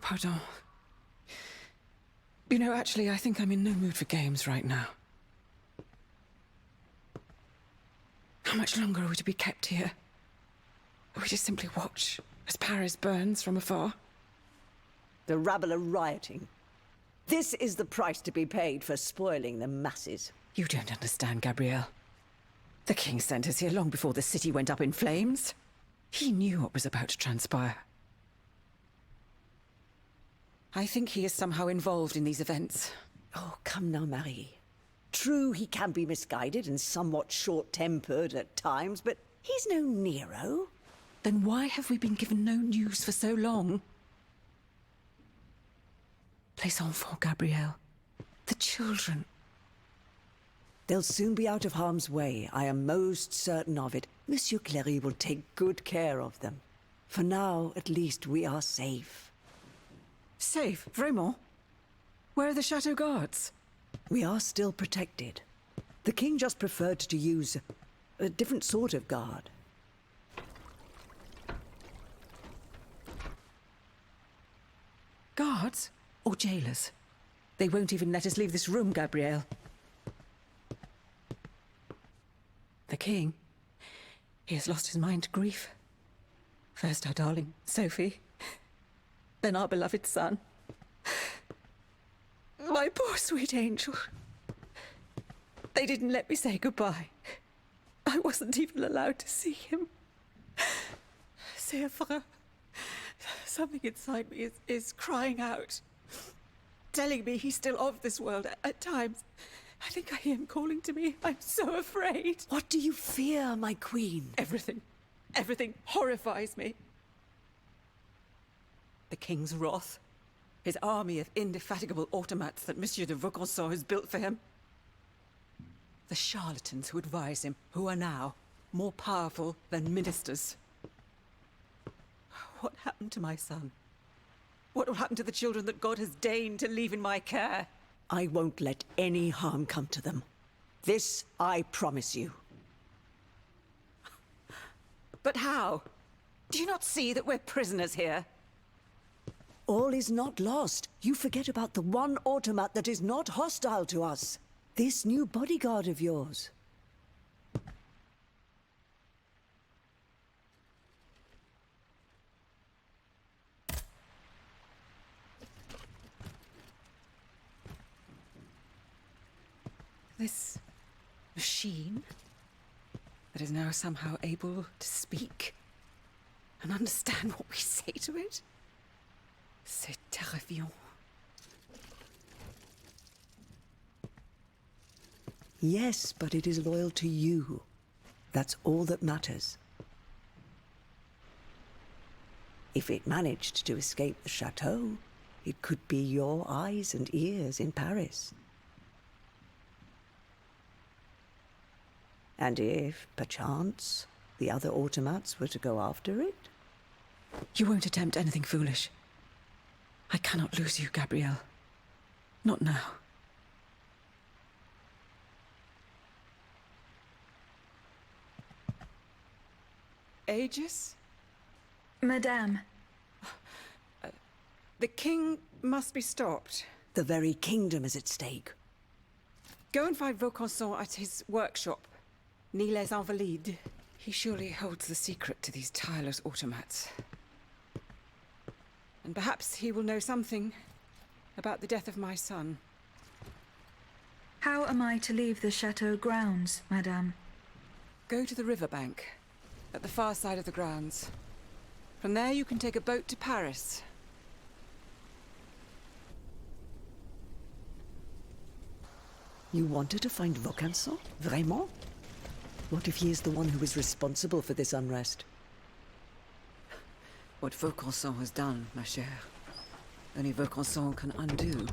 Pardon. You know, actually, I think I'm in no mood for games right now. How much longer are we to be kept here? Are we to simply watch as Paris burns from afar? The rabble are rioting. This is the price to be paid for spoiling the masses. You don't understand, Gabrielle. The king sent us here long before the city went up in flames. He knew what was about to transpire. I think he is somehow involved in these events. Oh, come now, Marie. True, he can be misguided and somewhat short-tempered at times, but he's no Nero. Then why have we been given no news for so long? Les enfants, Gabrielle. The children. They'll soon be out of harm's way. I am most certain of it. Monsieur Cléry will take good care of them. For now, at least, we are safe. Safe? Vraiment? Where are the chateau guards? We are still protected. The king just preferred to use a different sort of guard. Guards? Or jailers? They won't even let us leave this room, Gabrielle. The king, he has lost his mind to grief. First our darling, Sophie. Then our beloved son. My poor sweet angel. They didn't let me say goodbye. I wasn't even allowed to see him. C'est vrai. Something inside me is crying out. Telling me he's still of this world at times. I think I hear him calling to me. I'm so afraid. What do you fear, my queen? Everything. Everything horrifies me. The king's wrath. His army of indefatigable automats that Monsieur de Vaucanson has built for him. The charlatans who advise him, who are now more powerful than ministers. What happened to my son? What will happen to the children that God has deigned to leave in my care? I won't let any harm come to them. This I promise you. But how? Do you not see that we're prisoners here? All is not lost. You forget about the one automat that is not hostile to us. This new bodyguard of yours. This machine that is now somehow able to speak and understand what we say to it. C'est terrifiant. Yes, but it is loyal to you. That's all that matters. If it managed to escape the chateau, it could be your eyes and ears in Paris. And if, perchance, the other automats were to go after it? You won't attempt anything foolish. I cannot lose you, Gabrielle. Not now. Aegis? Madame. The king must be stopped. The very kingdom is at stake. Go and find Vaucanson at his workshop. Ni les Invalides. He surely holds the secret to these tireless automats. And perhaps he will know something about the death of my son. How am I to leave the chateau grounds, Madame? Go to the riverbank, at the far side of the grounds. From there you can take a boat to Paris. You wanted to find Vaucanson? Vraiment? What if he is the one who is responsible for this unrest? What Vaucanson has done, ma chère, only Vaucanson can undo.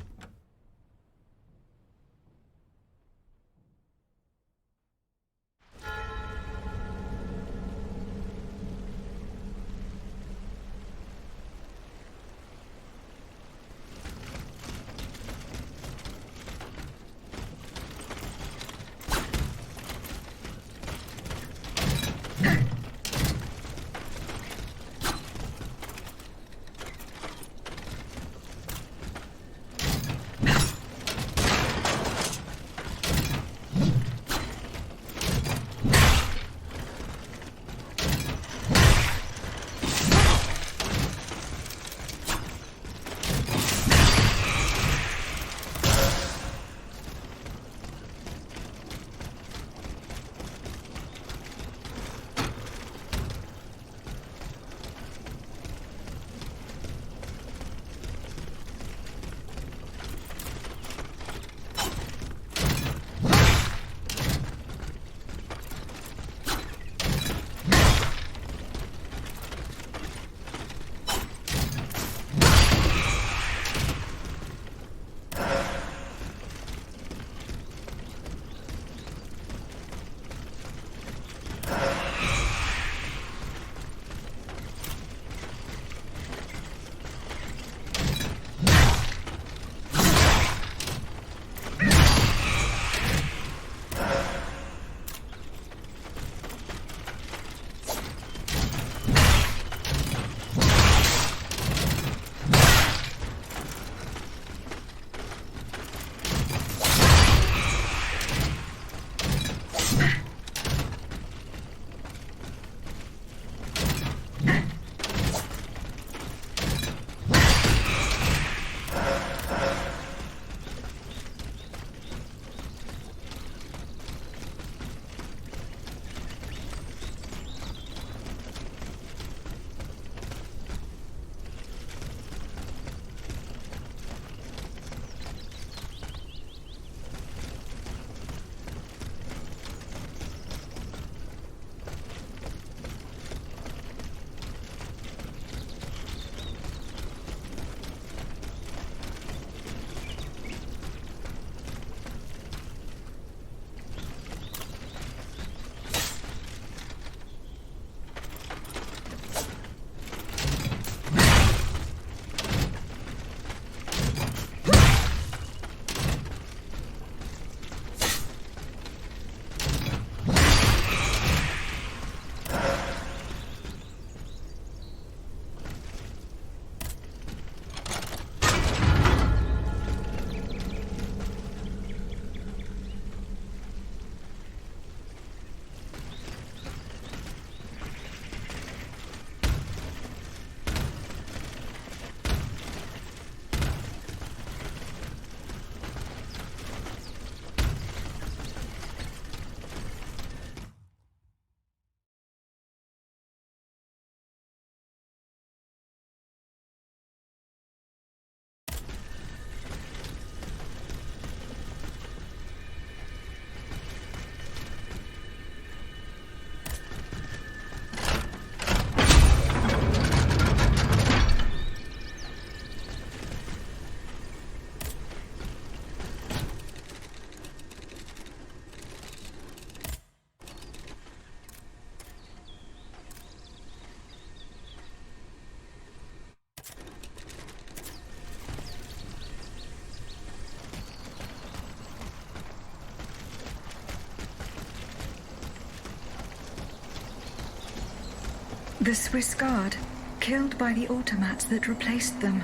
The Swiss Guard, killed by the automats that replaced them.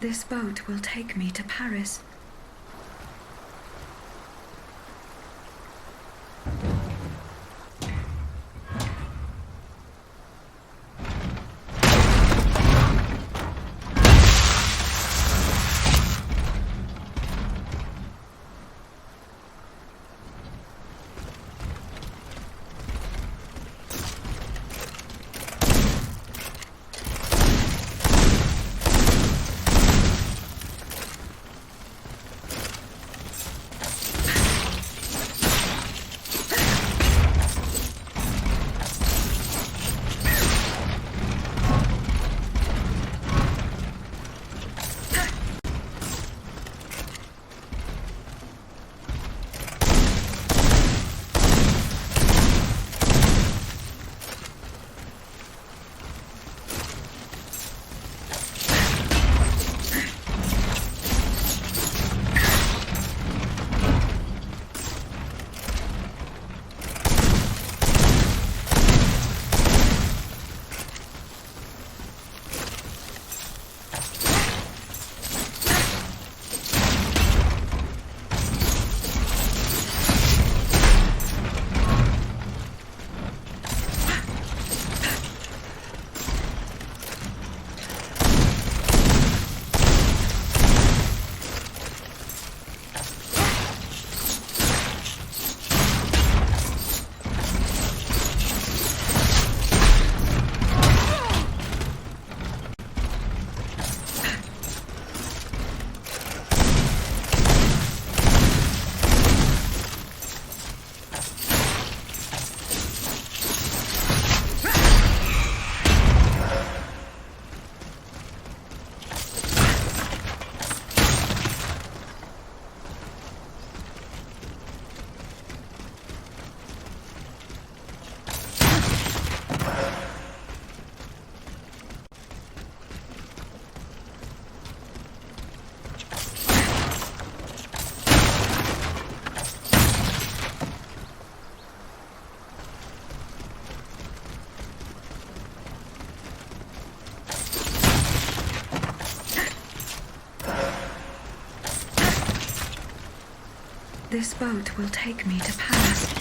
This boat will take me to Paris. This boat will take me to Paris.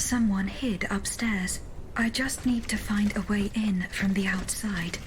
Someone hid upstairs. I just need to find a way in from the outside.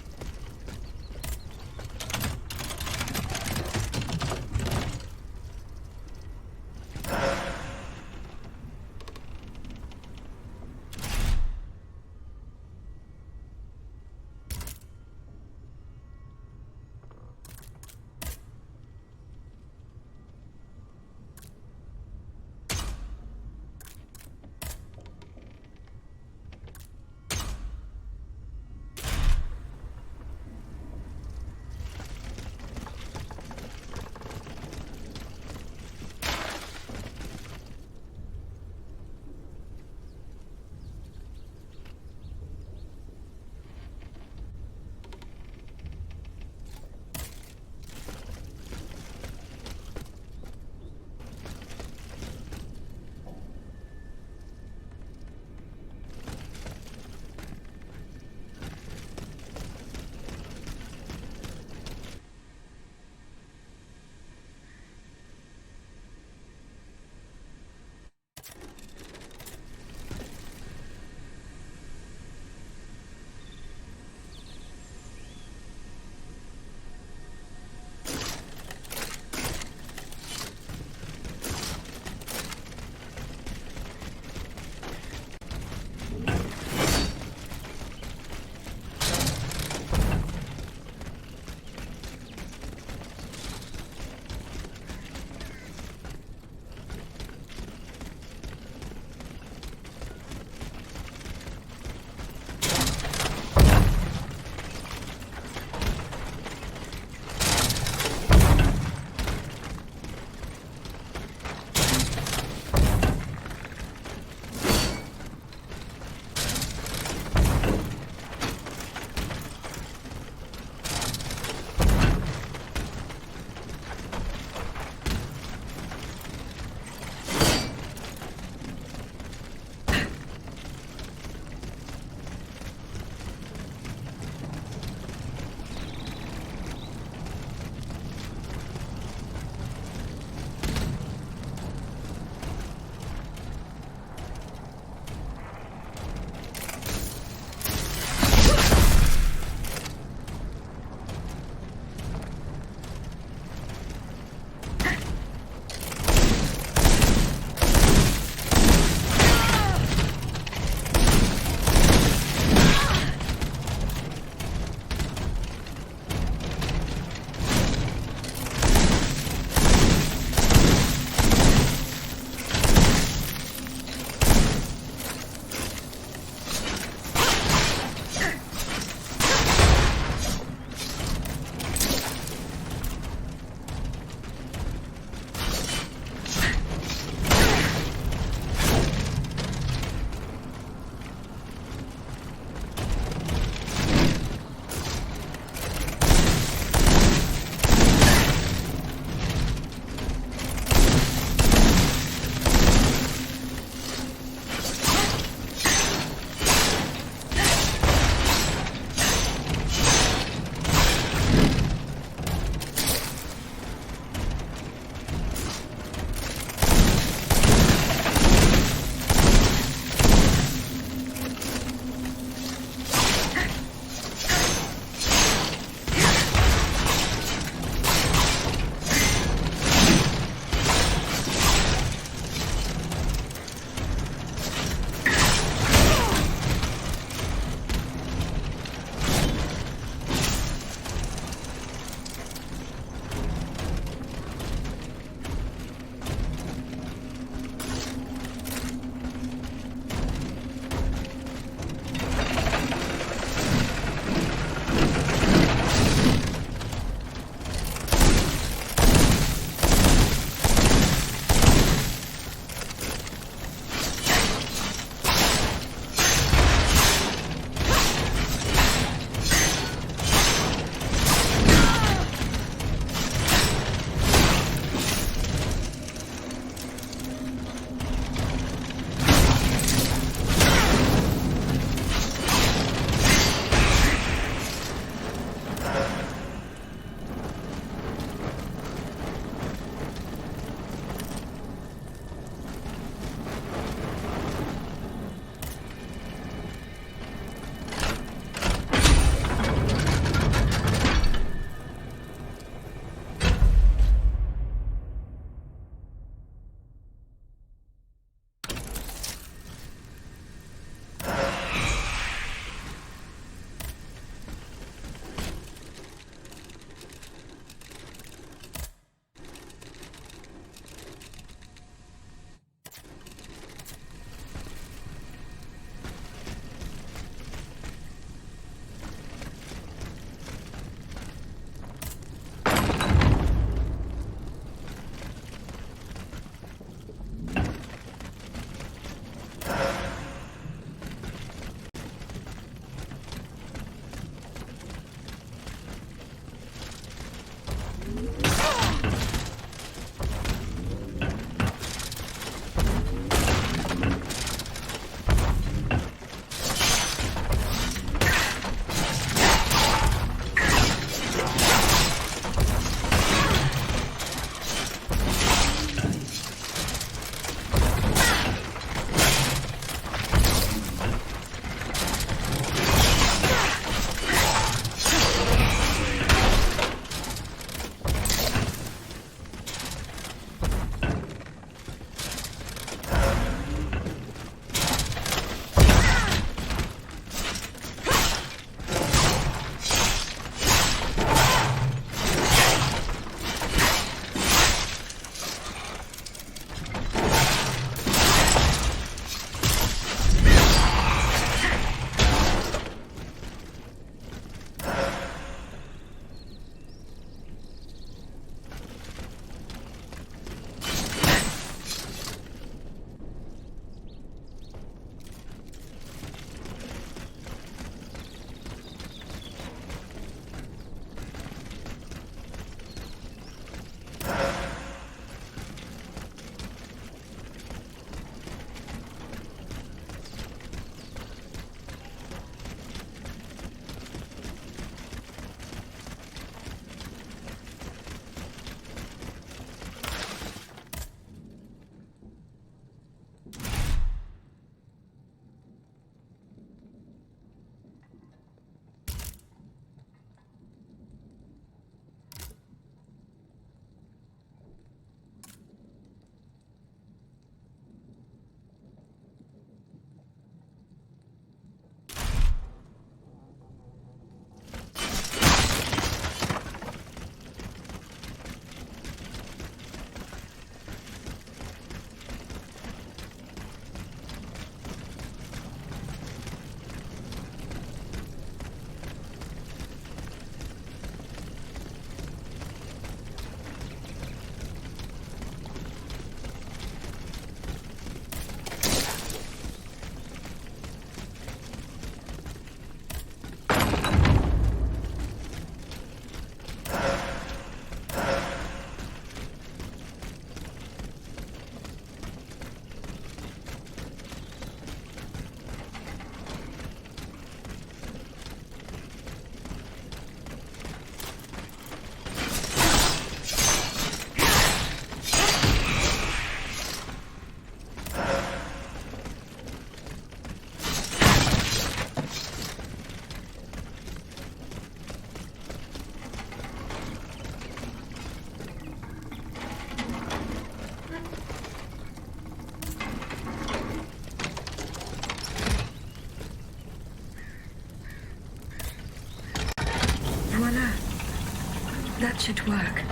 should work.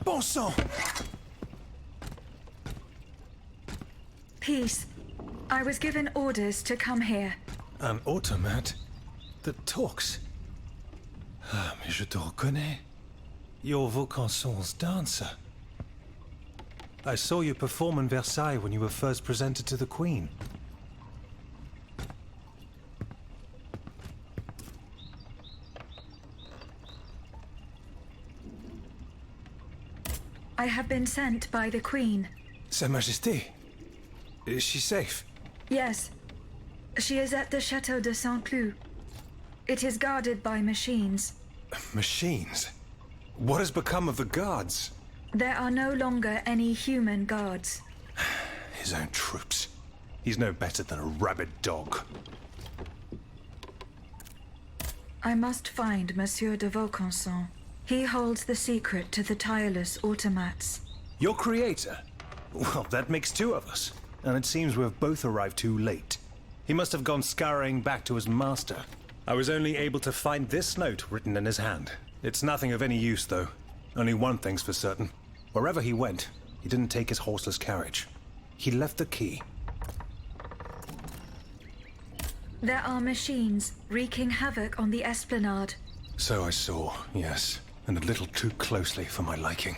Bon sang! Peace. I was given orders to come here. An automat that talks. Ah, mais je te reconnais. You're Vaucanson's dancer. I saw you perform in Versailles when you were first presented to the Queen. I have been sent by the Queen. Sa Majesté. Is she safe? Yes. She is at the Chateau de Saint-Cloud. It is guarded by machines. Machines? What has become of the guards? There are no longer any human guards. His own troops. He's no better than a rabid dog. I must find Monsieur de Vaucanson. He holds the secret to the tireless automats. Your creator? Well, that makes two of us. And it seems we've both arrived too late. He must have gone scurrying back to his master. I was only able to find this note written in his hand. It's nothing of any use, though. Only one thing's for certain. Wherever he went, he didn't take his horseless carriage. He left the key. There are machines wreaking havoc on the esplanade. So I saw, yes. And a little too closely for my liking.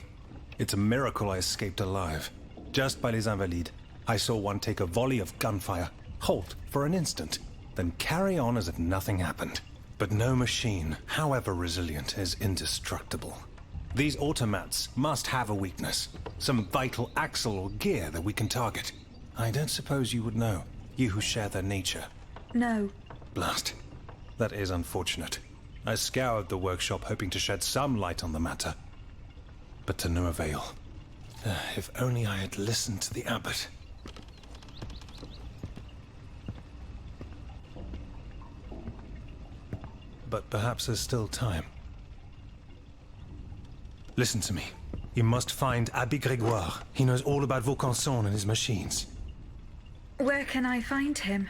It's a miracle I escaped alive. Just by les Invalides, I saw one take a volley of gunfire, halt for an instant, then carry on as if nothing happened. But no machine, however resilient, is indestructible. These automats must have a weakness. Some vital axle or gear that we can target. I don't suppose you would know, you who share their nature. No. Blast. That is unfortunate. I scoured the workshop hoping to shed some light on the matter. But to no avail. If only I had listened to the abbot. But perhaps there's still time. Listen to me. You must find Abbé Grégoire. He knows all about Vaucanson and his machines. Where can I find him?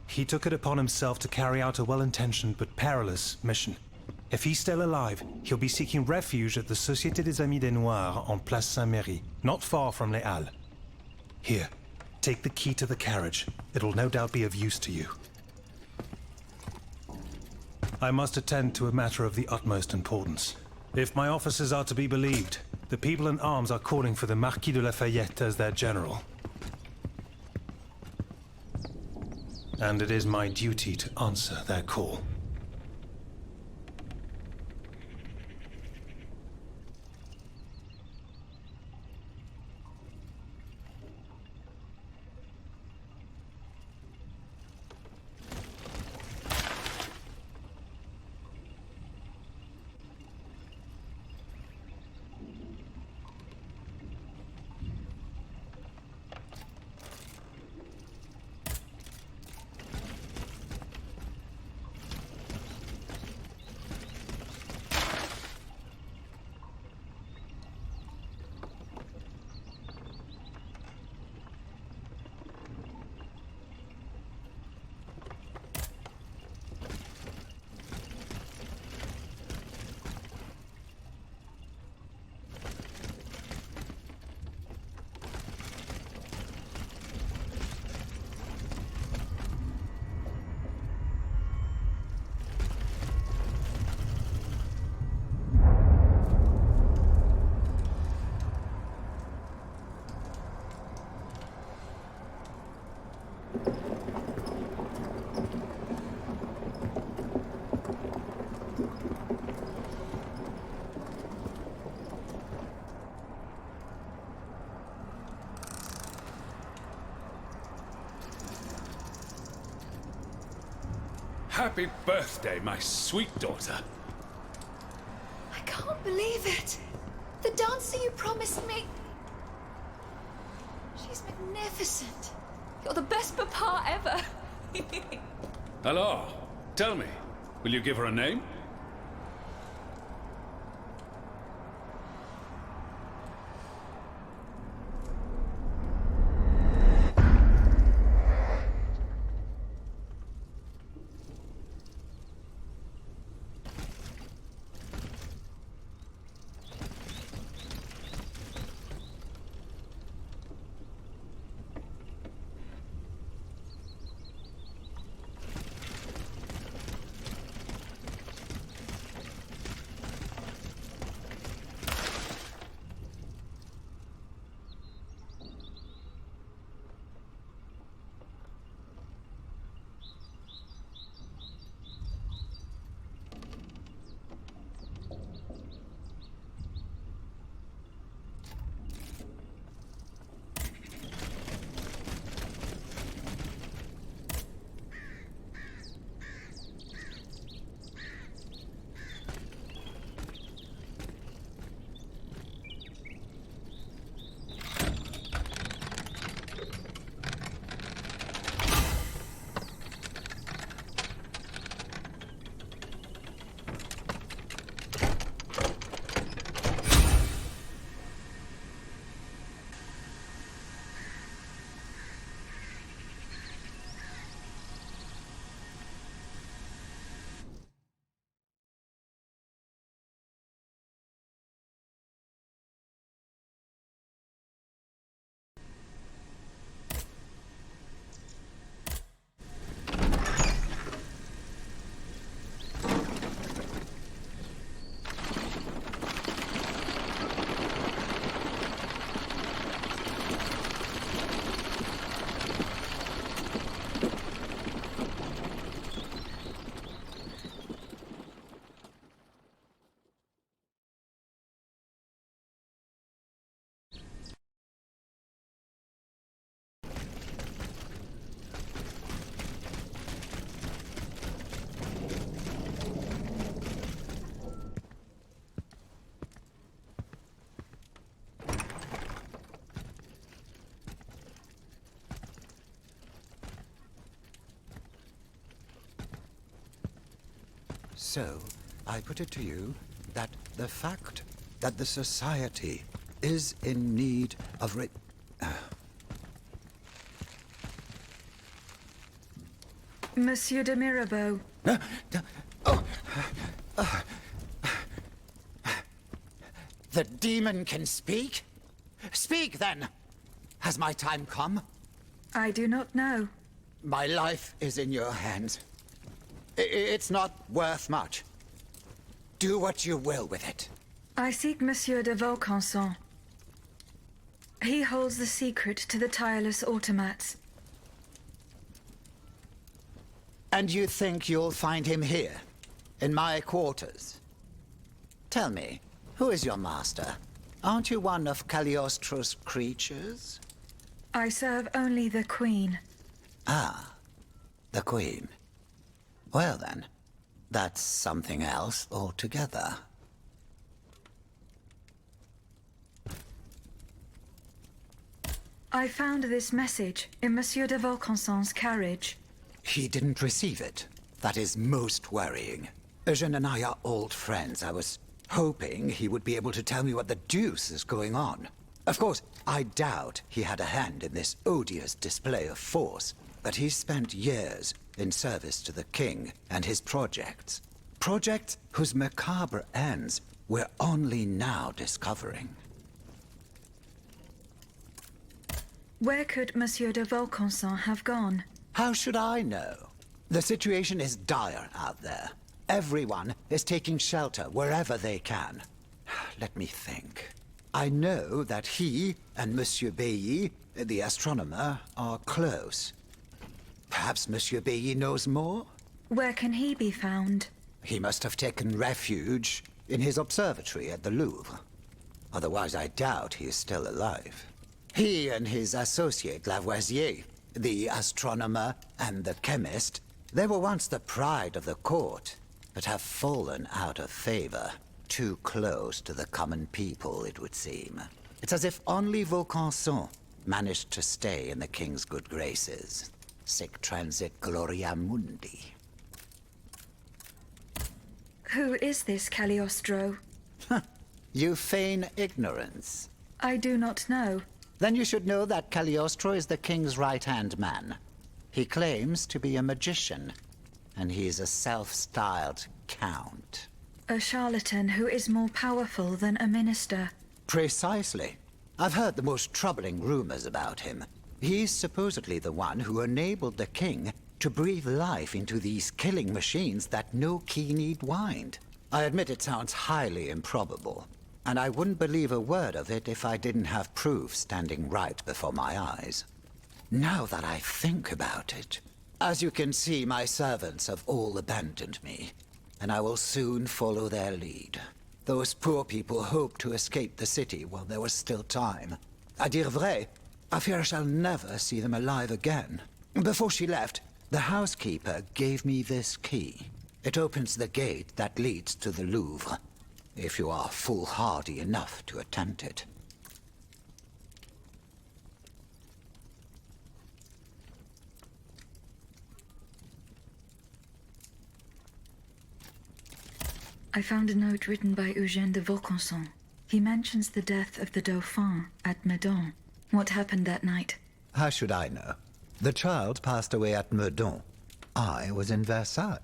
He took it upon himself to carry out a well-intentioned but perilous mission. If he's still alive, he'll be seeking refuge at the Société des Amis des Noirs on Place Saint-Méry, not far from Les Halles. Here, take the key to the carriage. It'll no doubt be of use to you. I must attend to a matter of the utmost importance. If my officers are to be believed, the people in arms are calling for the Marquis de Lafayette as their general. And it is my duty to answer their call. Happy birthday, my sweet daughter. I can't believe it. The dancer you promised me. She's magnificent. You're the best papa ever. Hello. Tell me, will you give her a name? So, I put it to you that the fact that the society is in need of Monsieur de Mirabeau. The demon can speak? Speak, then! Has my time come? I do not know. My life is in your hands. It's not worth much. Do what you will with it. I seek Monsieur de Vaucanson. He holds the secret to the tireless automats. And you think you'll find him here, in my quarters? Tell me, who is your master? Aren't you one of Cagliostro's creatures? I serve only the Queen. Ah, the Queen. Well then, that's something else altogether. I found this message in Monsieur de Vaucanson's carriage. He didn't receive it. That is most worrying. Eugène and I are old friends. I was hoping he would be able to tell me what the deuce is going on. Of course, I doubt he had a hand in this odious display of force, but he spent years in service to the king and his projects. Projects whose macabre ends we're only now discovering. Where could Monsieur de Vaucanson have gone? How should I know? The situation is dire out there. Everyone is taking shelter wherever they can. Let me think. I know that he and Monsieur Bailly, the astronomer, are close. Perhaps Monsieur Bailly knows more? Where can he be found? He must have taken refuge in his observatory at the Louvre. Otherwise, I doubt he is still alive. He and his associate Lavoisier, the astronomer and the chemist, They were once the pride of the court, but have fallen out of favor. Too close to the common people, it would seem. It's as if only Vaucanson managed to stay in the king's good graces. Sic transit gloria mundi. Who is this Cagliostro? You feign ignorance. I do not know. Then you should know that Cagliostro is the king's right-hand man. He claims to be a magician, and he is a self-styled count. A charlatan who is more powerful than a minister. Precisely. I've heard the most troubling rumors about him. He's supposedly the one who enabled the king to breathe life into these killing machines that no key need wind. I admit it sounds highly improbable, and I wouldn't believe a word of it if I didn't have proof standing right before my eyes. Now that I think about it, as you can see, my servants have all abandoned me, and I will soon follow their lead. Those poor people hoped to escape the city while there was still time. À dire vrai, I fear I shall never see them alive again. Before she left, the housekeeper gave me this key. It opens the gate that leads to the Louvre, if you are foolhardy enough to attempt it. I found a note written by Eugène de Vaucanson. He mentions the death of the Dauphin at Meudon. What happened that night? How should I know? The child passed away at Meudon. I was in Versailles.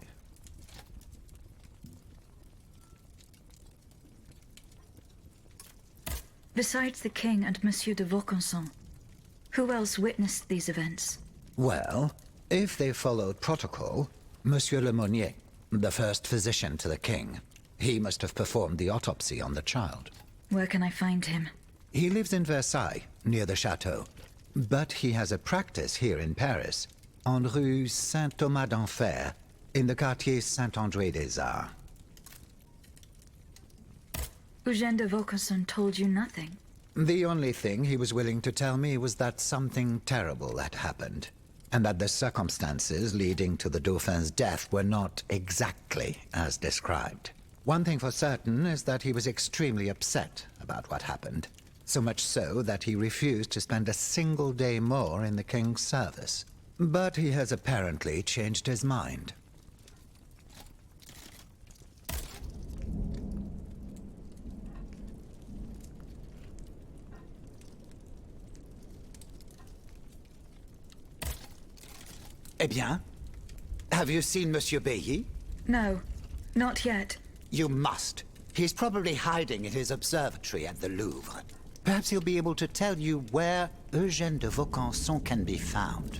Besides the king and Monsieur de Vaucanson, who else witnessed these events? Well, if they followed protocol, Monsieur Lemonnier, the first physician to the king, he must have performed the autopsy on the child. Where can I find him? He lives in Versailles, near the chateau. But he has a practice here in Paris, en rue Saint-Thomas d'Enfer, in the quartier Saint-André-des-Arts. Eugène de Vaucanson told you nothing? The only thing he was willing to tell me was that something terrible had happened, and that the circumstances leading to the Dauphin's death were not exactly as described. One thing for certain is that he was extremely upset about what happened, so much so that he refused to spend a single day more in the king's service. But he has apparently changed his mind. Eh bien? Have you seen Monsieur Bailly? No, not yet. You must. He's probably hiding in his observatory at the Louvre. Perhaps he'll be able to tell you where Eugène de Vaucanson can be found.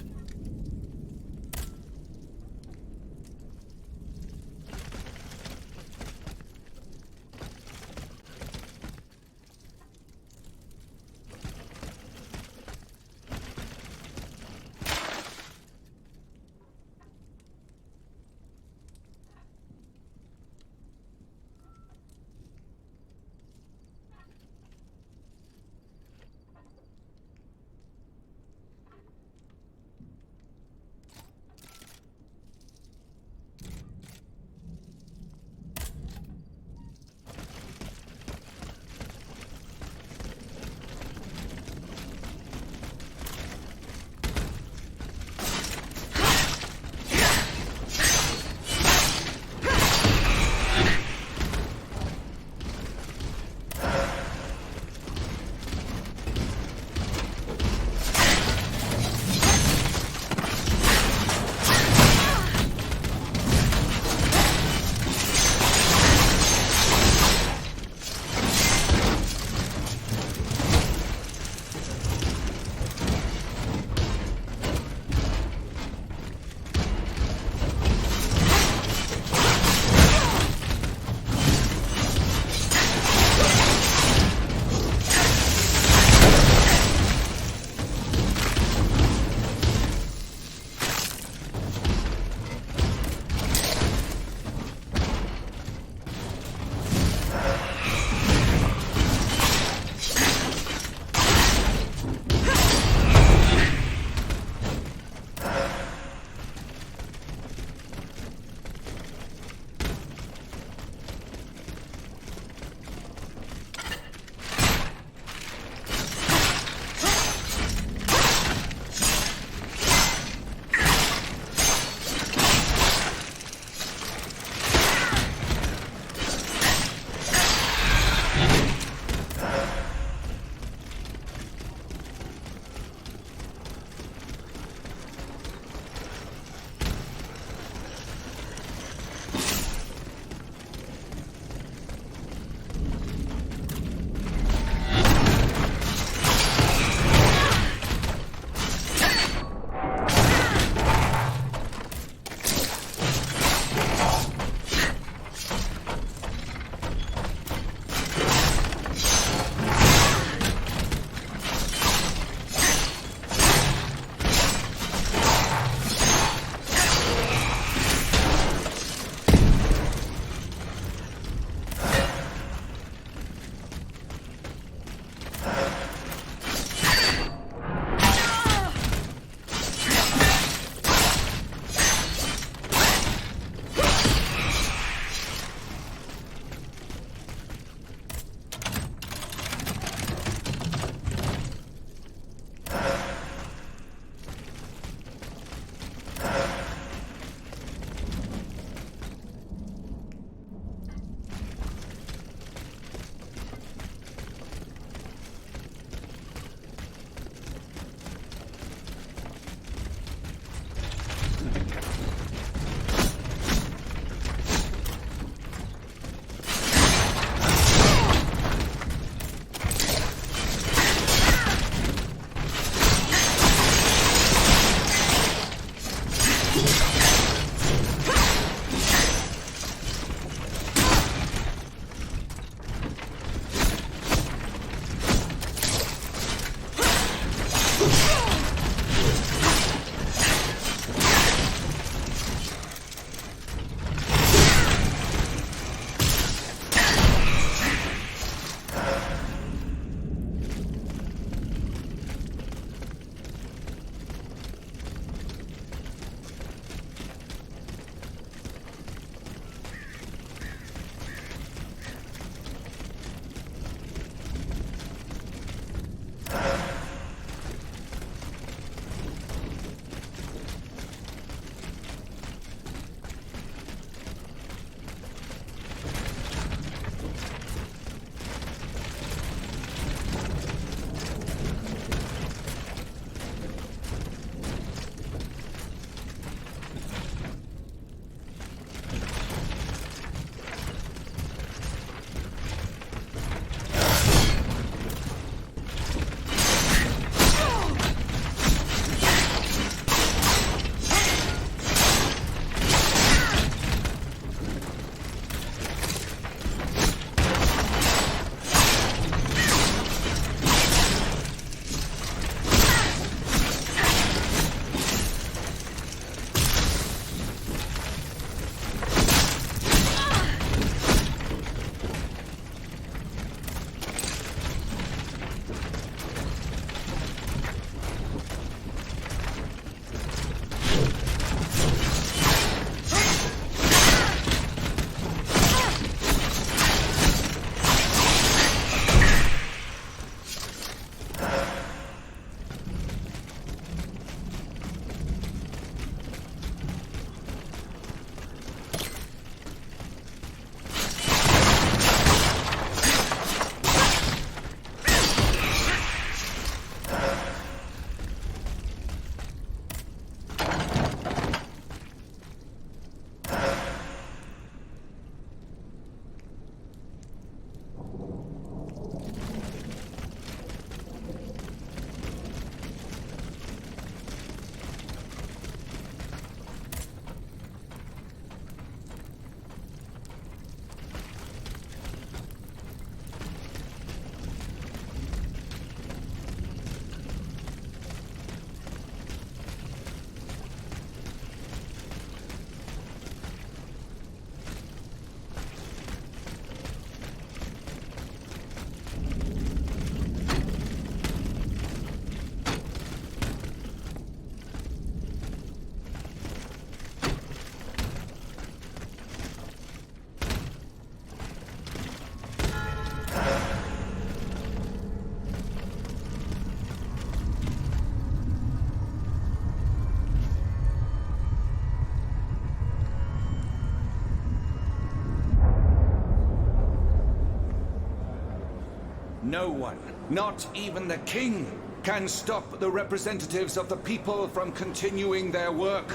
No one, not even the king, can stop the representatives of the people from continuing their work.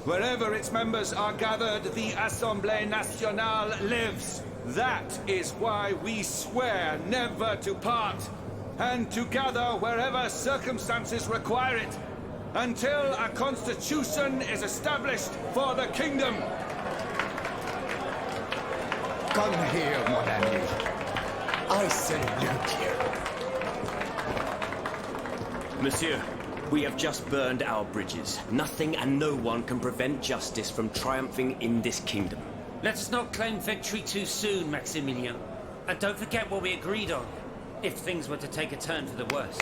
Wherever its members are gathered, the Assemblée Nationale lives. That is why we swear never to part, and to gather wherever circumstances require it, until a constitution is established for the kingdom. Come here, mon ami. I salute you. Monsieur, we have just burned our bridges. Nothing and no one can prevent justice from triumphing in this kingdom. Let us not claim victory too soon, Maximilien. And don't forget what we agreed on, if things were to take a turn for the worse.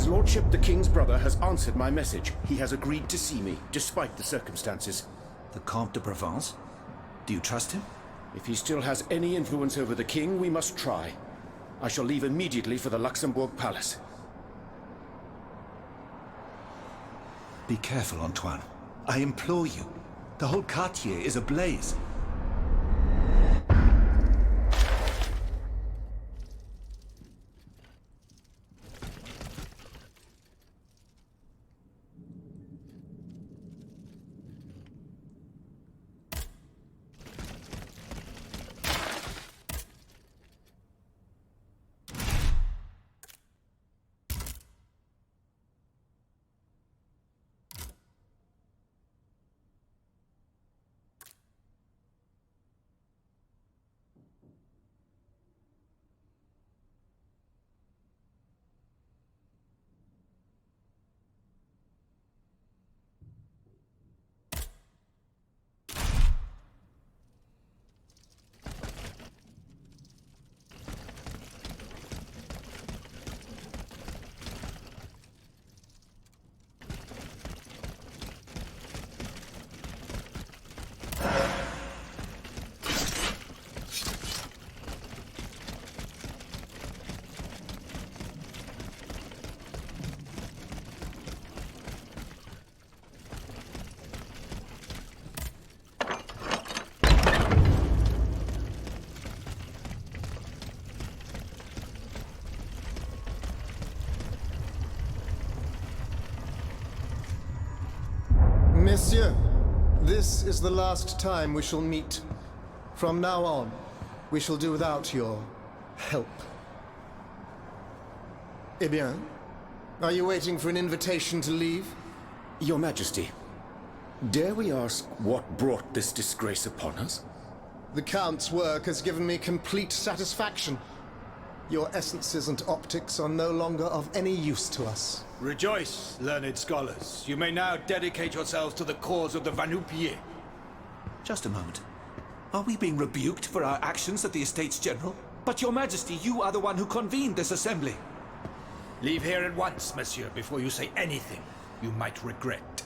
His Lordship the King's brother has answered my message. He has agreed to see me, despite the circumstances. The Comte de Provence? Do you trust him? If he still has any influence over the King, we must try. I shall leave immediately for the Luxembourg Palace. Be careful, Antoine. I implore you. The whole quartier is ablaze. Monsieur, this is the last time we shall meet. From now on, we shall do without your help. Eh bien, are you waiting for an invitation to leave? Your Majesty, dare we ask what brought this disgrace upon us? The Count's work has given me complete satisfaction. Your essences and optics are no longer of any use to us. Rejoice, learned scholars. You may now dedicate yourselves to the cause of the Vanupier. Just a moment. Are we being rebuked for our actions at the Estates General? But Your Majesty, you are the one who convened this assembly. Leave here at once, monsieur, before you say anything you might regret.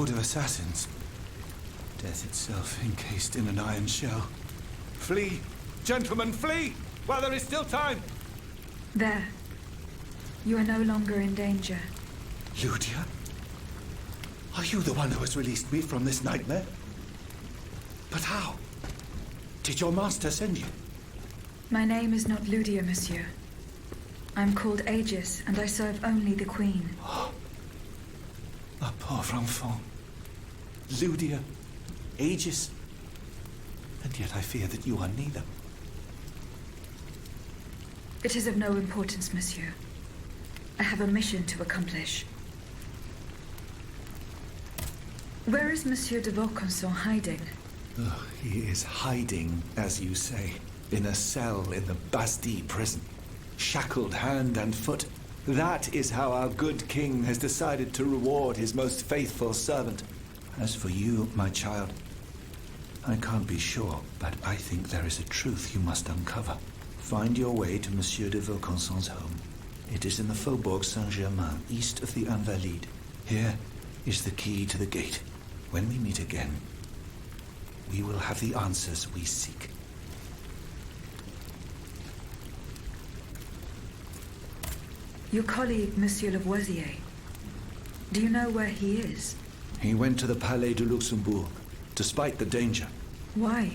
horde of assassins. Death itself encased in an iron shell. Flee! Gentlemen, flee! While there is still time! There. You are no longer in danger. Ludia? Are you the one who has released me from this nightmare? But how? Did your master send you? My name is not Ludia, monsieur. I'm called Aegis, and I serve only the Queen. A pauvre enfant. Ludia, Aegis. And yet I fear that you are neither. It is of no importance, monsieur. I have a mission to accomplish. Where is Monsieur de Vaucanson hiding? Oh, he is hiding, as you say, in a cell in the Bastille prison. Shackled hand and foot. That is how our good king has decided to reward his most faithful servant. As for you, my child, I can't be sure, but I think there is a truth you must uncover. Find your way to Monsieur de Vaucanson's home. It is in the Faubourg Saint-Germain, east of the Invalides. Here is the key to the gate. When we meet again, we will have the answers we seek. Your colleague, Monsieur Lavoisier. Do you know where he is? He went to the Palais de Luxembourg, despite the danger. Why?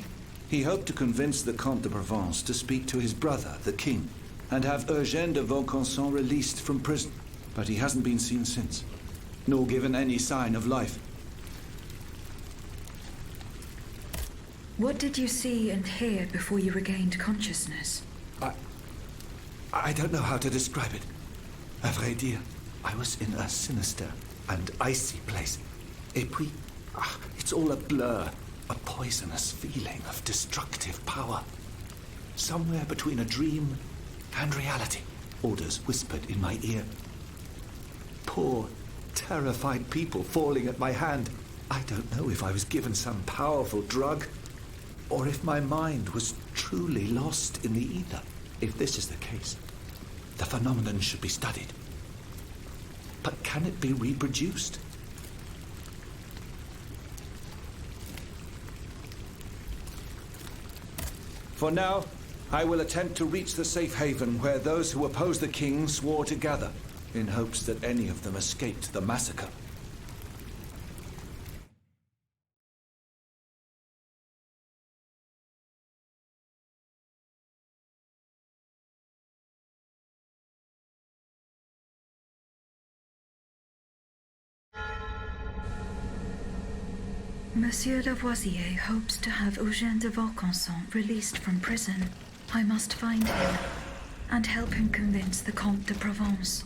He hoped to convince the Comte de Provence to speak to his brother, the king, and have Eugène de Vaucanson released from prison. But he hasn't been seen since, nor given any sign of life. What did you see and hear before you regained consciousness? I don't know how to describe it. À vrai dire, I was in a sinister and icy place. Et puis, it's all a blur. A poisonous feeling of destructive power. Somewhere between a dream and reality. Orders whispered in my ear. Poor, terrified people falling at my hand. I don't know if I was given some powerful drug, or if my mind was truly lost in the ether. If this is the case, the phenomenon should be studied. But can it be reproduced? For now, I will attempt to reach the safe haven where those who oppose the king swore to gather, in hopes that any of them escaped the massacre. Monsieur Lavoisier hopes to have Eugène de Vaucanson released from prison. I must find him and help him convince the Comte de Provence.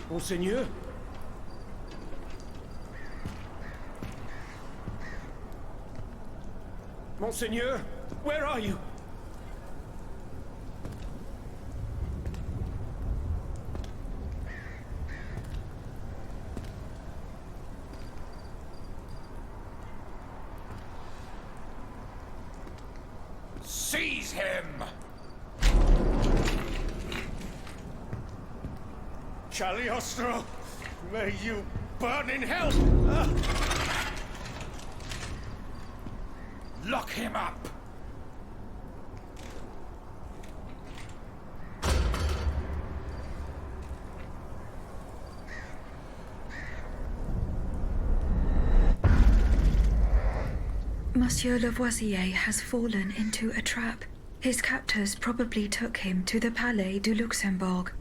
Monseigneur? Monseigneur, where are you? Seize him! Cagliostro, may you burn in hell! Lock him up! Monsieur Lavoisier has fallen into a trap. His captors probably took him to the Palais du Luxembourg.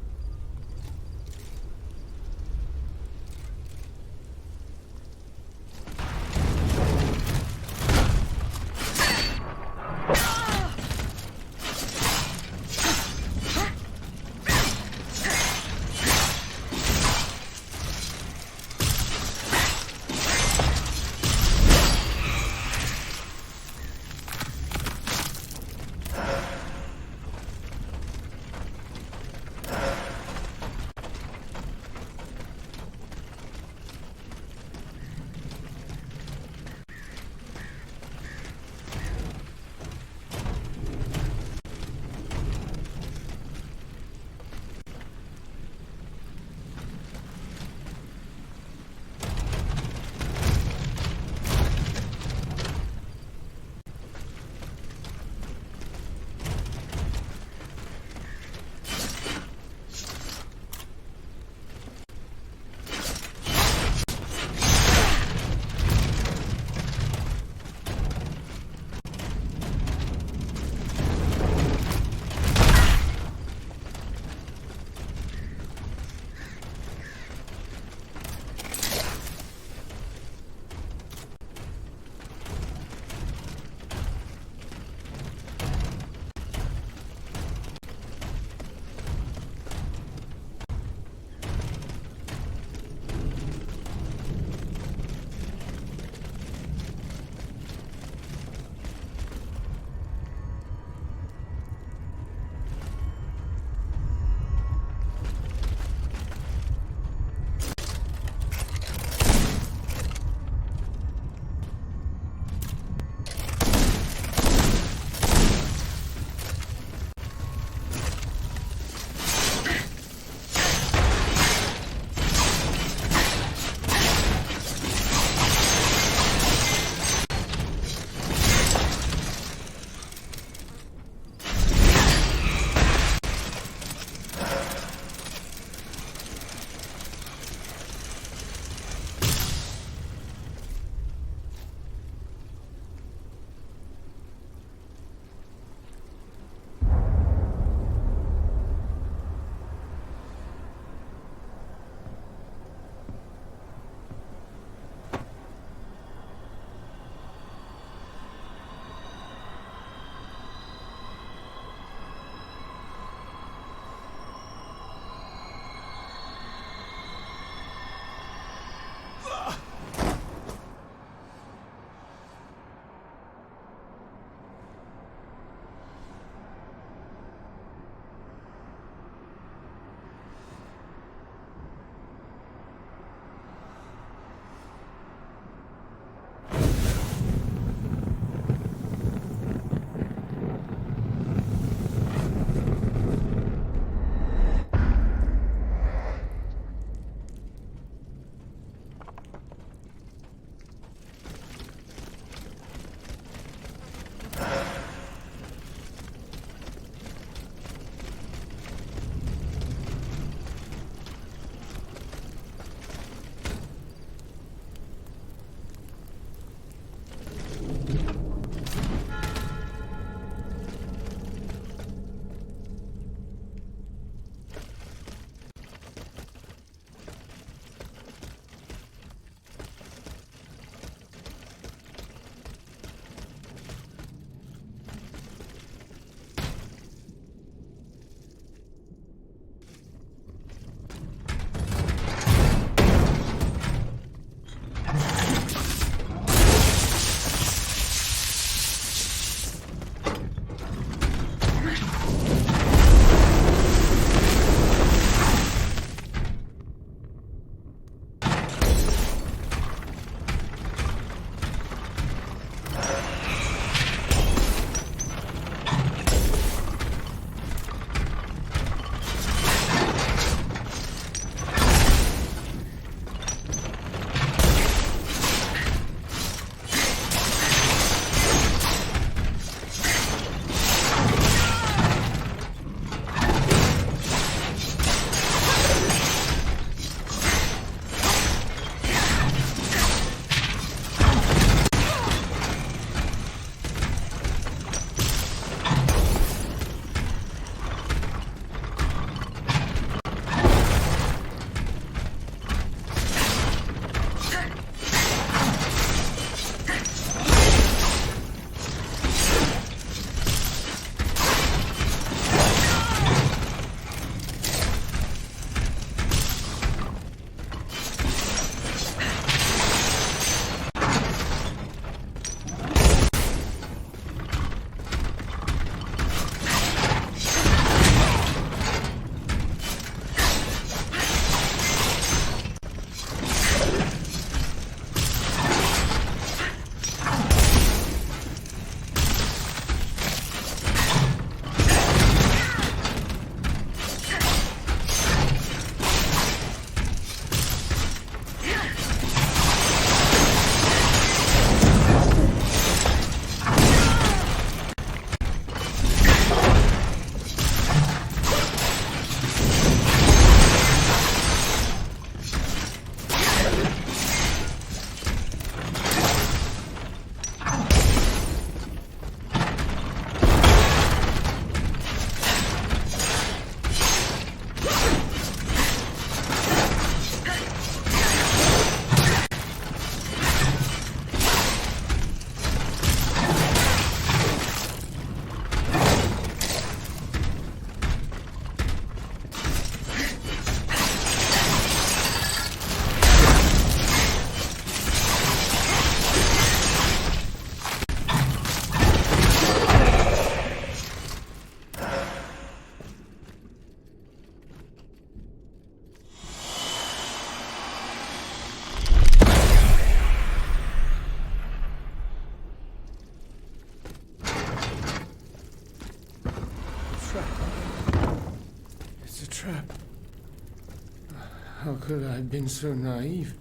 I've been so naive.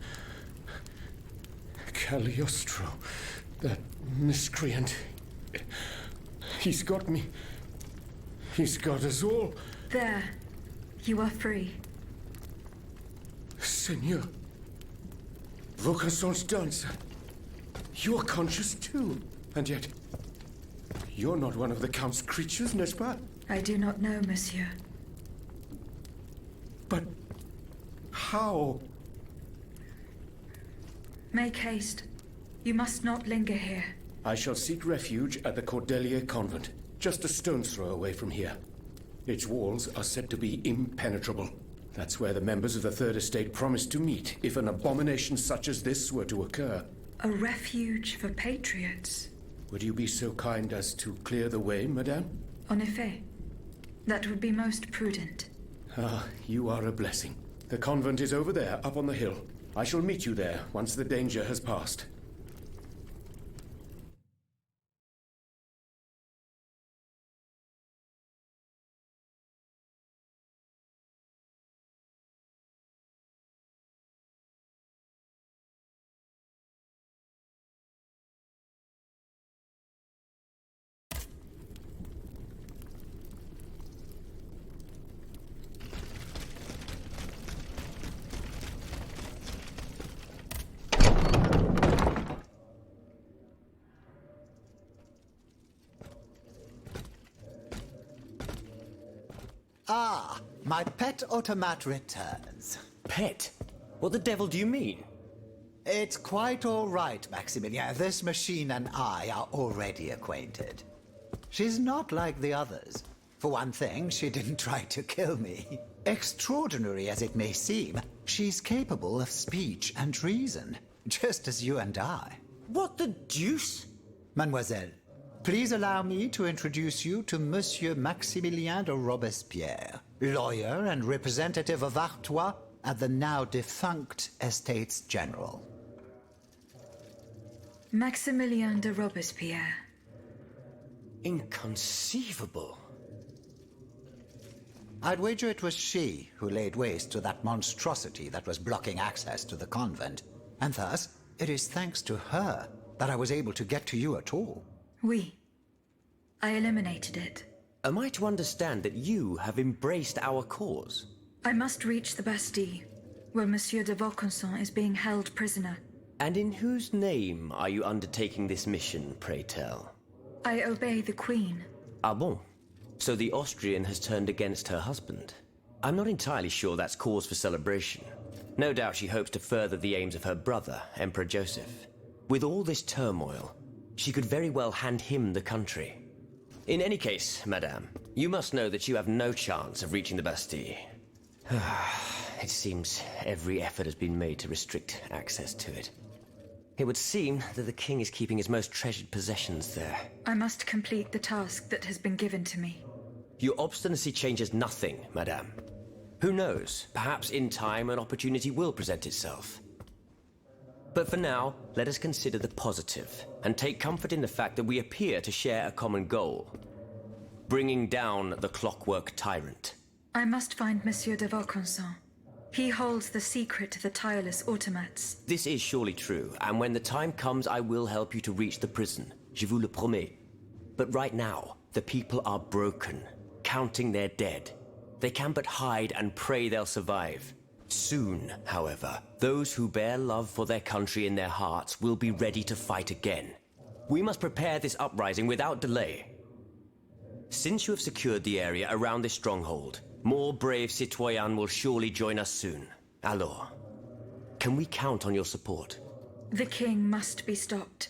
Cagliostro, that miscreant. He's got me. He's got us all. There. You are free. Senor. Vaucanson's dancer. You're conscious too. And yet, you're not one of the Count's creatures, n'est-ce pas? I do not know, monsieur. But how? Make haste. You must not linger here. I shall seek refuge at the Cordelia Convent, just a stone's throw away from here. Its walls are said to be impenetrable. That's where the members of the Third Estate promised to meet if an abomination such as this were to occur. A refuge for patriots. Would you be so kind as to clear the way, madame? En effet. That would be most prudent. Ah, you are a blessing. The convent is over there, up on the hill. I shall meet you there once the danger has passed. Ah, my pet automat returns. Pet? What the devil do you mean? It's quite all right, Maximilian. This machine and I are already acquainted. She's not like the others. For one thing, she didn't try to kill me. Extraordinary as it may seem, she's capable of speech and reason, just as you and I. What the deuce? Mademoiselle, please allow me to introduce you to Monsieur Maximilien de Robespierre, lawyer and representative of Artois at the now defunct Estates General. Maximilien de Robespierre. Inconceivable. I'd wager it was she who laid waste to that monstrosity that was blocking access to the convent, and thus it is thanks to her that I was able to get to you at all. Oui. I eliminated it. Am I to understand that you have embraced our cause? I must reach the Bastille, where Monsieur de Vaucanson is being held prisoner. And in whose name are you undertaking this mission, pray tell? I obey the Queen. Ah bon? So the Austrian has turned against her husband. I'm not entirely sure that's cause for celebration. No doubt she hopes to further the aims of her brother, Emperor Joseph. With all this turmoil, she could very well hand him the country. In any case, madame, you must know that you have no chance of reaching the Bastille. It seems every effort has been made to restrict access to it. It would seem that the king is keeping his most treasured possessions there. I must complete the task that has been given to me. Your obstinacy changes nothing, madame. Who knows, perhaps in time an opportunity will present itself. But for now, let us consider the positive, and take comfort in the fact that we appear to share a common goal. Bringing down the clockwork tyrant. I must find Monsieur de Vaucanson. He holds the secret to the tireless automats. This is surely true, and when the time comes I will help you to reach the prison. Je vous le promets. But right now, the people are broken, counting their dead. They can but hide and pray they'll survive. Soon, however, those who bear love for their country in their hearts will be ready to fight again. We must prepare this uprising without delay. Since you have secured the area around this stronghold, more brave citoyens will surely join us soon. Alors, can we count on your support? The king must be stopped.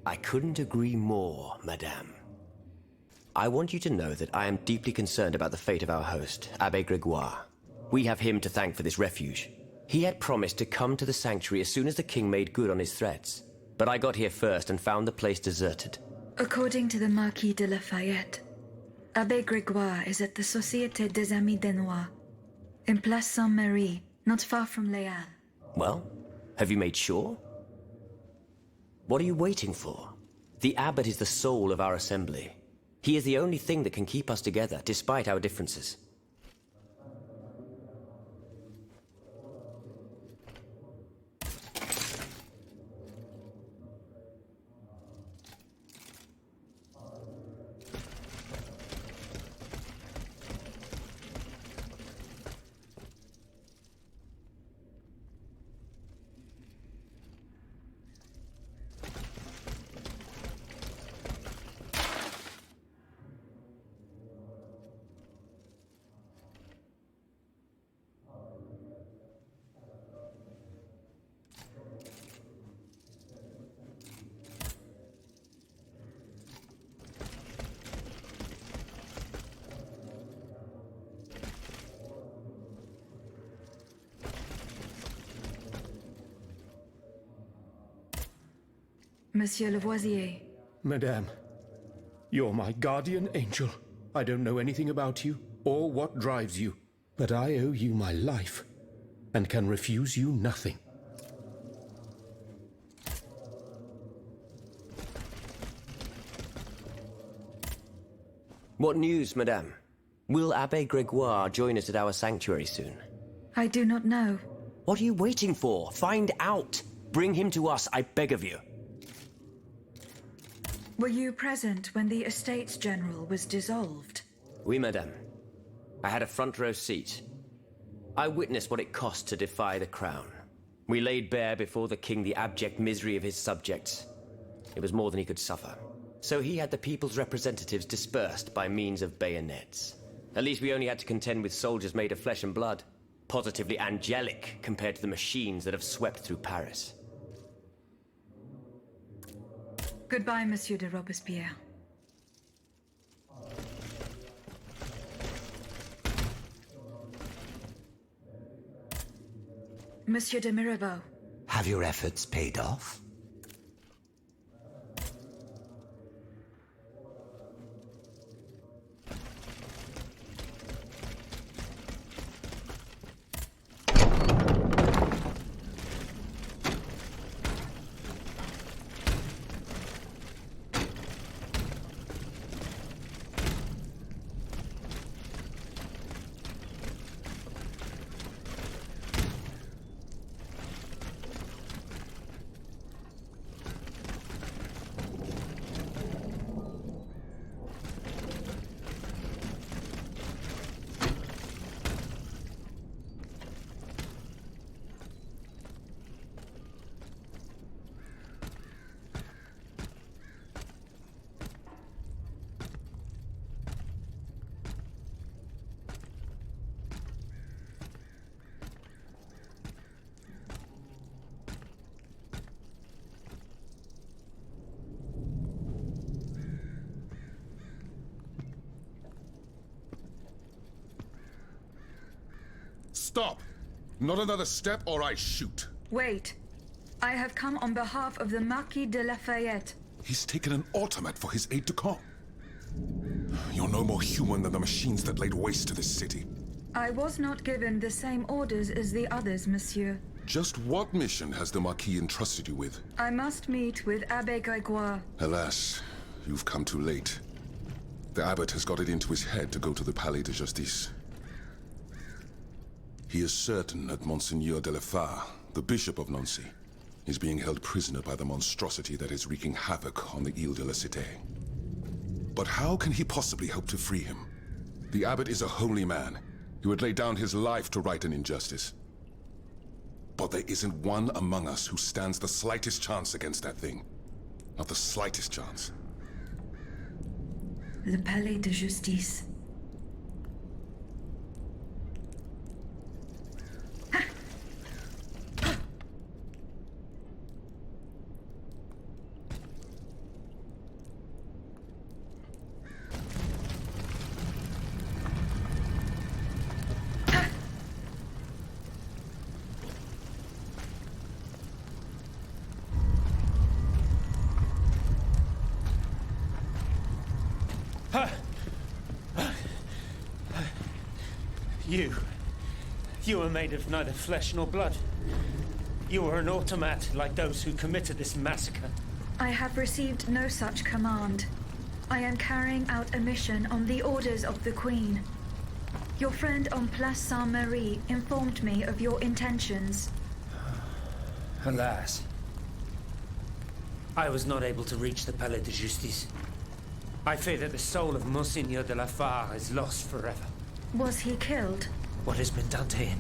I couldn't agree more, madame. I want you to know that I am deeply concerned about the fate of our host, Abbé Grégoire. We have him to thank for this refuge. He had promised to come to the sanctuary as soon as the king made good on his threats. But I got here first and found the place deserted. According to the Marquis de Lafayette, Abbé Grégoire is at the Société des Amis des Noirs, in Place Saint-Marie, not far from Les Halles. Well, have you made sure? What are you waiting for? The abbot is the soul of our assembly. He is the only thing that can keep us together, despite our differences. Monsieur Lavoisier. Madame, you're my guardian angel. I don't know anything about you or what drives you, but I owe you my life and can refuse you nothing. What news, madame? Will Abbé Gregoire join us at our sanctuary soon? I do not know. What are you waiting for? Find out! Bring him to us, I beg of you. Were you present when the Estates General was dissolved? Oui, madame. I had a front row seat. I witnessed what it cost to defy the crown. We laid bare before the king the abject misery of his subjects. It was more than he could suffer. So he had the people's representatives dispersed by means of bayonets. At least we only had to contend with soldiers made of flesh and blood. Positively angelic compared to the machines that have swept through Paris. Goodbye, Monsieur de Robespierre. Monsieur de Mirabeau. Have your efforts paid off? Stop! Not another step or I shoot. Wait. I have come on behalf of the Marquis de Lafayette. He's taken an automat for his aide-de-camp. You're no more human than the machines that laid waste to this city. I was not given the same orders as the others, monsieur. Just what mission has the Marquis entrusted you with? I must meet with Abbé Gregoire. Alas, you've come too late. The abbot has got it into his head to go to the Palais de Justice. He is certain that Monseigneur de la Fare, the Bishop of Nancy, is being held prisoner by the monstrosity that is wreaking havoc on the Ile de la Cité. But how can he possibly hope to free him? The abbot is a holy man. He would lay down his life to right an injustice. But there isn't one among us who stands the slightest chance against that thing. Not the slightest chance. The Palais de Justice. You were made of neither flesh nor blood. You were an automat like those who committed this massacre. I have received no such command. I am carrying out a mission on the orders of the Queen. Your friend on Place Saint-Marie informed me of your intentions. Alas. I was not able to reach the Palais de Justice. I fear that the soul of Monseigneur de la Fare is lost forever. Was he killed? What has been done to him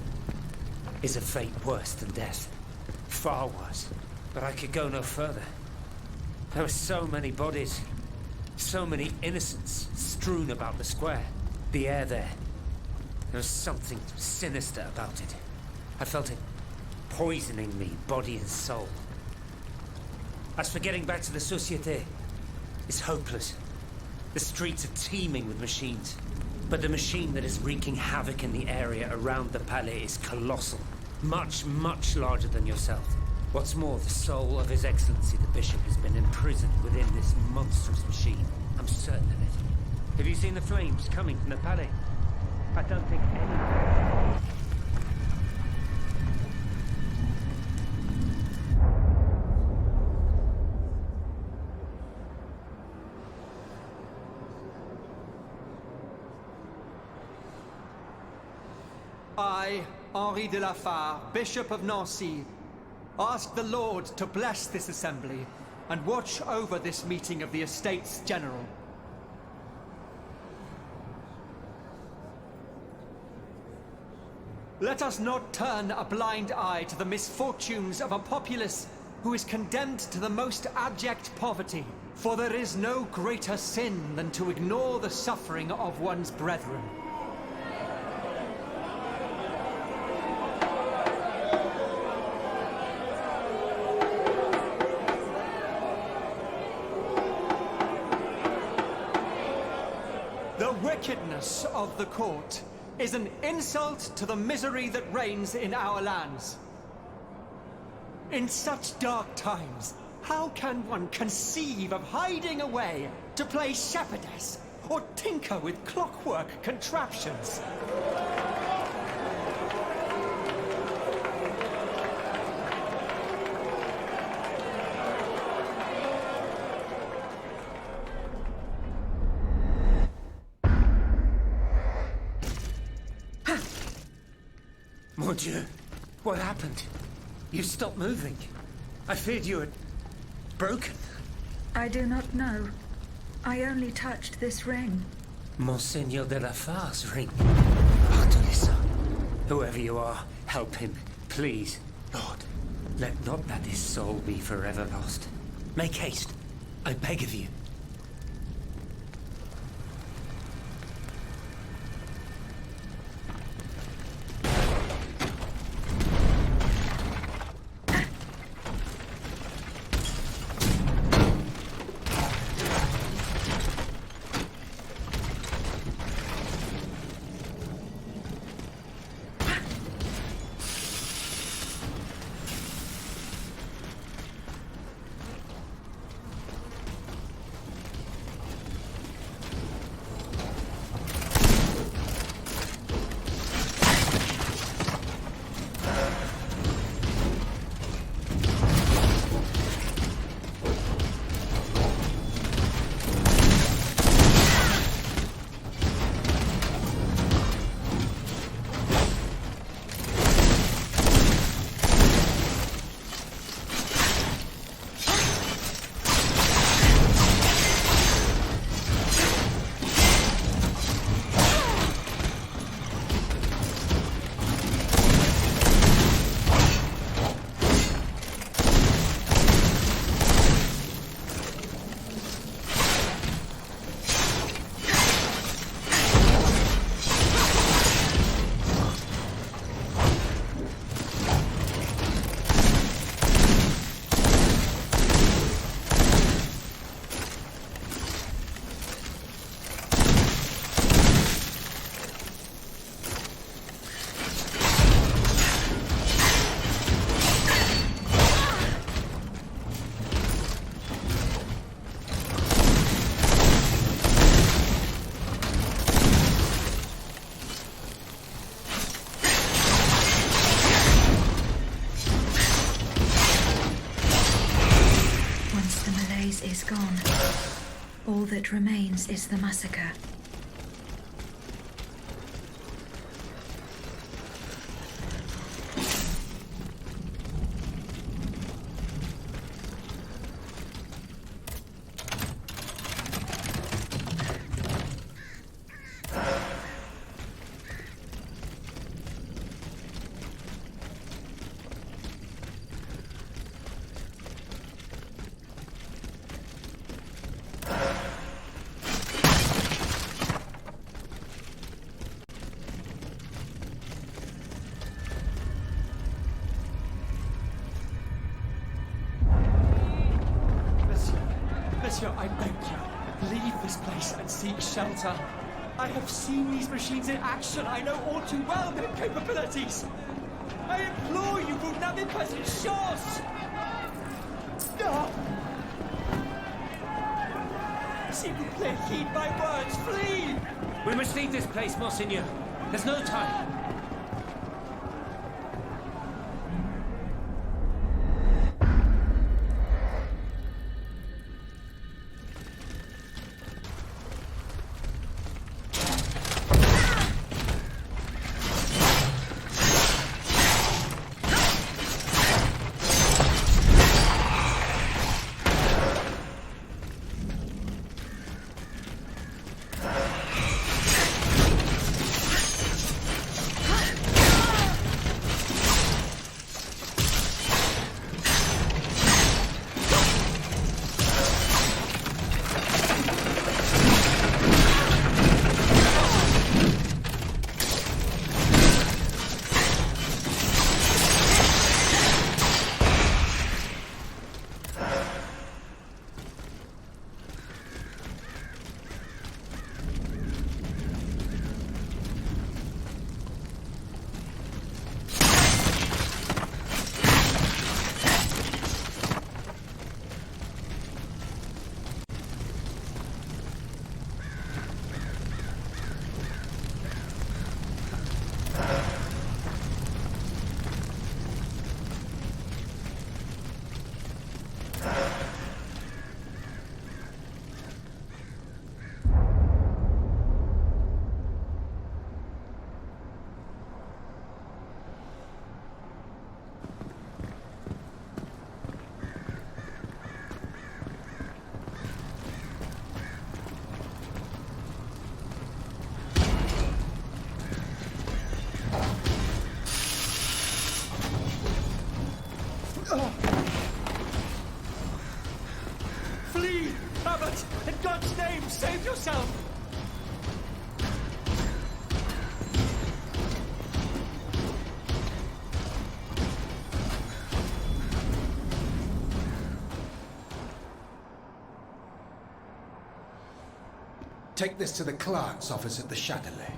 is a fate worse than death. Far worse. But I could go no further. There were so many bodies, so many innocents strewn about the square. The air there was something sinister about it. I felt it poisoning me, body and soul. As for getting back to the Société, it's hopeless. The streets are teeming with machines. But the machine that is wreaking havoc in the area around the Palais is colossal. Much, much larger than yourself. What's more, the soul of His Excellency the Bishop has been imprisoned within this monstrous machine. I'm certain of it. Have you seen the flames coming from the palais? I don't think any... I, Henri de la Fare, Bishop of Nancy, ask the Lord to bless this assembly and watch over this meeting of the Estates General. Let us not turn a blind eye to the misfortunes of a populace who is condemned to the most abject poverty, for there is no greater sin than to ignore the suffering of one's brethren. The wickedness of the court is an insult to the misery that reigns in our lands. In such dark times, how can one conceive of hiding away to play shepherdess or tinker with clockwork contraptions? Mon Dieu, what happened? You stopped moving. I feared you had broken. I do not know. I only touched this ring. Monseigneur de la Fare's ring. Pardonnez ça. Whoever you are, help him, please. Lord, let not that his soul be forever lost. Make haste, I beg of you. Is gone. All that remains is the massacre. Monsieur, I beg you, leave this place and seek shelter. I have seen these machines in action. I know all too well their capabilities. I implore you, vous n'avez pas une chance! S'il vous plaît, heed my words, flee! We must leave this place, Monseigneur. There's no time. Flee! Abbot! In God's name, save yourself! Take this to the clerk's office at the Châtelet.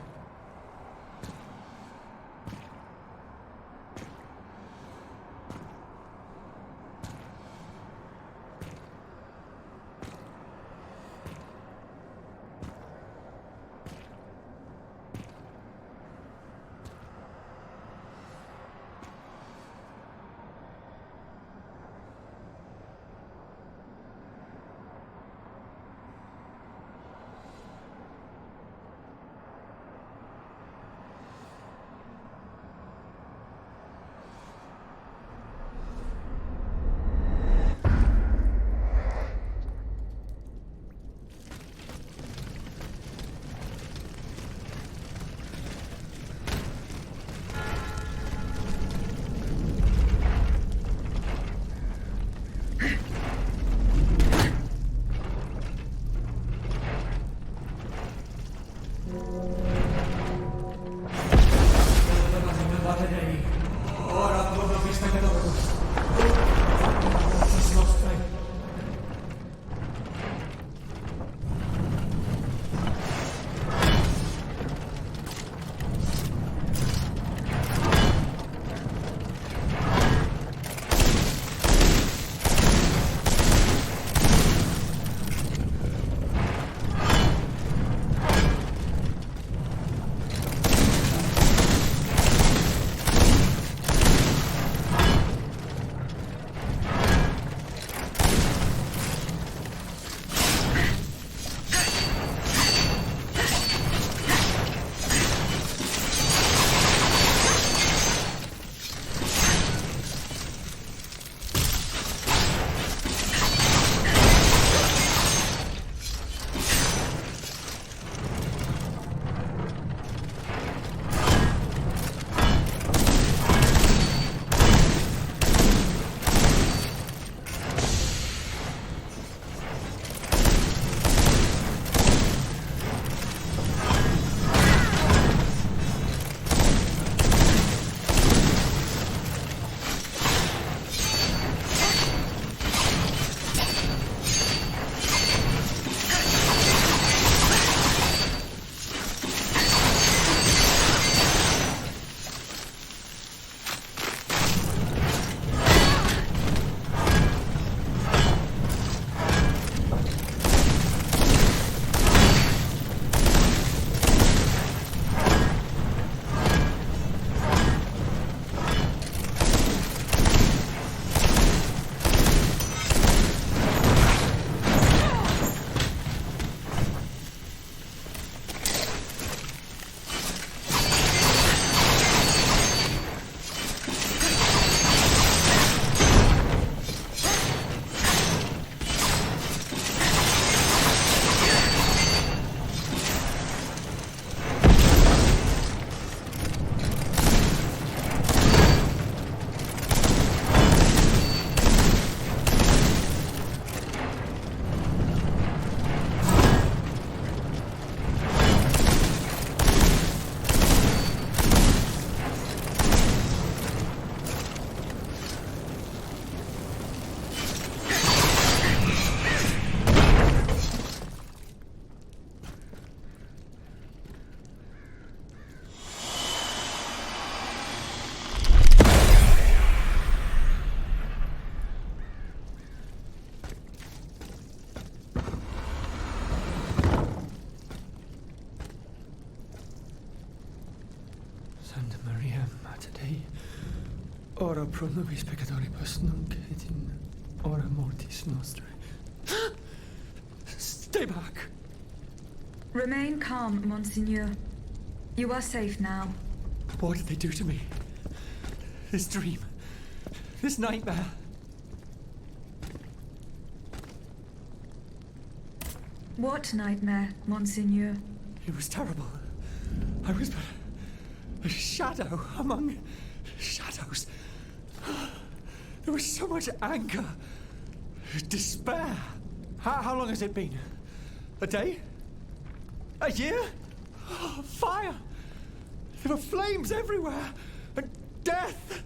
ora pro nobis peccatoribus nunc et in ora mortis nostrae. Stay back! Remain calm, Monseigneur. You are safe now. What did they do to me? This dream. This nightmare. What nightmare, Monseigneur? It was terrible. I was but a shadow among shadows. There was so much anger, despair. How long has it been? A day? A year? Oh, fire! There were flames everywhere, and death!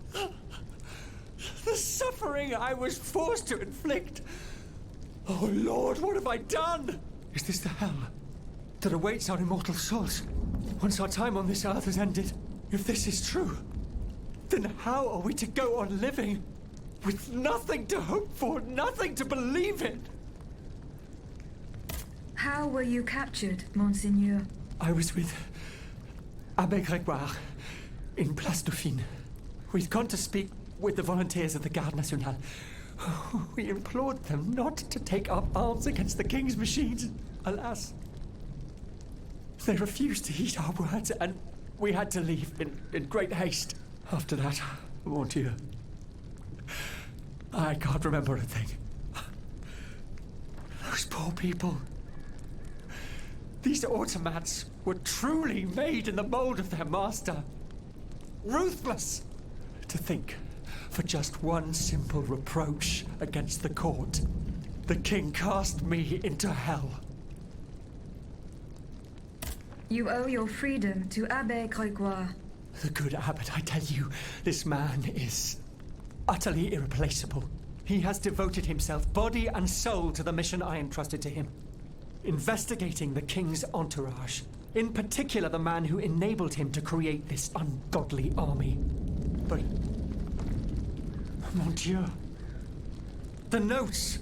The suffering I was forced to inflict! Oh Lord, what have I done? Is this the hell that awaits our immortal souls once our time on this earth has ended? If this is true, then how are we to go on living with nothing to hope for, nothing to believe in? How were you captured, Monseigneur? I was with Abbé Grégoire in Place Dauphine. We'd gone to speak with the volunteers of the Garde Nationale. We implored them not to take up arms against the King's machines. Alas, they refused to heed our words, and we had to leave in great haste. After that, mon Dieu, I can't remember a thing. Those poor people. These automats were truly made in the mold of their master. Ruthless! To think, for just one simple reproach against the court, the king cast me into hell. You owe your freedom to Abbé Grégoire. The good abbot, I tell you, this man is utterly irreplaceable. He has devoted himself body and soul to the mission I entrusted to him. Investigating the king's entourage. In particular, the man who enabled him to create this ungodly army. But, mon Dieu, the notes.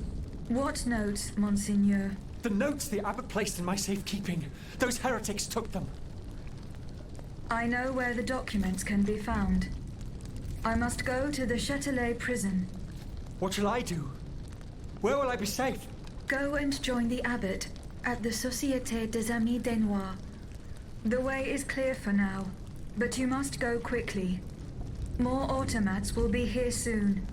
What notes, Monseigneur? The notes the abbot placed in my safekeeping. Those heretics took them. I know where the documents can be found. I must go to the Châtelet prison. What shall I do? Where will I be safe? Go and join the abbot at the Société des Amis des Noirs. The way is clear for now, but you must go quickly. More automats will be here soon.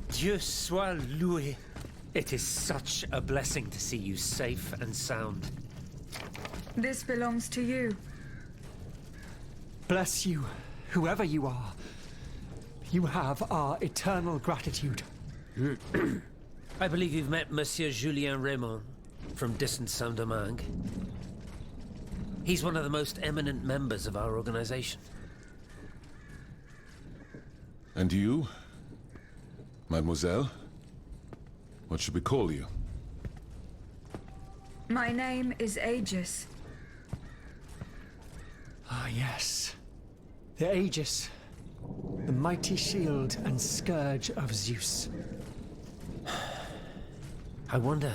Dieu soit loué. It is such a blessing to see you safe and sound. This belongs to you. Bless you, whoever you are. You have our eternal gratitude. I believe you've met Monsieur Julien Raymond from distant Saint-Domingue. He's one of the most eminent members of our organization. And you? Mademoiselle? What should we call you? My name is Aegis. Ah, yes. The Aegis. The mighty shield and scourge of Zeus. I wonder...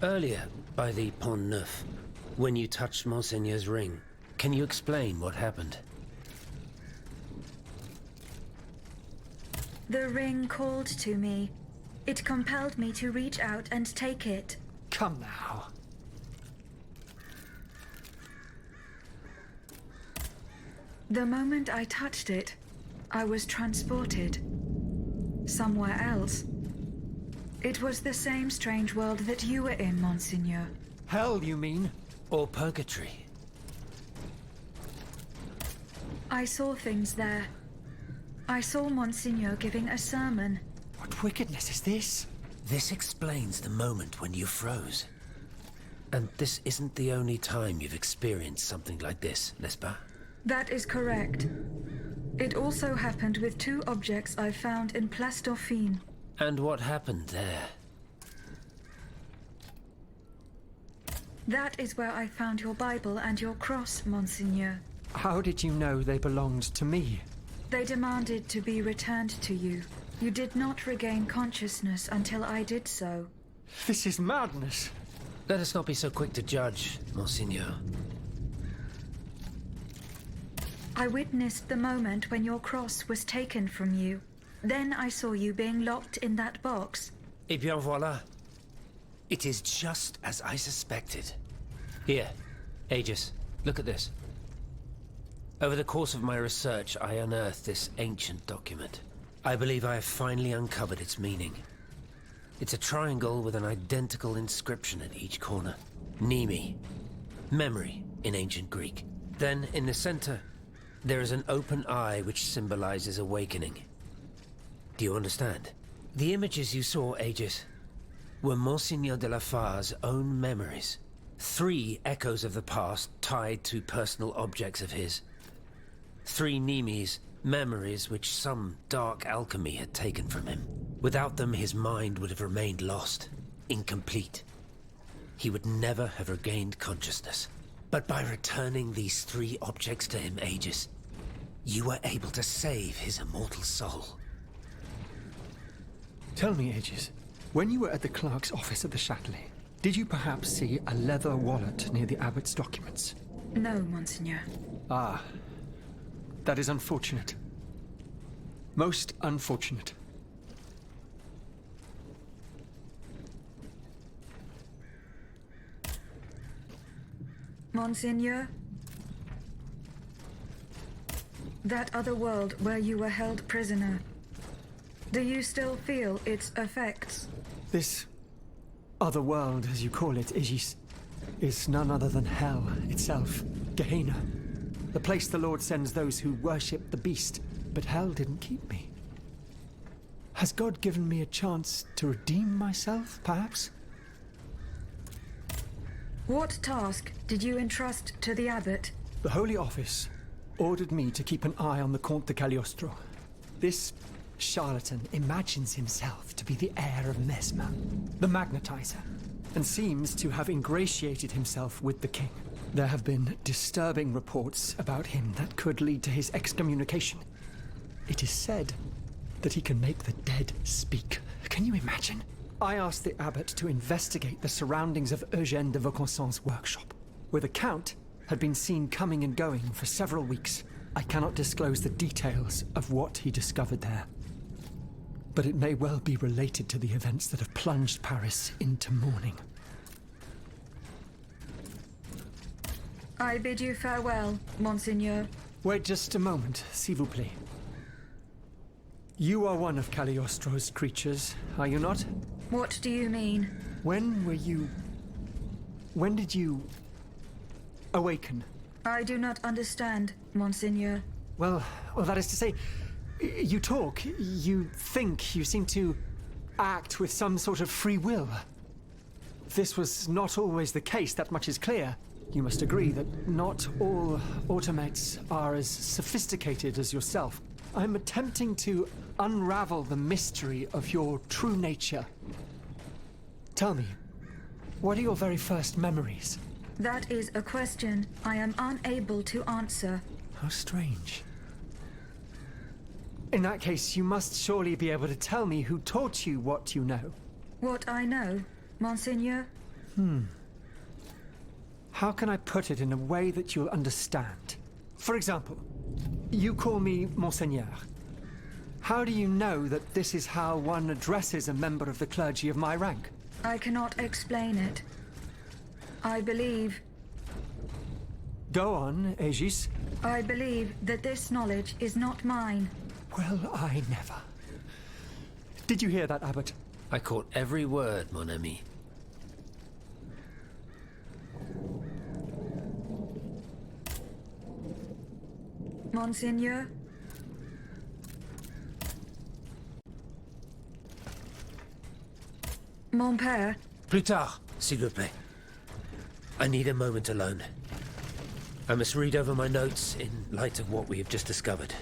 Earlier, by the Pont Neuf, when you touched Monseigneur's ring, can you explain what happened? The ring called to me. It compelled me to reach out and take it. Come now. The moment I touched it, I was transported. Somewhere else. It was the same strange world that you were in, Monseigneur. Hell, you mean? Or purgatory? I saw things there. I saw Monseigneur giving a sermon. What wickedness is this? This explains the moment when you froze. And this isn't the only time you've experienced something like this, n'est-ce pas? That is correct. It also happened with 2 objects I found in Place Dauphine. And what happened there? That is where I found your Bible and your cross, Monseigneur. How did you know they belonged to me? They demanded to be returned to you. You did not regain consciousness until I did so. This is madness. Let us not be so quick to judge, Monseigneur. I witnessed the moment when your cross was taken from you. Then I saw you being locked in that box. Eh bien voilà. It is just as I suspected. Here, Aegis, look at this. Over the course of my research, I unearthed this ancient document. I believe I have finally uncovered its meaning. It's a triangle with an identical inscription at each corner. Nemi, memory in ancient Greek. Then, in the center, there is an open eye which symbolizes awakening. Do you understand? The images you saw, Aegis, were Monseigneur de la Far's own memories. 3 echoes of the past tied to personal objects of his. 3 Nemes, memories which some dark alchemy had taken from him. Without them, his mind would have remained lost, incomplete. He would never have regained consciousness. But by returning these 3 objects to him, Aegis, you were able to save his immortal soul. Tell me, Aegis, when you were at the clerk's office at the Châtelet, did you perhaps see a leather wallet near the abbot's documents? No, Monseigneur. Ah, that is unfortunate. Most unfortunate. Monseigneur? That other world where you were held prisoner. Do you still feel its effects? This other world, as you call it, Aegis, is none other than hell itself. Gehenna. The place the Lord sends those who worship the beast. But hell didn't keep me. Has God given me a chance to redeem myself, perhaps? What task did you entrust to the abbot? The Holy Office ordered me to keep an eye on the Comte de Cagliostro. This charlatan imagines himself to be the heir of Mesmer, the magnetizer, and seems to have ingratiated himself with the king. There have been disturbing reports about him that could lead to his excommunication. It is said that he can make the dead speak. Can you imagine? I asked the abbot to investigate the surroundings of Eugène de Vaucanson's workshop, where the Count had been seen coming and going for several weeks. I cannot disclose the details of what he discovered there, but it may well be related to the events that have plunged Paris into mourning. I bid you farewell, Monseigneur. Wait just a moment, s'il vous plaît. You are one of Cagliostro's creatures, are you not? What do you mean? When did you awaken? I do not understand, Monseigneur. Well, that is to say, you talk, you think, you seem to act with some sort of free will. This was not always the case, that much is clear. You must agree that not all automates are as sophisticated as yourself. I'm attempting to unravel the mystery of your true nature. Tell me, what are your very first memories? That is a question I am unable to answer. How strange. In that case, you must surely be able to tell me who taught you what you know. What I know, Monseigneur? How can I put it in a way that you'll understand? For example, you call me Monseigneur. How do you know that this is how one addresses a member of the clergy of my rank? I cannot explain it. I believe... Go on, Aegis. I believe that this knowledge is not mine. Well, I never. Did you hear that, Abbot? I caught every word, mon ami. Monseigneur? Mon père. Plus tard, s'il vous plaît. I need a moment alone. I must read over my notes in light of what we have just discovered.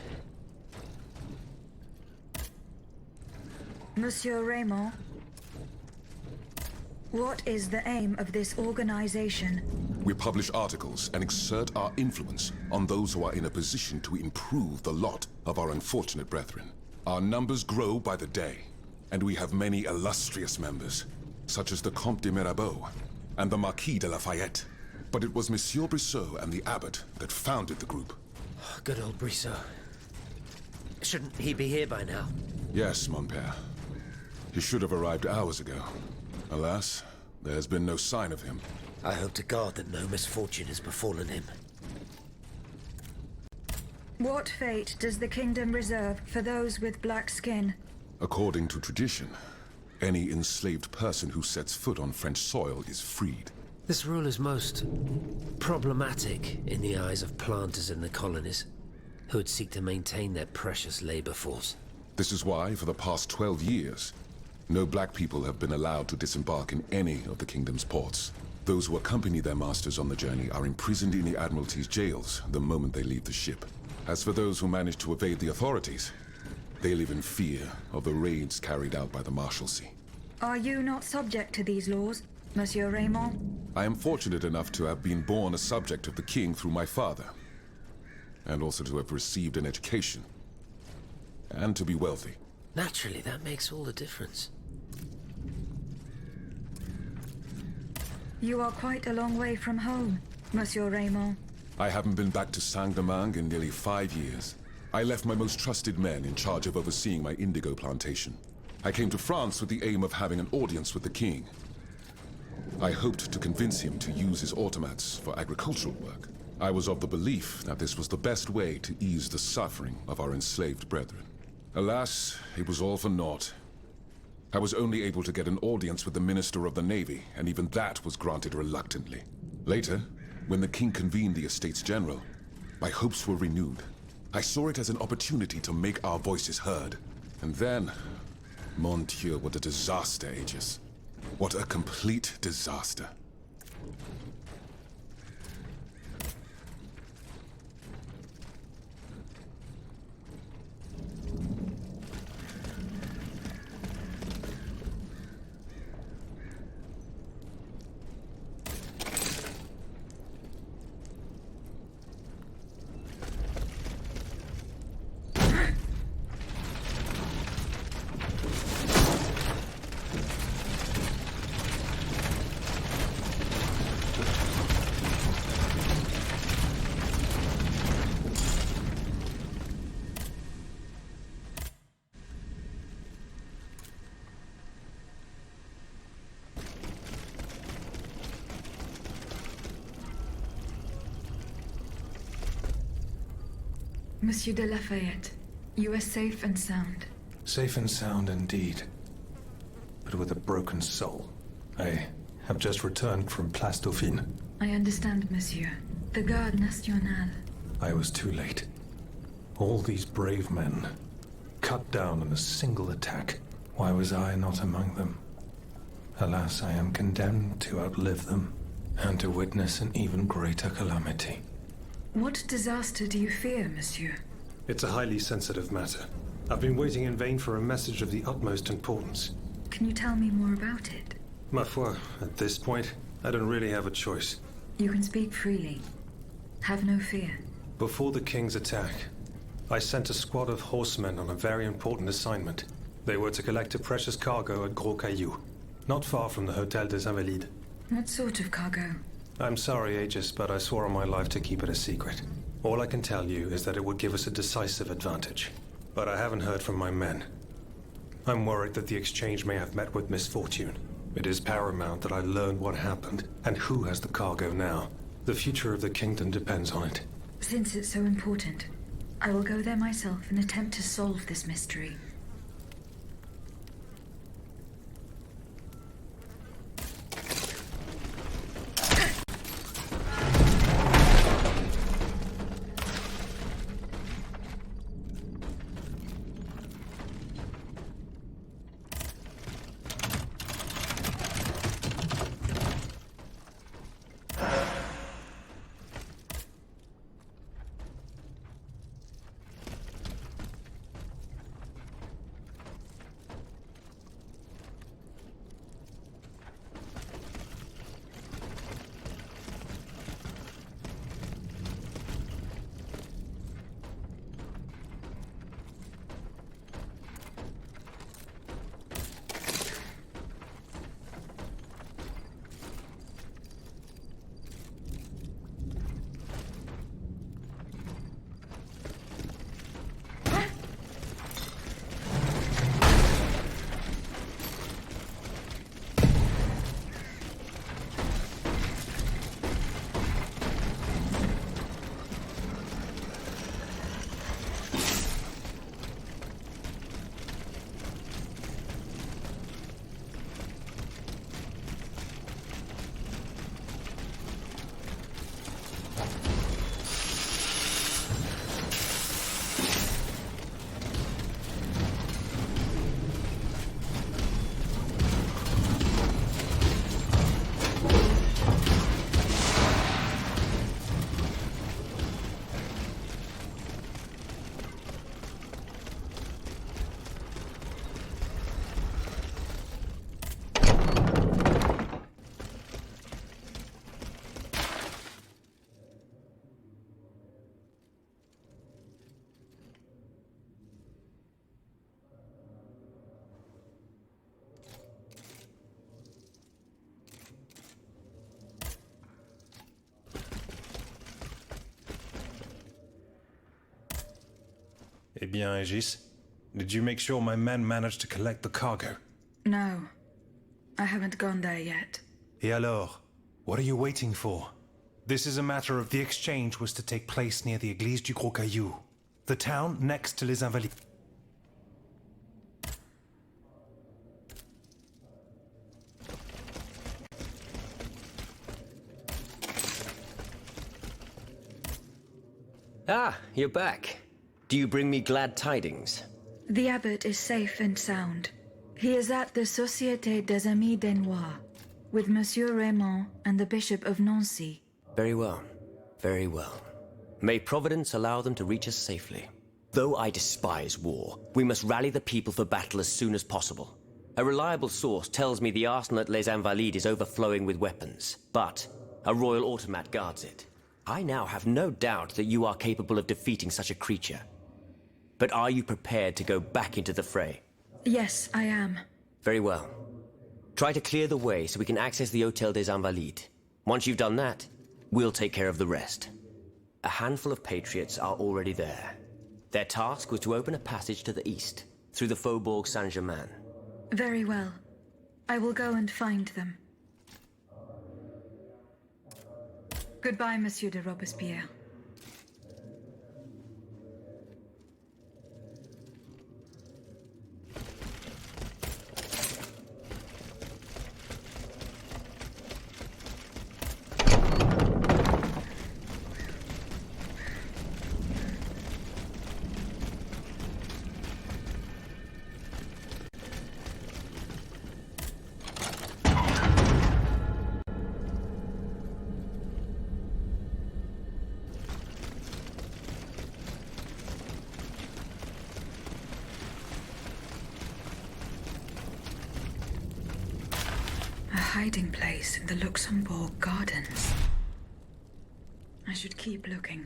Monsieur Raymond, what is the aim of this organization? We publish articles and exert our influence on those who are in a position to improve the lot of our unfortunate brethren. Our numbers grow by the day, and we have many illustrious members, such as the Comte de Mirabeau and the Marquis de Lafayette. But it was Monsieur Brissot and the Abbot that founded the group. Good old Brissot. Shouldn't he be here by now? Yes, mon père. He should have arrived hours ago. Alas, there's been no sign of him. I hope to God that no misfortune has befallen him. What fate does the kingdom reserve for those with black skin? According to tradition, any enslaved person who sets foot on French soil is freed. This rule is most problematic in the eyes of planters in the colonies, who would seek to maintain their precious labor force. This is why, for the past 12 years, no black people have been allowed to disembark in any of the kingdom's ports. Those who accompany their masters on the journey are imprisoned in the Admiralty's jails the moment they leave the ship. As for those who manage to evade the authorities, they live in fear of the raids carried out by the Marshalsea. Are you not subject to these laws, Monsieur Raymond? I am fortunate enough to have been born a subject of the king through my father, and also to have received an education, and to be wealthy. Naturally, that makes all the difference. You are quite a long way from home, Monsieur Raymond. I haven't been back to Saint-Domingue in nearly 5 years. I left my most trusted men in charge of overseeing my indigo plantation. I came to France with the aim of having an audience with the king. I hoped to convince him to use his automats for agricultural work. I was of the belief that this was the best way to ease the suffering of our enslaved brethren. Alas, it was all for naught. I was only able to get an audience with the Minister of the Navy, and even that was granted reluctantly. Later, when the king convened the Estates General, my hopes were renewed. I saw it as an opportunity to make our voices heard. And then, mon Dieu, what a disaster, Aegis. What a complete disaster. Monsieur de Lafayette, you are safe and sound. Safe and sound indeed, but with a broken soul. I have just returned from Place Dauphine. I understand, monsieur. The Garde Nationale. I was too late. All these brave men, cut down in a single attack. Why was I not among them? Alas, I am condemned to outlive them, and to witness an even greater calamity. What disaster do you fear, monsieur? It's a highly sensitive matter. I've been waiting in vain for a message of the utmost importance. Can you tell me more about it? Ma foi, at this point, I don't really have a choice. You can speak freely. Have no fear. Before the king's attack, I sent a squad of horsemen on a very important assignment. They were to collect a precious cargo at Gros Caillou, not far from the Hôtel des Invalides. What sort of cargo? I'm sorry, Aegis, but I swore on my life to keep it a secret. All I can tell you is that it would give us a decisive advantage. But I haven't heard from my men. I'm worried that the exchange may have met with misfortune. It is paramount that I learn what happened and who has the cargo now. The future of the kingdom depends on it. Since it's so important, I will go there myself and attempt to solve this mystery. Eh bien, Aegis, did you make sure my men managed to collect the cargo? No, I haven't gone there yet. Et alors? What are you waiting for? This is a matter of the exchange was to take place near the Église du Gros Caillou, the town next to Les Invalides. Ah, you're back. Do you bring me glad tidings? The abbot is safe and sound. He is at the Société des Amis des Noirs, with Monsieur Raymond and the Bishop of Nancy. Very well. Very well. May Providence allow them to reach us safely. Though I despise war, we must rally the people for battle as soon as possible. A reliable source tells me the arsenal at Les Invalides is overflowing with weapons, but a royal automat guards it. I now have no doubt that you are capable of defeating such a creature. But are you prepared to go back into the fray? Yes, I am. Very well. Try to clear the way so we can access the Hôtel des Invalides. Once you've done that, we'll take care of the rest. A handful of patriots are already there. Their task was to open a passage to the east, through the Faubourg Saint-Germain. Very well. I will go and find them. Goodbye, Monsieur de Robespierre. Hiding place in the Luxembourg Gardens. I should keep looking.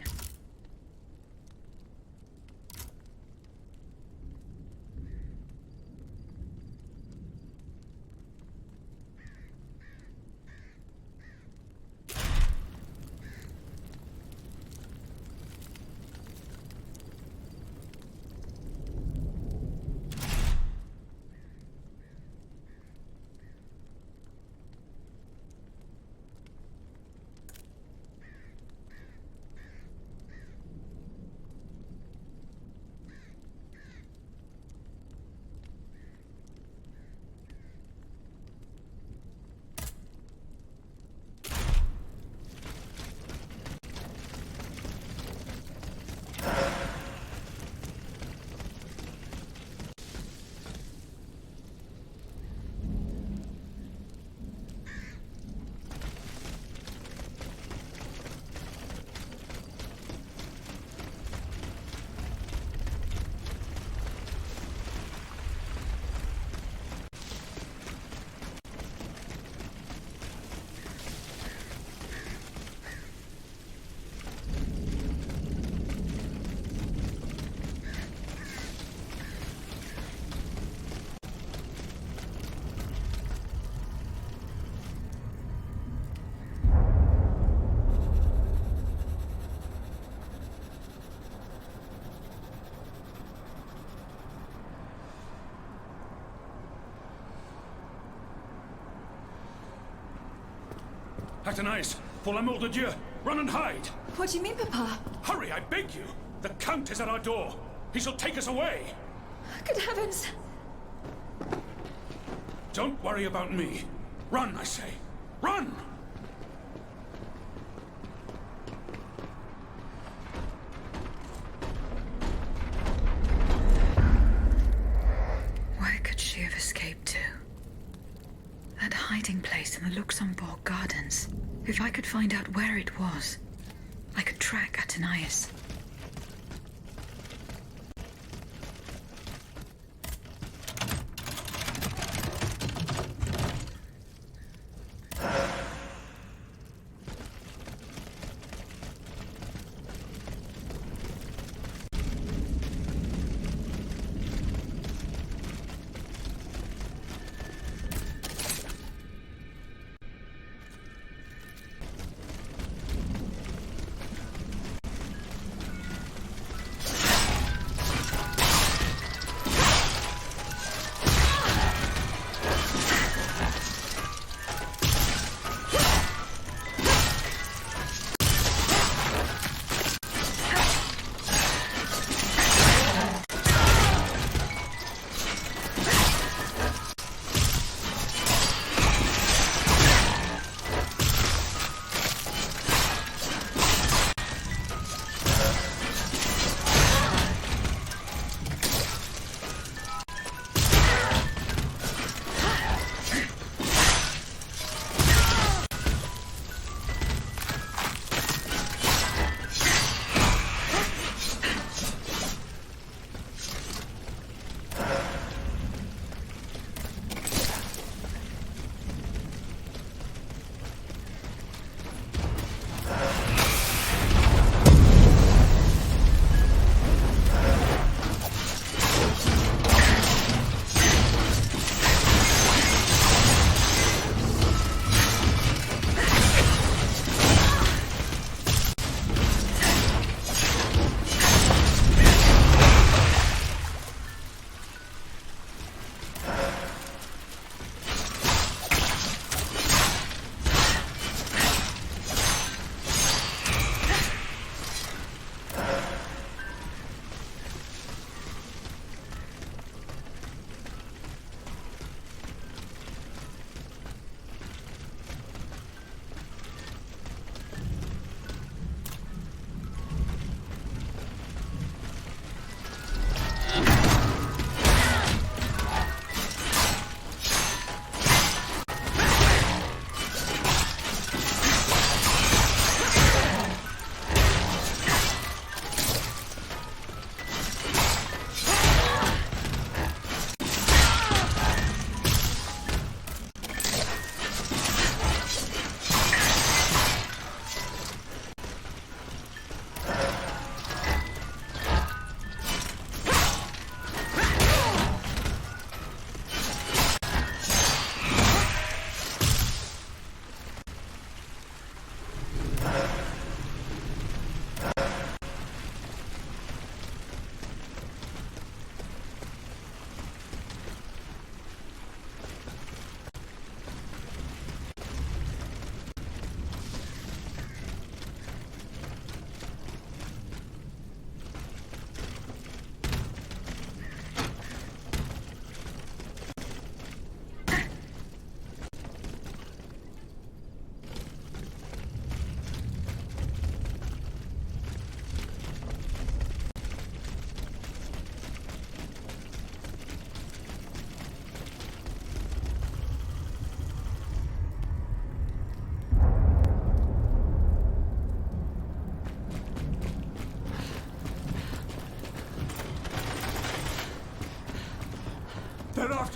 Athénaïs, pour l'amour de Dieu, run and hide! What do you mean, Papa? Hurry, I beg you! The Count is at our door. He shall take us away! Good heavens! Don't worry about me. Run, I say. Run! Where could she have escaped to? That hiding place in the Luxembourg Gardens. If I could find out where it was, I could track Athénaïs.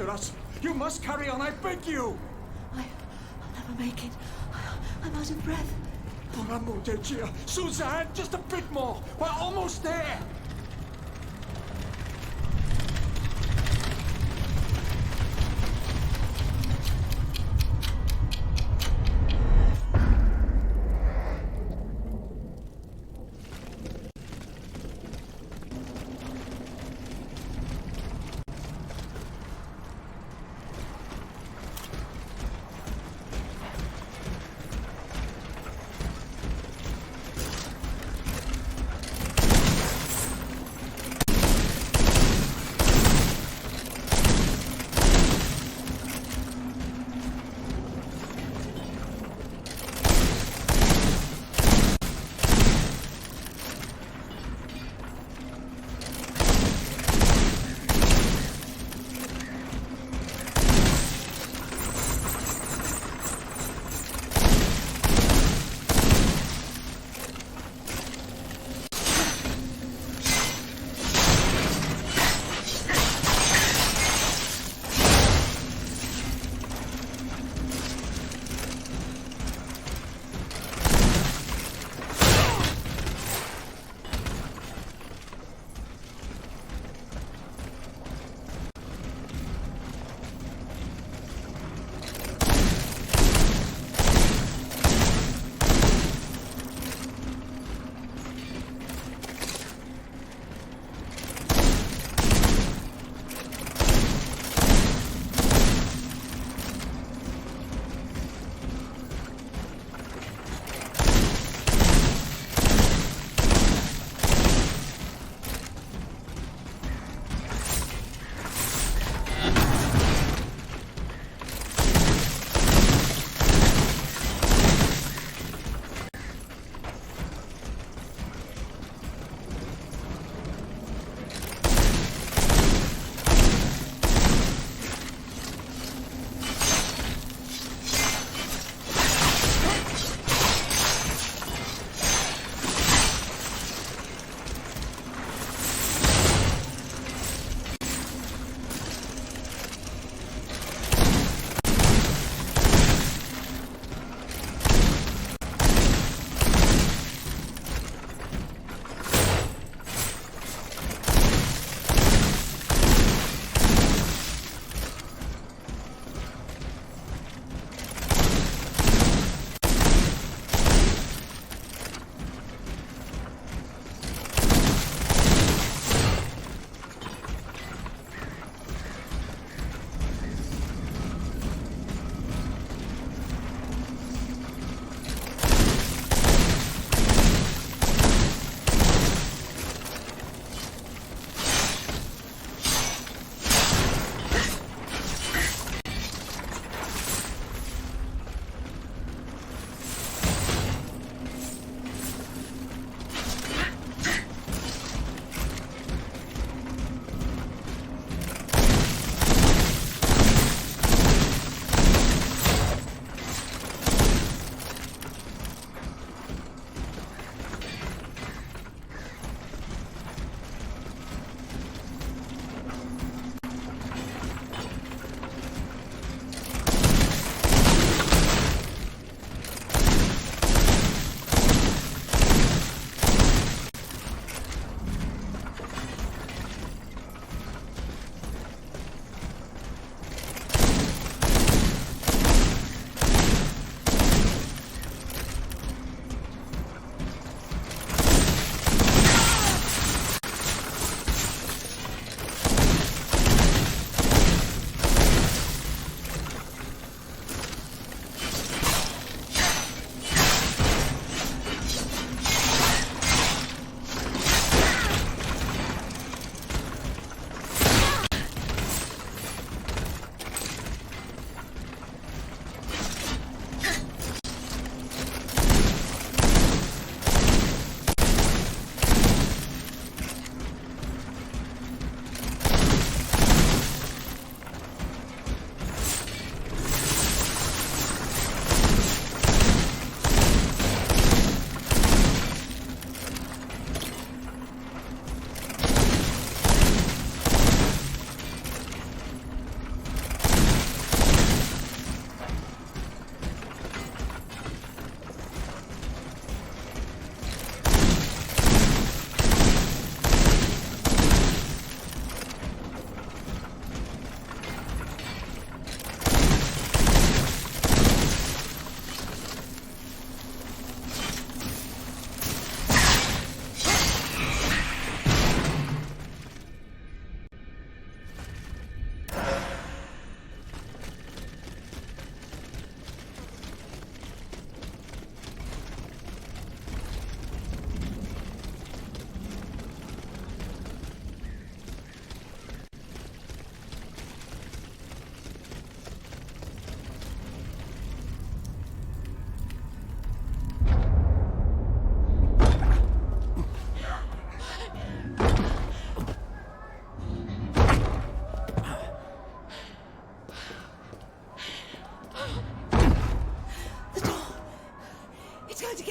after us. You must carry on, I beg you! I'll never make it. I'm out of breath. Pour amour de Dieu! Suzanne, just a bit more! We're almost there!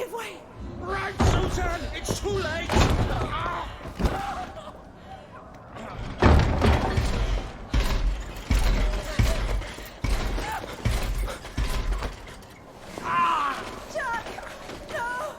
Give way! Right, Susan! It's too late! Jack! No!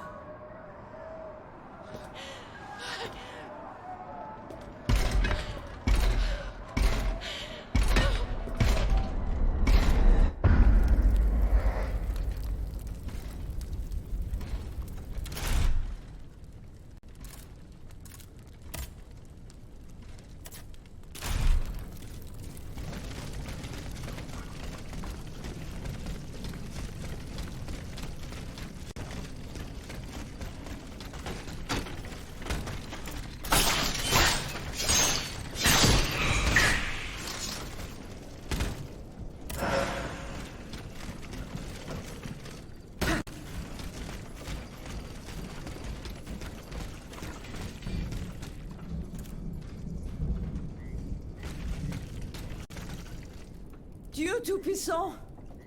Dieu Tout-Puissant!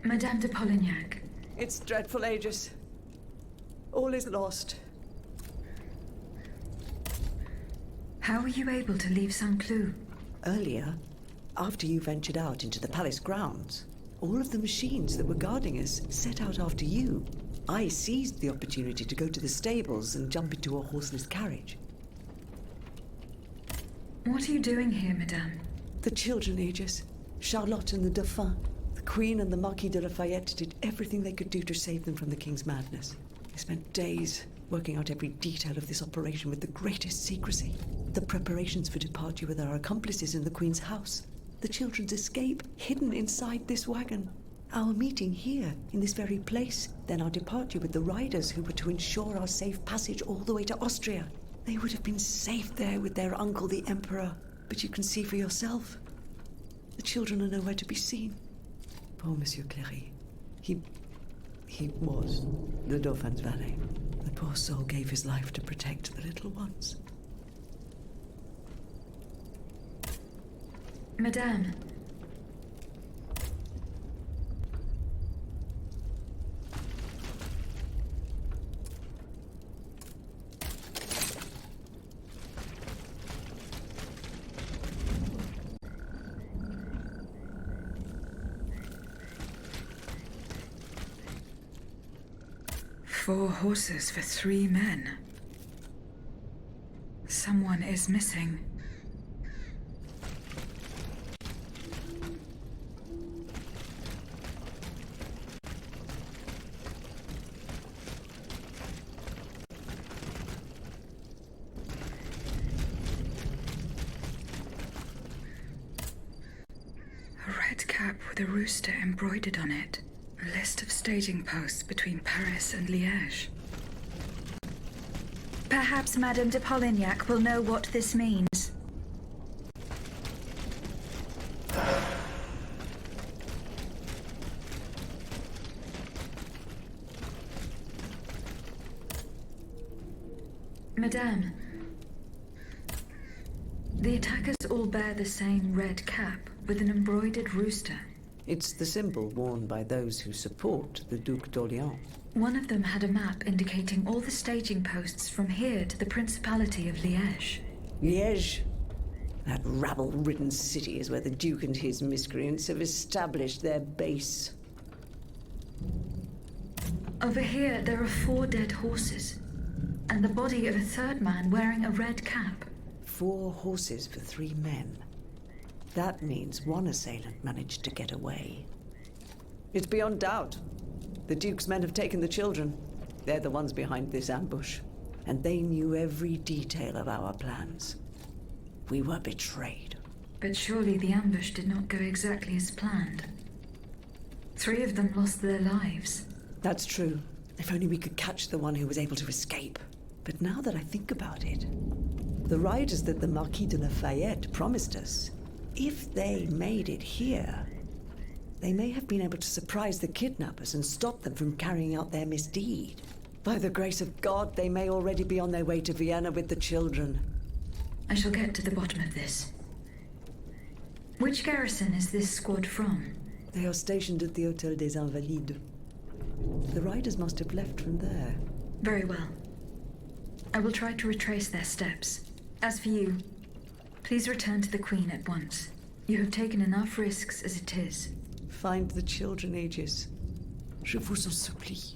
Madame de Polignac. It's dreadful, Aegis. All is lost. How were you able to leave some clue? Earlier, after you ventured out into the palace grounds, all of the machines that were guarding us set out after you. I seized the opportunity to go to the stables and jump into a horseless carriage. What are you doing here, Madame? The children, Aegis. Charlotte and the Dauphin. The Queen and the Marquis de Lafayette did everything they could do to save them from the King's madness. They spent days working out every detail of this operation with the greatest secrecy. The preparations for departure with our accomplices in the Queen's house. The children's escape, hidden inside this wagon. Our meeting here, in this very place. Then our departure with the riders who were to ensure our safe passage all the way to Austria. They would have been safe there with their uncle, the Emperor. But you can see for yourself. The children are nowhere to be seen. Poor Monsieur Cléry. He was the Dauphin's valet. The poor soul gave his life to protect the little ones. Madame. Four horses for 3 men. Someone is missing. A red cap with a rooster embroidered on it. A list of staging posts between Paris and Liège. Perhaps Madame de Polignac will know what this means. Madame, the attackers all bear the same red cap with an embroidered rooster. It's the symbol worn by those who support the Duc d'Orléans. One of them had a map indicating all the staging posts from here to the Principality of Liège. Liège? That rabble-ridden city is where the Duke and his miscreants have established their base. Over here, there are 4 dead horses, and the body of a 3rd man wearing a red cap. 4 horses for 3 men. That means one assailant managed to get away. It's beyond doubt. The Duke's men have taken the children. They're the ones behind this ambush. And they knew every detail of our plans. We were betrayed. But surely the ambush did not go exactly as planned. 3 of them lost their lives. That's true. If only we could catch the one who was able to escape. But now that I think about it, the riders that the Marquis de Lafayette promised us, if they made it here, they may have been able to surprise the kidnappers and stop them from carrying out their misdeed. By the grace of God, they may already be on their way to Vienna with the children. I shall get to the bottom of this. Which garrison is this squad from? They are stationed at the Hôtel des Invalides. The riders must have left from there. Very well. I will try to retrace their steps. As for you, please return to the Queen at once. You have taken enough risks as it is. Find the children, Aegis. Je vous en supplie.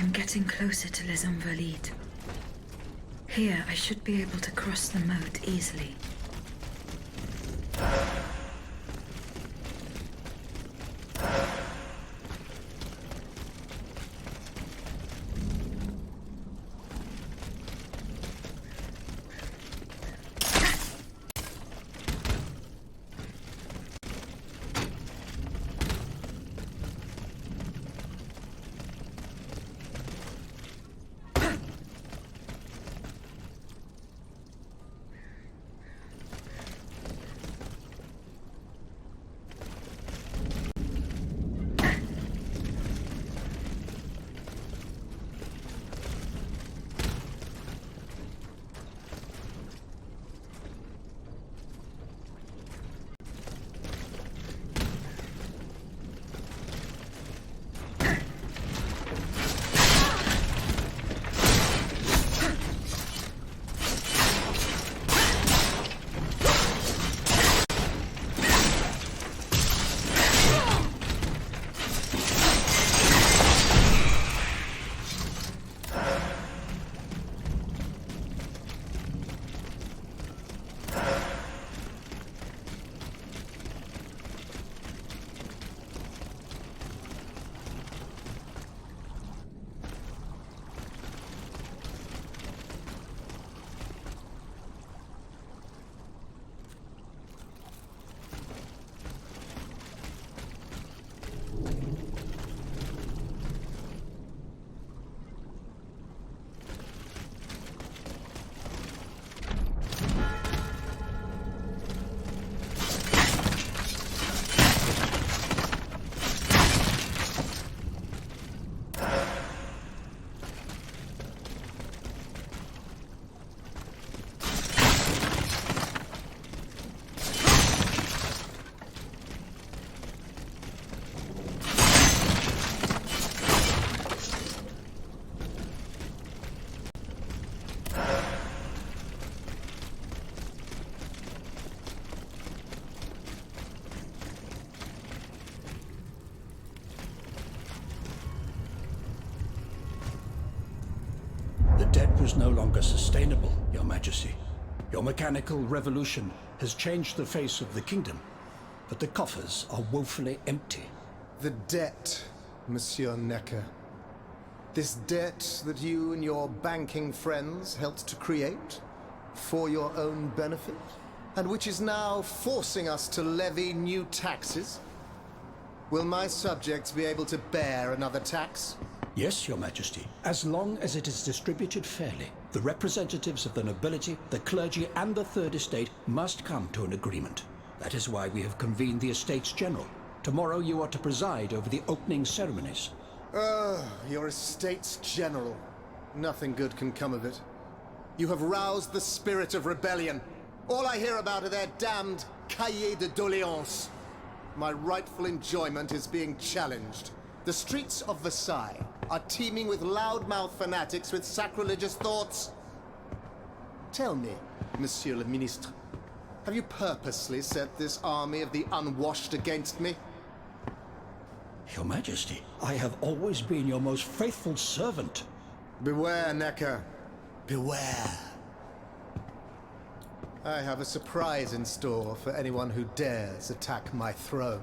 I'm getting closer to Les Invalides. Here, I should be able to cross the moat easily. is no longer sustainable, Your Majesty. Your mechanical revolution has changed the face of the kingdom, but the coffers are woefully empty. The debt, Monsieur Necker. This debt that you and your banking friends helped to create for your own benefit, and which is now forcing us to levy new taxes. Will my subjects be able to bear another tax? Yes, Your Majesty, as long as it is distributed fairly. The representatives of the nobility, the clergy, and the Third Estate must come to an agreement. That is why we have convened the Estates General. Tomorrow you are to preside over the opening ceremonies. Your Estates General. Nothing good can come of it. You have roused the spirit of rebellion. All I hear about are their damned cahiers de doléances. My rightful enjoyment is being challenged. The streets of Versailles are teeming with loudmouth fanatics with sacrilegious thoughts. Tell me, Monsieur le Ministre, have you purposely set this army of the unwashed against me? Your Majesty, I have always been your most faithful servant. Beware, Necker. Beware. I have a surprise in store for anyone who dares attack my throne.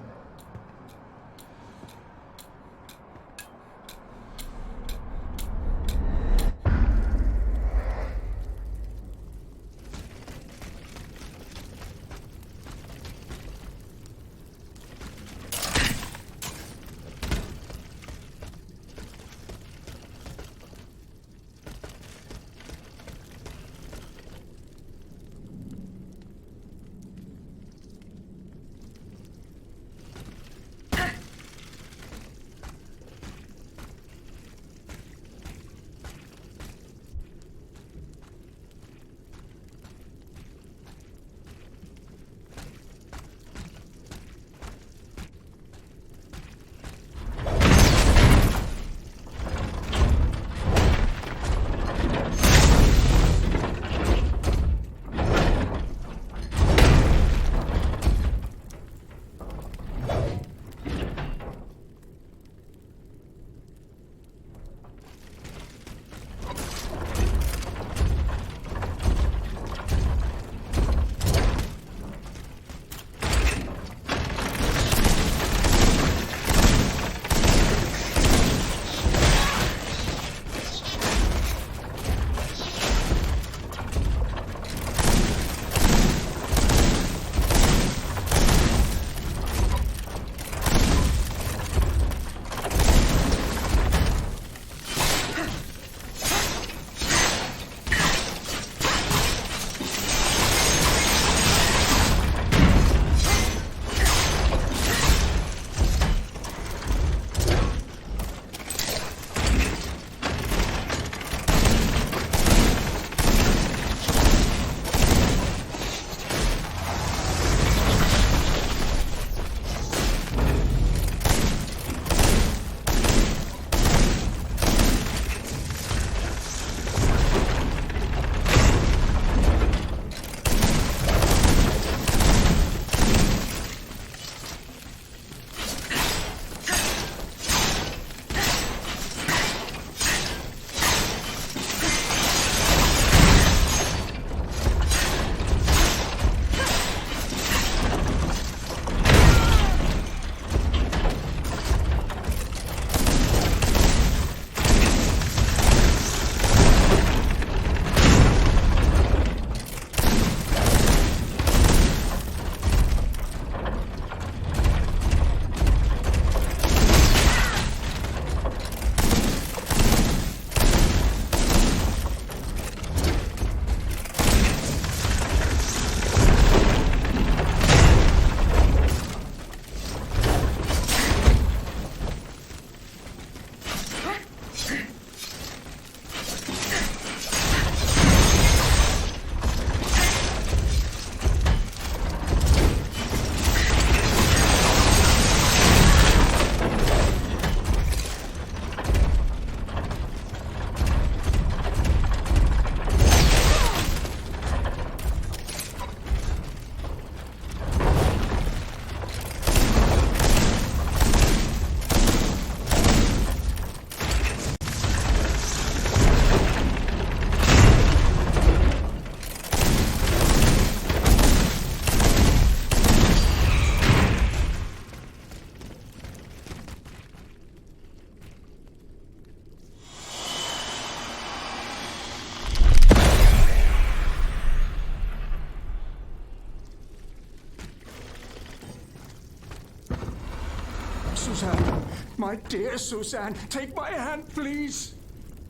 Suzanne, my dear Suzanne, take my hand, please.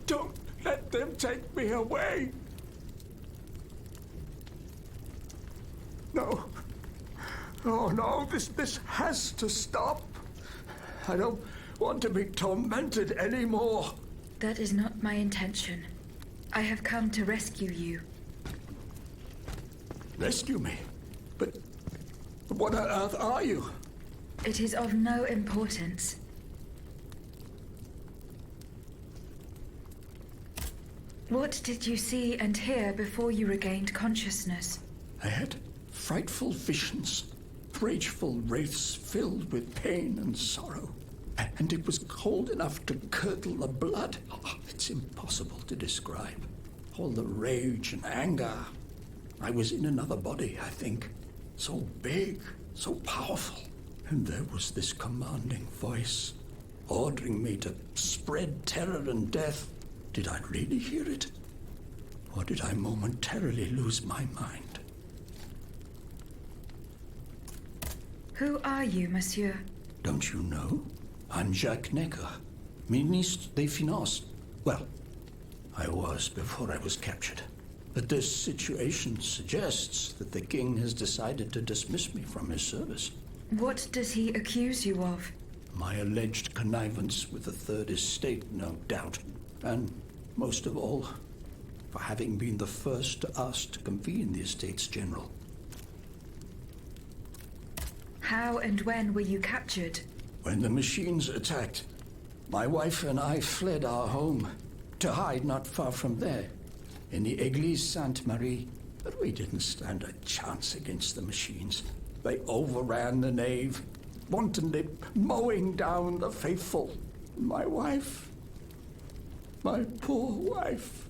Don't let them take me away. No. Oh no, this has to stop. I don't want to be tormented anymore. That is not my intention. I have come to rescue you. Rescue me? But what on earth are you? It is of no importance. What did you see and hear before you regained consciousness? I had frightful visions, rageful wraiths filled with pain and sorrow. And it was cold enough to curdle the blood. Oh, it's impossible to describe. All the rage and anger. I was in another body, I think. So big, so powerful. And there was this commanding voice, ordering me to spread terror and death. Did I really hear it? Or did I momentarily lose my mind? Who are you, monsieur? Don't you know? I'm Jacques Necker, Ministre des Finances. Well, I was before I was captured. But this situation suggests that the king has decided to dismiss me from his service. What does he accuse you of? My alleged connivance with the Third Estate, no doubt. And most of all, for having been the first to ask to convene the Estates General. How and when were you captured? When the machines attacked, my wife and I fled our home to hide not far from there, in the Église Sainte-Marie. But we didn't stand a chance against the machines. They overran the nave, wantonly mowing down the faithful. My wife, my poor wife,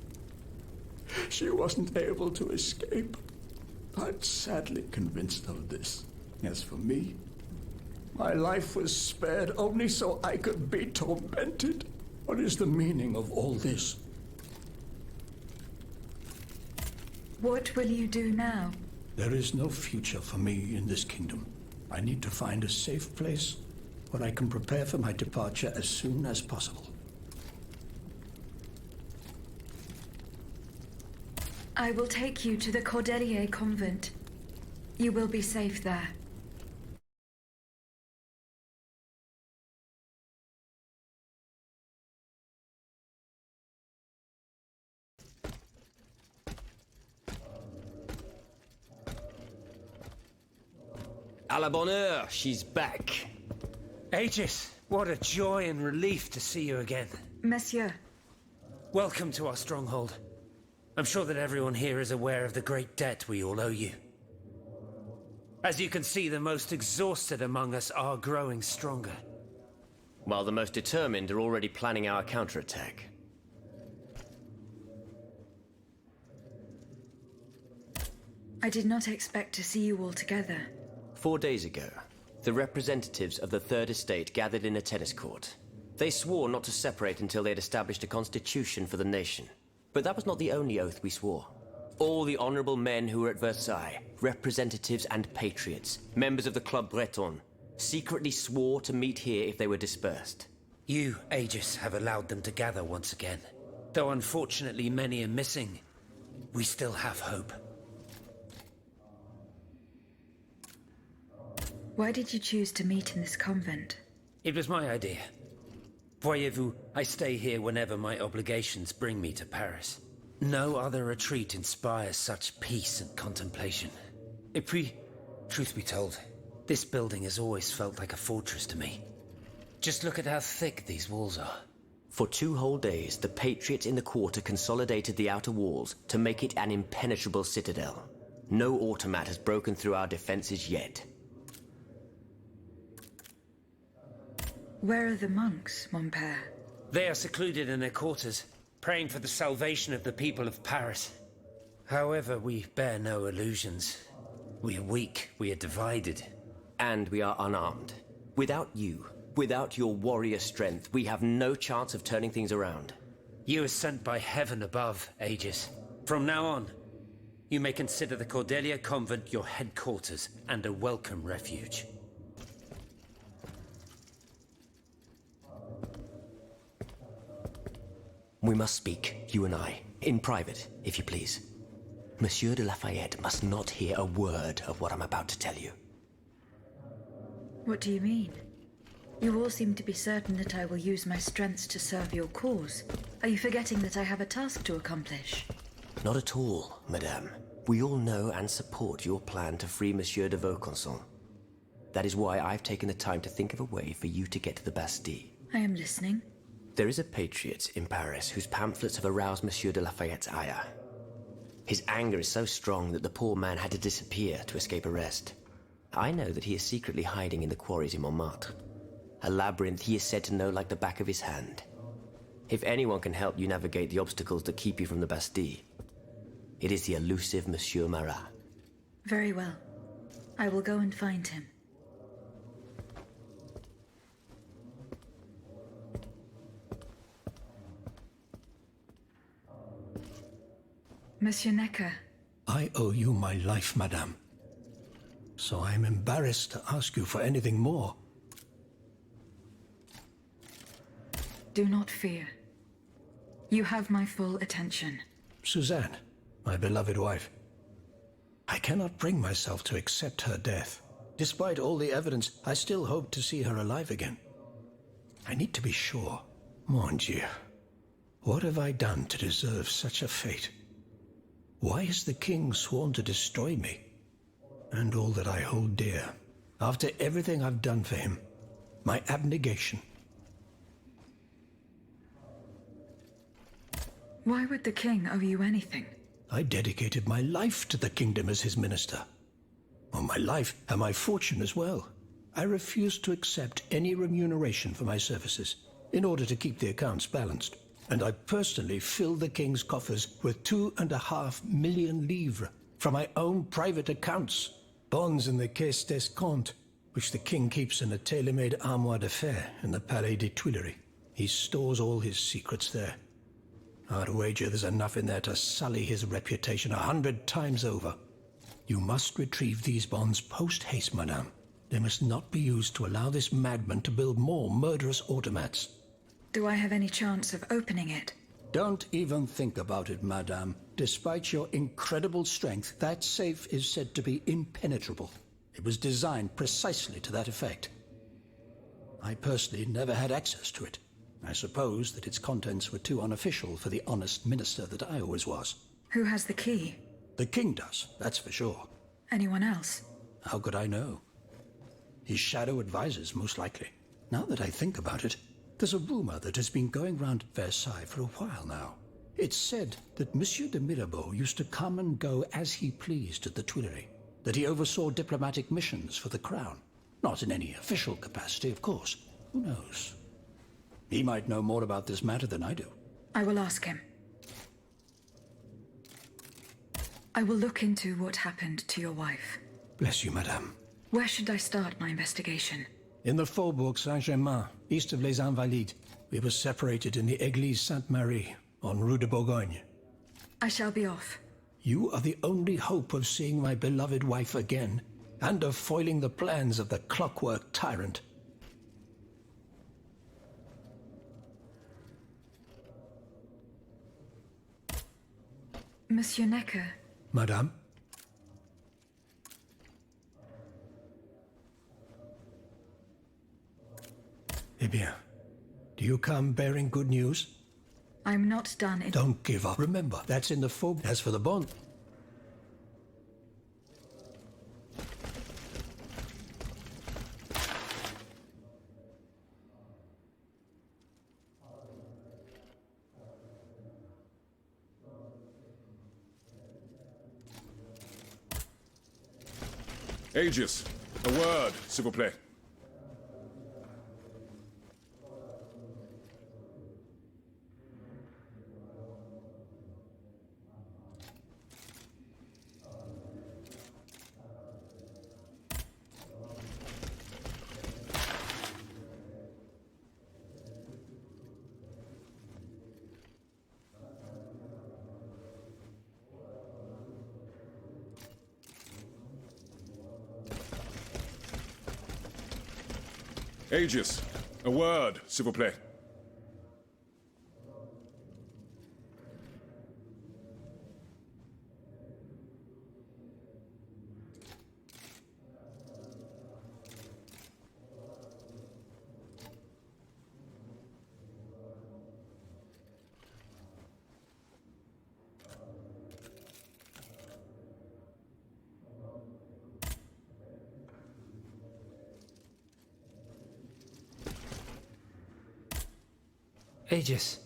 she wasn't able to escape. I'm sadly convinced of this. As for me, my life was spared only so I could be tormented. What is the meaning of all this? What will you do now? There is no future for me in this kingdom. I need to find a safe place where I can prepare for my departure as soon as possible. I will take you to the Cordelier convent. You will be safe there. À la bonne heure, she's back. Aegis, what a joy and relief to see you again. Monsieur. Welcome to our stronghold. I'm sure that everyone here is aware of the great debt we all owe you. As you can see, the most exhausted among us are growing stronger. While the most determined are already planning our counterattack. I did not expect to see you all together. 4 days ago, the representatives of the Third Estate gathered in a tennis court. They swore not to separate until they had established a constitution for the nation. But that was not the only oath we swore. All the honorable men who were at Versailles, representatives and patriots, members of the Club Breton, secretly swore to meet here if they were dispersed. You, Aegis, have allowed them to gather once again. Though unfortunately many are missing, we still have hope. Why did you choose to meet in this convent? It was my idea. Voyez-vous, I stay here whenever my obligations bring me to Paris. No other retreat inspires such peace and contemplation. Et puis, truth be told, this building has always felt like a fortress to me. Just look at how thick these walls are. For 2 whole days, the patriots in the quarter consolidated the outer walls to make it an impenetrable citadel. No automat has broken through our defenses yet. Where are the monks, mon père? They are secluded in their quarters, praying for the salvation of the people of Paris. However, we bear no illusions. We are weak, we are divided. And we are unarmed. Without you, without your warrior strength, we have no chance of turning things around. You are sent by heaven above, Aegis. From now on, you may consider the Cordelier convent your headquarters and a welcome refuge. We must speak, you and I, in private, if you please. Monsieur de Lafayette must not hear a word of what I'm about to tell you. What do you mean? You all seem to be certain that I will use my strengths to serve your cause. Are you forgetting that I have a task to accomplish? Not at all, madame. We all know and support your plan to free Monsieur de Vaucanson. That is why I've taken the time to think of a way for you to get to the Bastille. I am listening. There is a patriot in Paris whose pamphlets have aroused Monsieur de Lafayette's ire. His anger is so strong that the poor man had to disappear to escape arrest. I know that he is secretly hiding in the quarries in Montmartre. A labyrinth he is said to know like the back of his hand. If anyone can help you navigate the obstacles that keep you from the Bastille, it is the elusive Monsieur Marat. Very well. I will go and find him. Monsieur Necker. I owe you my life, madame. So I am embarrassed to ask you for anything more. Do not fear. You have my full attention. Suzanne, my beloved wife. I cannot bring myself to accept her death. Despite all the evidence, I still hope to see her alive again. I need to be sure. Mon Dieu. What have I done to deserve such a fate? Why has the king sworn to destroy me? And all that I hold dear. After everything I've done for him. My abnegation. Why would the king owe you anything? I dedicated my life to the kingdom as his minister. Well, my life and my fortune as well. I refused to accept any remuneration for my services in order to keep the accounts balanced. And I personally filled the king's coffers with 2.5 million livres from my own private accounts. Bonds in the Caisse d'Escompte, which the king keeps in a tailor-made armoire de fer in the Palais des Tuileries. He stores all his secrets there. I'd wager there's enough in there to sully his reputation 100 times over. You must retrieve these bonds post-haste, madame. They must not be used to allow this madman to build more murderous automats. Do I have any chance of opening it? Don't even think about it, madame. Despite your incredible strength, that safe is said to be impenetrable. It was designed precisely to that effect. I personally never had access to it. I suppose that its contents were too unofficial for the honest minister that I always was. Who has the key? The king does, that's for sure. Anyone else? How could I know? His shadow advisors, most likely. Now that I think about it, there's a rumor that has been going round Versailles for a while now. It's said that Monsieur de Mirabeau used to come and go as he pleased at the Tuileries, that he oversaw diplomatic missions for the crown. Not in any official capacity, of course. Who knows? He might know more about this matter than I do. I will ask him. I will look into what happened to your wife. Bless you, madame. Where should I start my investigation? In the Faubourg Saint-Germain, east of Les Invalides. We were separated in the Église Sainte-Marie, on Rue de Bourgogne. I shall be off. You are the only hope of seeing my beloved wife again, and of foiling the plans of the clockwork tyrant. Monsieur Necker. Madame? Eh bien, do you come bearing good news? I'm not done in... Don't give up. Remember, that's in the Faubourg. As for the bond... Aegis, a word, s'il vous plaît. Aegis, a word, s'il vous plaît. Aegis,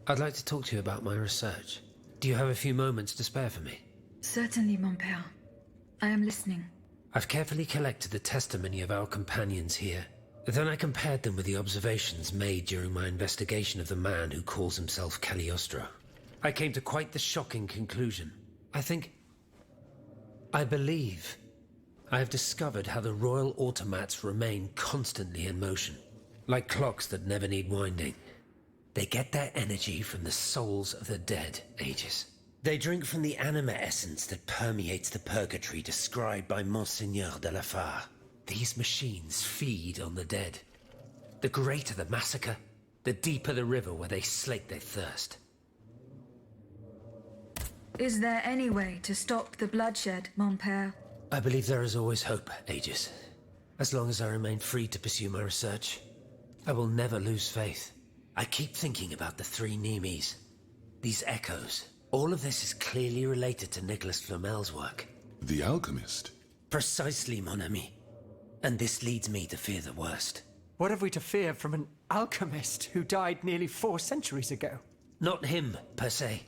I'd like to talk to you about my research. Do you have a few moments to spare for me? Certainly, mon père. I am listening. I've carefully collected the testimony of our companions here. Then I compared them with the observations made during my investigation of the man who calls himself Cagliostro. I came to quite the shocking conclusion. I believe I have discovered how the royal automats remain constantly in motion, like clocks that never need winding. They get their energy from the souls of the dead, Aegis. They drink from the anima essence that permeates the purgatory described by Monseigneur de la Fare. These machines feed on the dead. The greater the massacre, the deeper the river where they slake their thirst. Is there any way to stop the bloodshed, mon père? I believe there is always hope, Aegis. As long as I remain free to pursue my research, I will never lose faith. I keep thinking about the three Nemes. These echoes. All of this is clearly related to Nicholas Flamel's work. The alchemist? Precisely, mon ami. And this leads me to fear the worst. What have we to fear from an alchemist who died nearly 4 centuries ago? Not him, per se.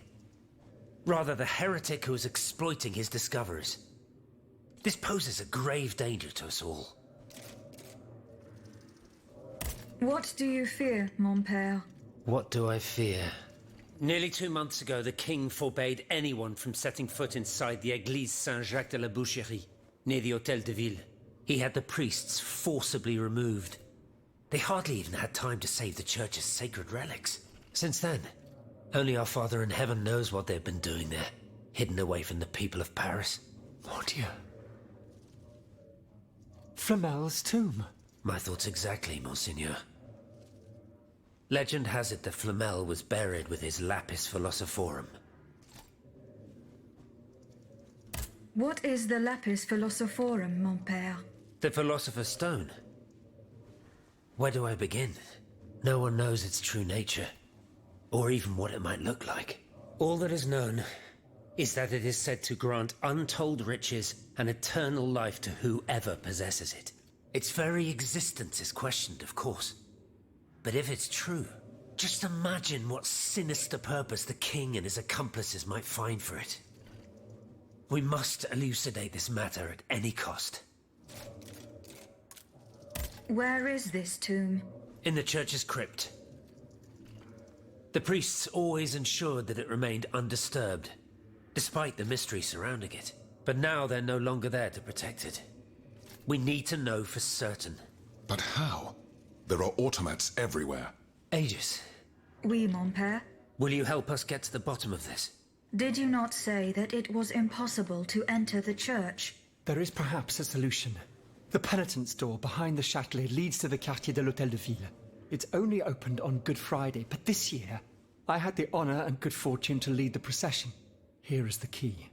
Rather, the heretic who is exploiting his discoveries. This poses a grave danger to us all. What do you fear, mon père? What do I fear? Nearly 2 months ago, the king forbade anyone from setting foot inside the Église Saint-Jacques de la Boucherie, near the Hôtel de Ville. He had the priests forcibly removed. They hardly even had time to save the church's sacred relics. Since then, only our Father in Heaven knows what they've been doing there, hidden away from the people of Paris. Oh dear. Flamel's tomb. My thoughts exactly, Monseigneur. Legend has it that Flamel was buried with his Lapis Philosopherum. What is the Lapis Philosopherum, mon père? The Philosopher's Stone. Where do I begin? No one knows its true nature, or even what it might look like. All that is known is that it is said to grant untold riches and eternal life to whoever possesses it. Its very existence is questioned, of course. But if it's true, just imagine what sinister purpose the king and his accomplices might find for it. We must elucidate this matter at any cost. Where is this tomb? In the church's crypt. The priests always ensured that it remained undisturbed, despite the mystery surrounding it. But now they're no longer there to protect it. We need to know for certain. But how? There are automats everywhere. Aegis. Oui, mon père. Will you help us get to the bottom of this? Did you not say that it was impossible to enter the church? There is perhaps a solution. The penitent's door behind the Châtelet leads to the Quartier de l'Hôtel de Ville. It's only opened on Good Friday, but this year, I had the honor and good fortune to lead the procession. Here is the key.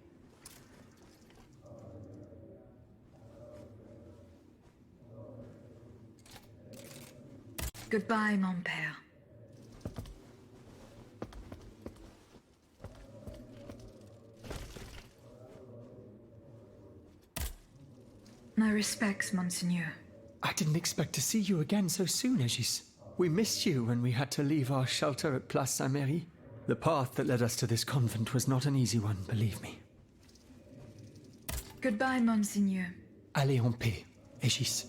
Goodbye, mon père. My respects, Monseigneur. I didn't expect to see you again so soon, Aegis. We missed you when we had to leave our shelter at Place Saint-Merry. The path that led us to this convent was not an easy one, believe me. Goodbye, Monseigneur. Allez en paix, Aegis.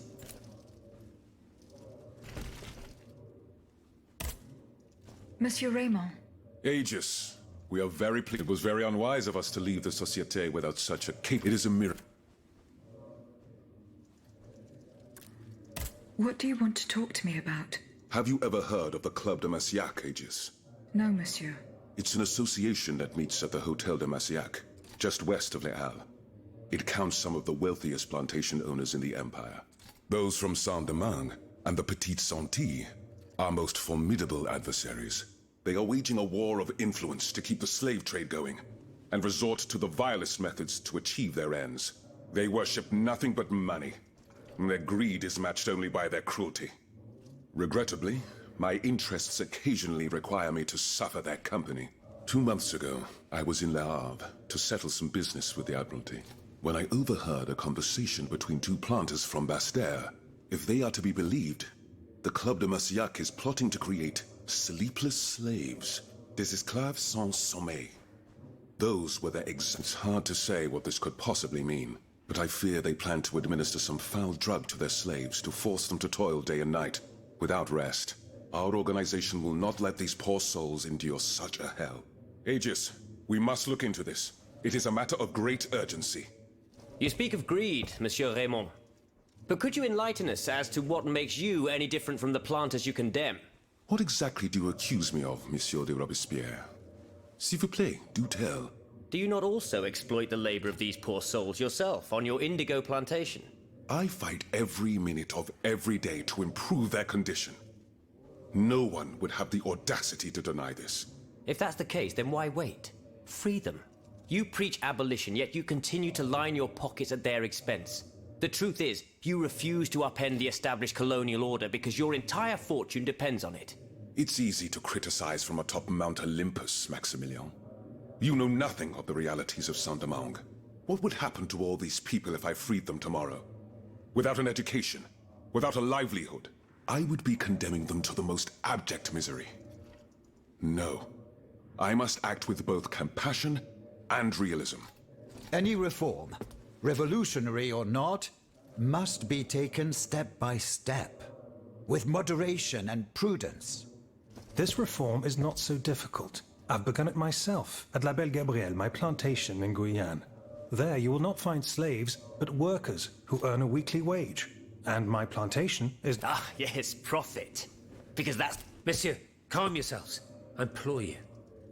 Monsieur Raymond. Aegis, we are very pleased. It was very unwise of us to leave the Société without such a It is a miracle. What do you want to talk to me about? Have you ever heard of the Club de Massiac, Aegis? No, monsieur. It's an association that meets at the Hôtel de Massiac, just west of Les Halles. It counts some of the wealthiest plantation owners in the Empire. Those from Saint-Domingue and the Petite Santilles, our most formidable adversaries. They are waging a war of influence to keep the slave trade going, and resort to the vilest methods to achieve their ends. They worship nothing but money. Their greed is matched only by their cruelty. Regrettably, my interests occasionally require me to suffer their company. 2 months ago, I was in Le Havre to settle some business with the Admiralty, when I overheard a conversation between two planters from Basse-Terre. If they are to be believed, The Club de Marcillac is plotting to create sleepless slaves, des esclaves sans sommeil. Those were their It's hard to say what this could possibly mean, but I fear they plan to administer some foul drug to their slaves to force them to toil day and night, without rest. Our organization will not let these poor souls endure such a hell. Aegis, we must look into this. It is a matter of great urgency. You speak of greed, Monsieur Raymond. But could you enlighten us as to what makes you any different from the planters you condemn? What exactly do you accuse me of, Monsieur de Robespierre? S'il vous plaît, do tell. Do you not also exploit the labor of these poor souls yourself on your indigo plantation? I fight every minute of every day to improve their condition. No one would have the audacity to deny this. If that's the case, then why wait? Free them. You preach abolition, yet you continue to line your pockets at their expense. The truth is, you refuse to upend the established colonial order because your entire fortune depends on it. It's easy to criticize from atop Mount Olympus, Maximilian. You know nothing of the realities of Saint-Domingue. What would happen to all these people if I freed them tomorrow? Without an education, without a livelihood, I would be condemning them to the most abject misery. No. I must act with both compassion and realism. Any reform, revolutionary or not, must be taken step by step, with moderation and prudence. This reform is not so difficult. I've begun it myself at La Belle Gabrielle, my plantation in Guyane. There you will not find slaves, but workers who earn a weekly wage. And my plantation is... Ah, yes, profit. Because that's... Monsieur, calm yourselves. I implore you.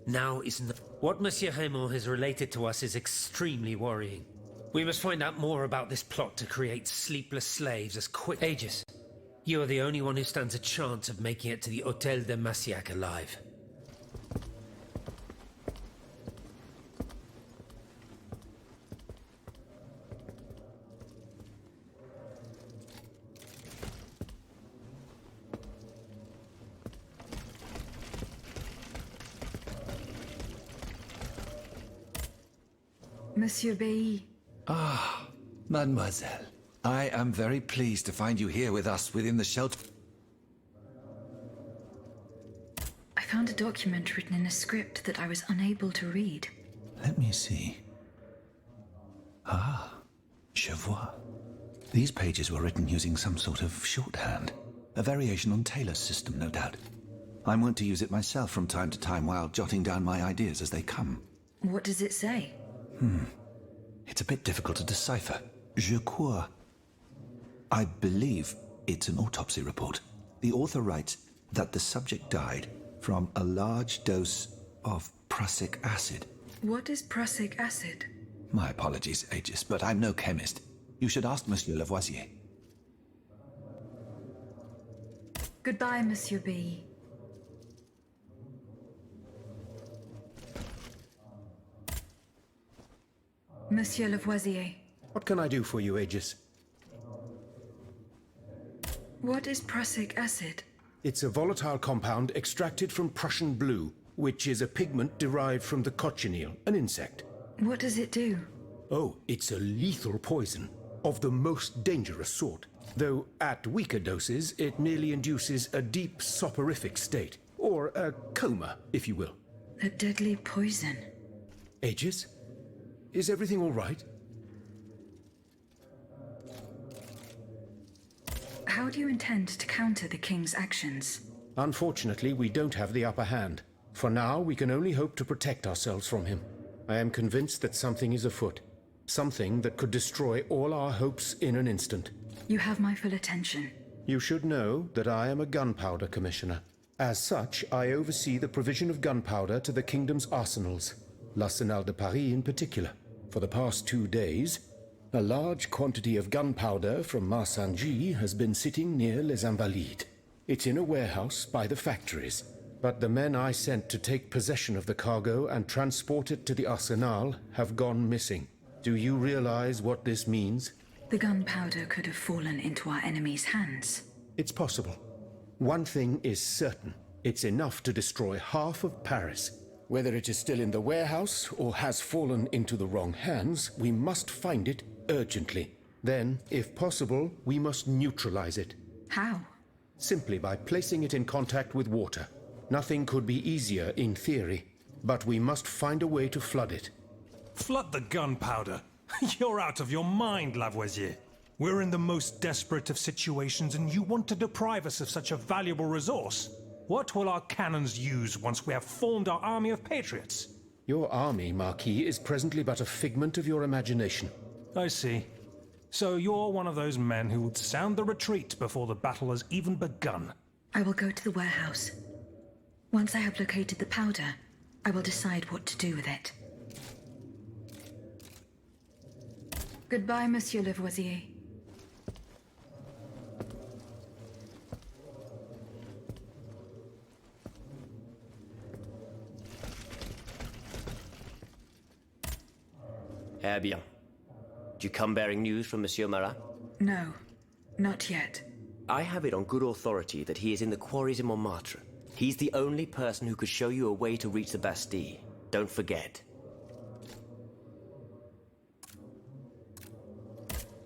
Now isn't the... What Monsieur Raymond has related to us is extremely worrying. We must find out more about this plot to create sleepless slaves as quick... Aegis, you are the only one who stands a chance of making it to the Hôtel de Marcillac alive. Monsieur Bailly. Ah, mademoiselle. I am very pleased to find you here with us within the shelter. I found a document written in a script that I was unable to read. Let me see. Ah, je vois. These pages were written using some sort of shorthand. A variation on Taylor's system, no doubt. I'm wont to use it myself from time to time while jotting down my ideas as they come. What does it say? It's a bit difficult to decipher. Je crois. I believe it's an autopsy report. The author writes that the subject died from a large dose of prussic acid. What is prussic acid? My apologies, Aegis, but I'm no chemist. You should ask Monsieur Lavoisier. Goodbye, Monsieur B. Monsieur Lavoisier. What can I do for you, Aegis? What is prussic acid? It's a volatile compound extracted from Prussian blue, which is a pigment derived from the cochineal, an insect. What does it do? Oh, it's a lethal poison, of the most dangerous sort. Though at weaker doses, it merely induces a deep soporific state, or a coma, if you will. A deadly poison. Aegis? Is everything all right? How do you intend to counter the King's actions? Unfortunately, we don't have the upper hand. For now, we can only hope to protect ourselves from him. I am convinced that something is afoot. Something that could destroy all our hopes in an instant. You have my full attention. You should know that I am a Gunpowder Commissioner. As such, I oversee the provision of gunpowder to the kingdom's arsenals, l'Arsenal de Paris in particular. For the past 2 days, a large quantity of gunpowder from Marsangy has been sitting near Les Invalides. It's in a warehouse by the factories, but the men I sent to take possession of the cargo and transport it to the Arsenal have gone missing. Do you realize what this means? The gunpowder could have fallen into our enemy's hands. It's possible. One thing is certain. It's enough to destroy half of Paris. Whether it is still in the warehouse or has fallen into the wrong hands, we must find it urgently. Then, if possible, we must neutralize it. How? Simply by placing it in contact with water. Nothing could be easier in theory, but we must find a way to flood it. Flood the gunpowder? You're out of your mind, Lavoisier. We're in the most desperate of situations and you want to deprive us of such a valuable resource. What will our cannons use once we have formed our army of patriots? Your army, Marquis, is presently but a figment of your imagination. I see. So you're one of those men who would sound the retreat before the battle has even begun. I will go to the warehouse. Once I have located the powder, I will decide what to do with it. Goodbye, Monsieur Lavoisier. Eh bien. Do you come bearing news from Monsieur Marat? No, not yet. I have it on good authority that he is in the quarries in Montmartre. He's the only person who could show you a way to reach the Bastille. Don't forget.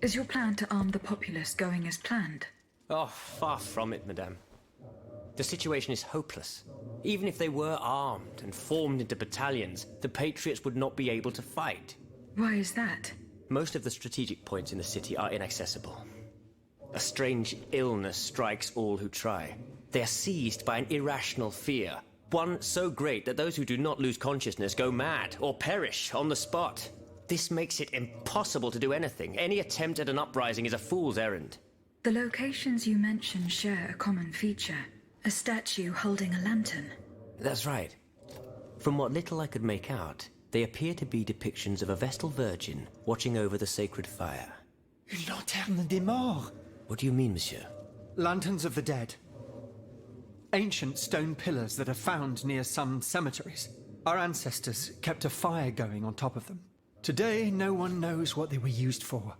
Is your plan to arm the populace going as planned? Oh, far from it, madame. The situation is hopeless. Even if they were armed and formed into battalions, the Patriots would not be able to fight. Why is that? Most of the strategic points in the city are inaccessible. A strange illness strikes all who try. They are seized by an irrational fear, one so great that those who do not lose consciousness go mad or perish on the spot. This makes it impossible to do anything. Any attempt at an uprising is a fool's errand. The locations you mentioned share a common feature. A statue holding a lantern. That's right. From what little I could make out, they appear to be depictions of a Vestal Virgin watching over the sacred fire. Une lanterne des morts. What do you mean, monsieur? Lanterns of the dead. Ancient stone pillars that are found near some cemeteries. Our ancestors kept a fire going on top of them. Today, no one knows what they were used for.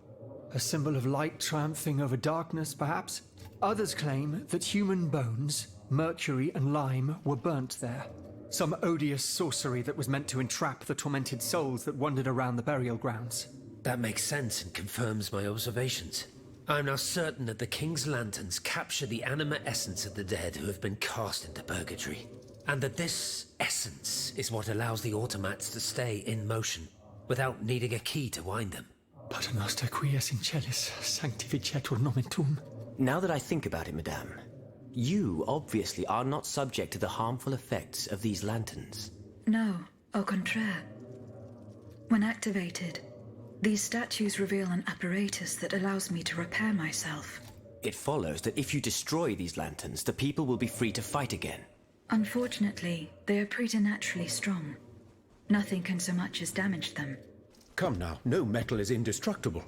A symbol of light triumphing over darkness, perhaps? Others claim that human bones, mercury and lime, were burnt there. Some odious sorcery that was meant to entrap the tormented souls that wandered around the burial grounds. That makes sense and confirms my observations. I am now certain that the King's lanterns capture the anima essence of the dead who have been cast into purgatory, and that this essence is what allows the automats to stay in motion, without needing a key to wind them. Pater noster qui es in celis, sanctificetur nomen tuum. Now that I think about it, madame, you obviously are not subject to the harmful effects of these lanterns. No, au contraire. When activated, these statues reveal an apparatus that allows me to repair myself. It follows that if you destroy these lanterns, the people will be free to fight again. Unfortunately, they are preternaturally strong. Nothing can so much as damage them. Come now, no metal is indestructible.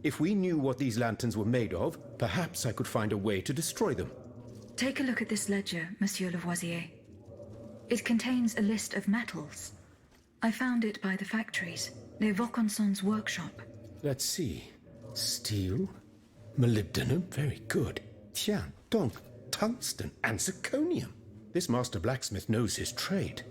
If we knew what these lanterns were made of, perhaps I could find a way to destroy them. Take a look at this ledger, Monsieur Lavoisier. It contains a list of metals. I found it by the factories, near Vaucanson's workshop. Let's see. Steel, molybdenum, very good. Tiens, donc, tungsten and zirconium. This master blacksmith knows his trade.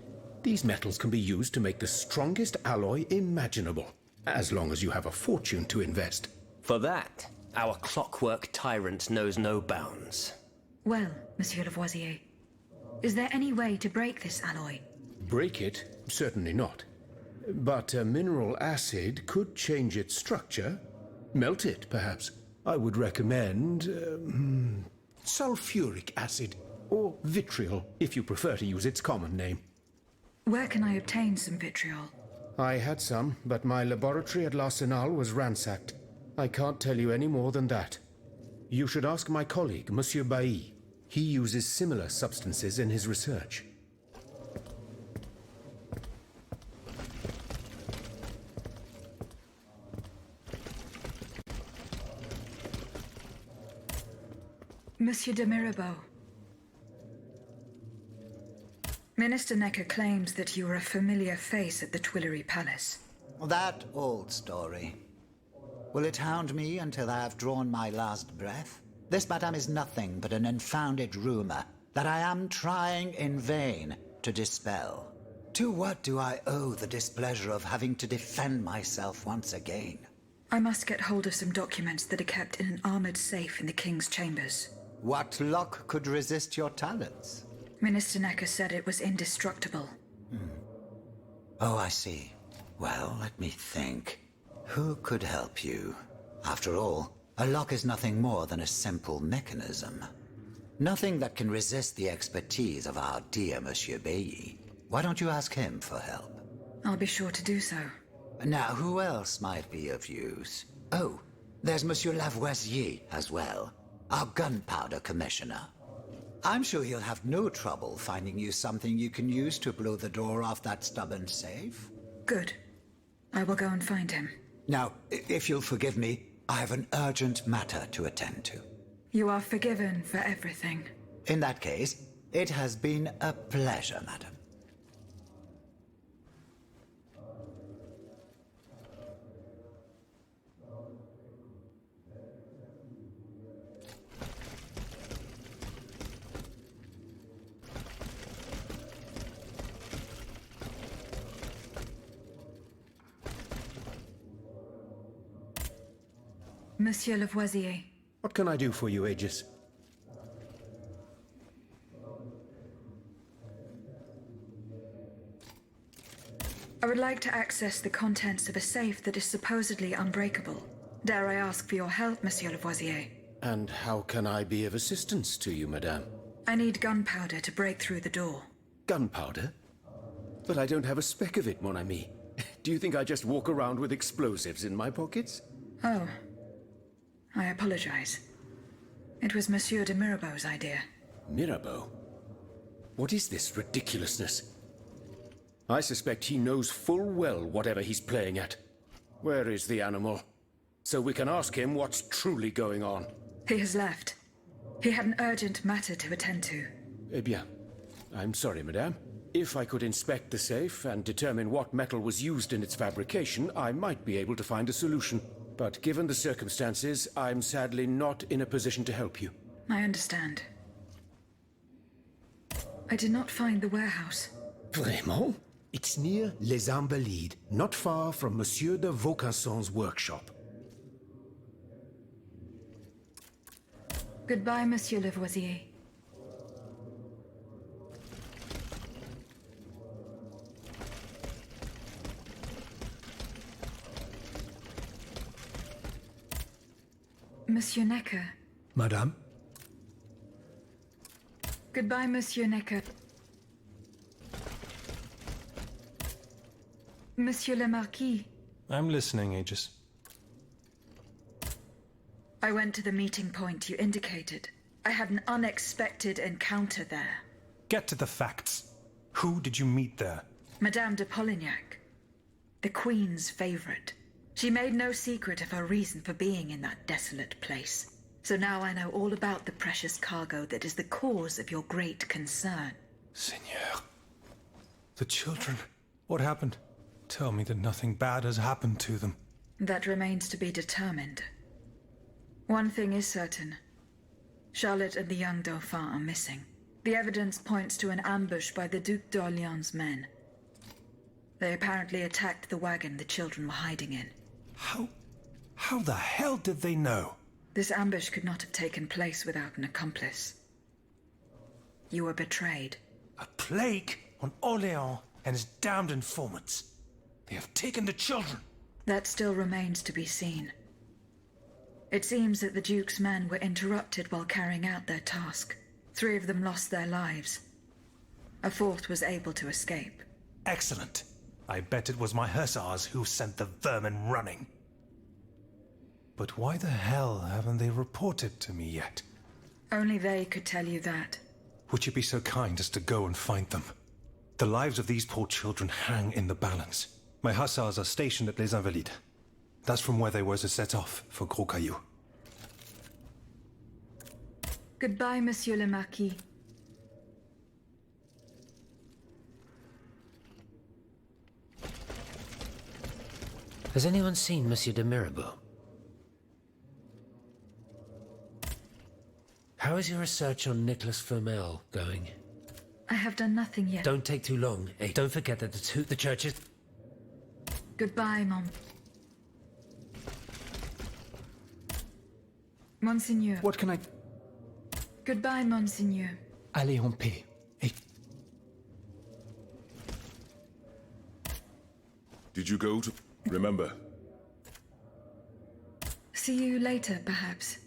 These metals can be used to make the strongest alloy imaginable, as long as you have a fortune to invest. For that, our clockwork tyrant knows no bounds. Well, Monsieur Lavoisier, is there any way to break this alloy? Break it? Certainly not. But a mineral acid could change its structure. Melt it, perhaps. I would recommend sulfuric acid, or vitriol, if you prefer to use its common name. Where can I obtain some vitriol? I had some, but my laboratory at l'Arsenal was ransacked. I can't tell you any more than that. You should ask my colleague, Monsieur Bailly. He uses similar substances in his research. Monsieur de Mirabeau. Minister Necker claims that you are a familiar face at the Tuileries Palace. That old story. Will it hound me until I have drawn my last breath? This, madame, is nothing but an unfounded rumor that I am trying in vain to dispel. To what do I owe the displeasure of having to defend myself once again? I must get hold of some documents that are kept in an armored safe in the King's chambers. What lock could resist your talents? Minister Necker said it was indestructible. Oh, I see. Well, let me think. Who could help you? After all, a lock is nothing more than a simple mechanism. Nothing that can resist the expertise of our dear Monsieur Bailly. Why don't you ask him for help? I'll be sure to do so. Now, who else might be of use? Oh, there's Monsieur Lavoisier as well, our Gunpowder Commissioner. I'm sure he'll have no trouble finding you something you can use to blow the door off that stubborn safe. Good. I will go and find him. Now, if you'll forgive me, I have an urgent matter to attend to. You are forgiven for everything. In that case, it has been a pleasure, madam. Monsieur Lavoisier. What can I do for you, Aegis? I would like to access the contents of a safe that is supposedly unbreakable. Dare I ask for your help, Monsieur Lavoisier? And how can I be of assistance to you, madame? I need gunpowder to break through the door. Gunpowder? But I don't have a speck of it, mon ami. Do you think I just walk around with explosives in my pockets? Oh. I apologize. It was Monsieur de Mirabeau's idea. Mirabeau? What is this ridiculousness? I suspect he knows full well whatever he's playing at. Where is the animal? So we can ask him what's truly going on. He has left. He had an urgent matter to attend to. Eh bien. I'm sorry, madame. If I could inspect the safe and determine what metal was used in its fabrication, I might be able to find a solution. But given the circumstances, I'm sadly not in a position to help you. I understand. I did not find the warehouse. Vraiment? It's near Les Invalides, not far from Monsieur de Vaucanson's workshop. Goodbye, Monsieur Lavoisier. Monsieur Necker. Madame? Goodbye, Monsieur Necker. Monsieur le Marquis. I'm listening, Aegis. I went to the meeting point you indicated. I had an unexpected encounter there. Get to the facts. Who did you meet there? Madame de Polignac, the Queen's favorite. She made no secret of her reason for being in that desolate place. So now I know all about the precious cargo that is the cause of your great concern. Seigneur. The children. What happened? Tell me that nothing bad has happened to them. That remains to be determined. One thing is certain. Charlotte and the young Dauphin are missing. The evidence points to an ambush by the Duc d'Orléans' men. They apparently attacked the wagon the children were hiding in. How the hell did they know? This ambush could not have taken place without an accomplice. You were betrayed. A plague on Orléans and his damned informants. They have taken the children. That still remains to be seen. It seems that the Duke's men were interrupted while carrying out their task. 3 of them lost their lives. A 4th was able to escape. Excellent. I bet it was my hussars who sent the vermin running. But why the hell haven't they reported to me yet? Only they could tell you that. Would you be so kind as to go and find them? The lives of these poor children hang in the balance. My hussars are stationed at Les Invalides. That's from where they were to set off for Gros Caillou. Goodbye, Monsieur le Marquis. Has anyone seen Monsieur de Mirabeau? How is your research on Nicholas Flamel going? I have done nothing yet. Don't take too long. Hey, don't forget that the church is... Goodbye, Monseigneur. What can I... Goodbye, Monseigneur. Allez en paix. Et Did you go to... Remember, See you later, perhaps.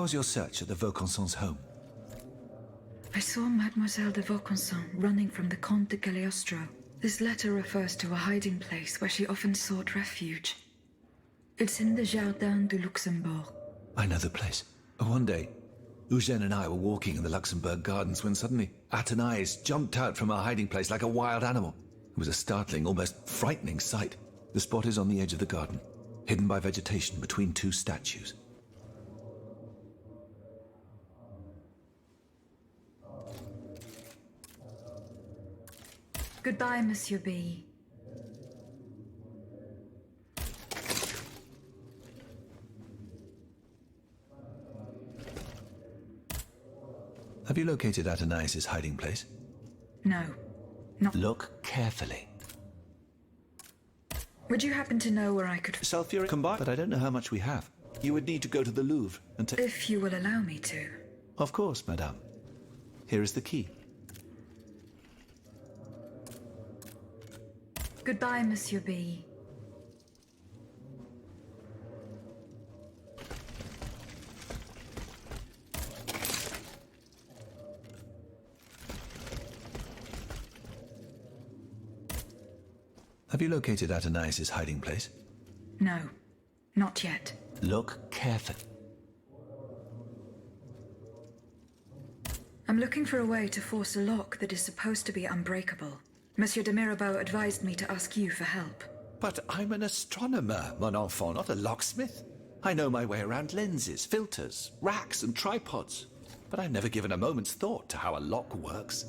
how was your search at the Vaucansons' home? I saw Mademoiselle de Vaucanson running from the Comte de Cagliostro. This letter refers to a hiding place where she often sought refuge. It's in the Jardin du Luxembourg. I know the place. One day, Eugène and I were walking in the Luxembourg gardens when suddenly Athénais jumped out from our hiding place like a wild animal. It was a startling, almost frightening sight. The spot is on the edge of the garden, hidden by vegetation between two statues. Goodbye, Monsieur B. Have you located Athénais' hiding place? No, not... Look carefully. Would you happen to know where I could... Sulfuric combined, but I don't know how much we have. You would need to go to the Louvre and take... If you will allow me to. Of course, madame. Here is the key. Goodbye, Monsieur B. Have you located Athénais' hiding place? No, not yet. Look carefully. I'm looking for a way to force a lock that is supposed to be unbreakable. Monsieur de Mirabeau advised me to ask you for help. But I'm an astronomer, mon enfant, not a locksmith. I know my way around lenses, filters, racks and tripods. But I've never given a moment's thought to how a lock works.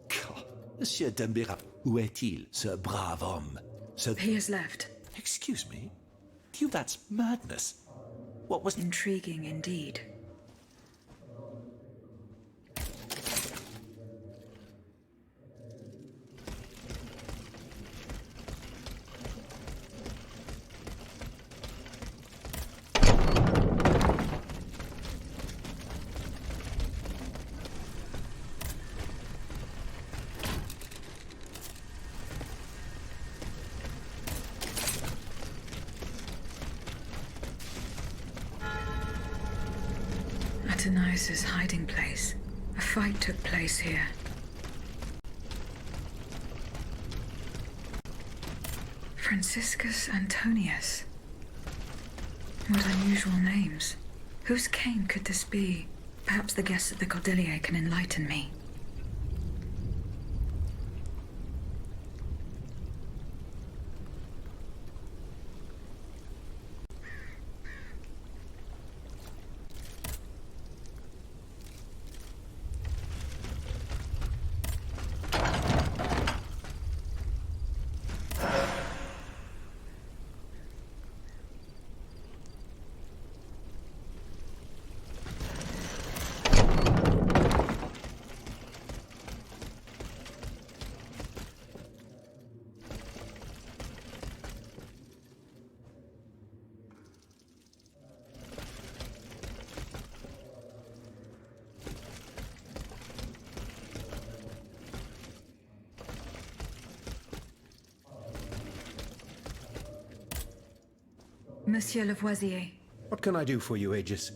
God, Monsieur de Mirabeau, où est-il, ce brave homme? He has left. Excuse me? To you that's madness. What was... Intriguing indeed. Athénais' hiding place. A fight took place here. Franciscus Antonius. What unusual names. Whose cane could this be? Perhaps the guests at the Cordelier can enlighten me. Monsieur Lavoisier. What can I do for you, Aegis?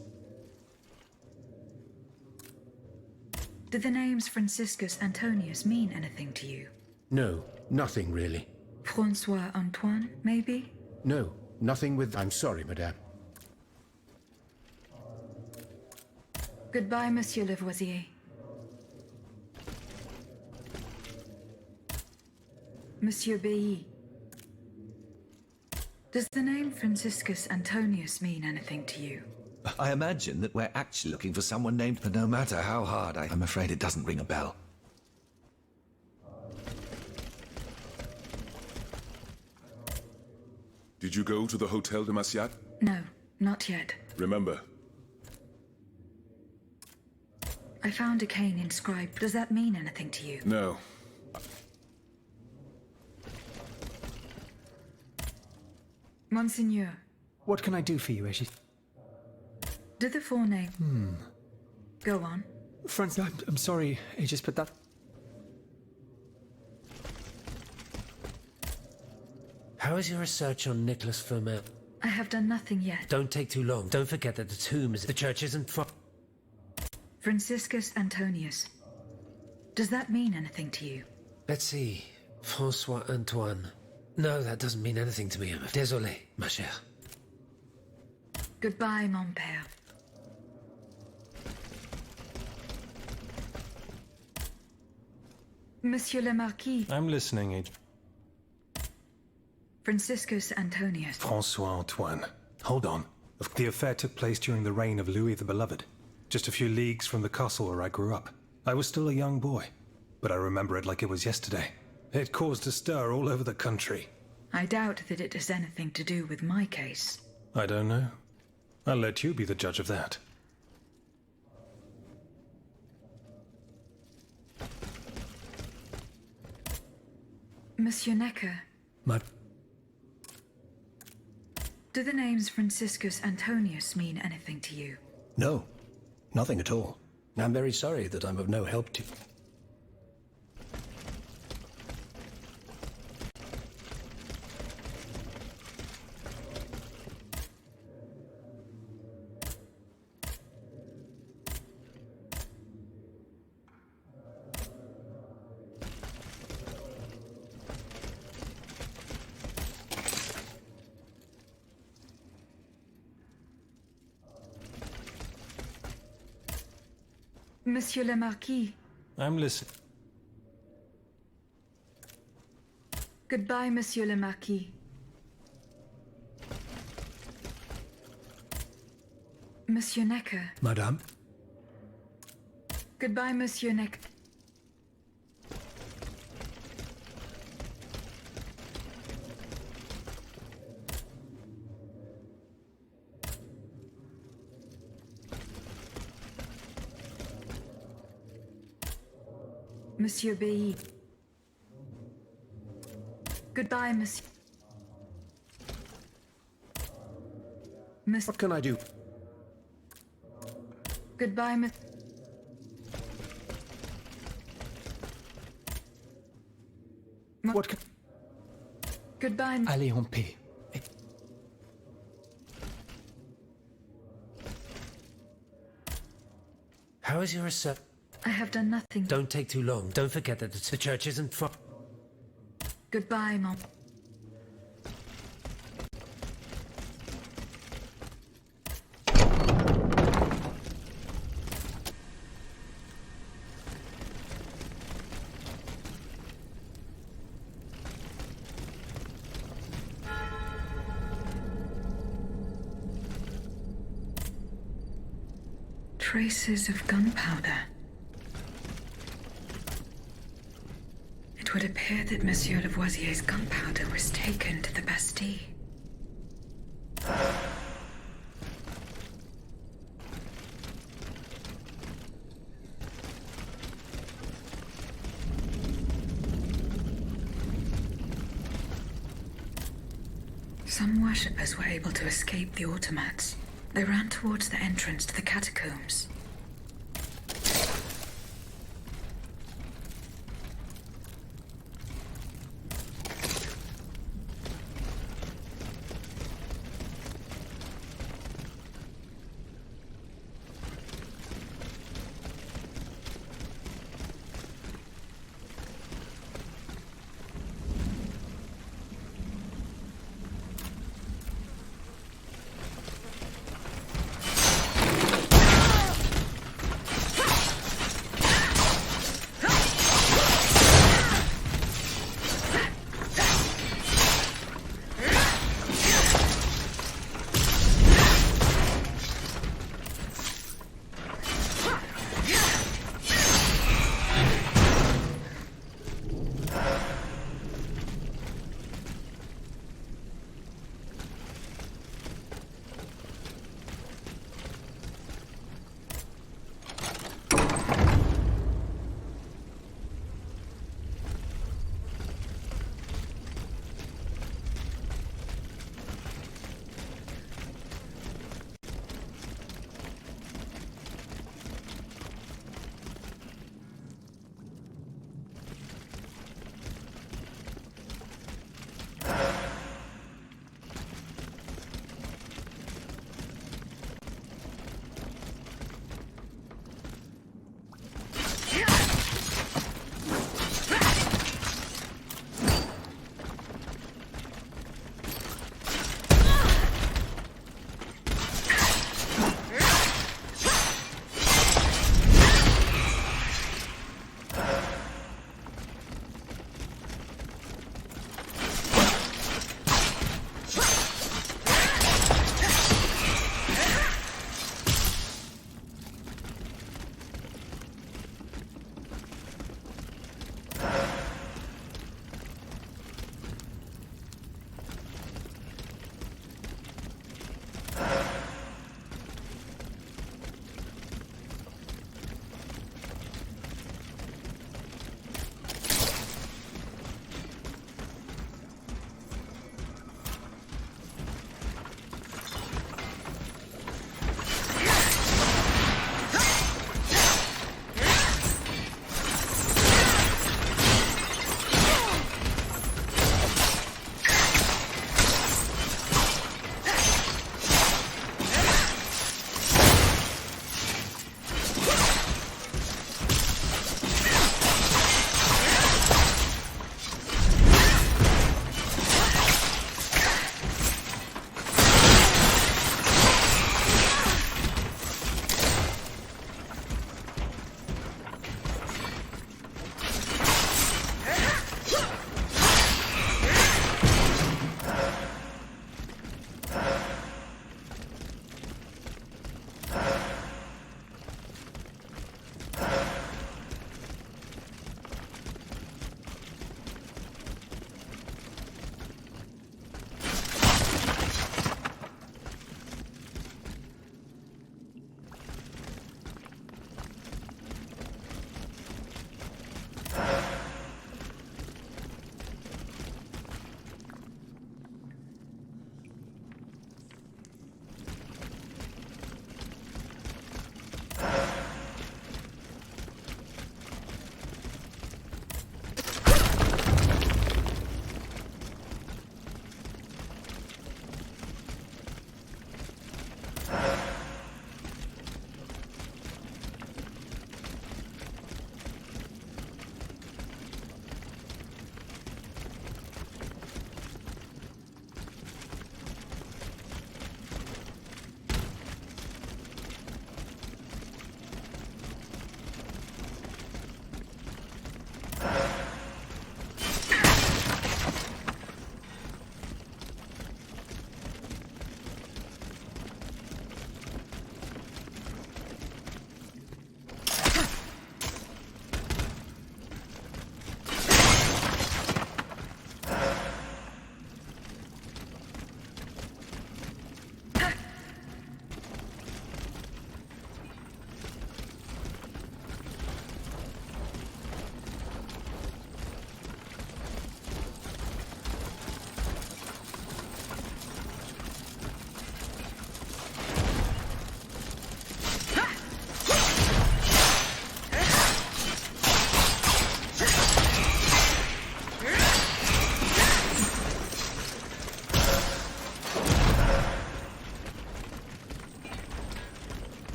Do the names Franciscus Antonius mean anything to you? No, nothing really. Francois Antoine, maybe? No, nothing with... I'm sorry, madame. Goodbye, Monsieur Lavoisier. Monsieur Bailly. Does the name Franciscus Antonius mean anything to you? I imagine that we're actually looking for someone named, but no matter how hard, I'm afraid it doesn't ring a bell. Did you go to the Hotel de Maciat? No, not yet. Remember. I found a cane inscribed. Does that mean anything to you? No. Monseigneur. What can I do for you, Aegis? Do the forename... Go on. Franz, I'm sorry, Aegis, but that... How is your research on Nicholas Flamel? I have done nothing yet. Don't take too long. Don't forget that the tomb is... The church isn't far... Franciscus Antonius. Does that mean anything to you? Let's see. François Antoine. No, that doesn't mean anything to me. Désolé, ma chère. Goodbye, mon père. Monsieur le Marquis. I'm listening, Agent. Franciscus Antonius. François Antoine. Hold on. The affair took place during the reign of Louis the Beloved, just a few leagues from the castle where I grew up. I was still a young boy, but I remember it like it was yesterday. It caused a stir all over the country. I doubt that it has anything to do with my case. I don't know. I'll let you be the judge of that. Monsieur Necker. Do the names Franciscus Antonius mean anything to you? No, nothing at all. I'm very sorry that I'm of no help to you. Monsieur le Marquis. I'm listening. Goodbye, Monsieur le Marquis. Monsieur Necker. Madame? Goodbye, Monsieur Necker. Monsieur Bailly. Goodbye, Monsieur. What can I do? Goodbye, Miss. What can... Goodbye. Allez en paix. How is your research? I have done nothing. Don't take too long. Don't forget that the church isn't far. Goodbye, Mom. Traces of gunpowder. It would appear that Monsieur Lavoisier's gunpowder was taken to the Bastille. Some worshippers were able to escape the automats. They ran towards the entrance to the catacombs.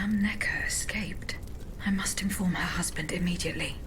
Madame Necker escaped. I must inform her husband immediately.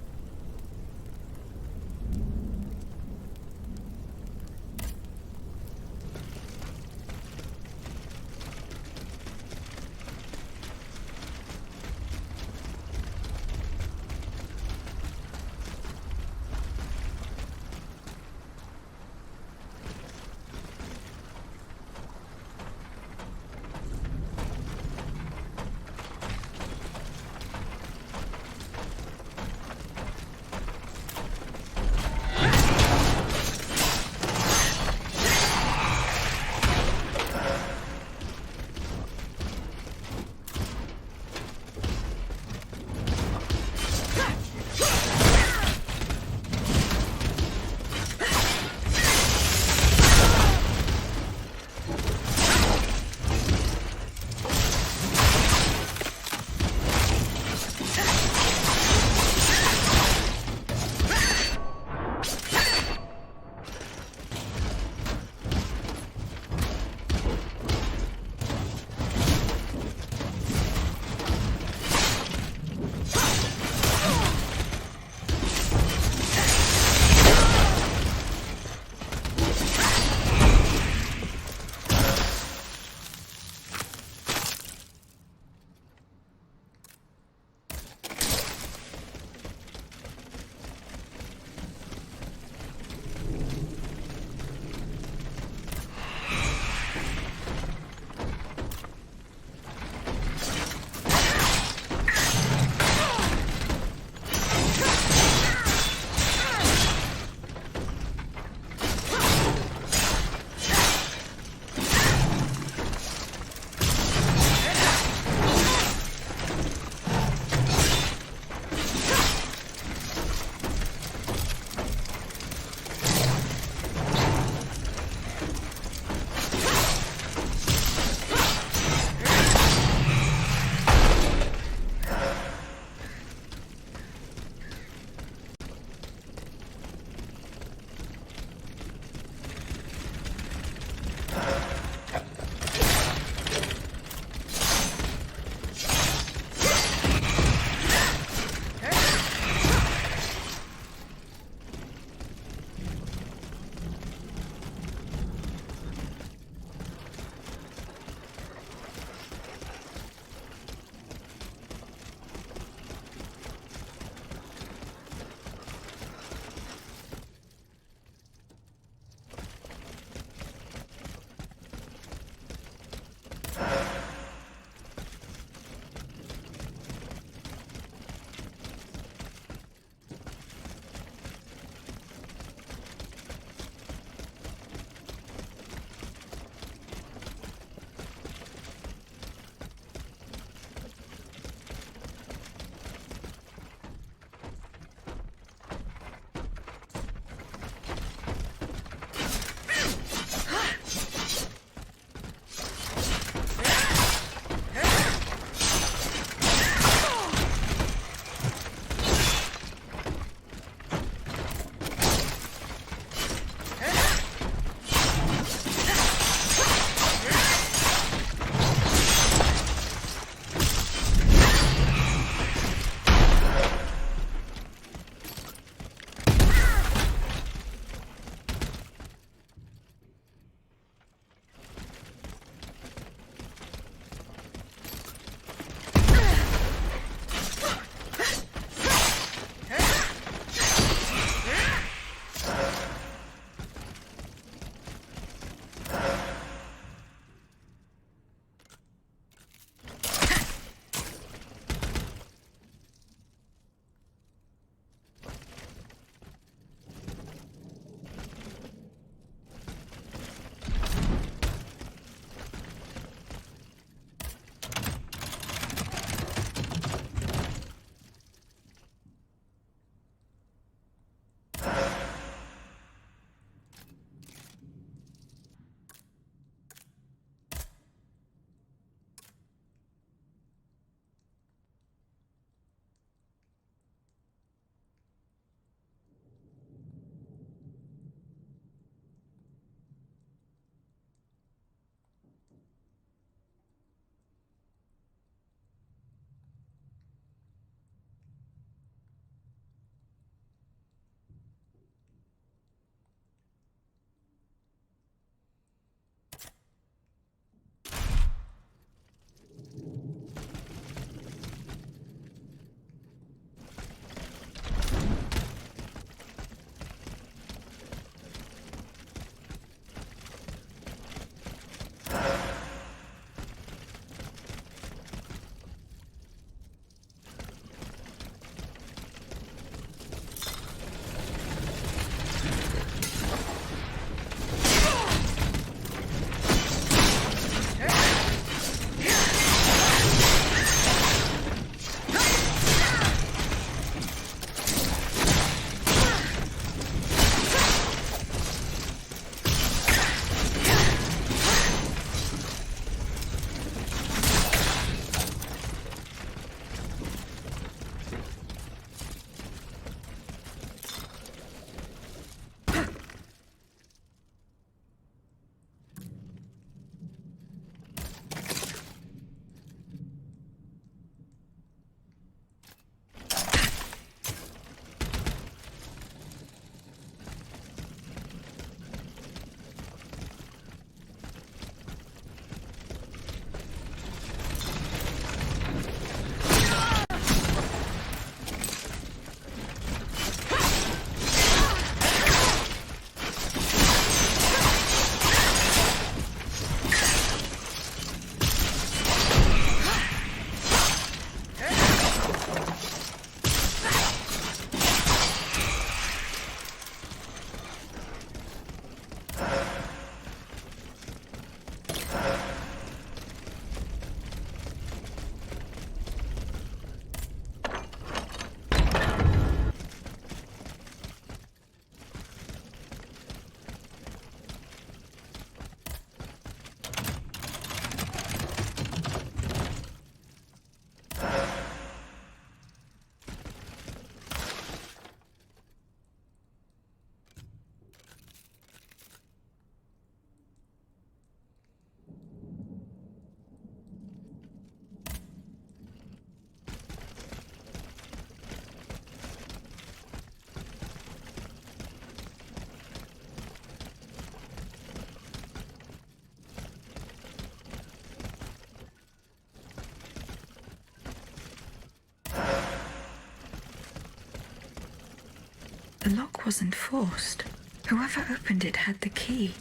The lock wasn't forced. Whoever opened it had the key.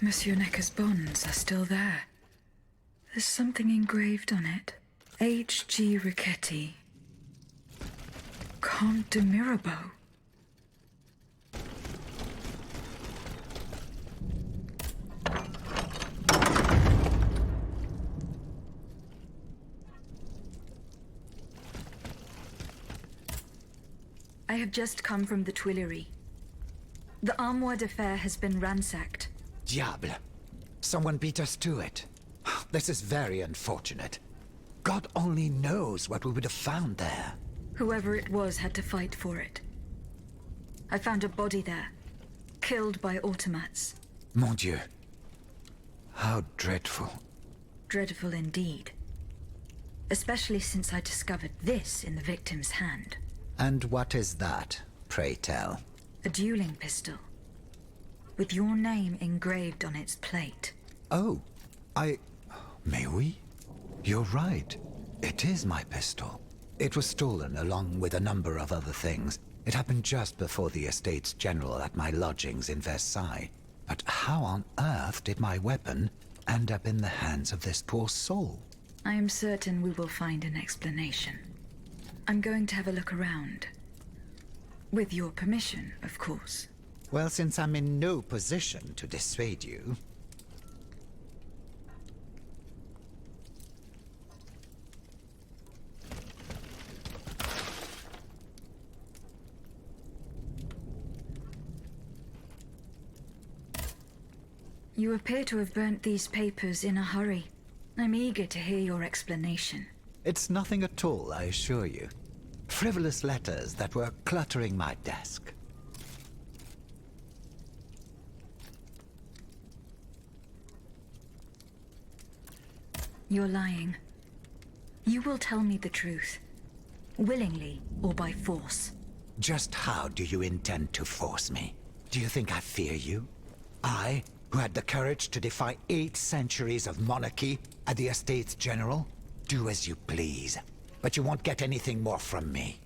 Monsieur Necker's bonds are still there. There's something engraved on it. H.G. Riquetti. Comte de Mirabeau. I have just come from the Tuileries. The Armoire de Fer has been ransacked. Diable. Someone beat us to it. This is very unfortunate. God only knows what we would have found there. Whoever it was had to fight for it. I found a body there, killed by automats. Mon Dieu. How dreadful. Dreadful indeed. Especially since I discovered this in the victim's hand. And what is that, pray tell? A dueling pistol. With your name engraved on its plate. Oh, May we? You're right. It is my pistol. It was stolen along with a number of other things. It happened just before the Estates General at my lodgings in Versailles. But how on earth did my weapon end up in the hands of this poor soul? I am certain we will find an explanation. I'm going to have a look around. With your permission, of course. Well, since I'm in no position to dissuade you... You appear to have burnt these papers in a hurry. I'm eager to hear your explanation. It's nothing at all, I assure you. Frivolous letters that were cluttering my desk. You're lying. You will tell me the truth. Willingly or by force. Just how do you intend to force me? Do you think I fear you? I, who had the courage to defy 8 centuries of monarchy at the Estates General? Do as you please, but you won't get anything more from me.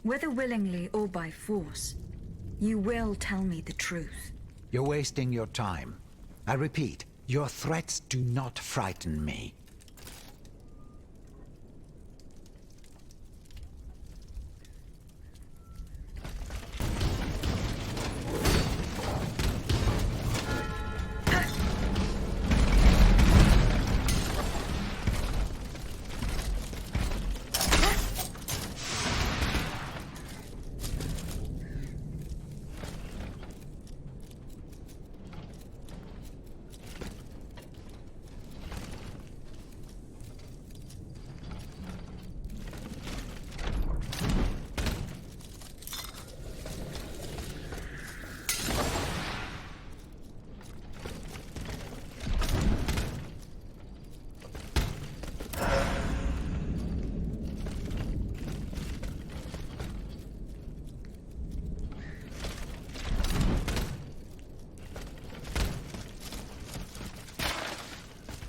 Whether willingly or by force, you will tell me the truth. You're wasting your time. I repeat, your threats do not frighten me.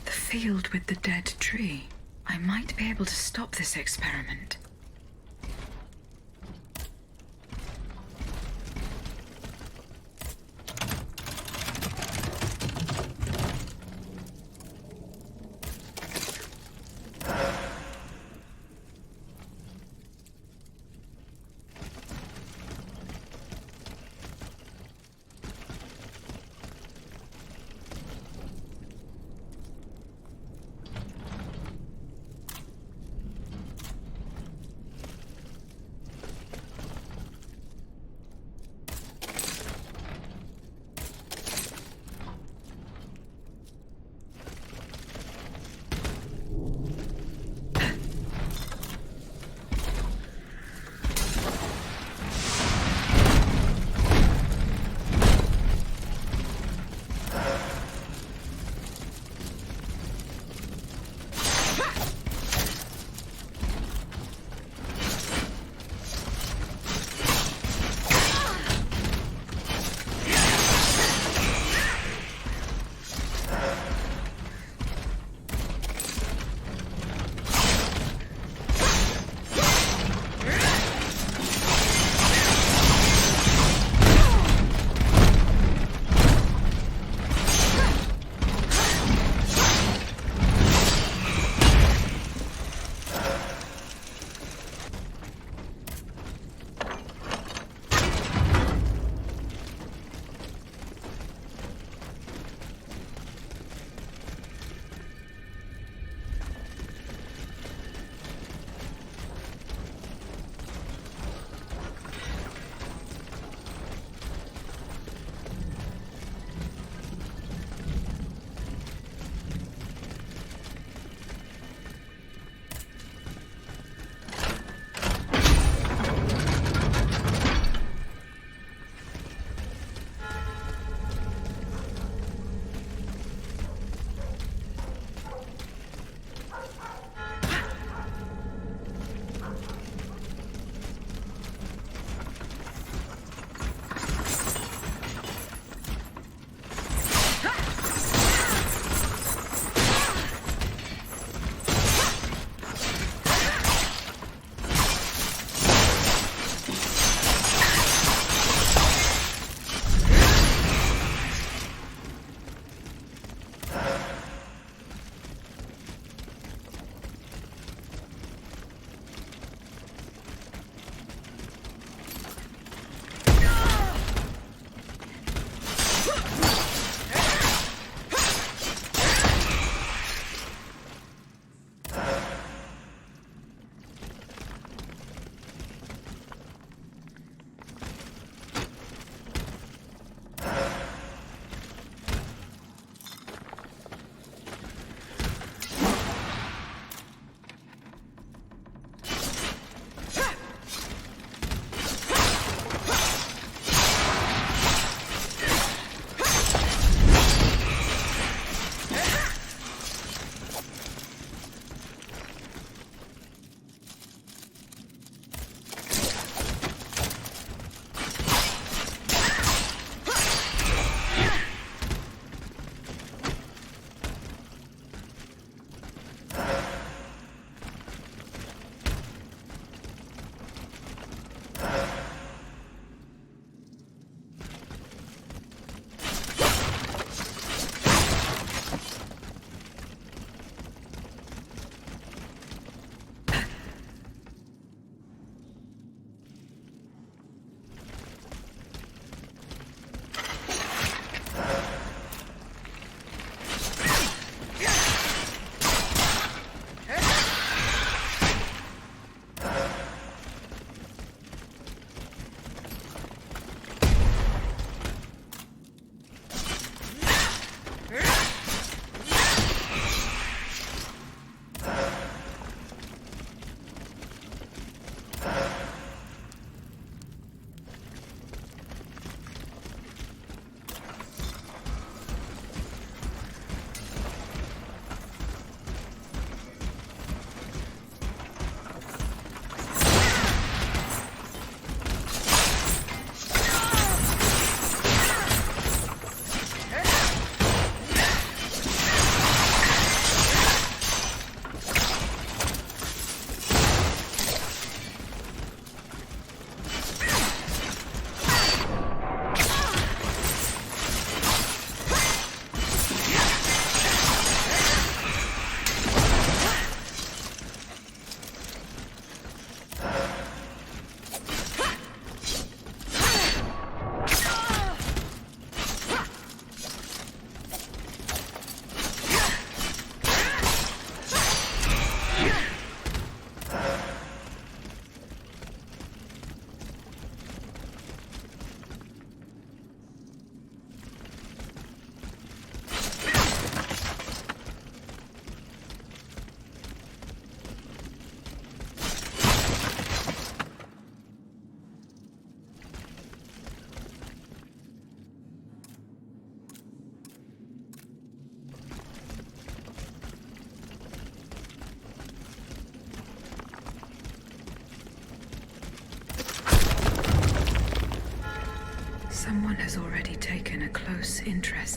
Field with the dead tree. I might be able to stop this experiment.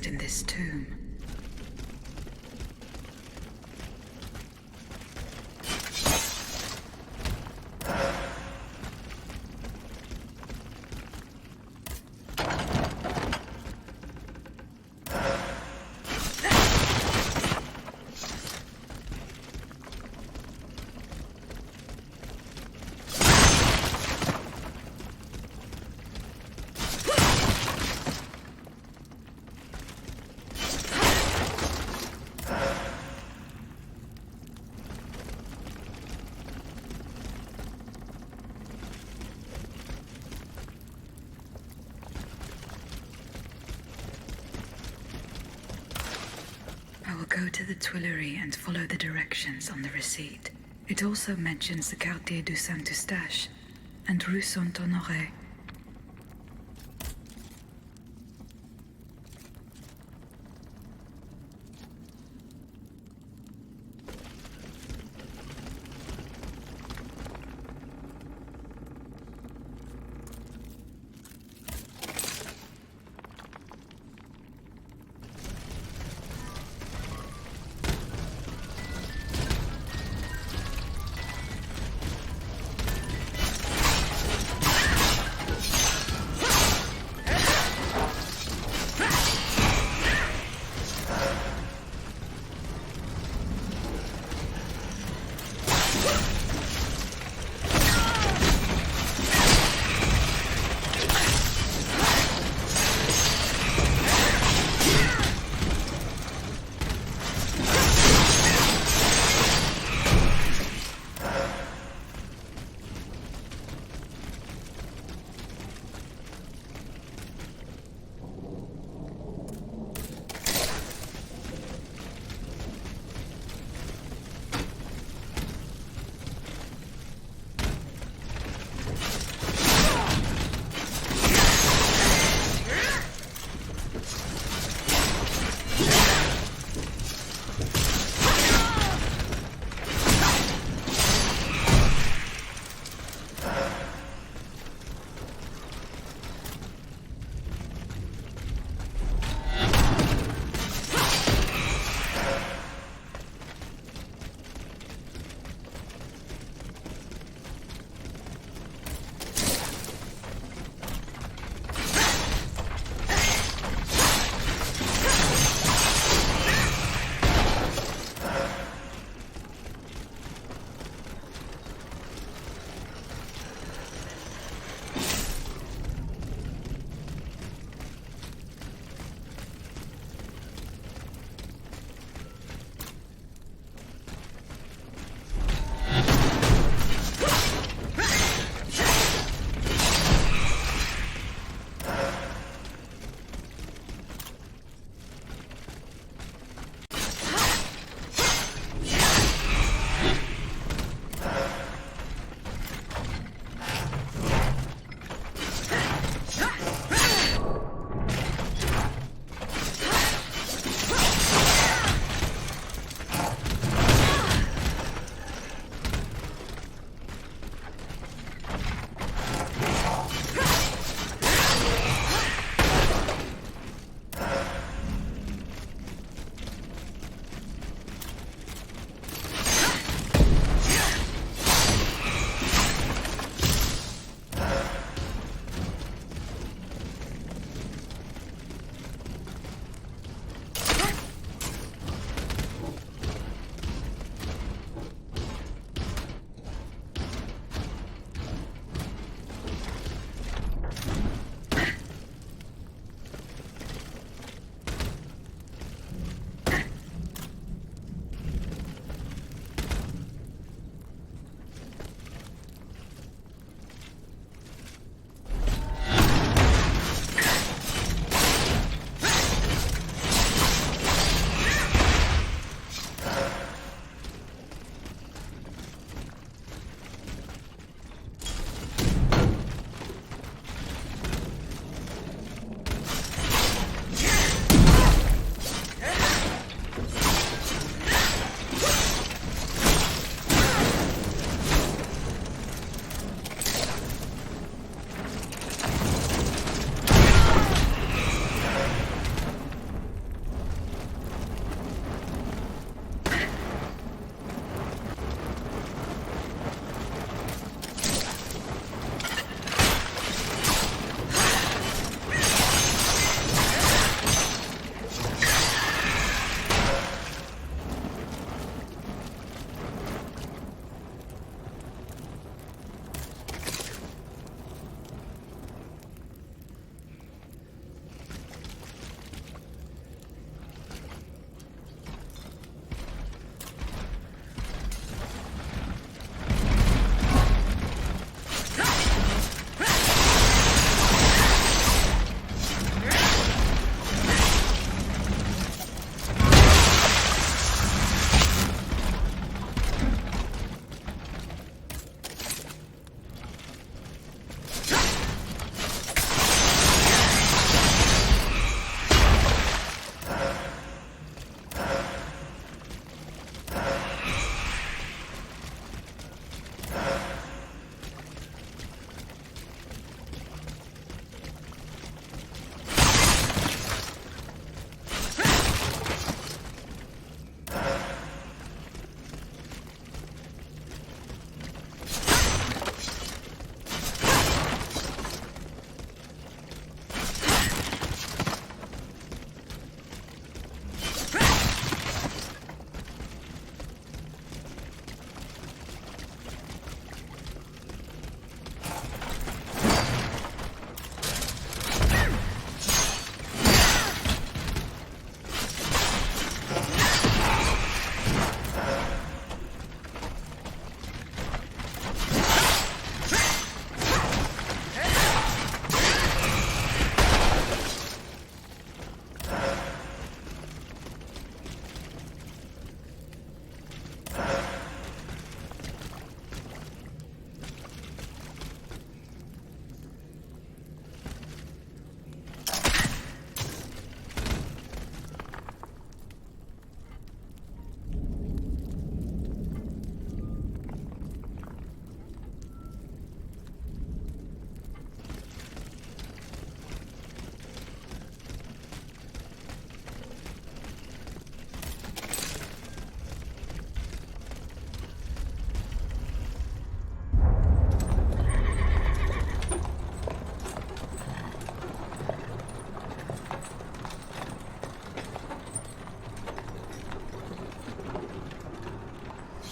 housed in this tomb. Go to the Tuileries and follow the directions on the receipt. It also mentions the Quartier du Saint-Eustache and Rue Saint-Honoré.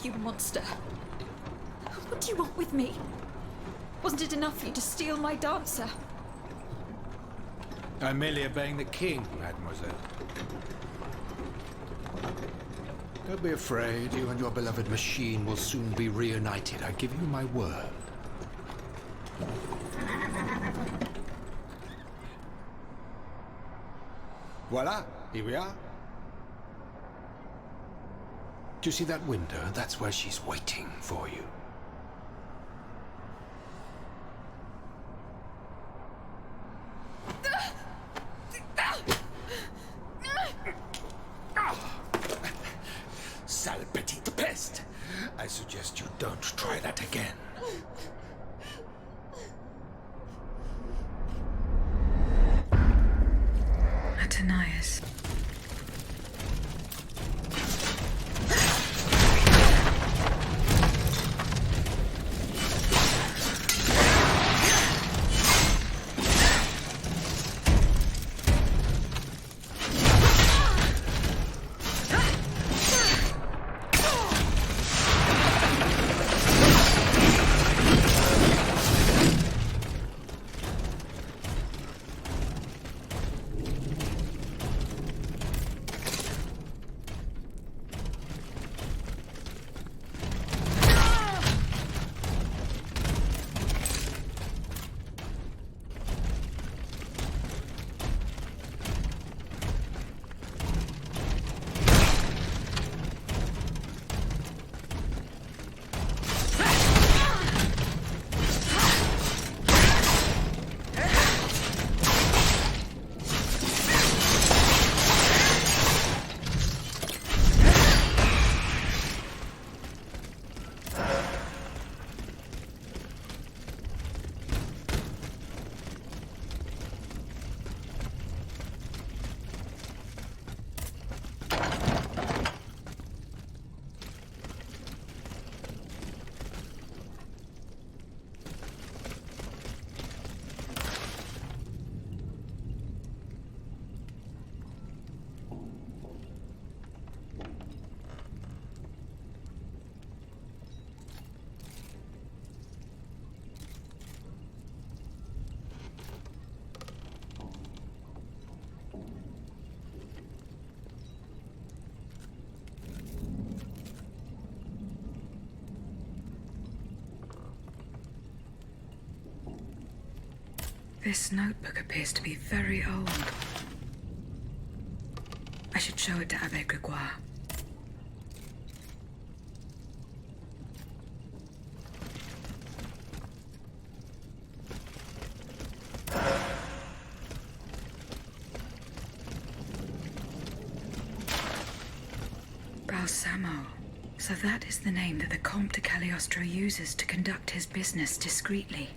you monster. What do you want with me? Wasn't it enough for you to steal my dancer? I'm merely obeying the king, mademoiselle. Don't be afraid. You and your beloved machine will soon be reunited. I give you my word. Voila, here we are. Do you see that window? That's where she's waiting for you. Sale petite peste. I suggest you don't try that again. Atanias. This notebook appears to be very old. I should show it to Abbe Gregoire. Balsamo. So that is the name that the Comte de Cagliostro uses to conduct his business discreetly.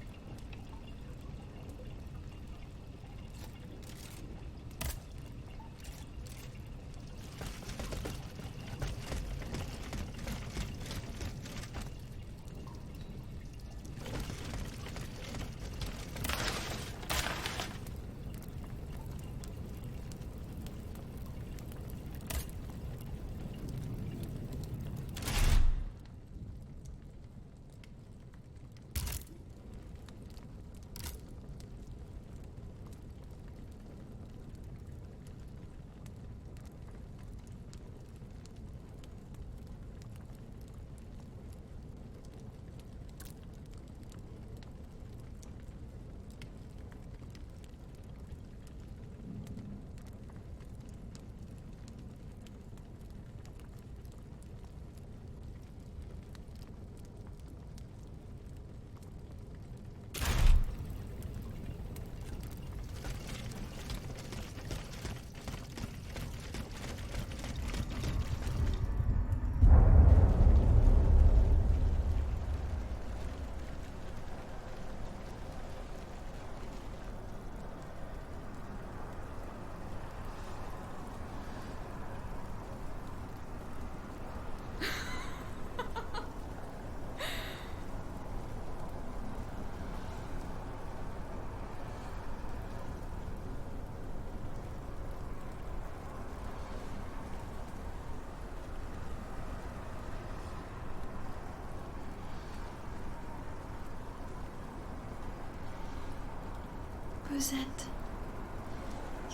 Cosette.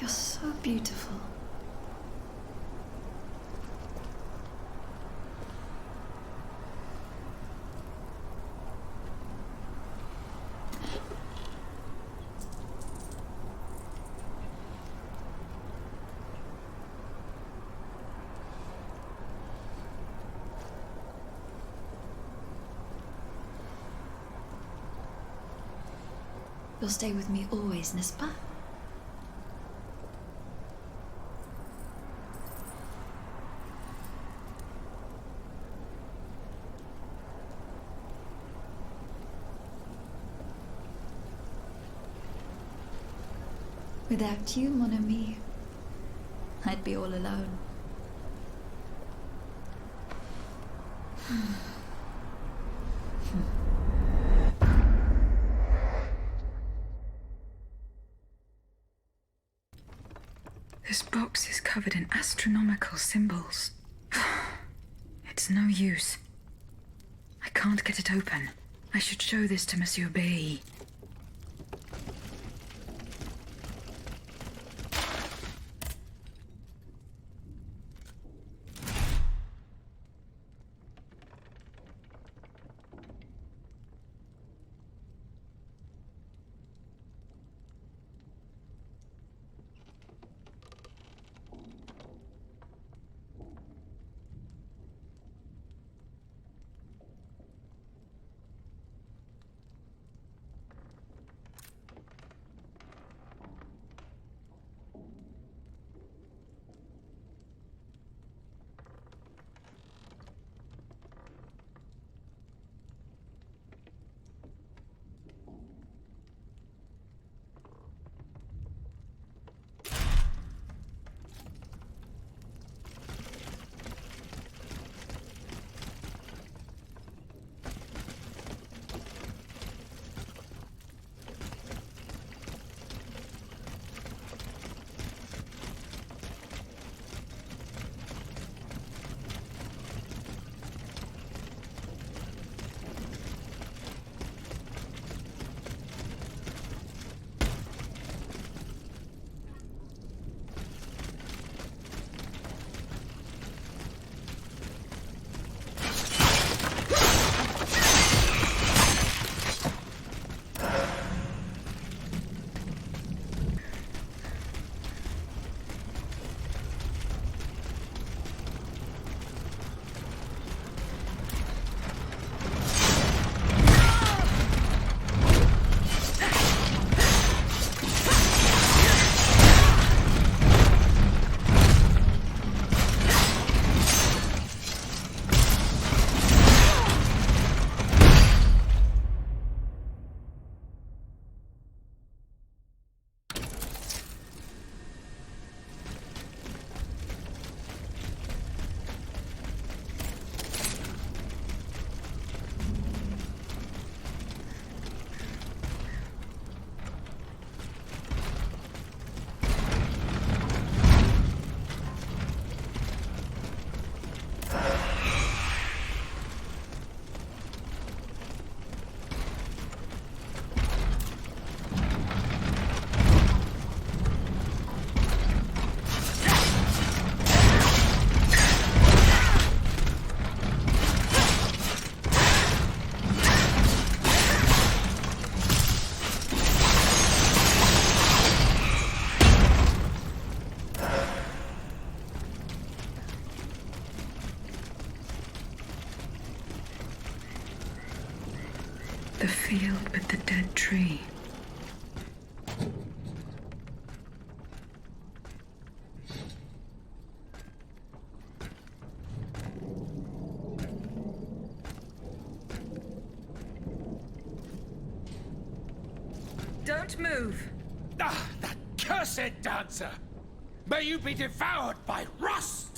You're so beautiful. You'll stay with me always, n'est-ce pas? Without you, mon ami, I'd be all alone. This box is covered in astronomical symbols. It's no use. I can't get it open. I should show this to Monsieur B. The field with the dead tree. Don't move! Ah, that cursed dancer! May you be devoured by rust!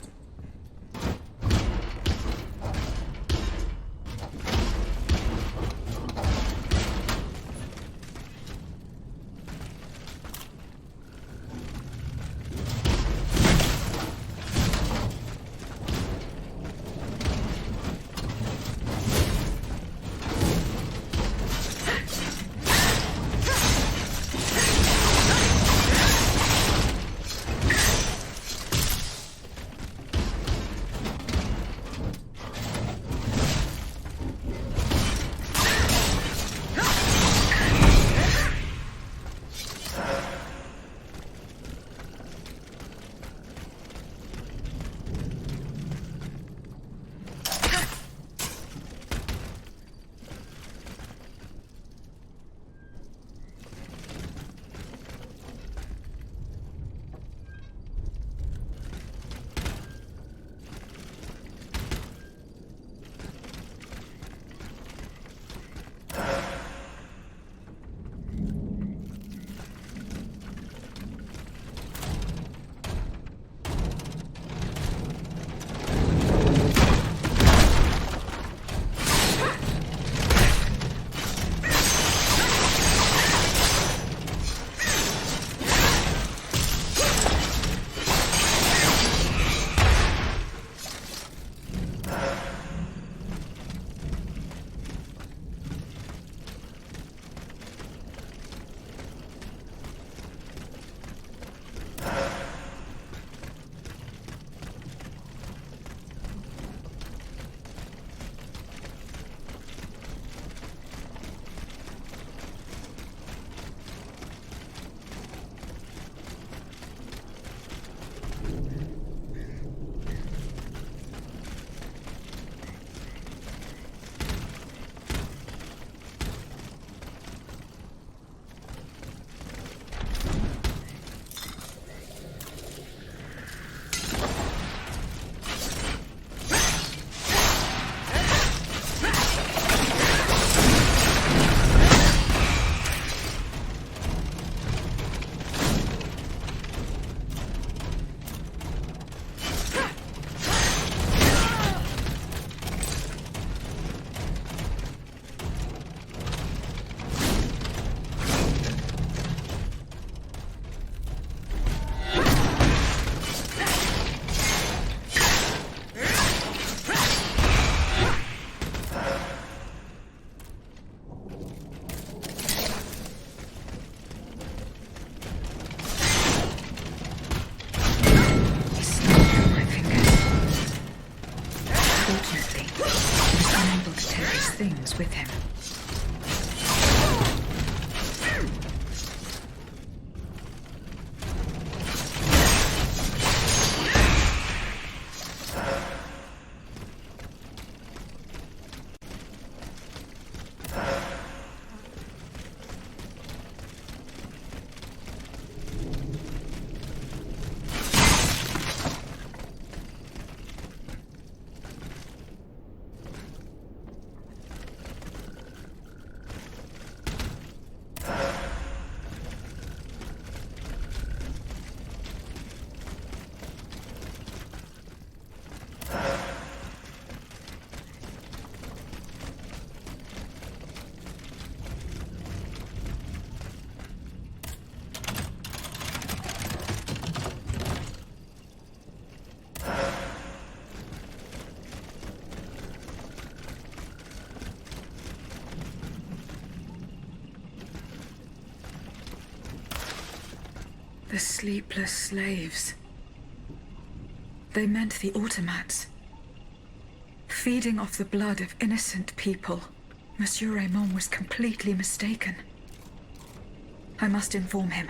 things with him. The sleepless slaves. They meant the automats. Feeding off the blood of innocent people. Monsieur Raymond was completely mistaken. I must inform him.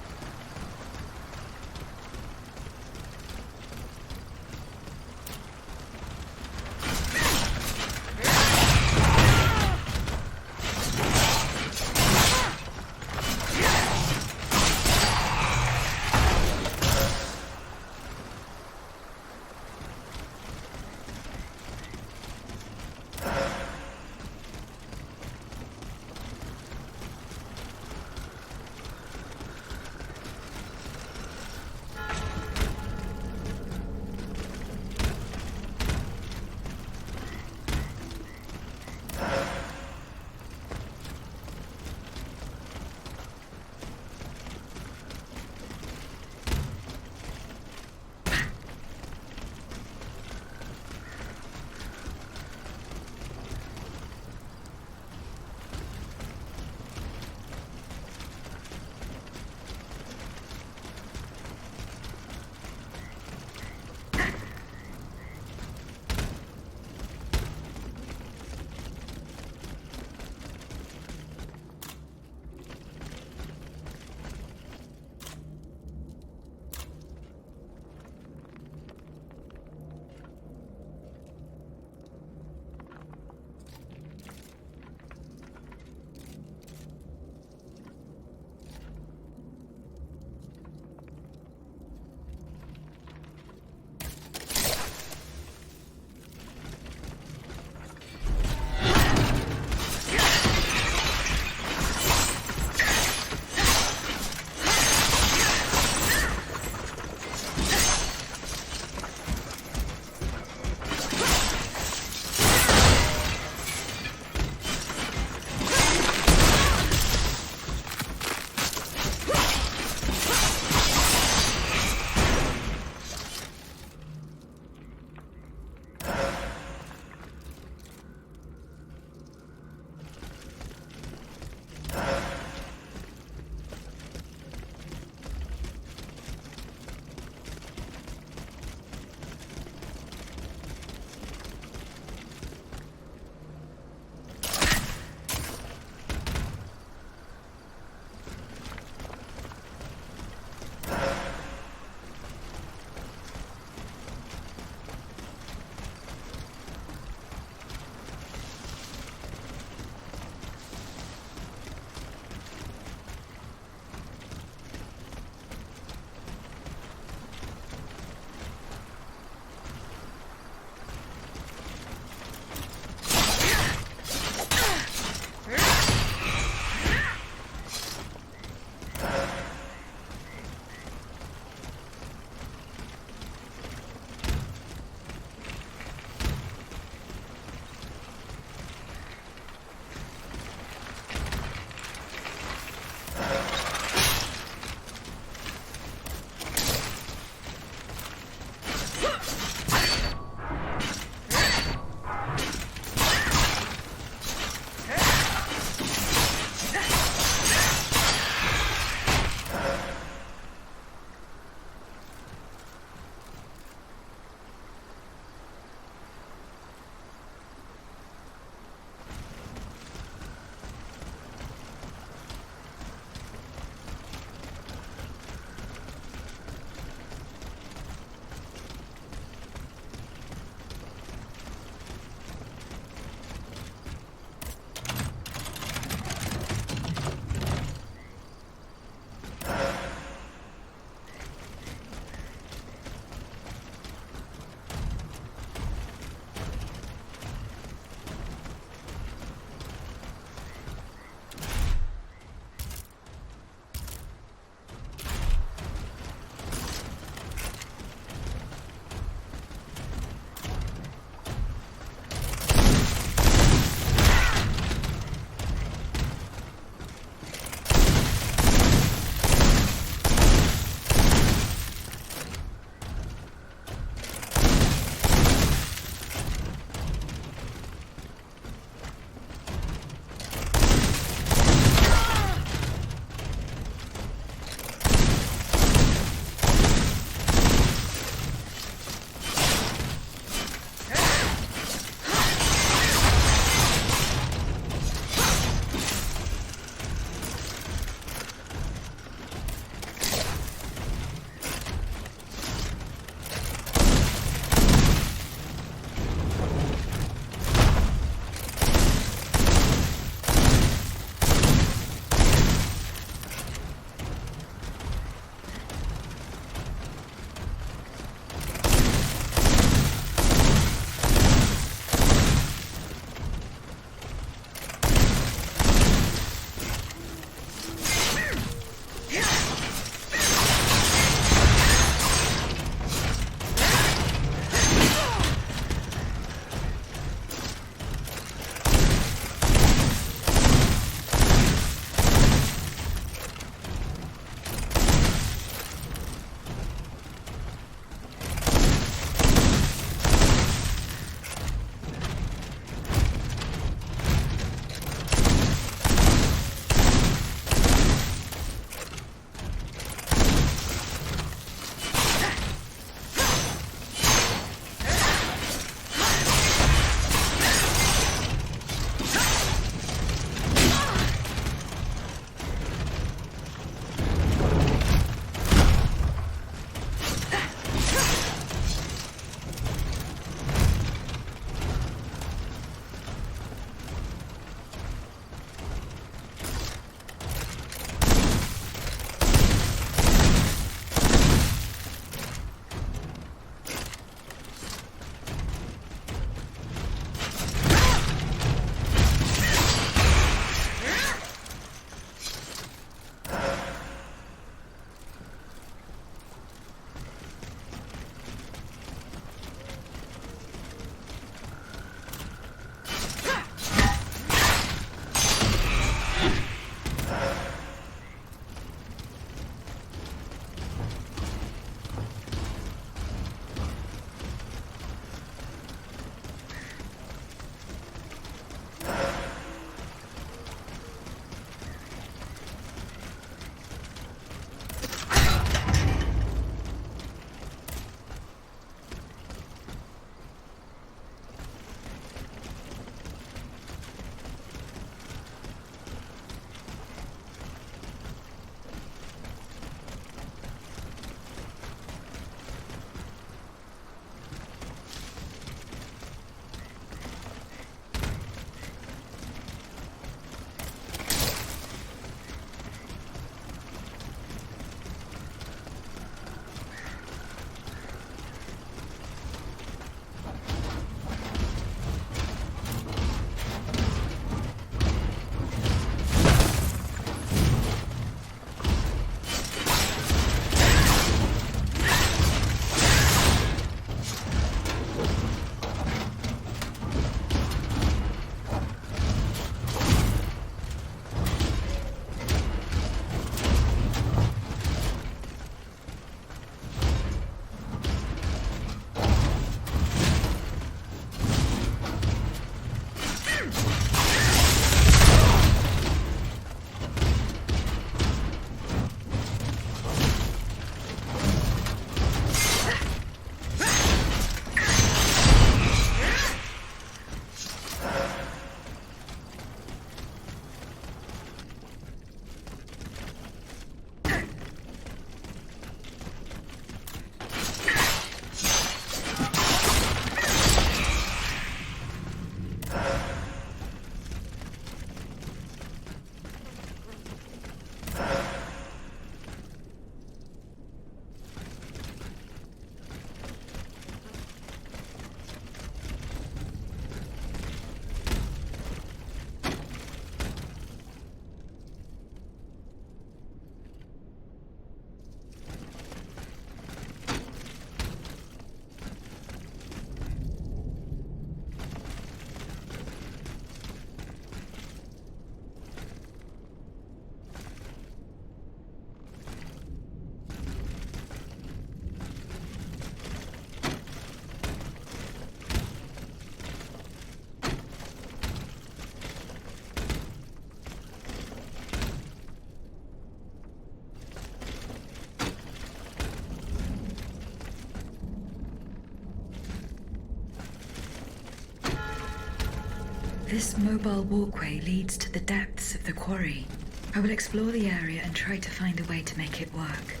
This mobile walkway leads to the depths of the quarry. I will explore the area and try to find a way to make it work.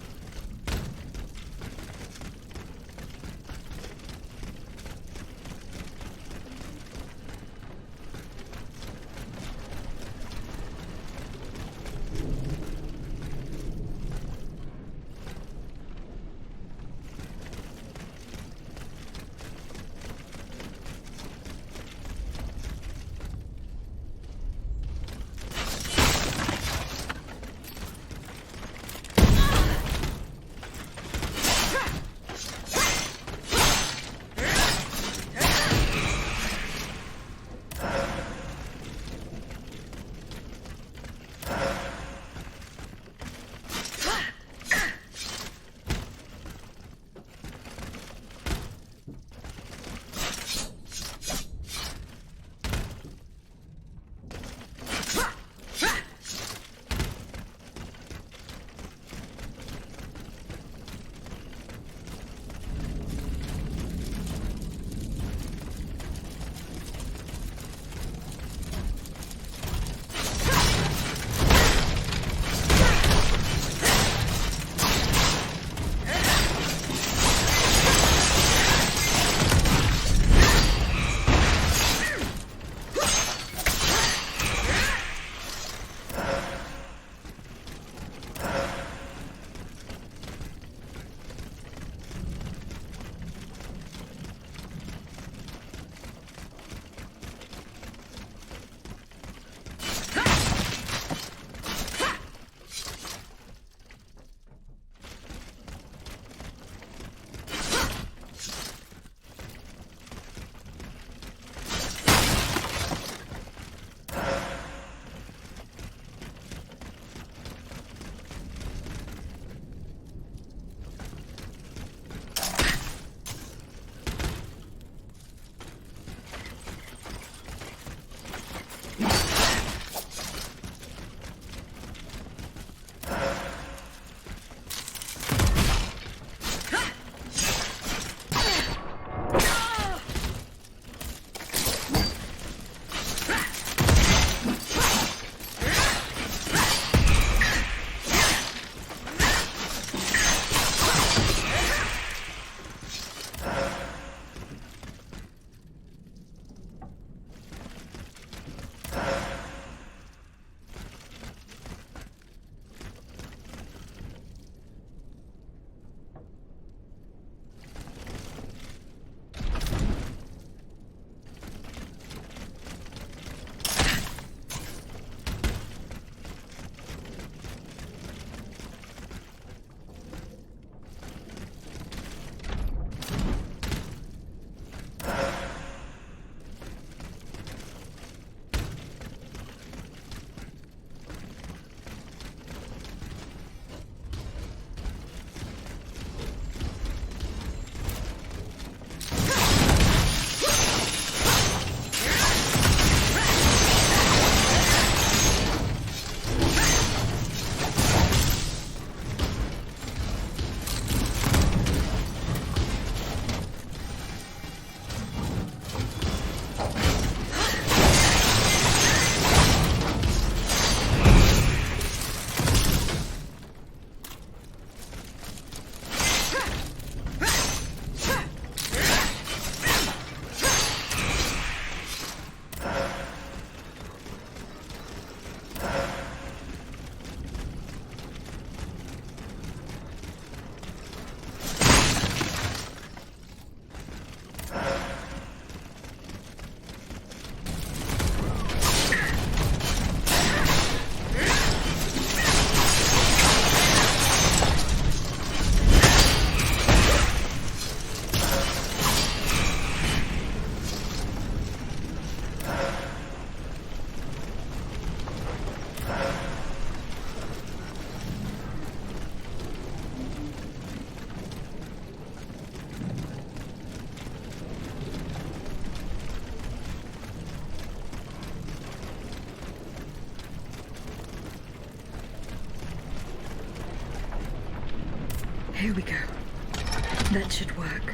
Here we go. That should work.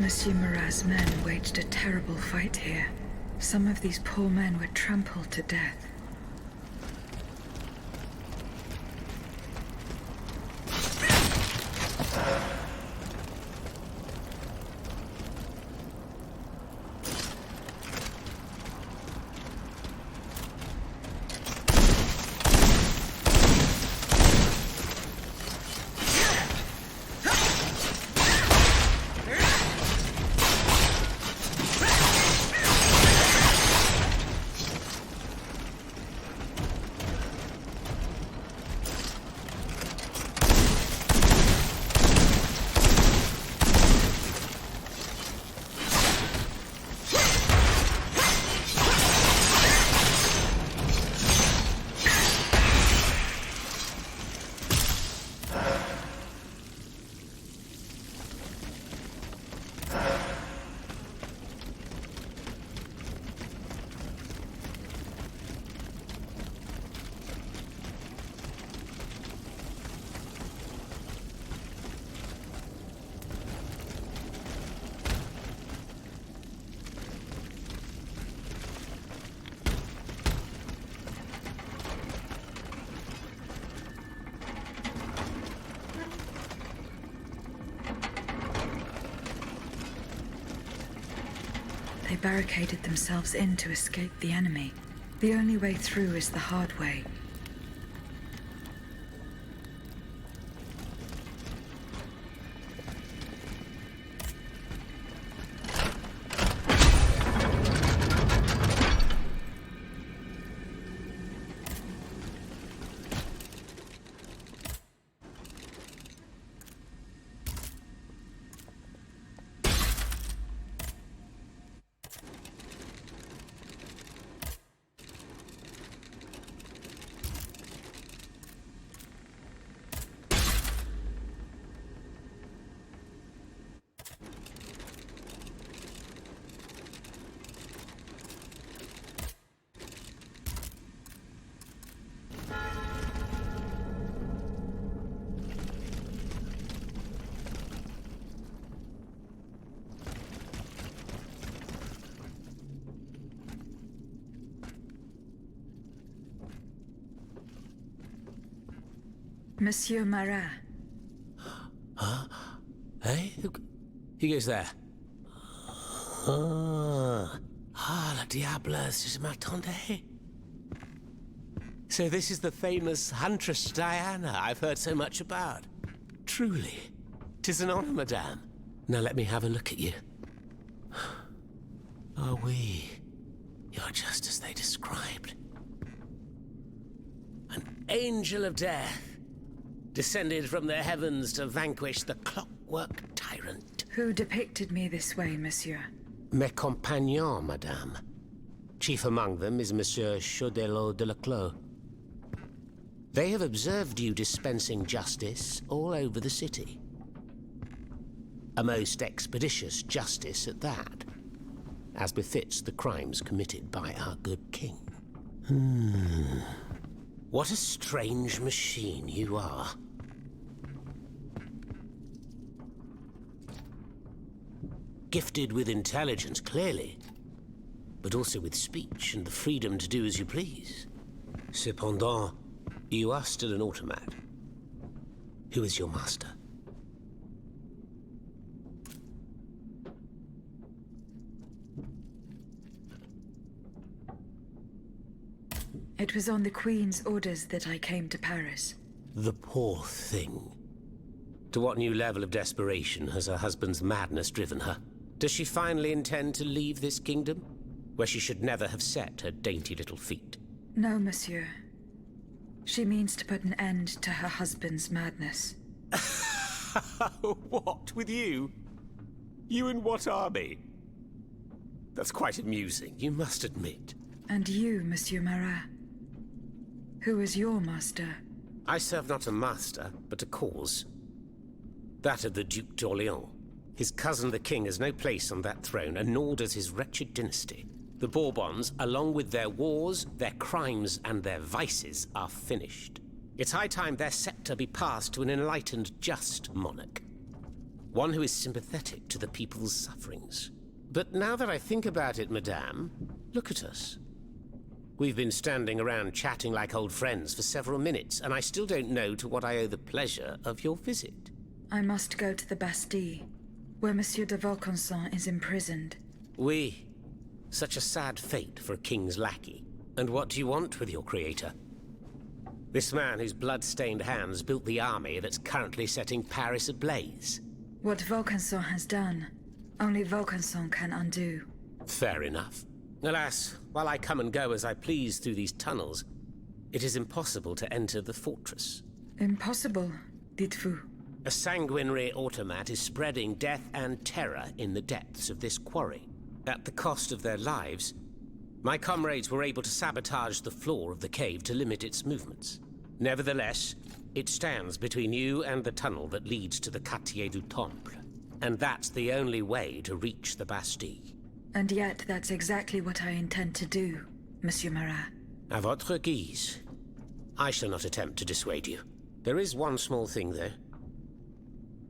Monsieur Marat's men waged a terrible fight here. Some of these poor men were trampled to death. They barricaded themselves in to escape the enemy. The only way through is the hard way. Monsieur Marat. Huh? Hey? Who goes there? La diableuse, je m'attendais. So this is the famous Huntress Diana I've heard so much about. Truly. 'Tis an honor, madame. Now let me have a look at you. Oh, oui. You're just as they described. An angel of death. Descended from the heavens to vanquish the clockwork tyrant. Who depicted me this way, monsieur? Mes compagnons, madame. Chief among them is Monsieur Chaudelot de Leclos. They have observed you dispensing justice all over the city. A most expeditious justice at that, as befits the crimes committed by our good king. What a strange machine you are. Gifted with intelligence, clearly, but also with speech and the freedom to do as you please. Cependant, you are still an automat. Who is your master? It was on the Queen's orders that I came to Paris. The poor thing. To what new level of desperation has her husband's madness driven her? Does she finally intend to leave this kingdom, where she should never have set her dainty little feet? No, monsieur. She means to put an end to her husband's madness. What, with you? You in what army? That's quite amusing, you must admit. And you, Monsieur Marat? Who is your master? I serve not a master, but a cause. That of the Duc d'Orléans. His cousin the king has no place on that throne, and nor does his wretched dynasty. The Bourbons, along with their wars, their crimes, and their vices, are finished. It's high time their scepter be passed to an enlightened, just monarch. one who is sympathetic to the people's sufferings. But now that I think about it, madame, look at us. We've been standing around chatting like old friends for several minutes, and I still don't know to what I owe the pleasure of your visit. I must go to the Bastille, where Monsieur de Vaucanson is imprisoned. Oui. Such a sad fate for a king's lackey. And what do you want with your creator? This man whose blood-stained hands built the army that's currently setting Paris ablaze. What Vaucanson has done, only Vaucanson can undo. Fair enough. Alas, while I come and go as I please through these tunnels, it is impossible to enter the fortress. Impossible, dites-vous? A sanguinary automat is spreading death and terror in the depths of this quarry. At the cost of their lives, my comrades were able to sabotage the floor of the cave to limit its movements. Nevertheless, it stands between you and the tunnel that leads to the Quartier du Temple. And that's the only way to reach the Bastille. And yet that's exactly what I intend to do, Monsieur Marat. À votre guise. I shall not attempt to dissuade you. There is one small thing, though.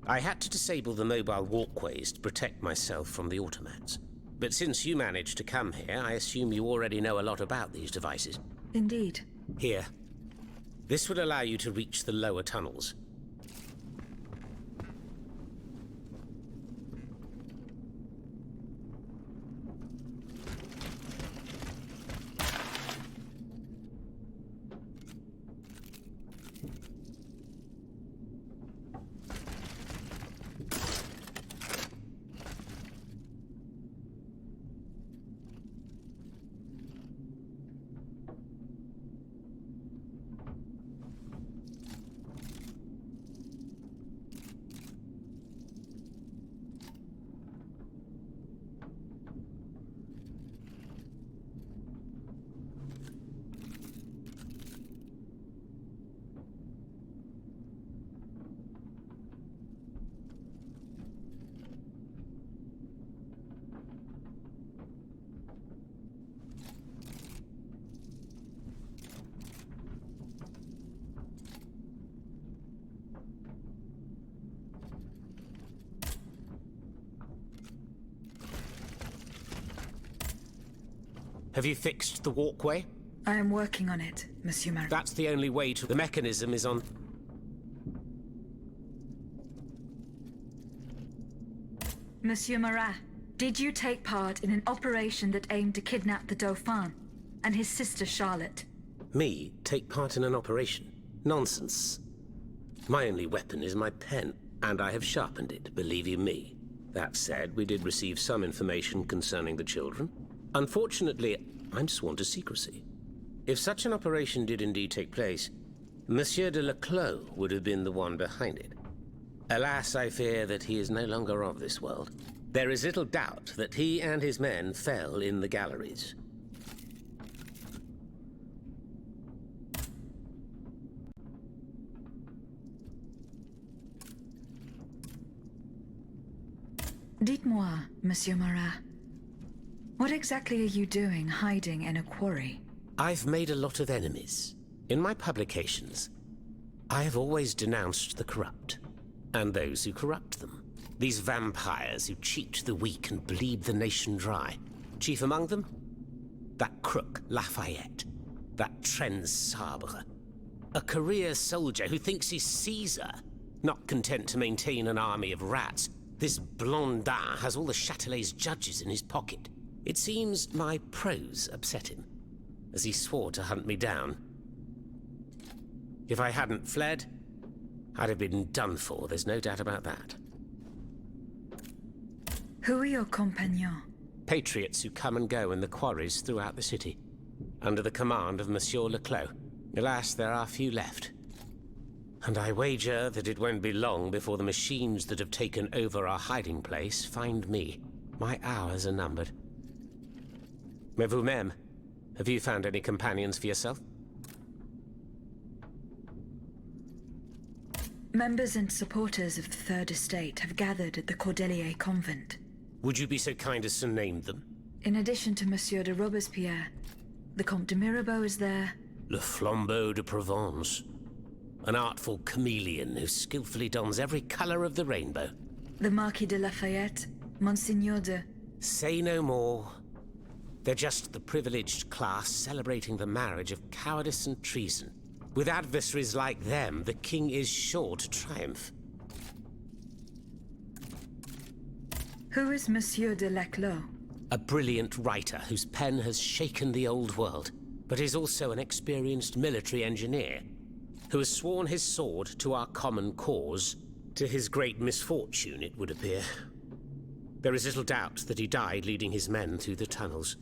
I had to disable the mobile walkways to protect myself from the automats. But since you managed to come here, I assume you already know a lot about these devices. Indeed. Here. This would allow you to reach the lower tunnels. Have you fixed the walkway? I am working on it, Monsieur Marat. That's the only way to... The mechanism is on... Monsieur Marat, did you take part in an operation that aimed to kidnap the Dauphin and his sister Charlotte? Me take part in an operation? Nonsense. My only weapon is my pen, and I have sharpened it, believe you me. That said, we did receive some information concerning the children. Unfortunately, I'm sworn to secrecy. If such an operation did indeed take place, Monsieur de Leclos would have been the one behind it. Alas, I fear that he is no longer of this world. There is little doubt that he and his men fell in the galleries. Dites-moi, Monsieur Marat, what exactly are you doing hiding in a quarry? I've made a lot of enemies. In my publications, I have always denounced the corrupt, and those who corrupt them. These vampires who cheat the weak and bleed the nation dry. Chief among them? That crook Lafayette. That Trenz Sabre. A career soldier who thinks he's Caesar. Not content to maintain an army of rats, this Blondin has all the Châtelet's judges in his pocket. It seems my prose upset him, as he swore to hunt me down. If I hadn't fled, I'd have been done for, there's no doubt about that. Who are your compagnons? Patriots who come and go in the quarries throughout the city, under the command of Monsieur Leclos. Alas, there are few left. And I wager that it won't be long before the machines that have taken over our hiding place find me. My hours are numbered. Mais vous-même, have you found any companions for yourself? Members and supporters of the Third Estate have gathered at the Cordelier Convent. Would you be so kind as to name them? In addition to Monsieur de Robespierre, the Comte de Mirabeau is there. Le Flambeau de Provence. An artful chameleon who skillfully dons every colour of the rainbow. The Marquis de Lafayette, Monsignor de... Say no more. They're just the privileged class celebrating the marriage of cowardice and treason. With adversaries like them, the king is sure to triumph. Who is Monsieur de Leclos? A brilliant writer whose pen has shaken the old world, but is also an experienced military engineer who has sworn his sword to our common cause, to his great misfortune, it would appear. There is little doubt that he died leading his men through the tunnels.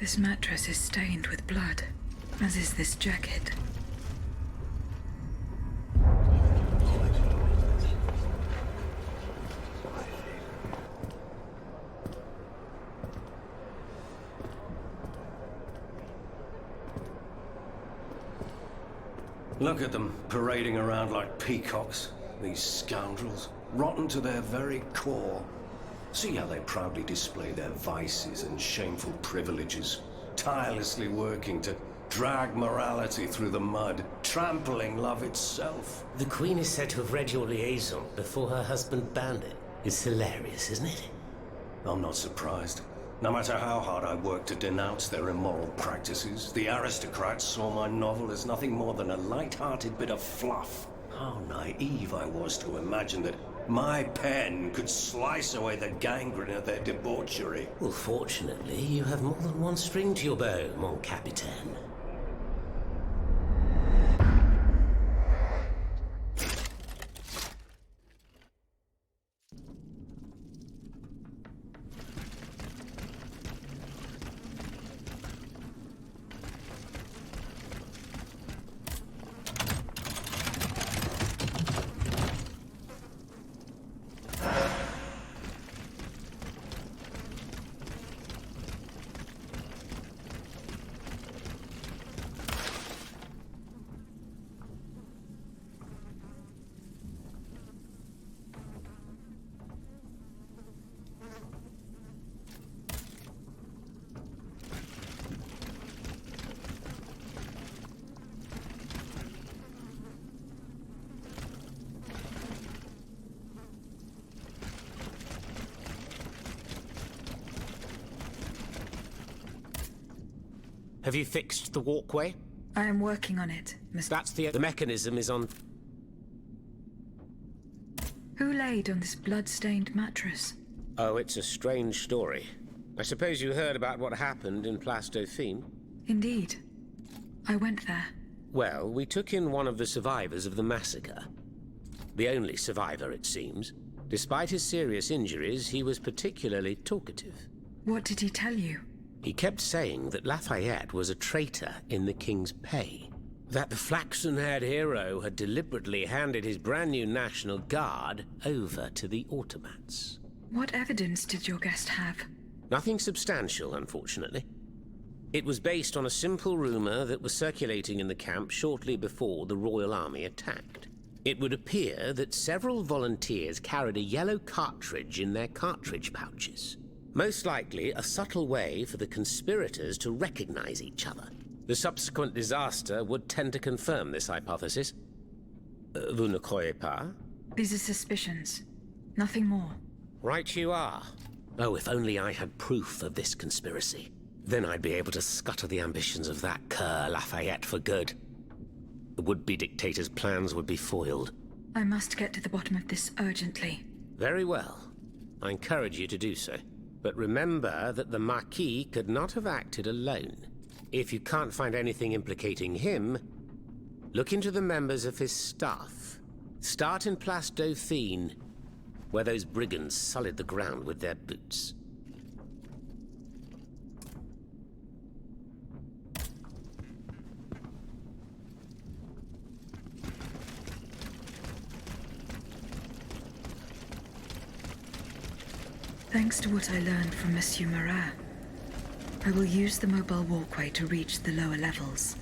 This mattress is stained with blood, as is this jacket. Look at them, parading around like peacocks. These scoundrels, rotten to their very core. See how they proudly display their vices and shameful privileges, tirelessly working to drag morality through the mud, trampling love itself. The Queen is said to have read your liaison before her husband banned it. It's hilarious, isn't it? I'm not surprised. No matter how hard I work to denounce their immoral practices, the aristocrats saw my novel as nothing more than a light-hearted bit of fluff. How naive I was to imagine that my pen could slice away the gangrene of their debauchery. Well, fortunately, you have more than one string to your bow, mon capitaine. Have you fixed the walkway? I am working on it, Mr. That's the mechanism is on... Who laid on this blood-stained mattress? Oh, it's a strange story. I suppose you heard about what happened in Place Dauphine? Indeed. I went there. Well, we took in one of the survivors of the massacre. The only survivor, it seems. Despite his serious injuries, he was particularly talkative. What did he tell you? He kept saying that Lafayette was a traitor in the king's pay. That the flaxen-haired hero had deliberately handed his brand new National Guard over to the automats. What evidence did your guest have? Nothing substantial, unfortunately. It was based on a simple rumor that was circulating in the camp shortly before the Royal Army attacked. It would appear that several volunteers carried a yellow cartridge in their cartridge pouches. Most likely a subtle way for the conspirators to recognize each other. The subsequent disaster would tend to confirm this hypothesis. Vous ne croyez pas? These are suspicions. Nothing more. Right you are. Oh, if only I had proof of this conspiracy. Then I'd be able to scutter the ambitions of that cur Lafayette for good. the would-be dictator's plans would be foiled. I must get to the bottom of this urgently. Very well. I encourage you to do so. But remember that the Marquis could not have acted alone. If you can't find anything implicating him, look into the members of his staff. Start in Place Dauphine, where those brigands sullied the ground with their boots. Thanks to what I learned from Monsieur Marat, I will use the mobile walkway to reach the lower levels.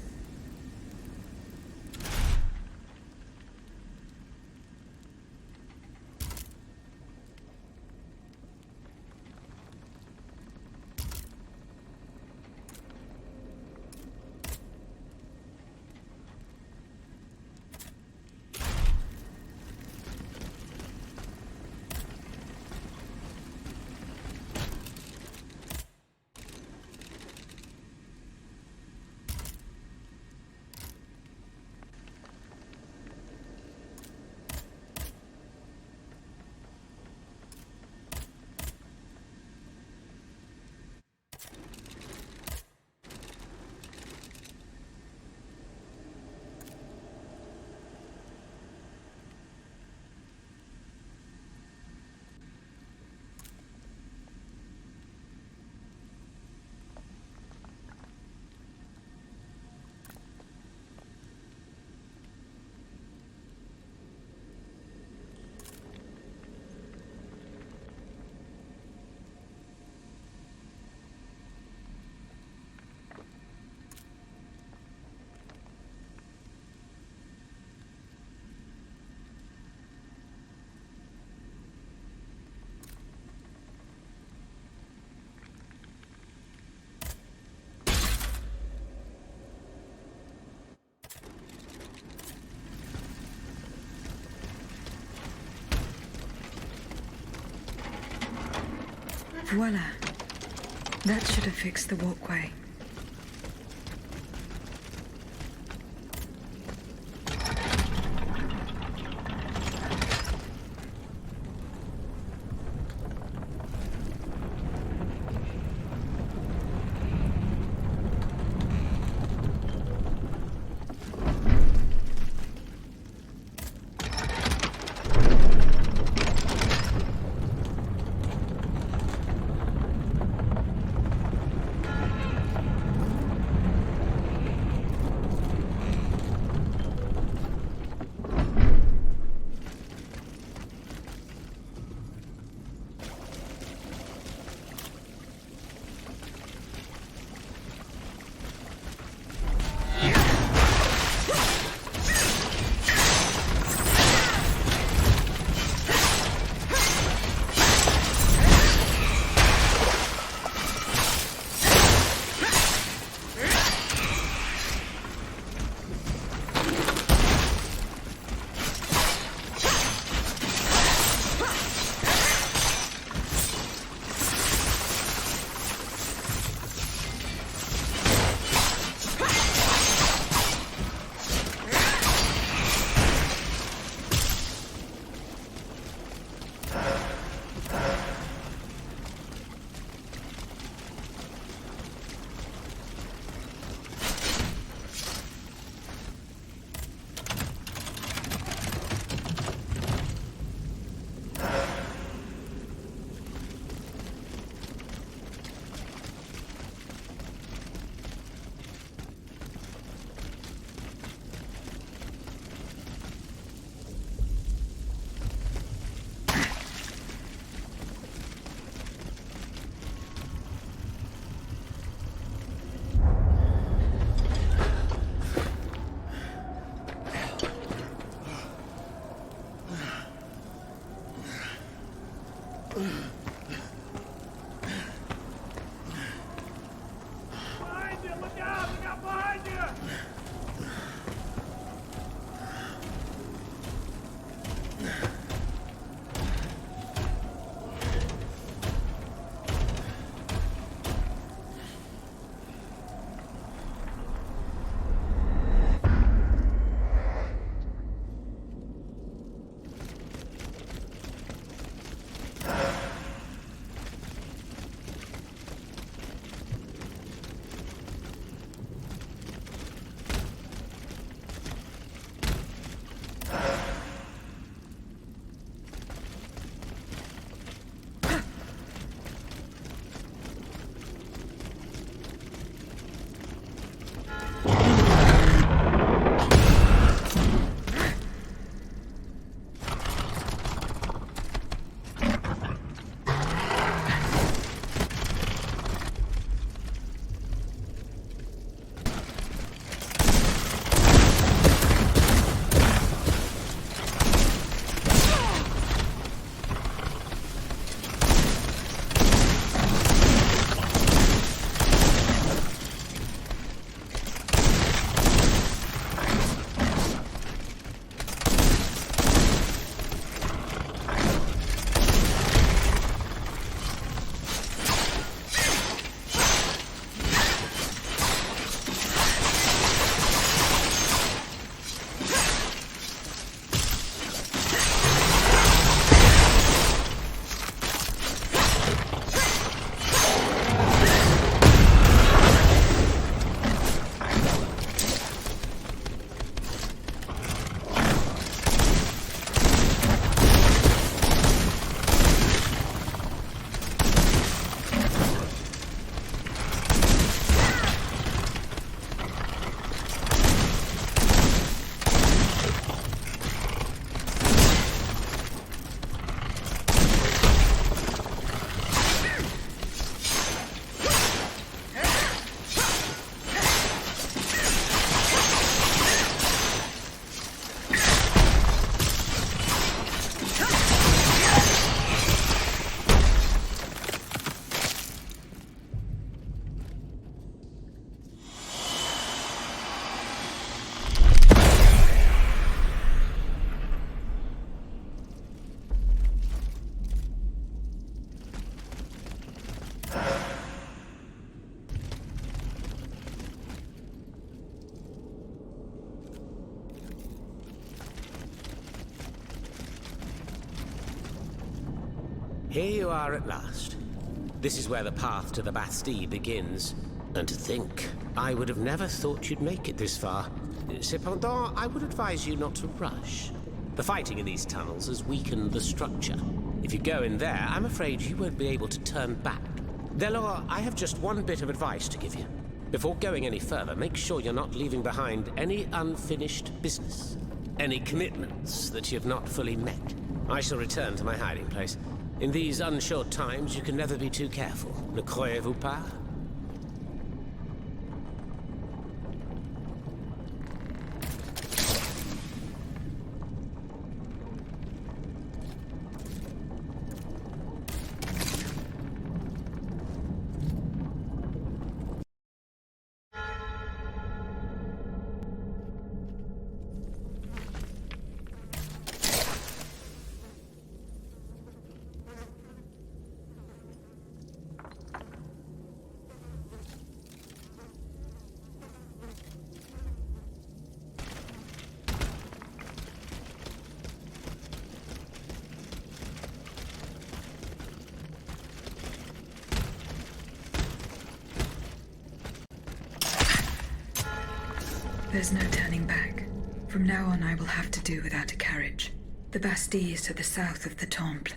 Voila. That should have fixed the walkway. Here you are at last. This is where the path to the Bastille begins. And to think, I would have never thought you'd make it this far. Cependant, I would advise you not to rush. The fighting in these tunnels has weakened the structure. If you go in there, I'm afraid you won't be able to turn back. Therefore, I have just one bit of advice to give you. Before going any further, make sure you're not leaving behind any unfinished business. Any commitments that you've not fully met. I shall return to my hiding place. In these unsure times, you can never be too careful. Ne croyez-vous pas? There's no turning back. From now on, I will have to do without a carriage. The Bastille is to the south of the Temple.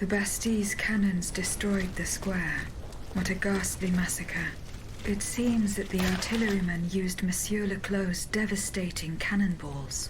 The Bastide's cannons destroyed the square. What a ghastly massacre. It seems that the artillerymen used Monsieur Leclos' devastating cannonballs.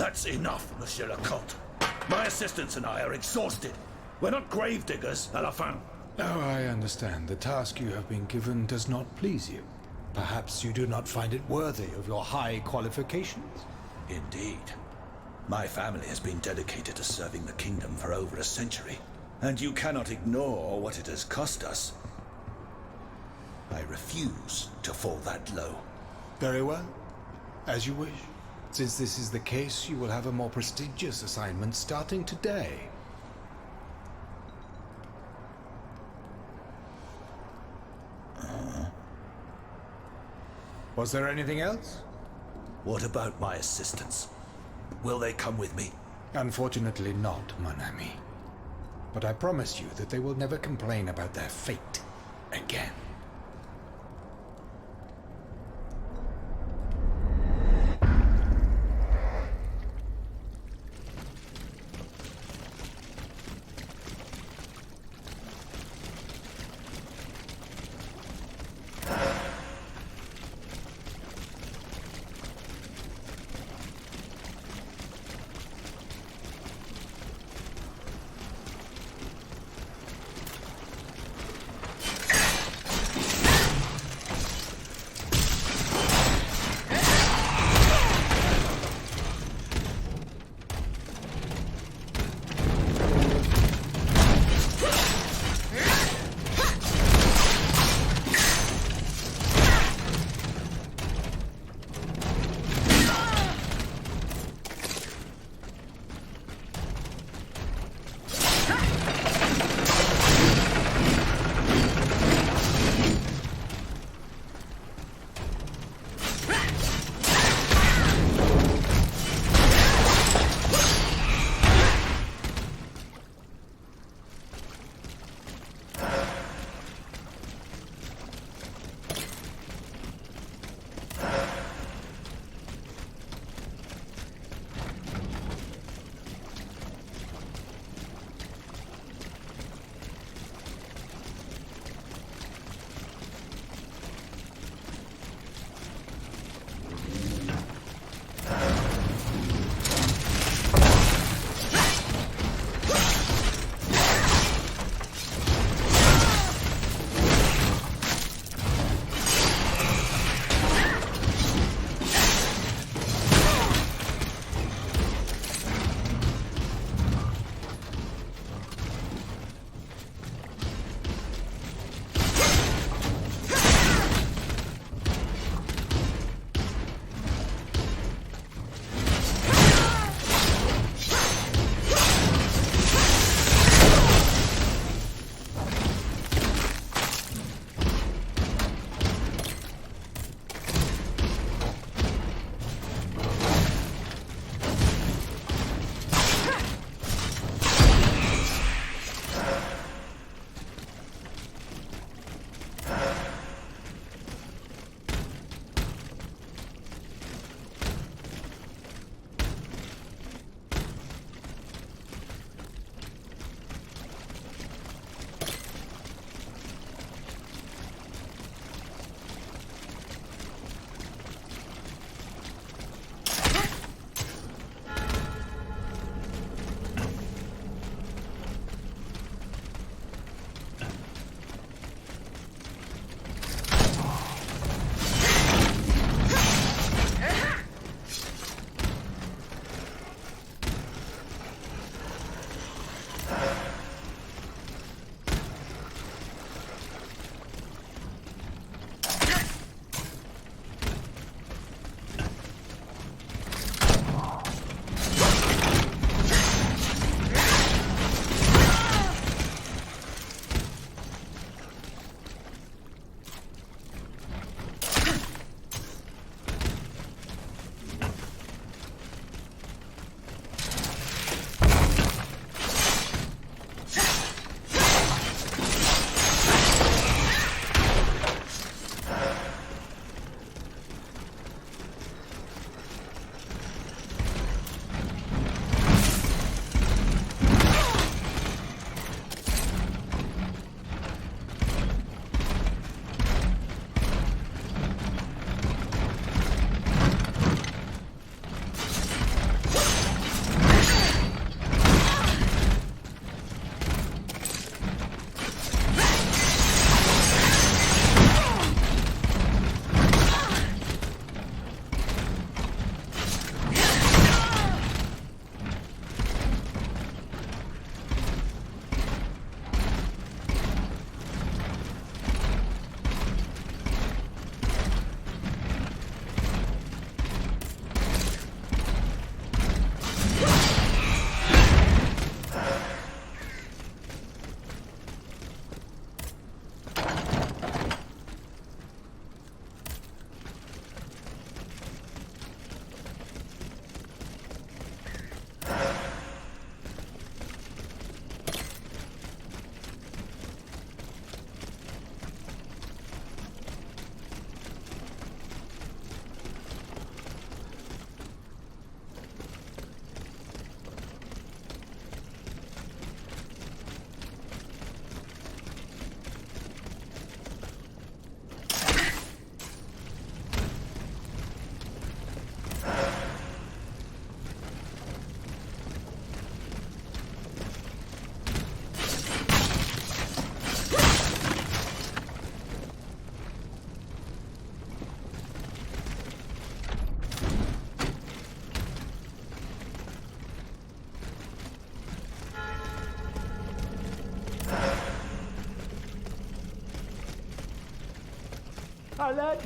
That's enough, Monsieur le Comte. My assistants and I are exhausted. We're not gravediggers, à la fin. Oh, I understand. The task you have been given does not please you. Perhaps you do not find it worthy of your high qualifications? Indeed. My family has been dedicated to serving the kingdom for over a century, and you cannot ignore what it has cost us. I refuse to fall that low. Very well. As you wish. Since this is the case, you will have a more prestigious assignment starting today. Was there anything else? What about my assistants? Will they come with me? Unfortunately not, mon ami. But I promise you that they will never complain about their fate again. Alan!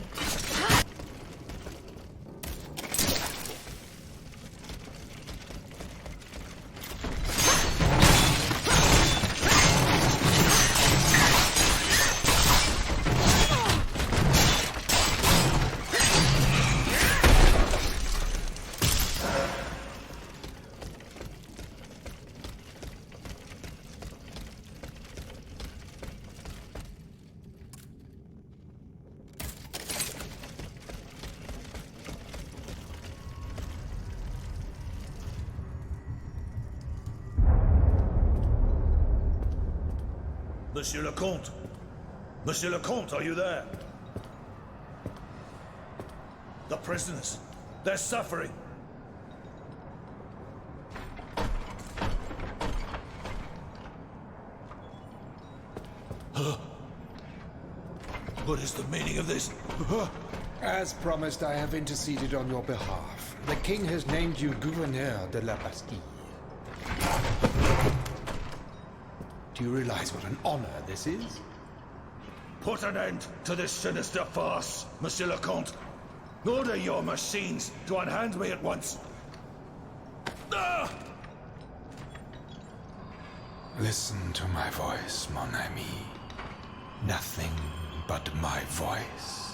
Monsieur le Comte! Monsieur le Comte, are you there? The prisoners, they're suffering. What is the meaning of this? As promised, I have interceded on your behalf. The king has named you Gouverneur de la Bastille. Do you realize what an honor this is? Put an end to this sinister farce, Monsieur le Comte. Order your machines to unhand me at once. Ah! Listen to my voice, mon ami. Nothing but my voice.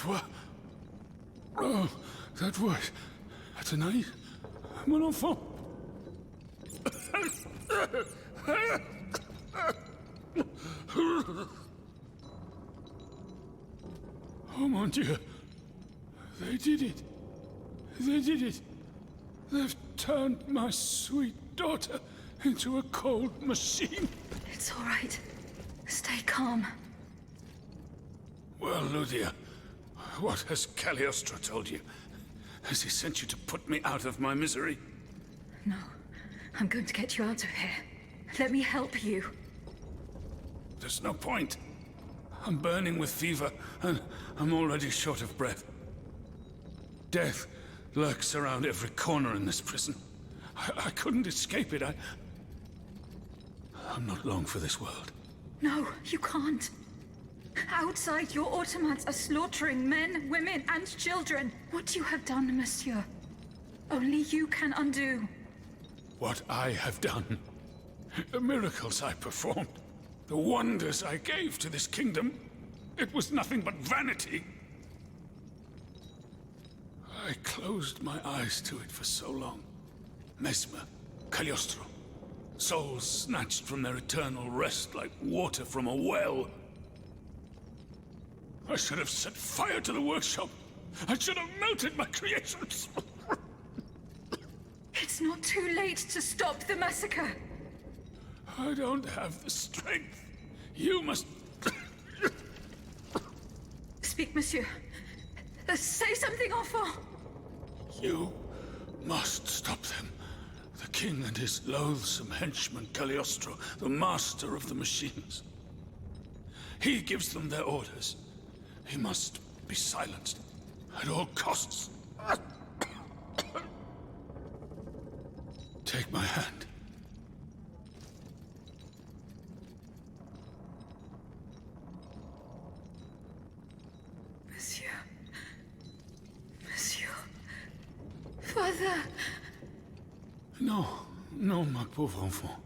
toi? Oh, that voice. Athénaïs, mon enfant. Oh mon Dieu. They did it. They did it. They've turned my sweet daughter into a cold machine. It's all right. Stay calm. Well, Lydia, what has Cagliostro told you? Has he sent you to put me out of my misery? No. I'm going to get you out of here. Let me help you. There's no point. I'm burning with fever, and I'm already short of breath. Death lurks around every corner in this prison. I couldn't escape it. I'm not long for this world. No, you can't. Outside, your automats are slaughtering men, women, and children. What you have done, monsieur, only you can undo. What I have done, the miracles I performed, the wonders I gave to this kingdom, it was nothing but vanity. I closed my eyes to it for so long. Mesmer, Cagliostro, souls snatched from their eternal rest like water from a well. I should have set fire to the workshop. I should have melted my creations. It's not too late to stop the massacre. I don't have the strength. You must... Speak, monsieur. Say something, enfant. You must stop them. The king and his loathsome henchman, Cagliostro, the master of the machines. He gives them their orders. He must be silenced at all costs. Take my hand. Monsieur. Monsieur. Father. No, no, my pauvre enfant.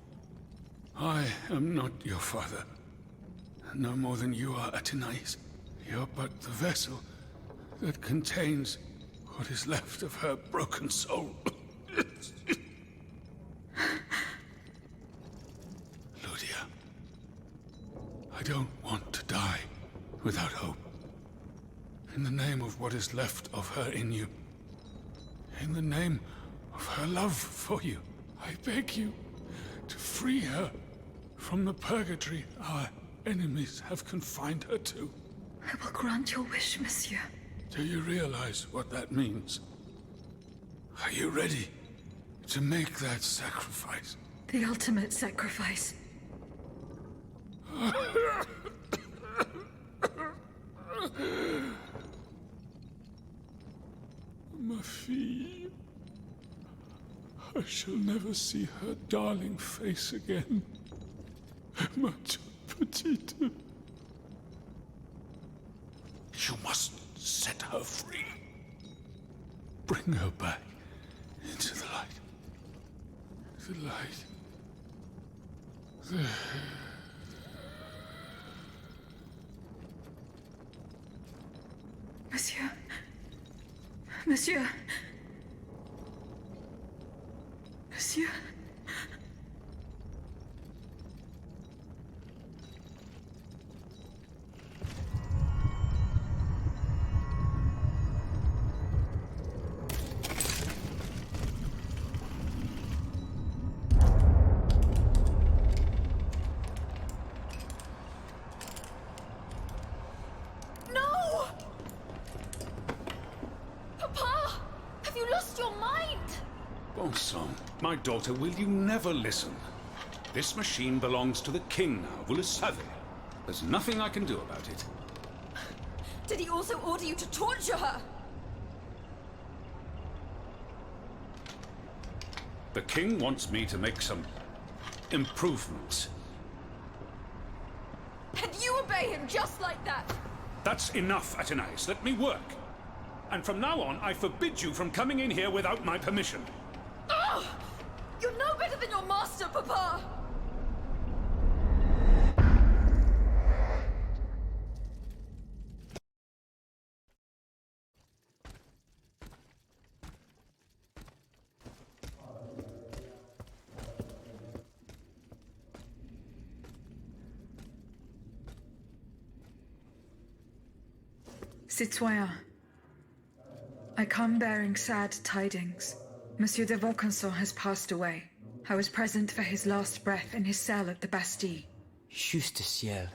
I am not your father. No more than you are Athénaïs. You're but the vessel that contains what is left of her broken soul. Lydia, I don't want to die without hope. In the name of what is left of her in you, in the name of her love for you, I beg you to free her from the purgatory our enemies have confined her to. I will grant your wish, monsieur. Do you realize what that means? Are you ready to make that sacrifice? The ultimate sacrifice. Ma fille. I shall never see her darling face again. Ma toute petite. You must set her free. Bring her back into the light. The light. Monsieur. Monsieur. Monsieur. My daughter, will you never listen? This machine belongs to the king now, vous le savez. There's nothing I can do about it. Did he also order you to torture her? The king wants me to make some improvements. And you obey him just like that? That's enough, Athénaïs. Let me work. And from now on, I forbid you from coming in here without my permission. Ugh! You're no better than your master, Papa! Citoyen, I come bearing sad tidings. Monsieur de Vaucanson has passed away. I was present for his last breath in his cell at the Bastille. Juste ciel.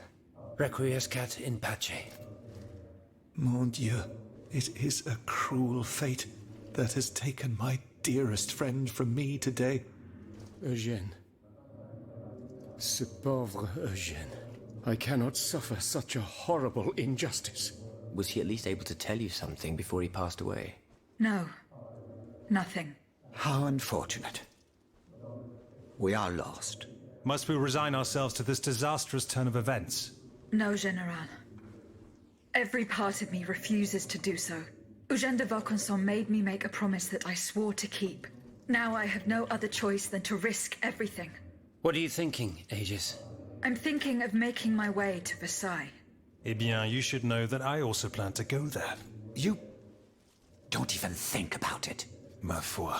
Requiescat in pace. Mon Dieu, it is a cruel fate that has taken my dearest friend from me today. Eugène. Ce pauvre Eugène. I cannot suffer such a horrible injustice. Was he at least able to tell you something before he passed away? No. Nothing. How unfortunate. We are lost. Must we resign ourselves to this disastrous turn of events? No, General. Every part of me refuses to do so. Eugène de Vaucanson made me make a promise that I swore to keep. Now I have no other choice than to risk everything. What are you thinking, Aegis? I'm thinking of making my way to Versailles. Eh bien, you should know that I also plan to go there. You don't even think about it. Ma foi.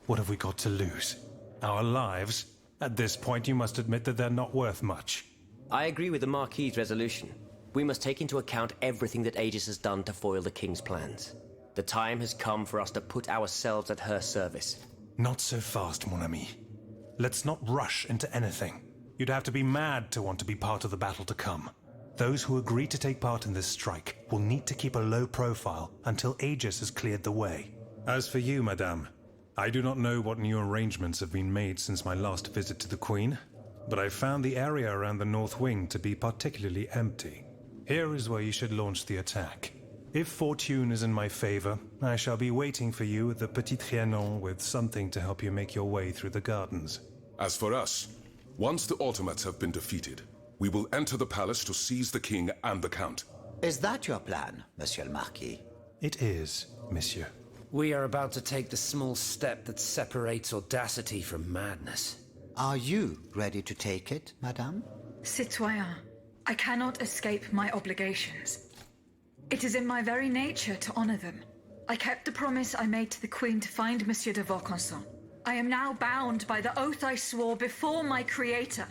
What have we got to lose? Our lives? At this point, you must admit that they're not worth much. I agree with the Marquis's resolution. We must take into account everything that Aegis has done to foil the King's plans. The time has come for us to put ourselves at her service. Not so fast, mon ami. Let's not rush into anything. You'd have to be mad to want to be part of the battle to come. Those who agree to take part in this strike will need to keep a low profile until Aegis has cleared the way. As for you, madame, I do not know what new arrangements have been made since my last visit to the Queen, but I found the area around the North Wing to be particularly empty. Here is where you should launch the attack. If fortune is in my favor, I shall be waiting for you at the Petit Trianon with something to help you make your way through the gardens. As for us, once the automates have been defeated, we will enter the palace to seize the king and the count. Is that your plan, Monsieur le Marquis? It is, monsieur. We are about to take the small step that separates audacity from madness. Are you ready to take it, madame? Citoyen, I cannot escape my obligations. It is in my very nature to honor them. I kept the promise I made to the Queen to find Monsieur de Vaucanson. I am now bound by the oath I swore before my creator.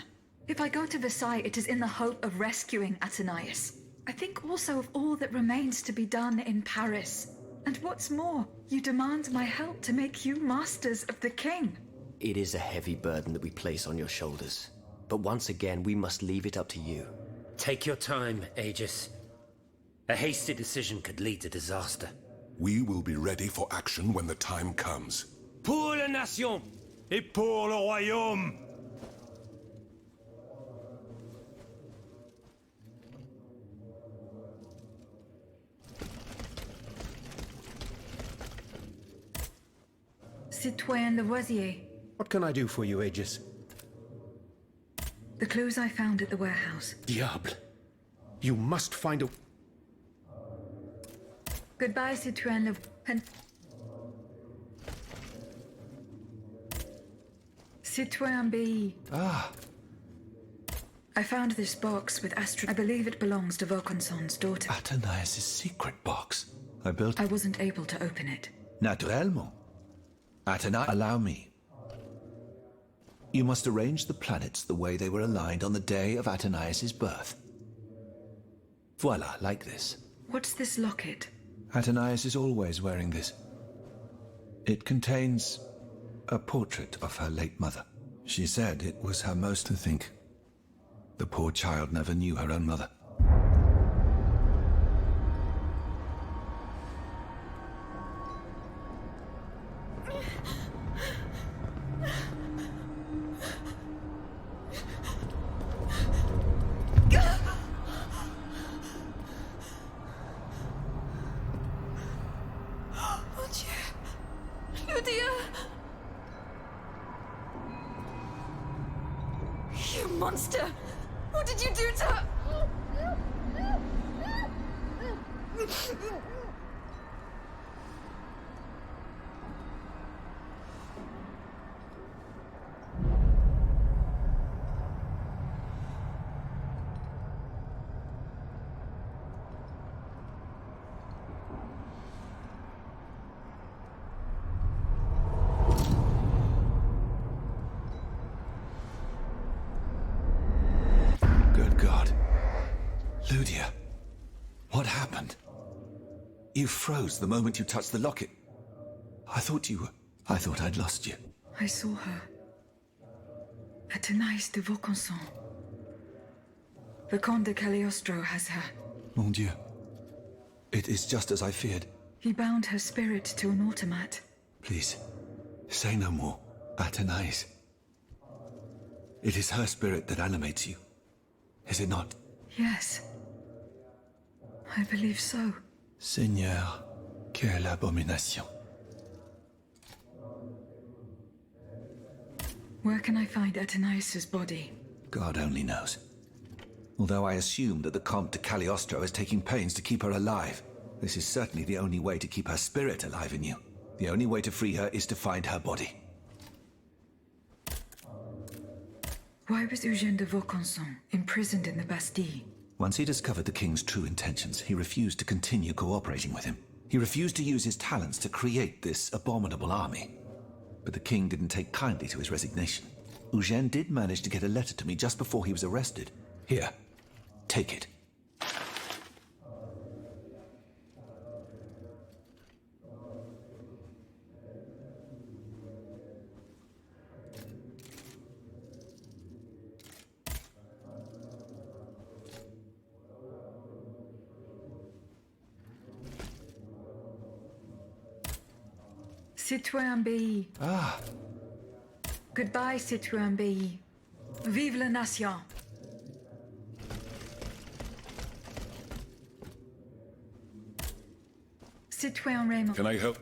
If I go to Versailles, it is in the hope of rescuing Athenais. I think also of all that remains to be done in Paris. And what's more, you demand my help to make you masters of the king. It is a heavy burden that we place on your shoulders. But once again, we must leave it up to you. Take your time, Aegis. A hasty decision could lead to disaster. We will be ready for action when the time comes. Pour la nation! Et pour le royaume! Citoyen Lavoisier. What can I do for you, Aegis? The clues I found at the warehouse. Diable! You must find a... Goodbye, Citoyen Citoyen B. Ah. I found this box with I believe it belongs to Vaucanson's daughter. Athenais' secret box. I wasn't able to open it. Naturellement. Athenais, allow me. You must arrange the planets the way they were aligned on the day of Athenais' birth. Voila, like this. What's this locket? Athenais is always wearing this. It contains a portrait of her late mother. She said it was her most to think. The poor child never knew her own mother. Monster! What did you do to her? Lydia, what happened? You froze the moment you touched the locket. I thought I'd lost you. I saw her. Athénaïs de Vaucanson. The Comte de Cagliostro has her. Mon Dieu. It is just as I feared. He bound her spirit to an automat. Please, say no more. Athénaïs. It is her spirit that animates you. Is it not? Yes. I believe so. Seigneur, quelle abomination. Where can I find Athénaïs' body? God only knows. Although I assume that the Comte de Cagliostro is taking pains to keep her alive. This is certainly the only way to keep her spirit alive in you. The only way to free her is to find her body. Why was Eugène de Vaucanson imprisoned in the Bastille? Once he discovered the king's true intentions, he refused to continue cooperating with him. He refused to use his talents to create this abominable army. But the king didn't take kindly to his resignation. Eugène did manage to get a letter to me just before he was arrested. Here, take it. Citoyen Bailly. Ah. Goodbye, Citoyen Bailly. Vive la nation. Citoyen Raymond. Can I help?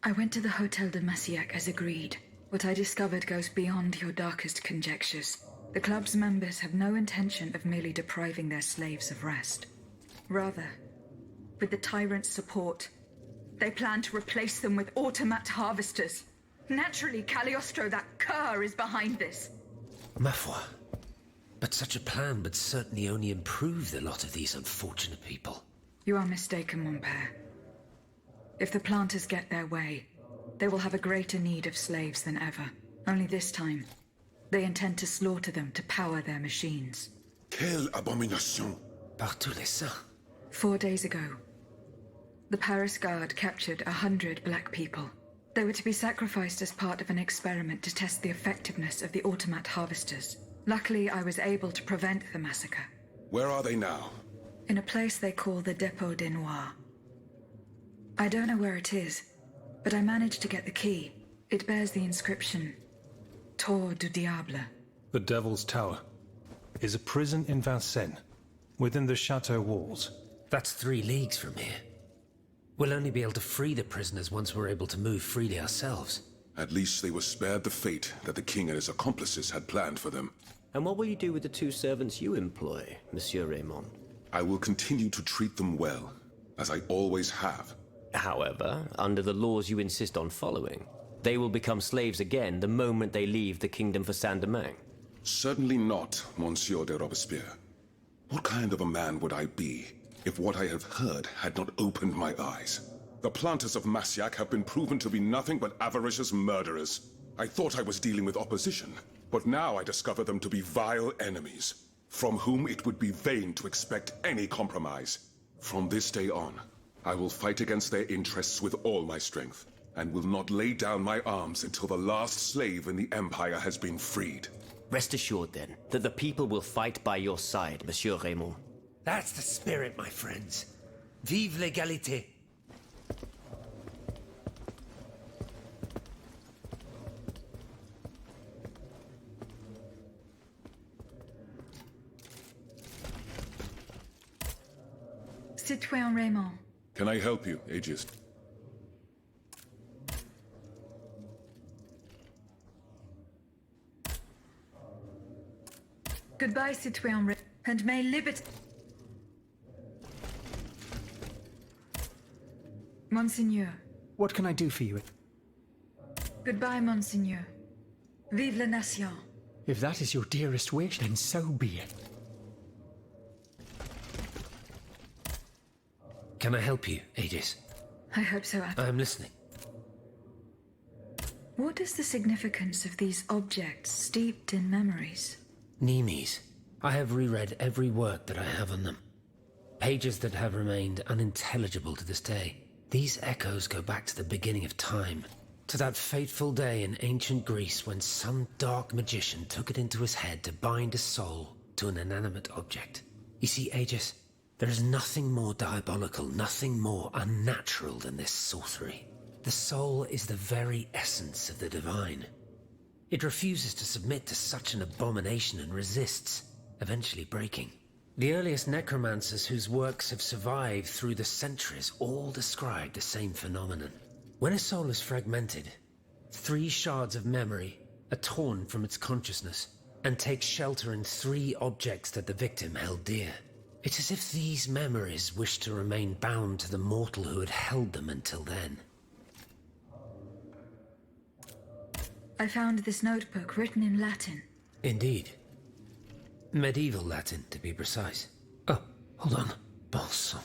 I went to the Hotel de Massiac as agreed. What I discovered goes beyond your darkest conjectures. The club's members have no intention of merely depriving their slaves of rest. Rather, with the tyrant's support, they plan to replace them with automat harvesters. Naturally, Cagliostro, that cur, is behind this. Ma foi. But such a plan would certainly only improve the lot of these unfortunate people. You are mistaken, mon père. If the planters get their way, they will have a greater need of slaves than ever. Only this time, they intend to slaughter them to power their machines. Quelle abomination! Par tous les saints. 4 days ago, the Paris Guard captured 100 black people. They were to be sacrificed as part of an experiment to test the effectiveness of the automat harvesters. Luckily, I was able to prevent the massacre. Where are they now? In a place they call the Dépôt des Noirs. I don't know where it is, but I managed to get the key. It bears the inscription, Tour du Diable. The Devil's Tower is a prison in Vincennes, within the chateau walls. That's 3 leagues from here. We'll only be able to free the prisoners once we're able to move freely ourselves. At least they were spared the fate that the king and his accomplices had planned for them. And what will you do with the 2 servants you employ, Monsieur Raymond? I will continue to treat them well, as I always have. However, under the laws you insist on following, they will become slaves again the moment they leave the kingdom for Saint-Domingue. Certainly not, Monsieur de Robespierre. What kind of a man would I be if what I have heard had not opened my eyes? The planters of Massiac have been proven to be nothing but avaricious murderers. I thought I was dealing with opposition, but now I discover them to be vile enemies, from whom it would be vain to expect any compromise. From this day on, I will fight against their interests with all my strength, and will not lay down my arms until the last slave in the Empire has been freed. Rest assured, then, that the people will fight by your side, Monsieur Raymond. That's the spirit, my friends. Vive l'égalité. Citoyen Raymond. Can I help you, Aegis? Goodbye, Citoyen Raymond, and may liberty... Monseigneur. What can I do for you? Goodbye, Monseigneur. Vive la nation. If that is your dearest wish, then so be it. Can I help you, Aegis? I hope so. I'm listening. What is the significance of these objects steeped in memories? Nemes. I have reread every work that I have on them. pages that have remained unintelligible to this day. These echoes go back to the beginning of time, to that fateful day in ancient Greece when some dark magician took it into his head to bind a soul to an inanimate object. You see, Aegis, there is nothing more diabolical, nothing more unnatural than this sorcery. The soul is the very essence of the divine. It refuses to submit to such an abomination and resists, eventually breaking. The earliest necromancers whose works have survived through the centuries all describe the same phenomenon. When a soul is fragmented, 3 shards of memory are torn from its consciousness and take shelter in 3 objects that the victim held dear. It's as if these memories wish to remain bound to the mortal who had held them until then. I found this notebook written in Latin. Indeed. Medieval Latin, to be precise. Oh, hold on. Bon sang.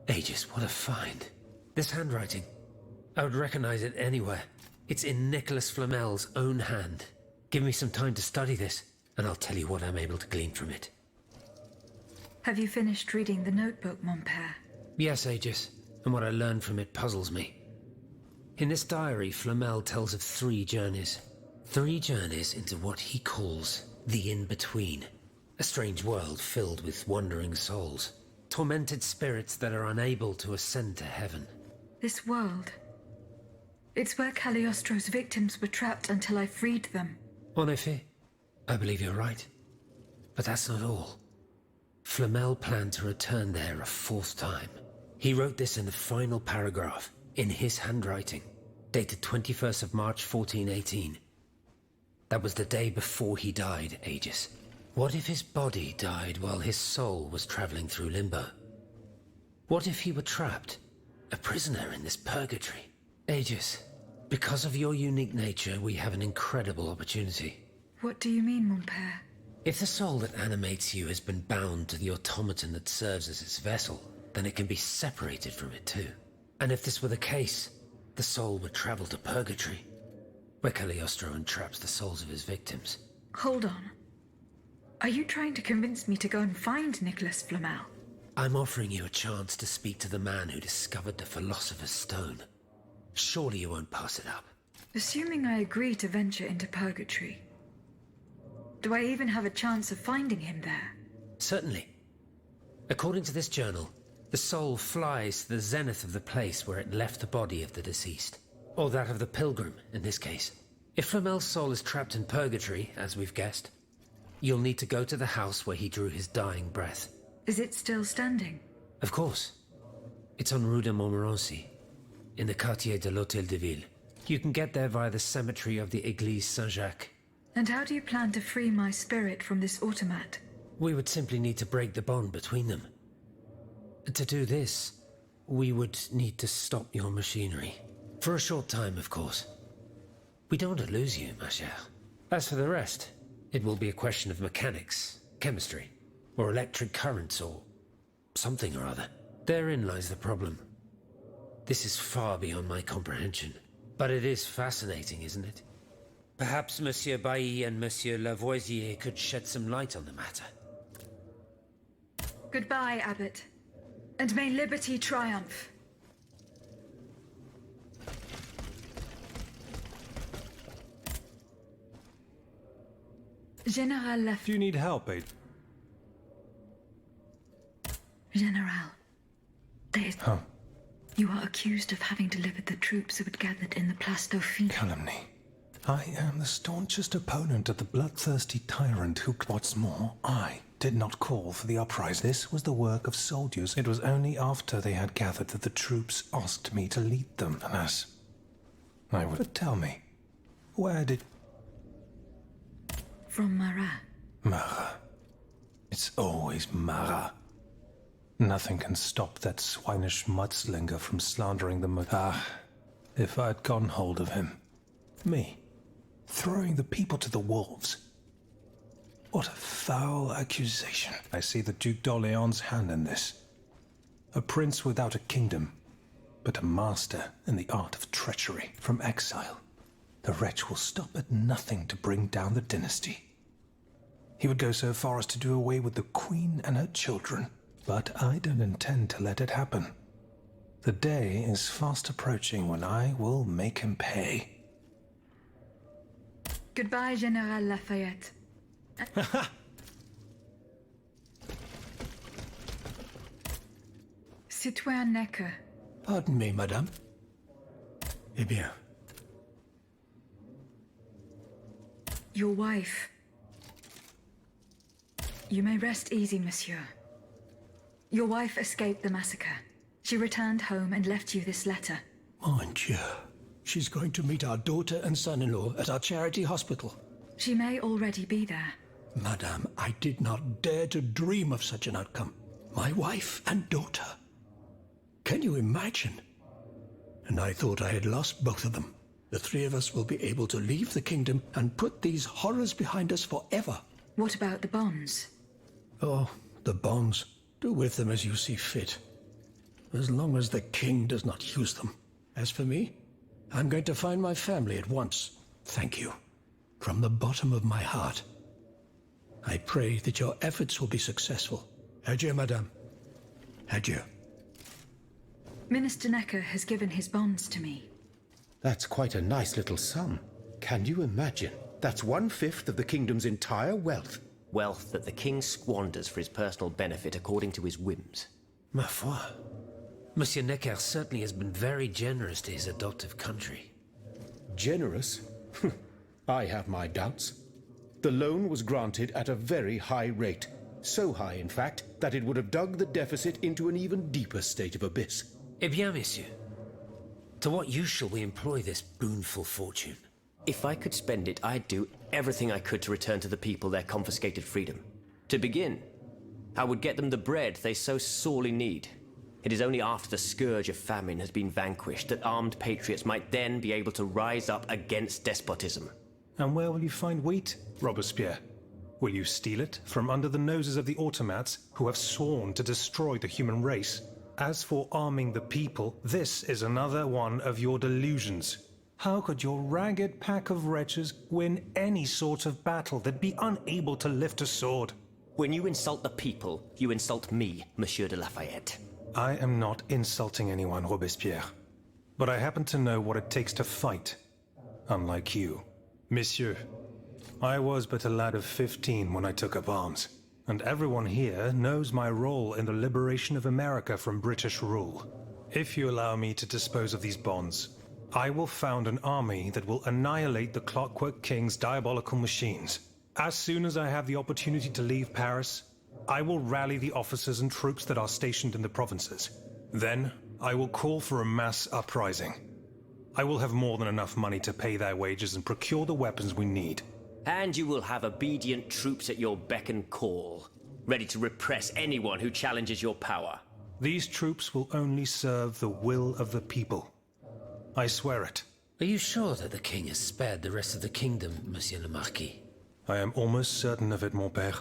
Aegis, what a find. This handwriting, I would recognize it anywhere. It's in Nicholas Flamel's own hand. Give me some time to study this, and I'll tell you what I'm able to glean from it. Have you finished reading the notebook, mon père? Yes, Aegis, and what I learned from it puzzles me. In this diary, Flamel tells of 3 journeys. 3 journeys into what he calls the in-between. A strange world filled with wandering souls. Tormented spirits that are unable to ascend to heaven. This world. It's where Cagliostro's victims were trapped until I freed them. En effet, I believe you're right. But that's not all. Flamel planned to return there a 4th time. He wrote this in the final paragraph, in his handwriting, dated 21st of March 1418. That was the day before he died, Aegis. What if his body died while his soul was traveling through limbo? What if he were trapped, a prisoner in this purgatory? Aegis, because of your unique nature, we have an incredible opportunity. What do you mean, mon père? If the soul that animates you has been bound to the automaton that serves as its vessel, then it can be separated from it too. And if this were the case, the soul would travel to purgatory, where Cagliostro entraps the souls of his victims. Hold on. Are you trying to convince me to go and find Nicholas Flamel? I'm offering you a chance to speak to the man who discovered the Philosopher's Stone. Surely you won't pass it up. Assuming I agree to venture into purgatory, do I even have a chance of finding him there? Certainly. According to this journal, the soul flies to the zenith of the place where it left the body of the deceased. Or that of the pilgrim, in this case. If Flamel's soul is trapped in purgatory, as we've guessed, you'll need to go to the house where he drew his dying breath. Is it still standing? Of course. It's on Rue de Montmorency, in the Quartier de l'Hôtel de Ville. You can get there via the cemetery of the Église Saint-Jacques. And how do you plan to free my spirit from this automat? We would simply need to break the bond between them. To do this, we would need to stop your machinery. For a short time, of course. We don't want to lose you, ma chère. As for the rest, it will be a question of mechanics, chemistry, or electric currents, or something or other. Therein lies the problem. This is far beyond my comprehension. But it is fascinating, isn't it? Perhaps Monsieur Bailly and Monsieur Lavoisier could shed some light on the matter. Goodbye, Abbot. And may liberty triumph. General left. Do you need help, Aid? General, you are accused of having delivered the troops who had gathered in the Place Dauphine. Calumny. I am the staunchest opponent of the bloodthirsty tyrant who... What's more, I did not call for the uprising. This was the work of soldiers. It was only after they had gathered that the troops asked me to lead them. Alas, I would... But tell me, where did... From Marat. Marat. It's always Marat. Nothing can stop that swinish mudslinger from slandering the if I'd gotten hold of him. Me. Throwing the people to the wolves. What a foul accusation. I see the Duc d'Orléans' hand in this. A prince without a kingdom, but a master in the art of treachery. From exile, the wretch will stop at nothing to bring down the dynasty. He would go so far as to do away with the queen and her children. But I don't intend to let it happen. The day is fast approaching when I will make him pay. Goodbye, General Lafayette. Citoyen Necker. Pardon me, madame. Eh bien. Your wife. You may rest easy, monsieur. Your wife escaped the massacre. She returned home and left you this letter. Mon Dieu. She's going to meet our daughter and son-in-law at our charity hospital. She may already be there. Madame, I did not dare to dream of such an outcome. My wife and daughter. Can you imagine? And I thought I had lost both of them. The three of us will be able to leave the kingdom and put these horrors behind us forever. What about the bonds? Oh, the bonds. Do with them as you see fit. As long as the king does not use them. As for me, I'm going to find my family at once. Thank you. From the bottom of my heart. I pray that your efforts will be successful. Adieu, madame. Adieu. Minister Necker has given his bonds to me. That's quite a nice little sum. Can you imagine? That's 1/5 of the kingdom's entire wealth. Wealth that the king squanders for his personal benefit according to his whims. Ma foi. Monsieur Necker certainly has been very generous to his adoptive country. Generous? I have my doubts. The loan was granted at a very high rate. So high, in fact, that it would have dug the deficit into an even deeper state of abyss. Eh bien, messieurs. To what use shall we employ this boonful fortune? If I could spend it, I'd do everything I could to return to the people their confiscated freedom. To begin, I would get them the bread they so sorely need. It is only after the scourge of famine has been vanquished that armed patriots might then be able to rise up against despotism. And where will you find wheat, Robespierre? Will you steal it from under the noses of the automats who have sworn to destroy the human race? As for arming the people, this is another one of your delusions. How could your ragged pack of wretches win any sort of battle? They'd be unable to lift a sword. When you insult the people, you insult me, Monsieur de Lafayette. I am not insulting anyone, Robespierre. But I happen to know what it takes to fight. Unlike you. Monsieur, I was but a lad of 15 when I took up arms. And everyone here knows my role in the liberation of America from British rule. If you allow me to dispose of these bonds, I will found an army that will annihilate the Clockwork King's diabolical machines. As soon as I have the opportunity to leave Paris, I will rally the officers and troops that are stationed in the provinces. Then, I will call for a mass uprising. I will have more than enough money to pay their wages and procure the weapons we need. And you will have obedient troops at your beck and call, ready to repress anyone who challenges your power. These troops will only serve the will of the people. I swear it. Are you sure that the king has spared the rest of the kingdom, Monsieur le Marquis? I am almost certain of it, mon père.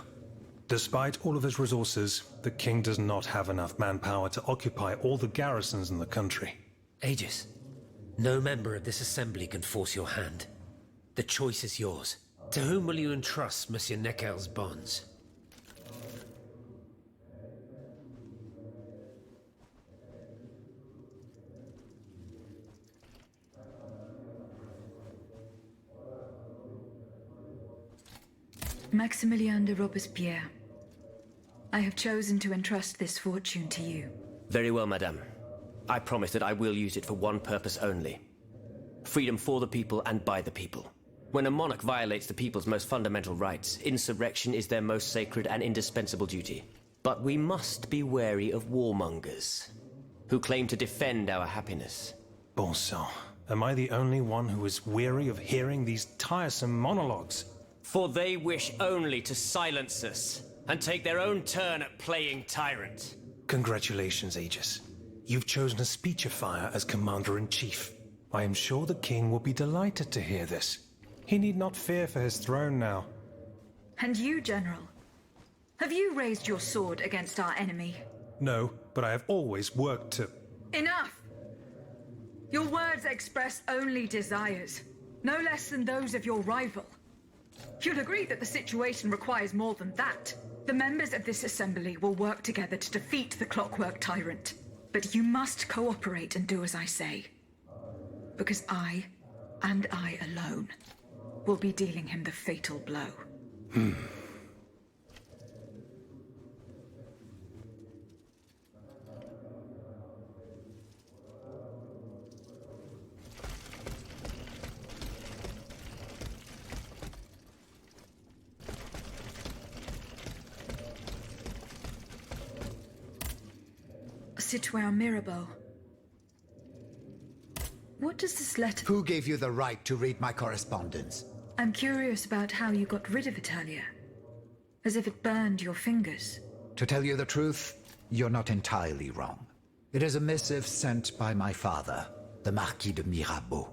Despite all of his resources, the king does not have enough manpower to occupy all the garrisons in the country. Aegis, no member of this assembly can force your hand. The choice is yours. To whom will you entrust Monsieur Necker's bonds? Maximilien de Robespierre. I have chosen to entrust this fortune to you. Very well, madame. I promise that I will use it for one purpose only. Freedom for the people and by the people. When a monarch violates the people's most fundamental rights, insurrection is their most sacred and indispensable duty. But we must be wary of warmongers, who claim to defend our happiness. Bon sang, am I the only one who is weary of hearing these tiresome monologues? For they wish only to silence us, and take their own turn at playing tyrant. Congratulations, Aegis. You've chosen a speechifier as Commander-in-Chief. I am sure the king will be delighted to hear this. He need not fear for his throne now. And you, General? Have you raised your sword against our enemy? No, but I have always worked to... Enough! Your words express only desires, no less than those of your rival. You'll agree that the situation requires more than that. The members of this assembly will work together to defeat the Clockwork Tyrant. But you must cooperate and do as I say. Because I, and I alone, will be dealing him the fatal blow. Citoyen Mirabeau. What does this letter... Who gave you the right to read my correspondence? I'm curious about how you got rid of Italia. As if it burned your fingers. To tell you the truth, you're not entirely wrong. It is a missive sent by my father, the Marquis de Mirabeau.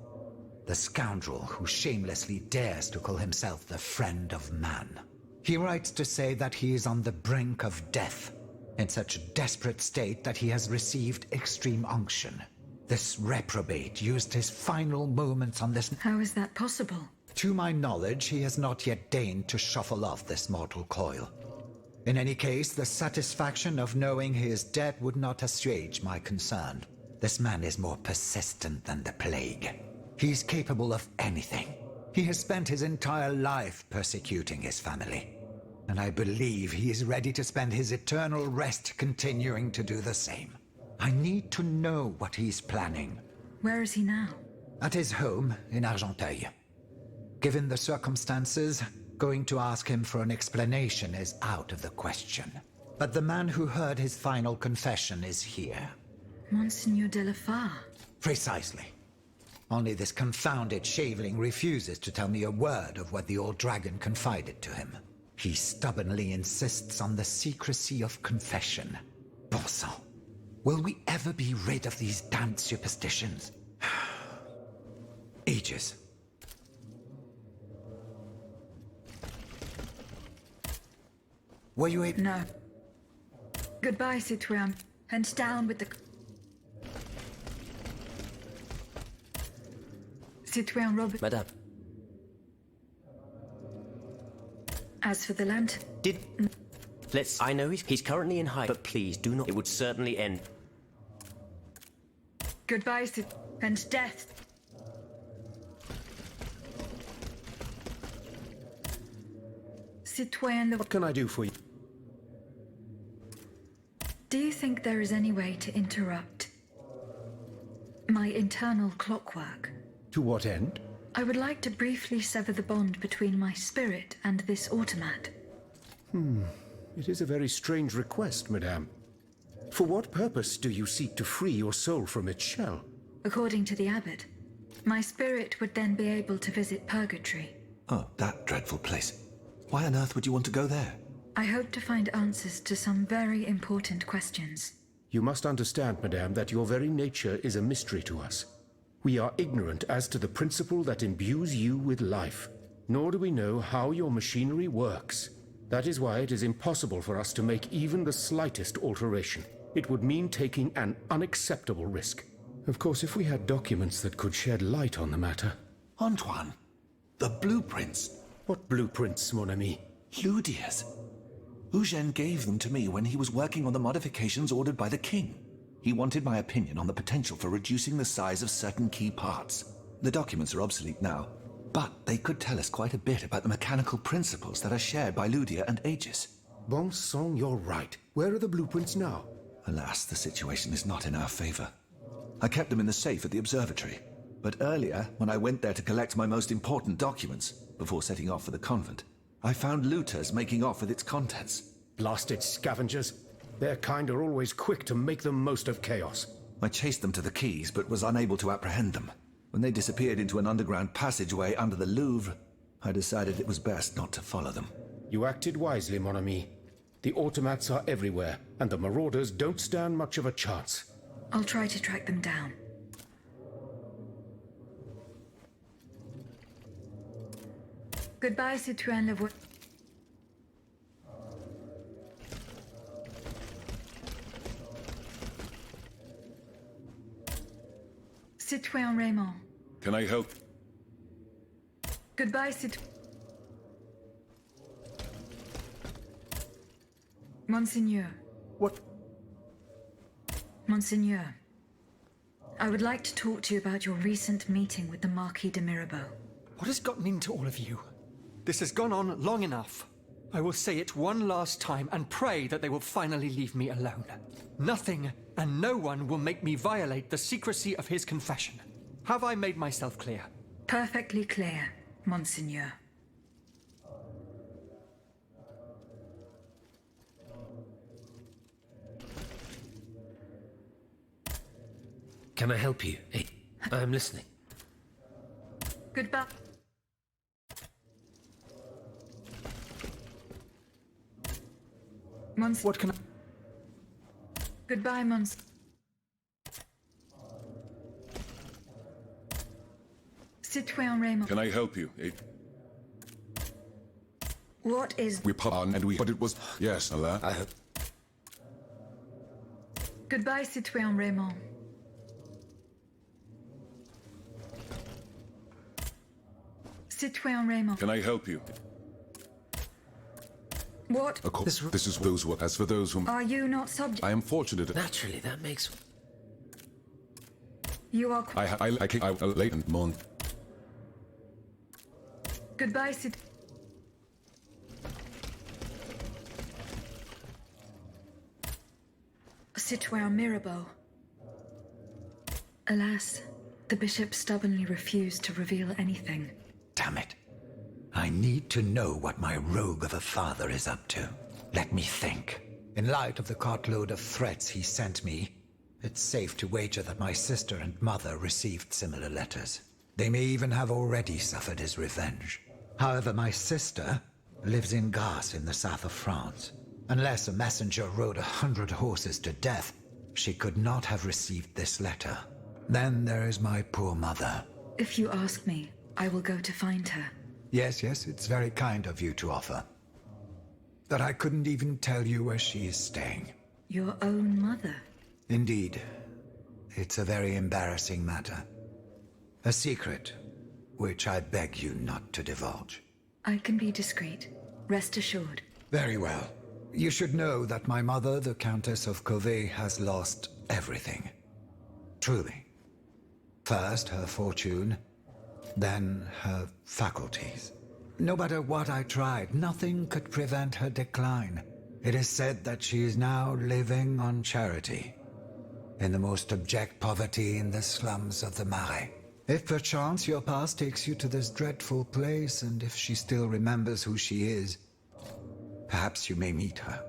The scoundrel who shamelessly dares to call himself the friend of man. He writes to say that he is on the brink of death, in such a desperate state that he has received extreme unction. This reprobate used his final moments on this... How is that possible? To my knowledge, he has not yet deigned to shuffle off this mortal coil. In any case, the satisfaction of knowing he is dead would not assuage my concern. This man is more persistent than the plague. He's capable of anything. He has spent his entire life persecuting his family. And I believe he is ready to spend his eternal rest continuing to do the same. I need to know what he's planning. Where is he now? At his home in Argenteuil. Given the circumstances, going to ask him for an explanation is out of the question. But the man who heard his final confession is here. Monseigneur de la Fare. Precisely. Only this confounded shaveling refuses to tell me a word of what the old dragon confided to him. He stubbornly insists on the secrecy of confession. Bon sang. Will we ever be rid of these damned superstitions? Ages. Were you able... No. Goodbye, Citoyen. And down with the... Citoyen Robert... Madame. As for the land... Let's... I know he's currently in hiding, but please, do not... It would certainly end... Goodbye, and death. Citoyen... What can I do for you? Do you think there is any way to interrupt my internal clockwork? To what end? I would like to briefly sever the bond between my spirit and this automat. It is a very strange request, madame. For what purpose do you seek to free your soul from its shell? According to the abbot, my spirit would then be able to visit purgatory. Oh, that dreadful place. Why on earth would you want to go there? I hope to find answers to some very important questions. You must understand, madame, that your very nature is a mystery to us. We are ignorant as to the principle that imbues you with life, nor do we know how your machinery works. That is why it is impossible for us to make even the slightest alteration. It would mean taking an unacceptable risk. Of course, if we had documents that could shed light on the matter... Antoine, the blueprints. What blueprints, mon ami? Ludia's. Eugène gave them to me when he was working on the modifications ordered by the king. He wanted my opinion on the potential for reducing the size of certain key parts. The documents are obsolete now, but they could tell us quite a bit about the mechanical principles that are shared by Ludia and Aegis. Bon sang, you're right. Where are the blueprints now? Alas, the situation is not in our favor. I kept them in the safe at the observatory, but earlier, when I went there to collect my most important documents, before setting off for the convent, I found looters making off with its contents. Blasted scavengers. Their kind are always quick to make the most of chaos. I chased them to the quays, but was unable to apprehend them. When they disappeared into an underground passageway under the Louvre, I decided it was best not to follow them. You acted wisely, mon ami. The automats are everywhere, and the marauders don't stand much of a chance. I'll try to track them down. Goodbye, Citoyen Levoix. Citoyen Raymond. Can I help? Goodbye, Citoyen. Monseigneur. What? Monseigneur, I would like to talk to you about your recent meeting with the Marquis de Mirabeau. What has gotten into all of you? This has gone on long enough. I will say it one last time and pray that they will finally leave me alone. Nothing and no one will make me violate the secrecy of his confession. Have I made myself clear? Perfectly clear, Monseigneur. Can I help you? Hey, I'm listening. Goodbye. What can I... Goodbye, Mons. Citoyen Raymond. Can I help you? What is... We put on and we... But it was... Yes, Allah. I hope... Goodbye, Citoyen Raymond. Citoyen Raymond. Can I help you? What? Of course, this is those who... As for those whom... Are you not subject? I am fortunate... Naturally, that makes... You are... I late and mon... Goodbye, Citoyen Mirabeau. Alas, the bishop stubbornly refused to reveal anything. Damn it. I need to know what my rogue of a father is up to. Let me think. In light of the cartload of threats he sent me, it's safe to wager that my sister and mother received similar letters. They may even have already suffered his revenge. However, my sister lives in Grasse in the south of France. Unless a messenger rode 100 horses to death, she could not have received this letter. Then there is my poor mother. If you ask me, I will go to find her. Yes, it's very kind of you to offer. But I couldn't even tell you where she is staying. Your own mother? Indeed. It's a very embarrassing matter. A secret, which I beg you not to divulge. I can be discreet. Rest assured. Very well. You should know that my mother, the Countess of Covey, has lost everything. Truly. First, her fortune, then her faculties. No matter what I tried, nothing could prevent her decline. It is said that she is now living on charity, in the most abject poverty in the slums of the Marais. If perchance your past takes you to this dreadful place, and if she still remembers who she is, perhaps you may meet her.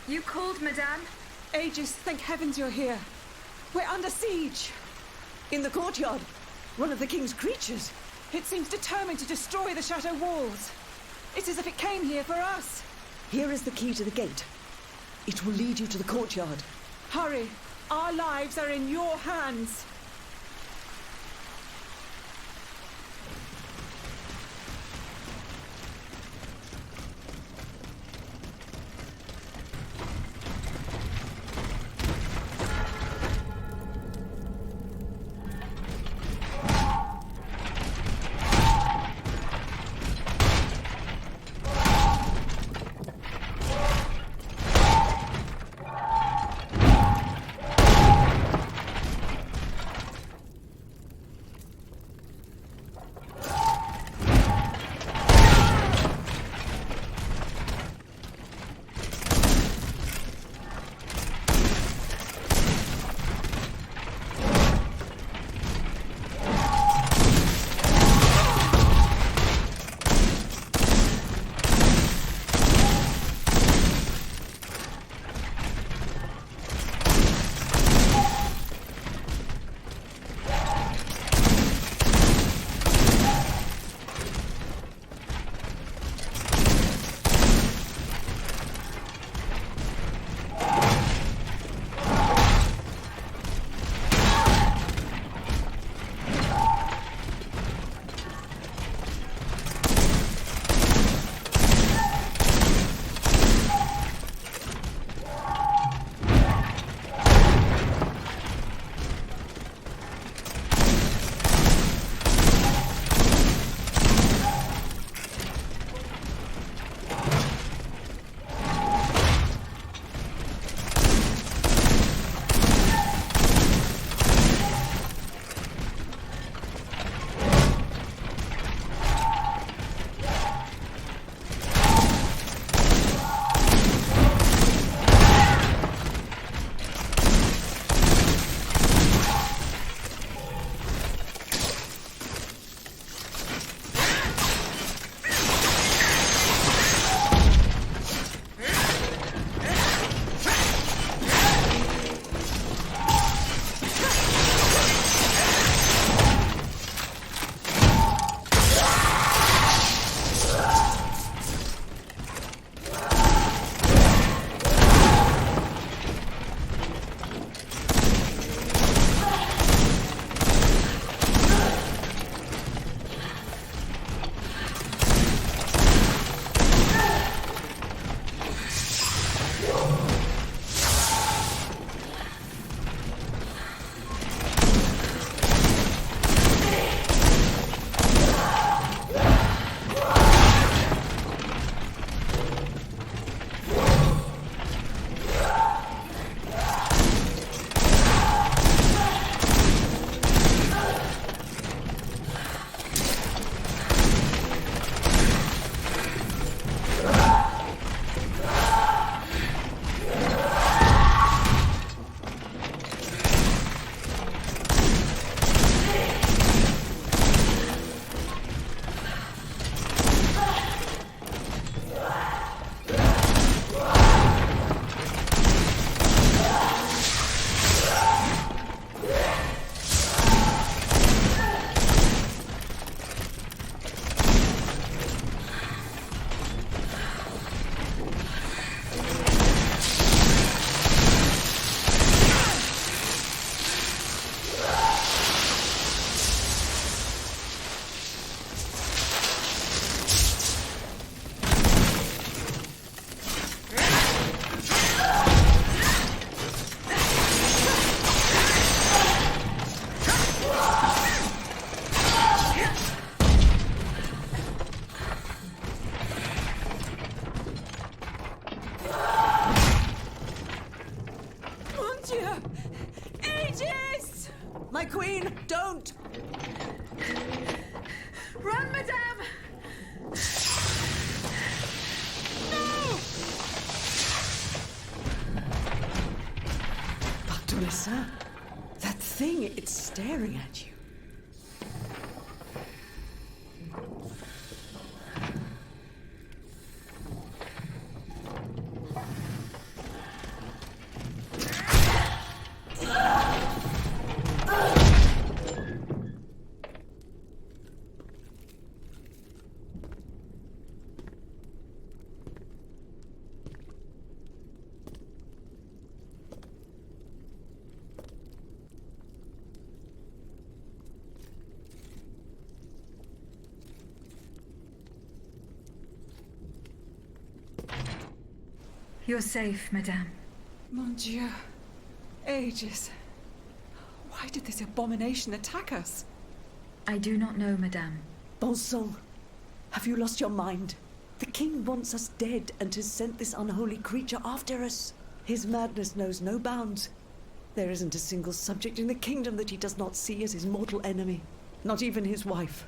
You called, madame? Aegis, thank heavens you're here. We're under siege. In the courtyard, one of the king's creatures. It seems determined to destroy the chateau walls. It's as if it came here for us. Here is the key to the gate. It will lead you to the courtyard. Hurry. Our lives are in your hands. My queen, don't! Run, madame! No! Bartolessa, that thing, it's staring at you. You're safe, madame. Mon Dieu. Ages. Why did this abomination attack us? I do not know, madame. Bon sang. Have you lost your mind? The king wants us dead and has sent this unholy creature after us. His madness knows no bounds. There isn't a single subject in the kingdom that he does not see as his mortal enemy. Not even his wife.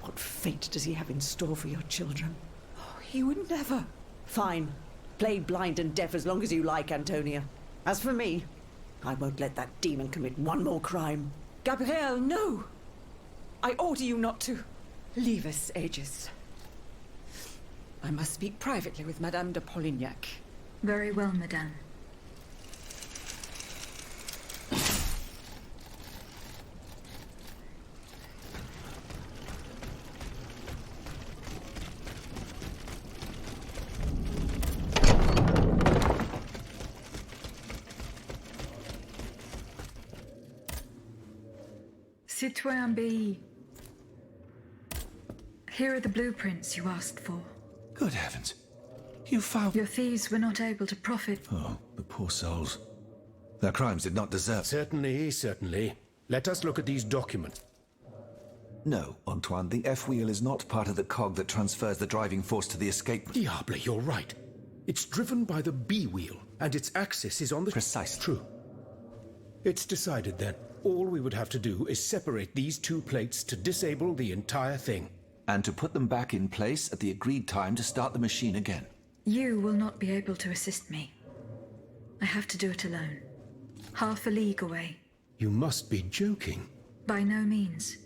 What fate does he have in store for your children? Oh, he would never. Fine. Play blind and deaf as long as you like, Antonia. As for me, I won't let that demon commit one more crime. Gabrielle, no! I order you not to. Leave us, Aegis. I must speak privately with Madame de Polignac. Very well, madame. Citoyen B. Here are the blueprints you asked for. Good heavens. You found... Your thieves were not able to profit. Oh, the poor souls. Their crimes did not deserve... Certainly, certainly. Let us look at these documents. No, Antoine, the F-wheel is not part of the cog that transfers the driving force to the escapement. Diable, you're right. It's driven by the B-wheel, and its axis is on the... Precisely. True. It's decided then. All we would have to do is separate these two plates to disable the entire thing. And to put them back in place at the agreed time to start the machine again. You will not be able to assist me. I have to do it alone. Half a league away. You must be joking. By no means.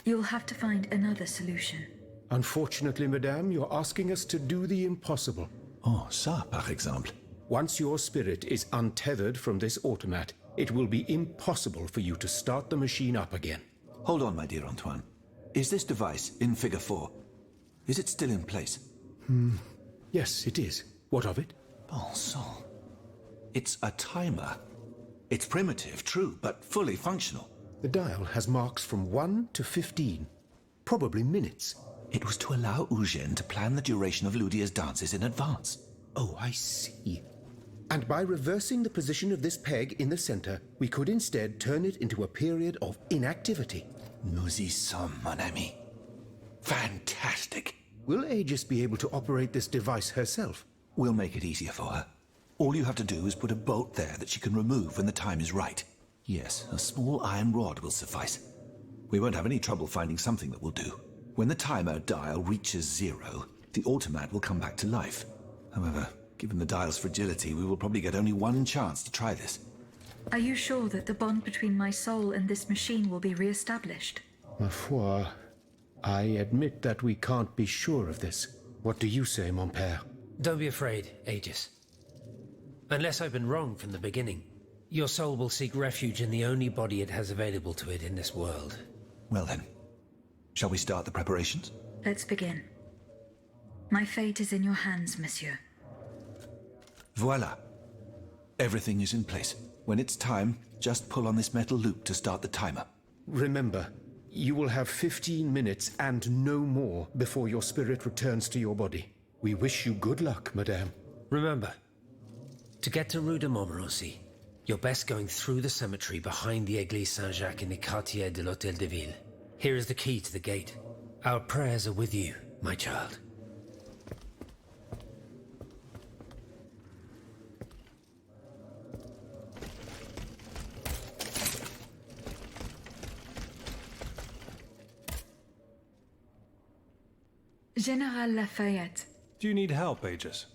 You'll have to find another solution. Unfortunately, madame, you're asking us to do the impossible. Oh, ça, par exemple. Once your spirit is untethered from this automat, it will be impossible for you to start the machine up again. Hold on, my dear Antoine. Is this device in Figure 4? Is it still in place? Yes, it is. What of it? Bon sang. It's a timer. It's primitive, true, but fully functional. The dial has marks from 1 to 15. Probably minutes. It was to allow Eugène to plan the duration of Ludia's dances in advance. Oh, I see. And by reversing the position of this peg in the center, we could instead turn it into a period of inactivity. Nous y sommes, mon ami. Fantastic. Will Aegis be able to operate this device herself? We'll make it easier for her. All you have to do is put a bolt there that she can remove when the time is right. Yes, a small iron rod will suffice. We won't have any trouble finding something that will do. When the timer dial reaches 0, the automat will come back to life. However, given the dial's fragility, we will probably get only one chance to try this. Are you sure that the bond between my soul and this machine will be re-established? Ma foi, I admit that we can't be sure of this. What do you say, mon père? Don't be afraid, Aegis. Unless I've been wrong from the beginning, your soul will seek refuge in the only body it has available to it in this world. Well then, shall we start the preparations? Let's begin. My fate is in your hands, monsieur. Voila. Everything is in place. When it's time, just pull on this metal loop to start the timer. Remember, you will have 15 minutes and no more before your spirit returns to your body. We wish you good luck, madame. Remember, to get to Rue de Montmorency, you're best going through the cemetery behind the Église Saint-Jacques in the Quartier de l'Hôtel de Ville. Here is the key to the gate. Our prayers are with you, my child. General Lafayette. Do you need help, Aegis?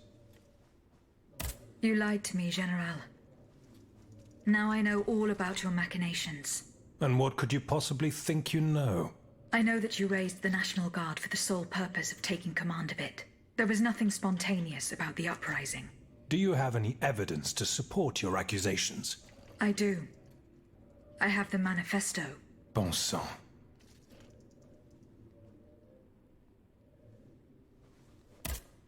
You lied to me, General. Now I know all about your machinations. And what could you possibly think you know? I know that you raised the National Guard for the sole purpose of taking command of it. There was nothing spontaneous about the uprising. Do you have any evidence to support your accusations? I do. I have the manifesto. Bon sang.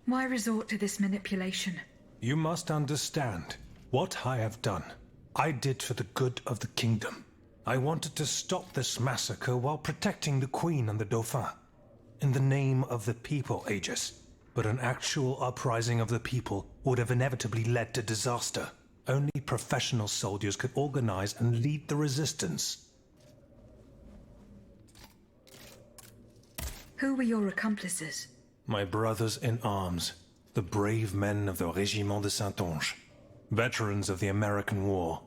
Why resort to this manipulation? You must understand. What I have done, I did for the good of the kingdom. I wanted to stop this massacre while protecting the Queen and the Dauphin. In the name of the people, Aegis. but an actual uprising of the people would have inevitably led to disaster. Only professional soldiers could organize and lead the resistance. Who were your accomplices? My brothers in arms, the brave men of the Régiment de Saintonge, veterans of the American War,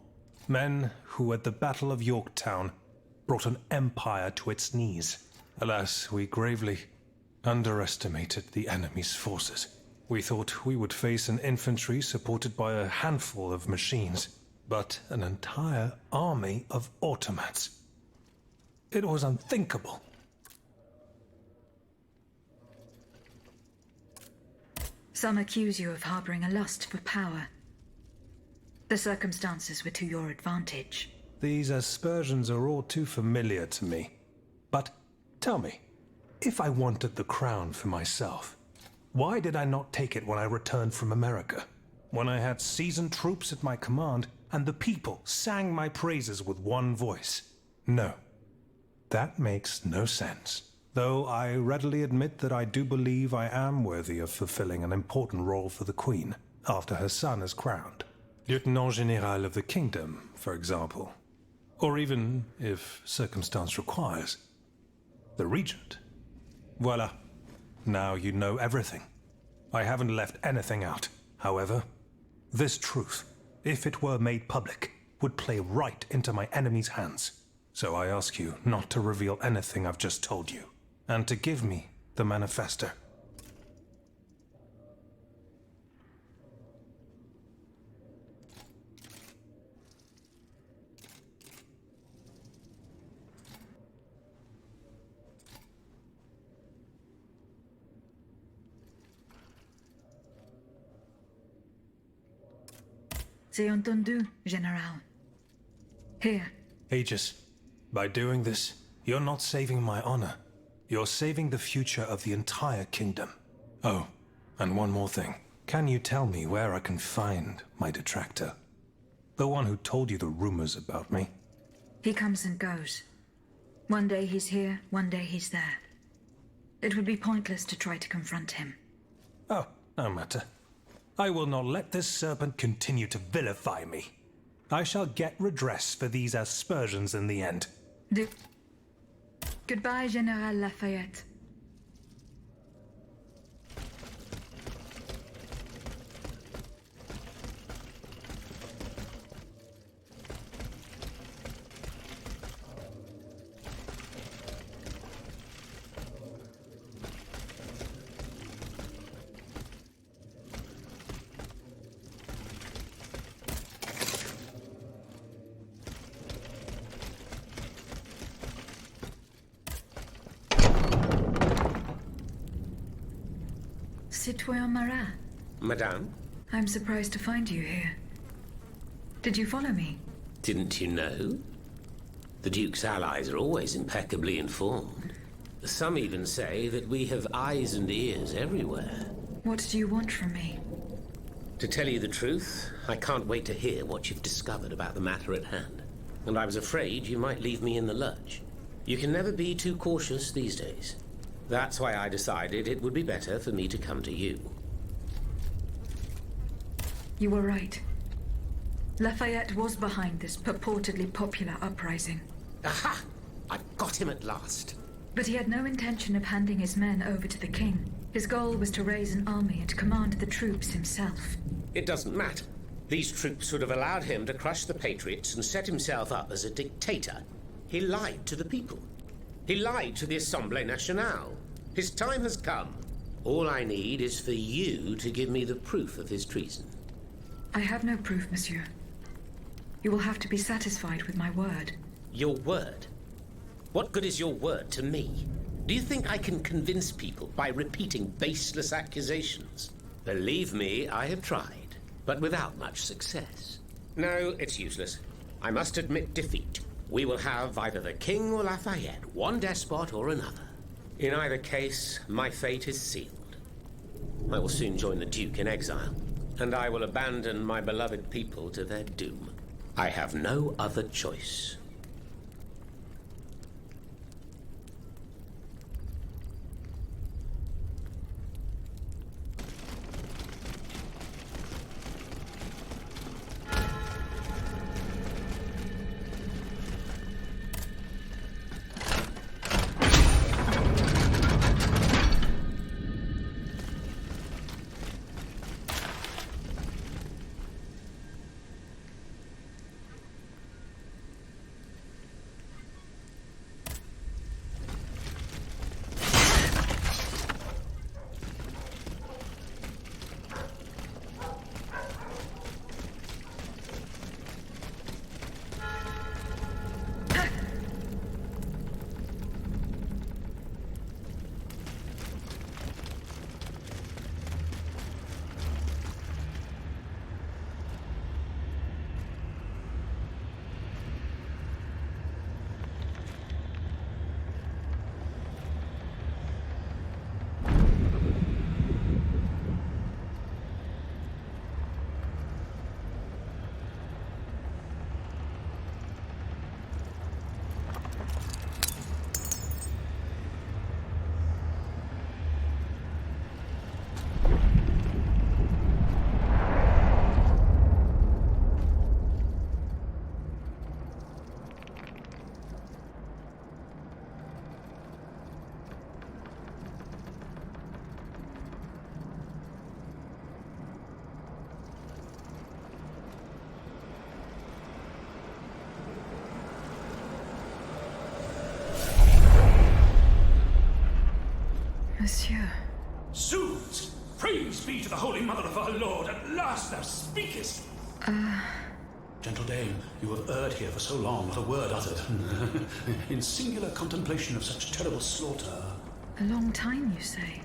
men who at the Battle of Yorktown brought an empire to its knees. Alas, we gravely underestimated the enemy's forces. We thought we would face an infantry supported by a handful of machines, but an entire army of automats. It was unthinkable. Some accuse you of harboring a lust for power. The circumstances were to your advantage. These aspersions are all too familiar to me. But tell me, if I wanted the crown for myself, why did I not take it when I returned from America? When I had seasoned troops at my command and the people sang my praises with one voice? No, that makes no sense. Though I readily admit that I do believe I am worthy of fulfilling an important role for the Queen after her son is crowned. Lieutenant General of the Kingdom, for example. Or even, if circumstance requires, the Regent. Voila. Now you know everything. I haven't left anything out. However, this truth, if it were made public, would play right into my enemy's hands. So I ask you not to reveal anything I've just told you, and to give me the manifesto. C'est entendu, General. Here. Aegis, by doing this, you're not saving my honor. You're saving the future of the entire kingdom. Oh, and one more thing. Can you tell me where I can find my detractor? The one who told you the rumors about me? He comes and goes. One day he's here, one day he's there. It would be pointless to try to confront him. Oh, no matter. I will not let this serpent continue to vilify me. I shall get redress for these aspersions in the end. Goodbye, General Lafayette. Citoyen Marat. Madame? I'm surprised to find you here. Did you follow me? Didn't you know? The Duke's allies are always impeccably informed. Some even say that we have eyes and ears everywhere. What do you want from me? To tell you the truth, I can't wait to hear what you've discovered about the matter at hand. And I was afraid you might leave me in the lurch. You can never be too cautious these days. That's why I decided it would be better for me to come to you. You were right. Lafayette was behind this purportedly popular uprising. Aha! I've got him at last. But he had no intention of handing his men over to the king. His goal was to raise an army and command the troops himself. It doesn't matter. These troops would have allowed him to crush the Patriots and set himself up as a dictator. He lied to the people. He lied to the Assemblée Nationale. His time has come. All I need is for you to give me the proof of his treason. I have no proof, monsieur. You will have to be satisfied with my word. Your word? What good is your word to me? Do you think I can convince people by repeating baseless accusations? Believe me, I have tried, but without much success. No, it's useless. I must admit defeat. We will have either the King or Lafayette, one despot or another. In either case, my fate is sealed. I will soon join the Duke in exile, and I will abandon my beloved people to their doom. I have no other choice. Monsieur. Zoons! Praise be to the Holy Mother of our Lord, at last thou speakest! Gentle dame, you have erred here for so long, not a word uttered. In singular contemplation of such terrible slaughter. A long time, you say?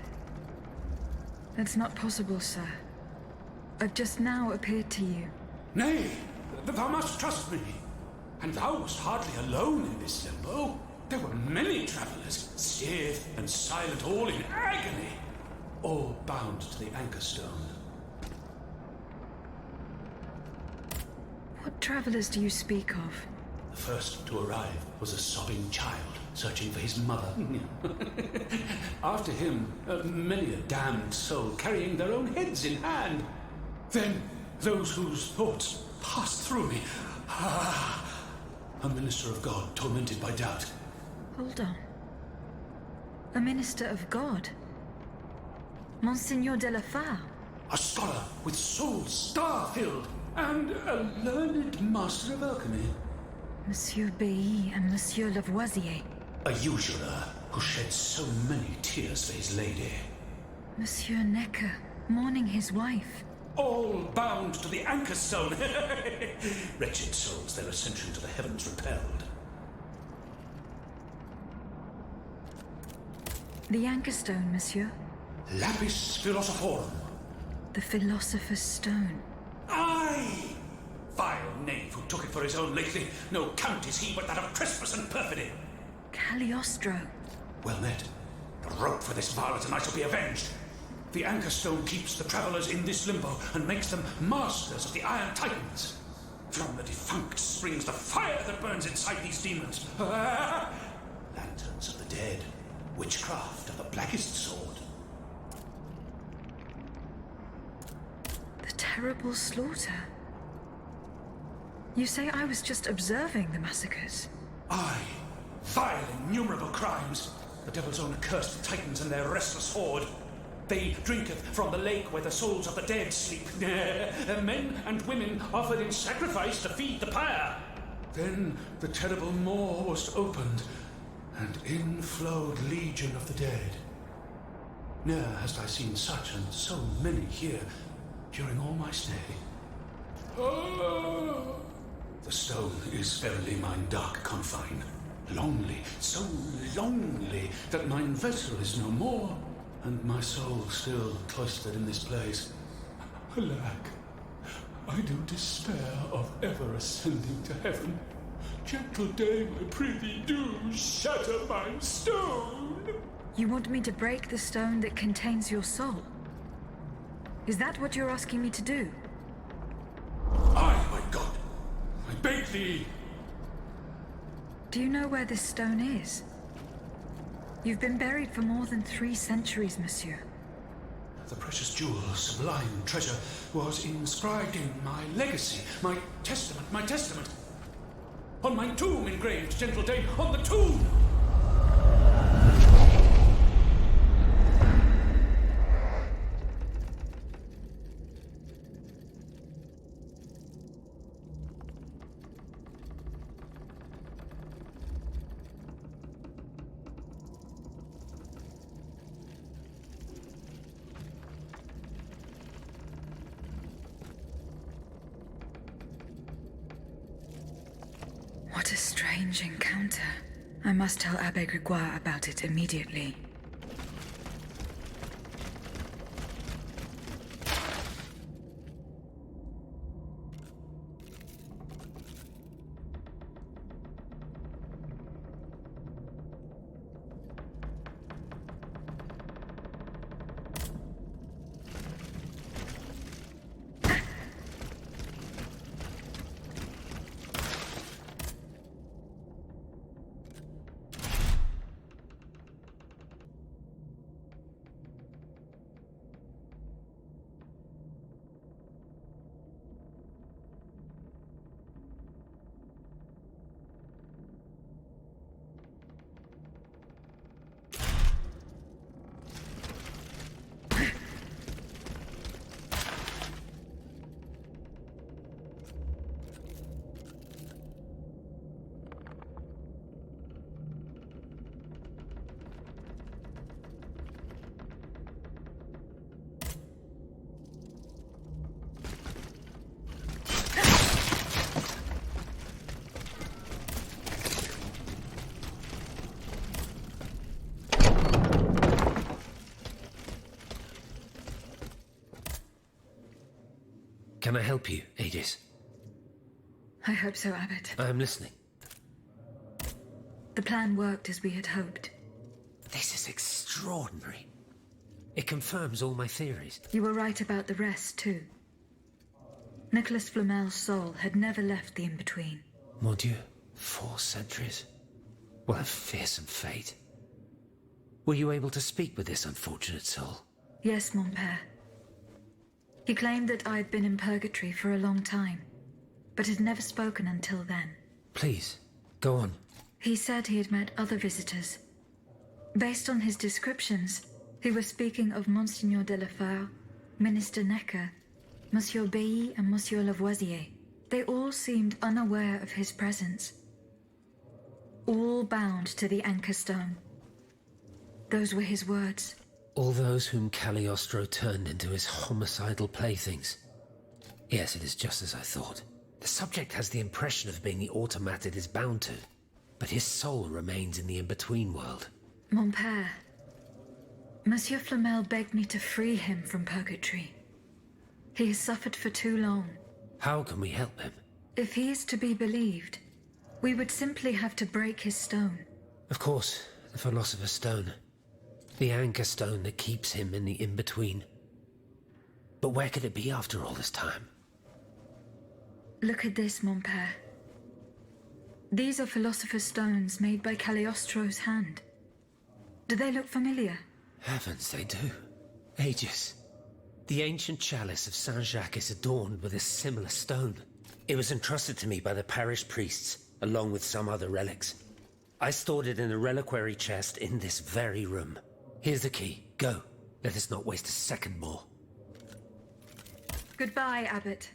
That's not possible, sir. I've just now appeared to you. Nay, thou must trust me. And thou wast hardly alone in this limbo. There were many travellers, stiff and silent, all in agony, all bound to the anchor stone. What travellers do you speak of? The first to arrive was a sobbing child, searching for his mother. After him, many a damned soul carrying their own heads in hand. Then, those whose thoughts passed through me. A minister of God, tormented by doubt. Hold on. A minister of God? Monseigneur de la Fare? A scholar with soul star-filled, and a learned master of alchemy. Monsieur Bailly and Monsieur Lavoisier. A usurer who shed so many tears for his lady. Monsieur Necker, mourning his wife. All bound to the anchor stone. Wretched souls, their ascension to the heavens repelled. The anchor stone, monsieur? Lapis Philosopherum. The Philosopher's Stone. Aye! Vile knave who took it for his own lately. No count is he but that of trespass and perfidy. Cagliostro. Well met. The rope for this varlet and I shall be avenged. The anchor stone keeps the travellers in this limbo and makes them masters of the Iron Titans. From the defunct springs the fire that burns inside these demons. Lanterns of the dead. Witchcraft of the blackest sword. The terrible slaughter. You say I was just observing the massacres? Aye. Vile, innumerable crimes. The devil's own accursed titans and their restless horde. They drinketh from the lake where the souls of the dead sleep. Men and women offered in sacrifice to feed the pyre. Then the terrible maw was opened, and in flowed legion of the dead. Ne'er hast I seen such and so many here during all my stay. The stone is verily mine dark confine. Lonely, so lonely, that mine vessel is no more, and my soul still cloistered in this place. Alack, I do despair of ever ascending to heaven. Gentle dame, I prithee do shatter my stone. You want me to break the stone that contains your soul? Is that what you're asking me to do? Aye, my God, I beg thee. Do you know where this stone is? You've been buried for more than 3 centuries, monsieur. The precious jewel, sublime treasure, was inscribed in my legacy, my testament. On my tomb engraved, gentle dame, on the tomb! What a strange encounter. I must tell Abbe Grégoire about it immediately. Can I help you, Aegis? I hope so, Abbot. I'm listening. The plan worked as we had hoped. This is extraordinary. It confirms all my theories. You were right about the rest, too. Nicholas Flamel's soul had never left the In-Between. Mon Dieu, 4 centuries. What a fearsome fate. Were you able to speak with this unfortunate soul? Yes, mon père. He claimed that I had been in purgatory for a long time, but had never spoken until then. Please, go on. He said he had met other visitors. Based on his descriptions, he was speaking of Monseigneur de la Fare, Minister Necker, Monsieur Bailly and Monsieur Lavoisier. They all seemed unaware of his presence. All bound to the Anchor Stone. Those were his words. All those whom Cagliostro turned into his homicidal playthings. Yes, it is just as I thought. The subject has the impression of being the automat it is bound to, but his soul remains in the in-between world. Mon père, Monsieur Flamel begged me to free him from purgatory. He has suffered for too long. How can we help him? If he is to be believed, we would simply have to break his stone. Of course, the Philosopher's Stone. The anchor stone that keeps him in the in-between. But where could it be after all this time? Look at this, mon père. These are Philosopher's Stones made by Cagliostro's hand. Do they look familiar? Heavens, they do. Aegis. The ancient chalice of Saint-Jacques is adorned with a similar stone. It was entrusted to me by the parish priests, along with some other relics. I stored it in a reliquary chest in this very room. Here's the key. Go. Let us not waste a second more. Goodbye, Abbot.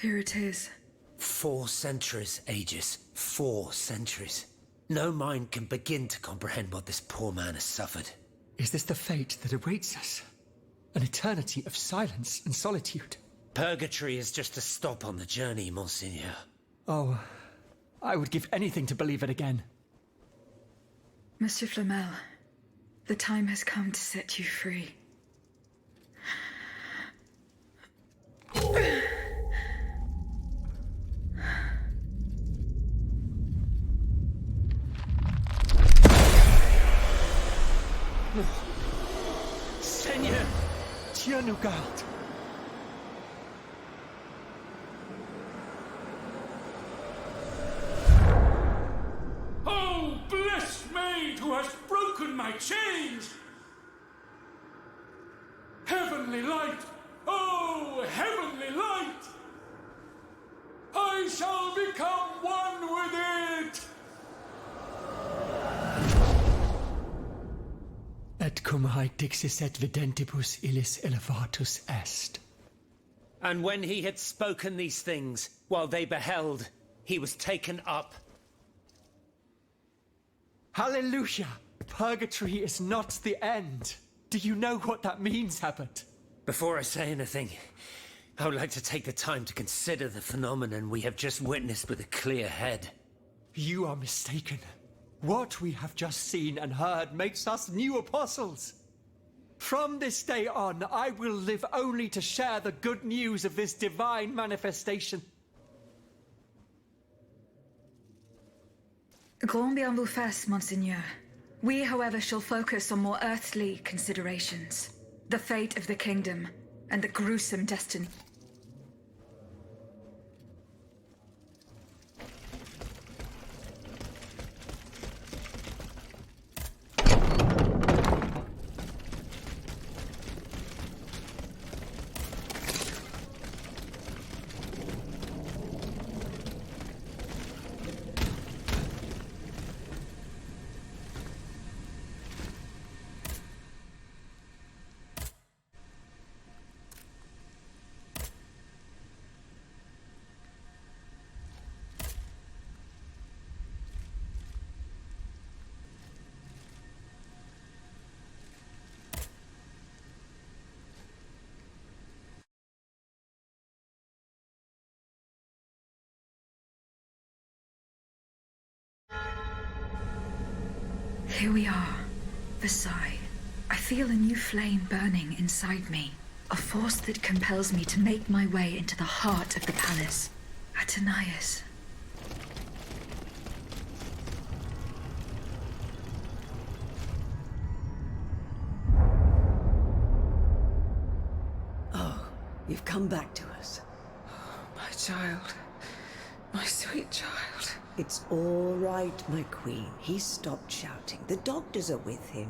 Here it is. 4 centuries, Aegis. 4 centuries. No mind can begin to comprehend what this poor man has suffered. Is this the fate that awaits us? An eternity of silence and solitude? Purgatory is just a stop on the journey, Monseigneur. Oh, I would give anything to believe it again. Monsieur Flamel, the time has come to set you free. Seigneur, Dieu nous garde. Oh, blessed maid who has broken my chains! Heavenly light! Oh, heavenly light! I shall become one with it! Et cum hae dixis et videntibus illis elevatus est. And when he had spoken these things, while they beheld, he was taken up. Hallelujah! Purgatory is not the end. Do you know what that means, Abbot? Before I say anything, I would like to take the time to consider the phenomenon we have just witnessed with a clear head. You are mistaken. What we have just seen and heard makes us new apostles. From this day on, I will live only to share the good news of this divine manifestation. Grand bien vous fasse, Monseigneur. We, however, shall focus on more earthly considerations. The fate of the kingdom, and the gruesome destiny. Here we are, Versailles. I feel a new flame burning inside me. A force that compels me to make my way into the heart of the palace. Athenais. Oh, you've come back to us. My child. My sweet child. It's all right, my queen. He's stopped shouting. The doctors are with him.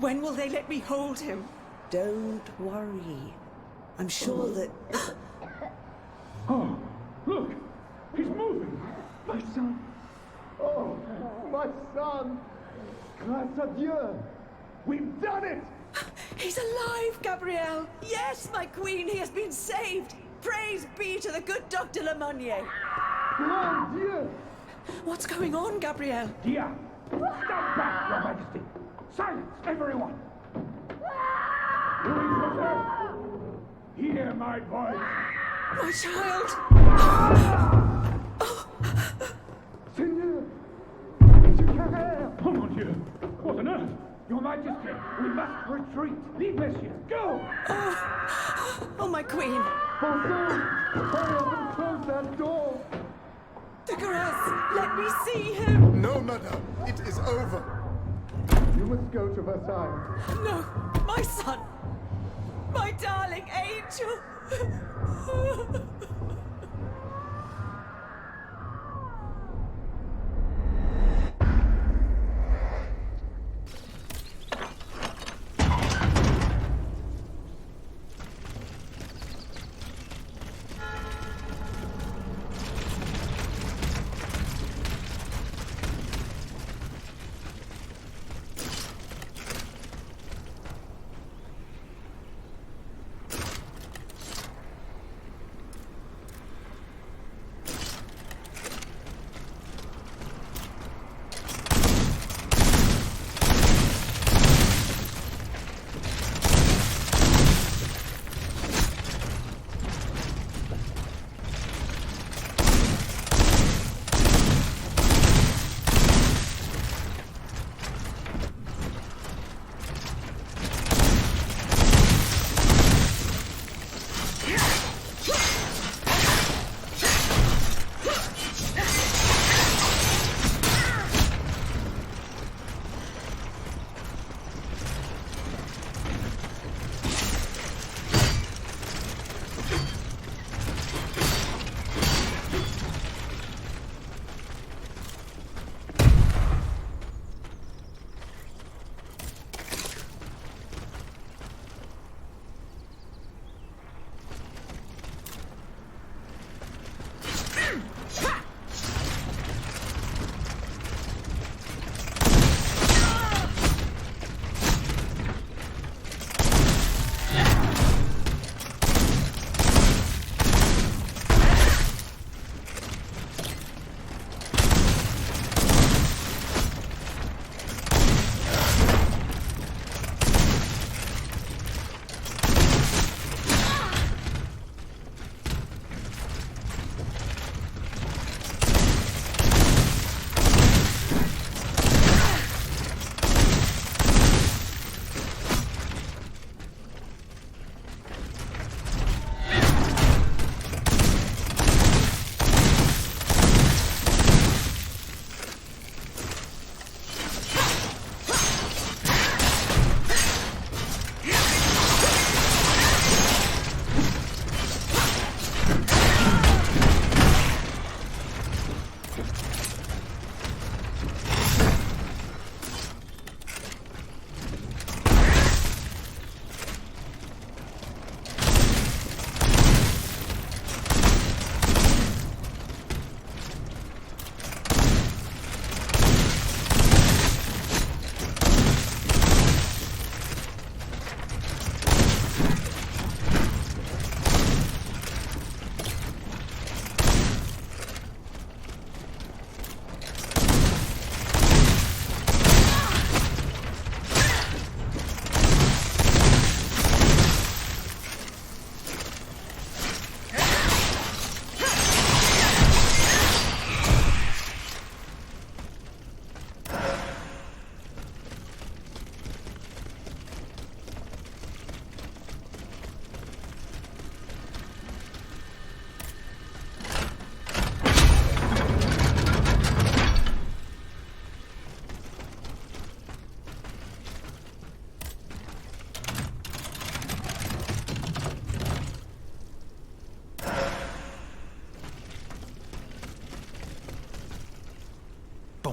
When will they let me hold him? Don't worry. I'm sure that... Oh, look! He's moving! My son! Oh, my son! Grâce à Dieu! We've done it! He's alive, Gabrielle! Yes, my queen, he has been saved! Praise be to the good Dr. Lemonnier! Grand Dieu! What's going on, Gabrielle? Dia! Stand back, Your Majesty! Silence, everyone! Louis Joseph! Hear my voice! My child! Seigneur! Monsieur Carrère! Oh, mon Dieu! What on earth? Your Majesty, we must retreat! Leave Monsieur! Go! Oh, my queen! Bonsoir! Hurry up and close that door! De Grasse, let me see him! No, madame, it is over. You must go to Versailles. No, my son! My darling angel!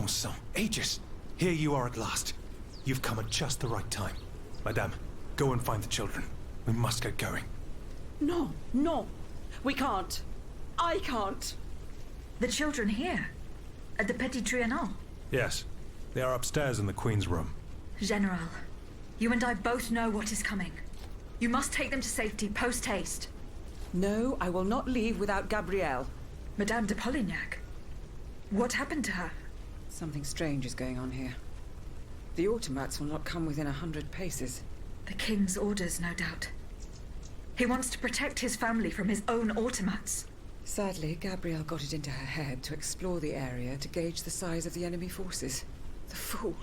Bon sang, Aegis! Here you are at last. You've come at just the right time. Madame, go and find the children. We must get going. No, no. We can't. I can't. The children here? At the Petit Trianon? Yes. They are upstairs in the Queen's room. General, you and I both know what is coming. You must take them to safety, post-haste. No, I will not leave without Gabrielle. Madame de Polignac? What happened to her? Something strange is going on here. The automats will not come within 100 paces. The King's orders, no doubt. He wants to protect his family from his own automats. Sadly, Gabrielle got it into her head to explore the area to gauge the size of the enemy forces. The fool.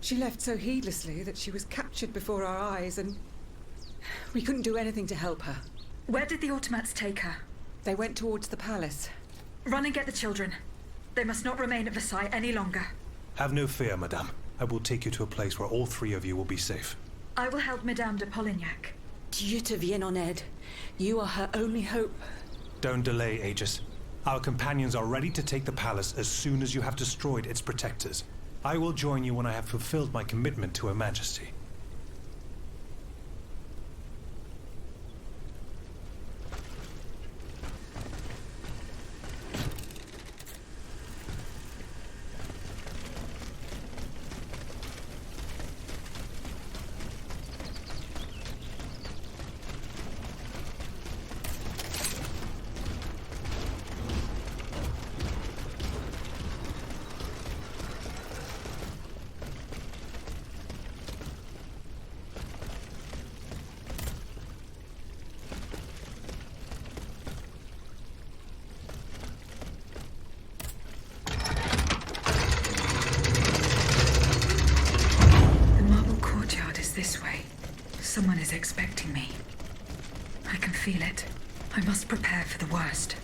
She left so heedlessly that she was captured before our eyes, and we couldn't do anything to help her. Where did the automats take her? They went towards the palace. Run and get the children. They must not remain at Versailles any longer. Have no fear, Madame. I will take you to a place where all three of you will be safe. I will help Madame de Polignac. Dieu te vienne en aide. You are her only hope. Don't delay, Aegis. Our companions are ready to take the palace as soon as you have destroyed its protectors. I will join you when I have fulfilled my commitment to Her Majesty. This way. Someone is expecting me. I can feel it. I must prepare for the worst.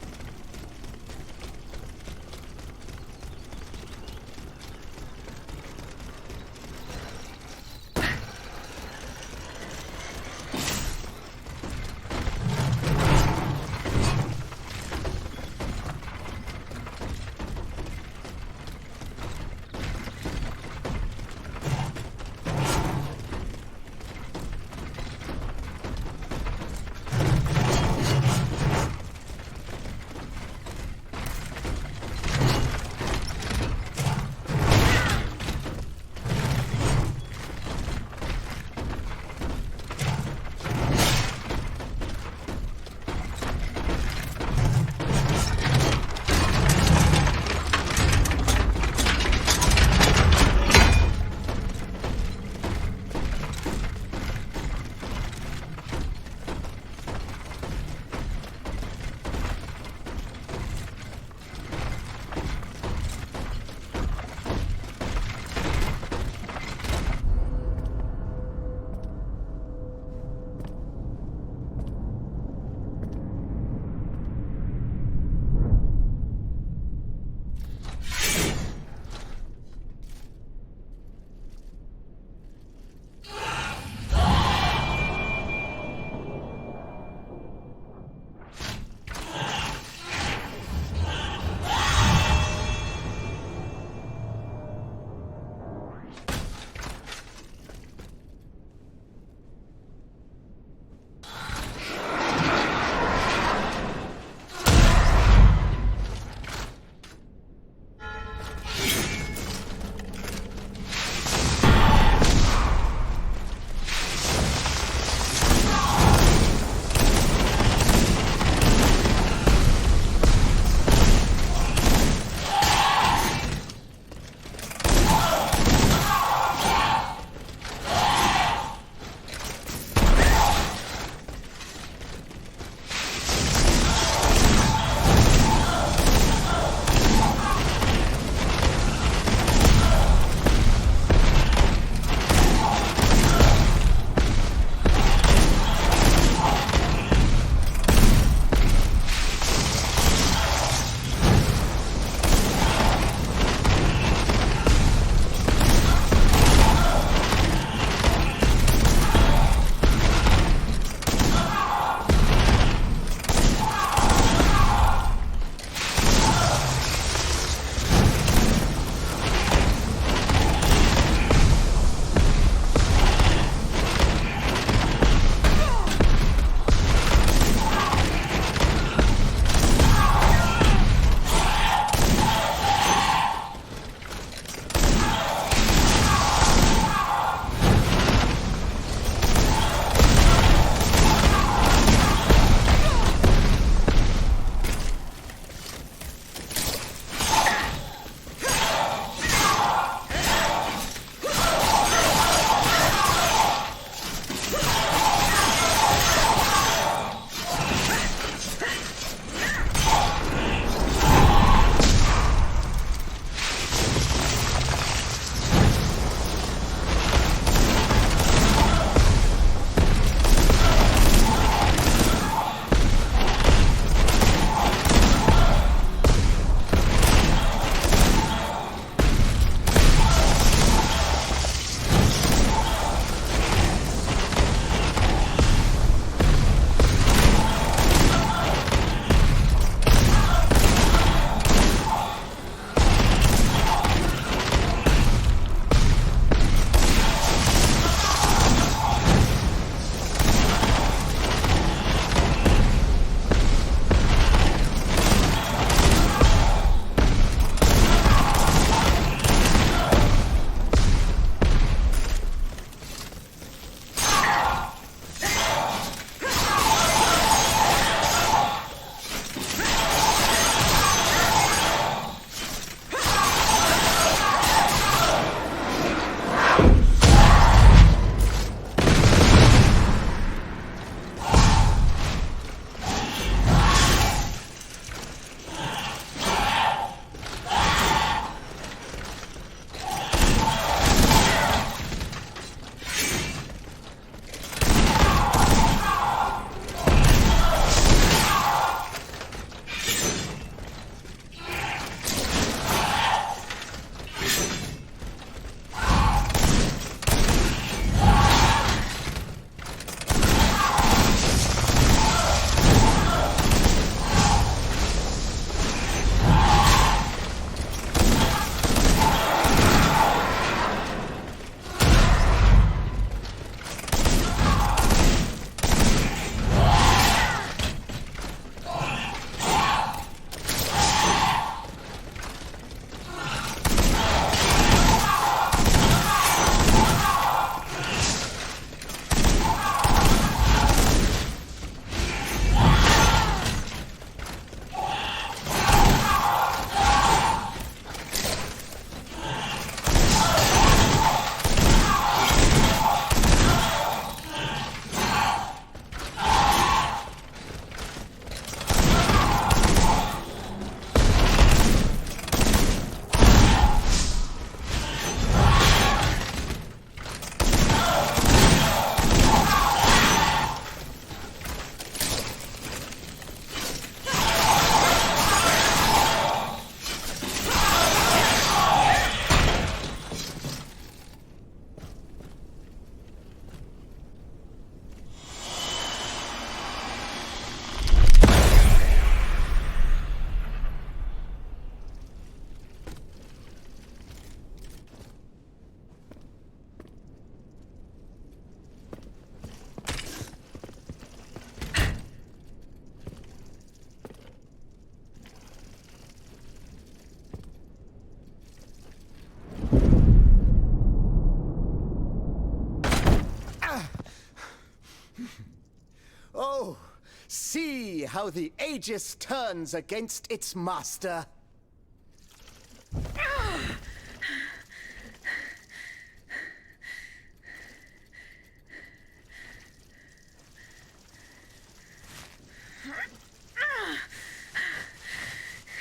how the Aegis turns against its master.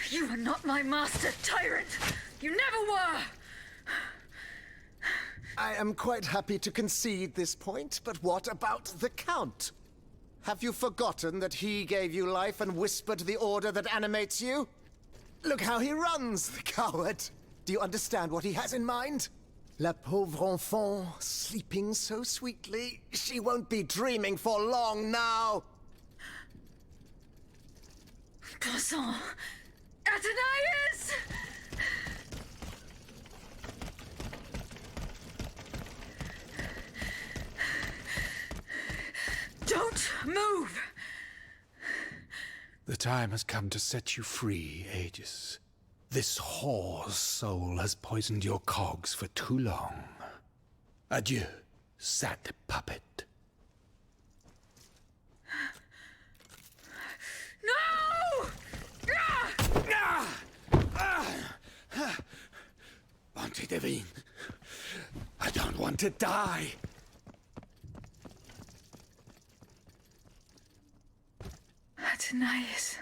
You are not my master, tyrant! You never were! I am quite happy to concede this point, but what about the Count? Have you forgotten that he gave you life and whispered the order that animates you? Look how he runs, the coward! Do you understand what he has in mind? La pauvre enfant, sleeping so sweetly, she won't be dreaming for long now! Passons! Athenais! Don't move! The time has come to set you free, Aegis. This whore's soul has poisoned your cogs for too long. Adieu, sad puppet. No! Bonté divine, I don't want to die. Athenais.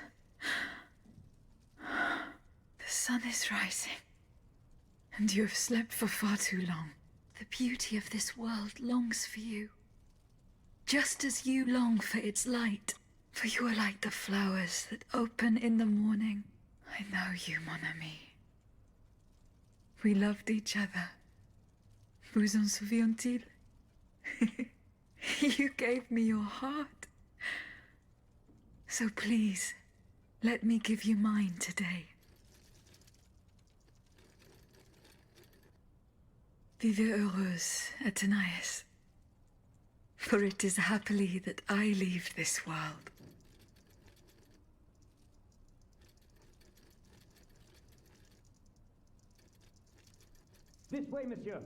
The sun is rising, and you have slept for far too long. The beauty of this world longs for you, just as you long for its light. For you are like the flowers that open in the morning. I know you, mon ami. We loved each other. Vous en souvient-il? You gave me your heart. So please, let me give you mine today. Vivez heureuse, Athenais. For it is happily that I leave this world. This way, monsieur.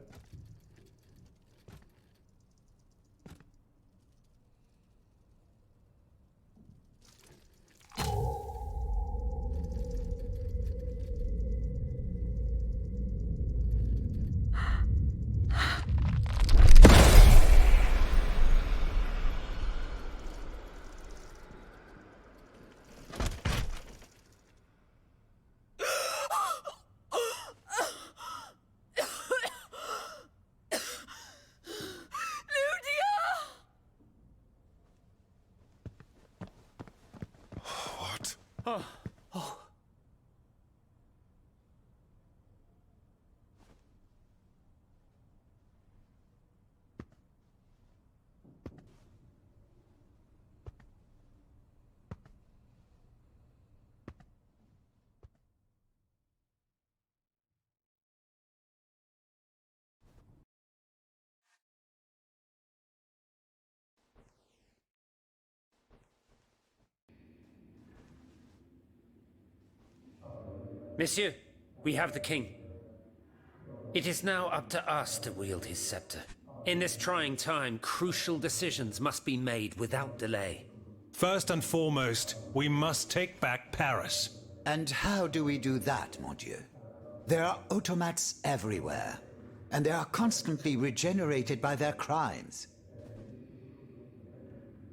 Monsieur, we have the king. It is now up to us to wield his scepter. In this trying time, crucial decisions must be made without delay. First and foremost, we must take back Paris. And how do we do that, mon Dieu? There are automats everywhere, and they are constantly regenerated by their crimes.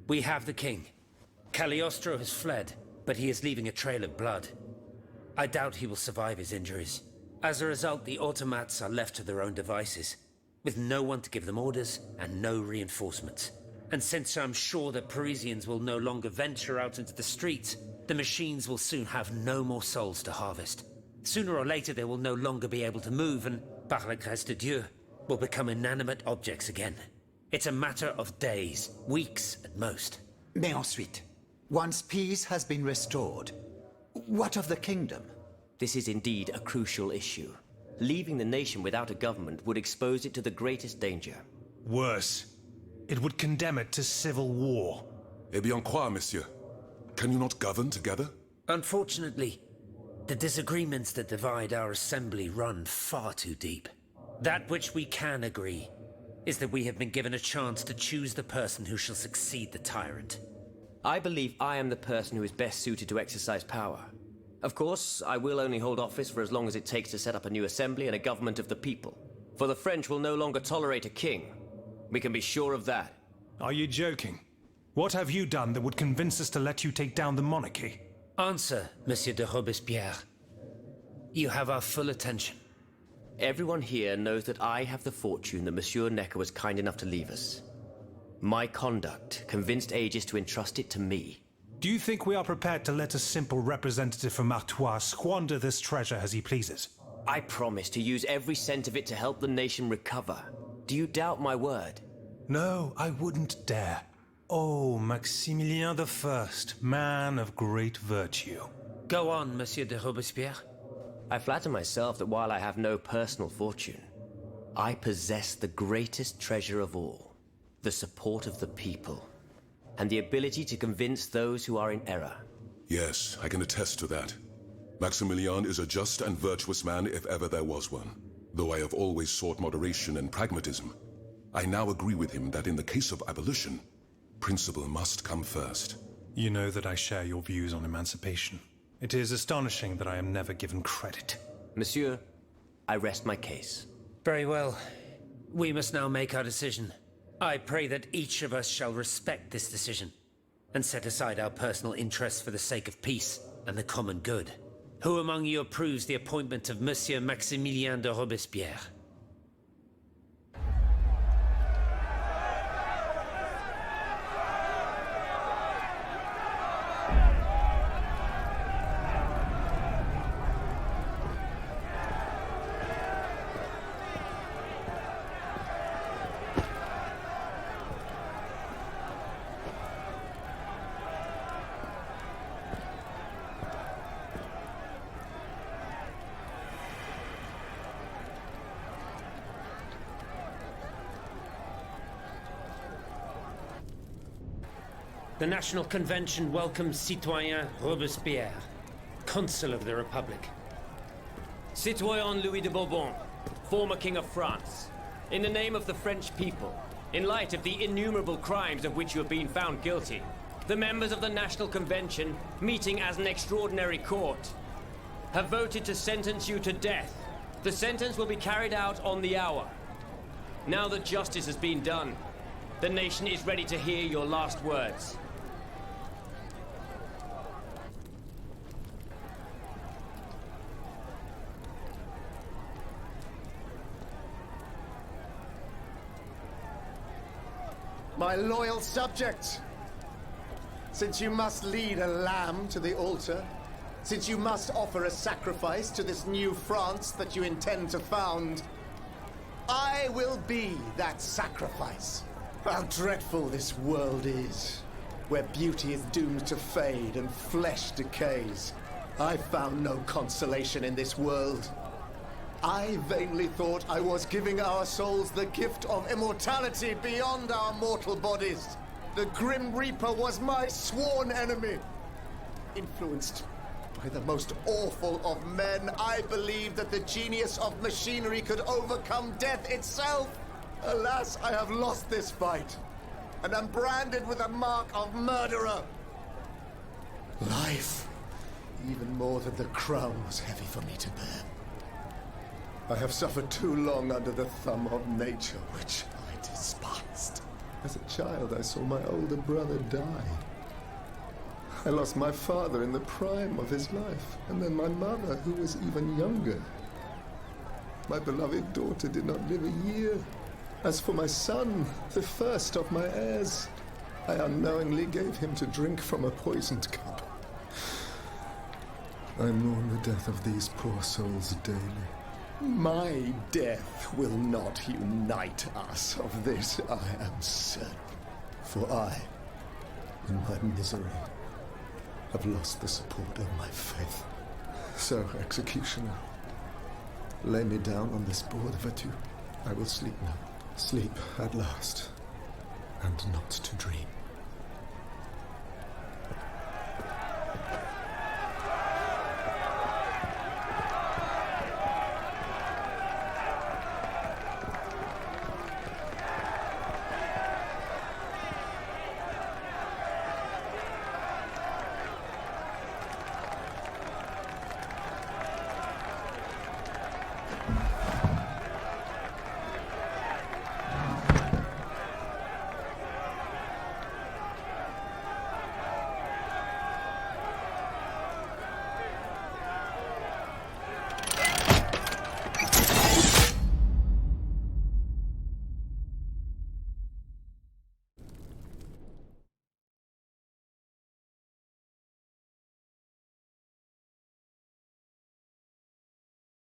We have the king. Cagliostro has fled, but he is leaving a trail of blood. I doubt he will survive his injuries. As a result, the automats are left to their own devices, with no one to give them orders and no reinforcements. And since I'm sure that Parisians will no longer venture out into the streets, the machines will soon have no more souls to harvest. Sooner or later they will no longer be able to move and, par la grâce de Dieu, will become inanimate objects again. It's a matter of days, weeks at most. Mais ensuite, once peace has been restored, what of the kingdom? This is indeed a crucial issue. Leaving the nation without a government would expose it to the greatest danger. Worse, it would condemn it to civil war. Eh bien quoi, monsieur? Can you not govern together? Unfortunately, the disagreements that divide our assembly run far too deep. That which we can agree is that we have been given a chance to choose the person who shall succeed the tyrant. I believe I am the person who is best suited to exercise power. Of course, I will only hold office for as long as it takes to set up a new assembly and a government of the people. For the French will no longer tolerate a king. We can be sure of that. Are you joking? What have you done that would convince us to let you take down the monarchy? Answer, Monsieur de Robespierre. You have our full attention. Everyone here knows that I have the fortune that Monsieur Necker was kind enough to leave us. My conduct convinced Aegis to entrust it to me. Do you think we are prepared to let a simple representative from Artois squander this treasure as he pleases? I promise to use every cent of it to help the nation recover. Do you doubt my word? No, I wouldn't dare. Oh, Maximilien I, man of great virtue. Go on, Monsieur de Robespierre. I flatter myself that while I have no personal fortune, I possess the greatest treasure of all, the support of the people, and the ability to convince those who are in error. Yes, I can attest to that. Maximilian is a just and virtuous man if ever there was one. Though I have always sought moderation and pragmatism, I now agree with him that in the case of abolition, principle must come first. You know that I share your views on emancipation. It is astonishing that I am never given credit. Monsieur, I rest my case. Very well. We must now make our decision. I pray that each of us shall respect this decision and set aside our personal interests for the sake of peace and the common good. Who among you approves the appointment of Monsieur Maximilien de Robespierre? The National Convention welcomes Citoyen Robespierre, Consul of the Republic. Citoyen Louis de Bourbon, former King of France. In the name of the French people, in light of the innumerable crimes of which you have been found guilty, the members of the National Convention, meeting as an extraordinary court, have voted to sentence you to death. The sentence will be carried out on the hour. Now that justice has been done, the nation is ready to hear your last words. My loyal subjects, since you must lead a lamb to the altar, since you must offer a sacrifice to this new France that you intend to found, I will be that sacrifice. How dreadful this world is, where beauty is doomed to fade and flesh decays. I found no consolation in this world. I vainly thought I was giving our souls the gift of immortality beyond our mortal bodies. The Grim Reaper was my sworn enemy. Influenced by the most awful of men, I believed that the genius of machinery could overcome death itself. Alas, I have lost this fight, and am branded with the mark of murderer. Life, even more than the crown, was heavy for me to bear. I have suffered too long under the thumb of nature, which I despised. As a child, I saw my older brother die. I lost my father in the prime of his life, and then my mother, who was even younger. My beloved daughter did not live a year. As for my son, the first of my heirs, I unknowingly gave him to drink from a poisoned cup. I mourn the death of these poor souls daily. My death will not unite us, of this I am certain. For I, in my misery, have lost the support of my faith. So, executioner, lay me down on this board of adieu. I will sleep now. Sleep at last, and not to dream.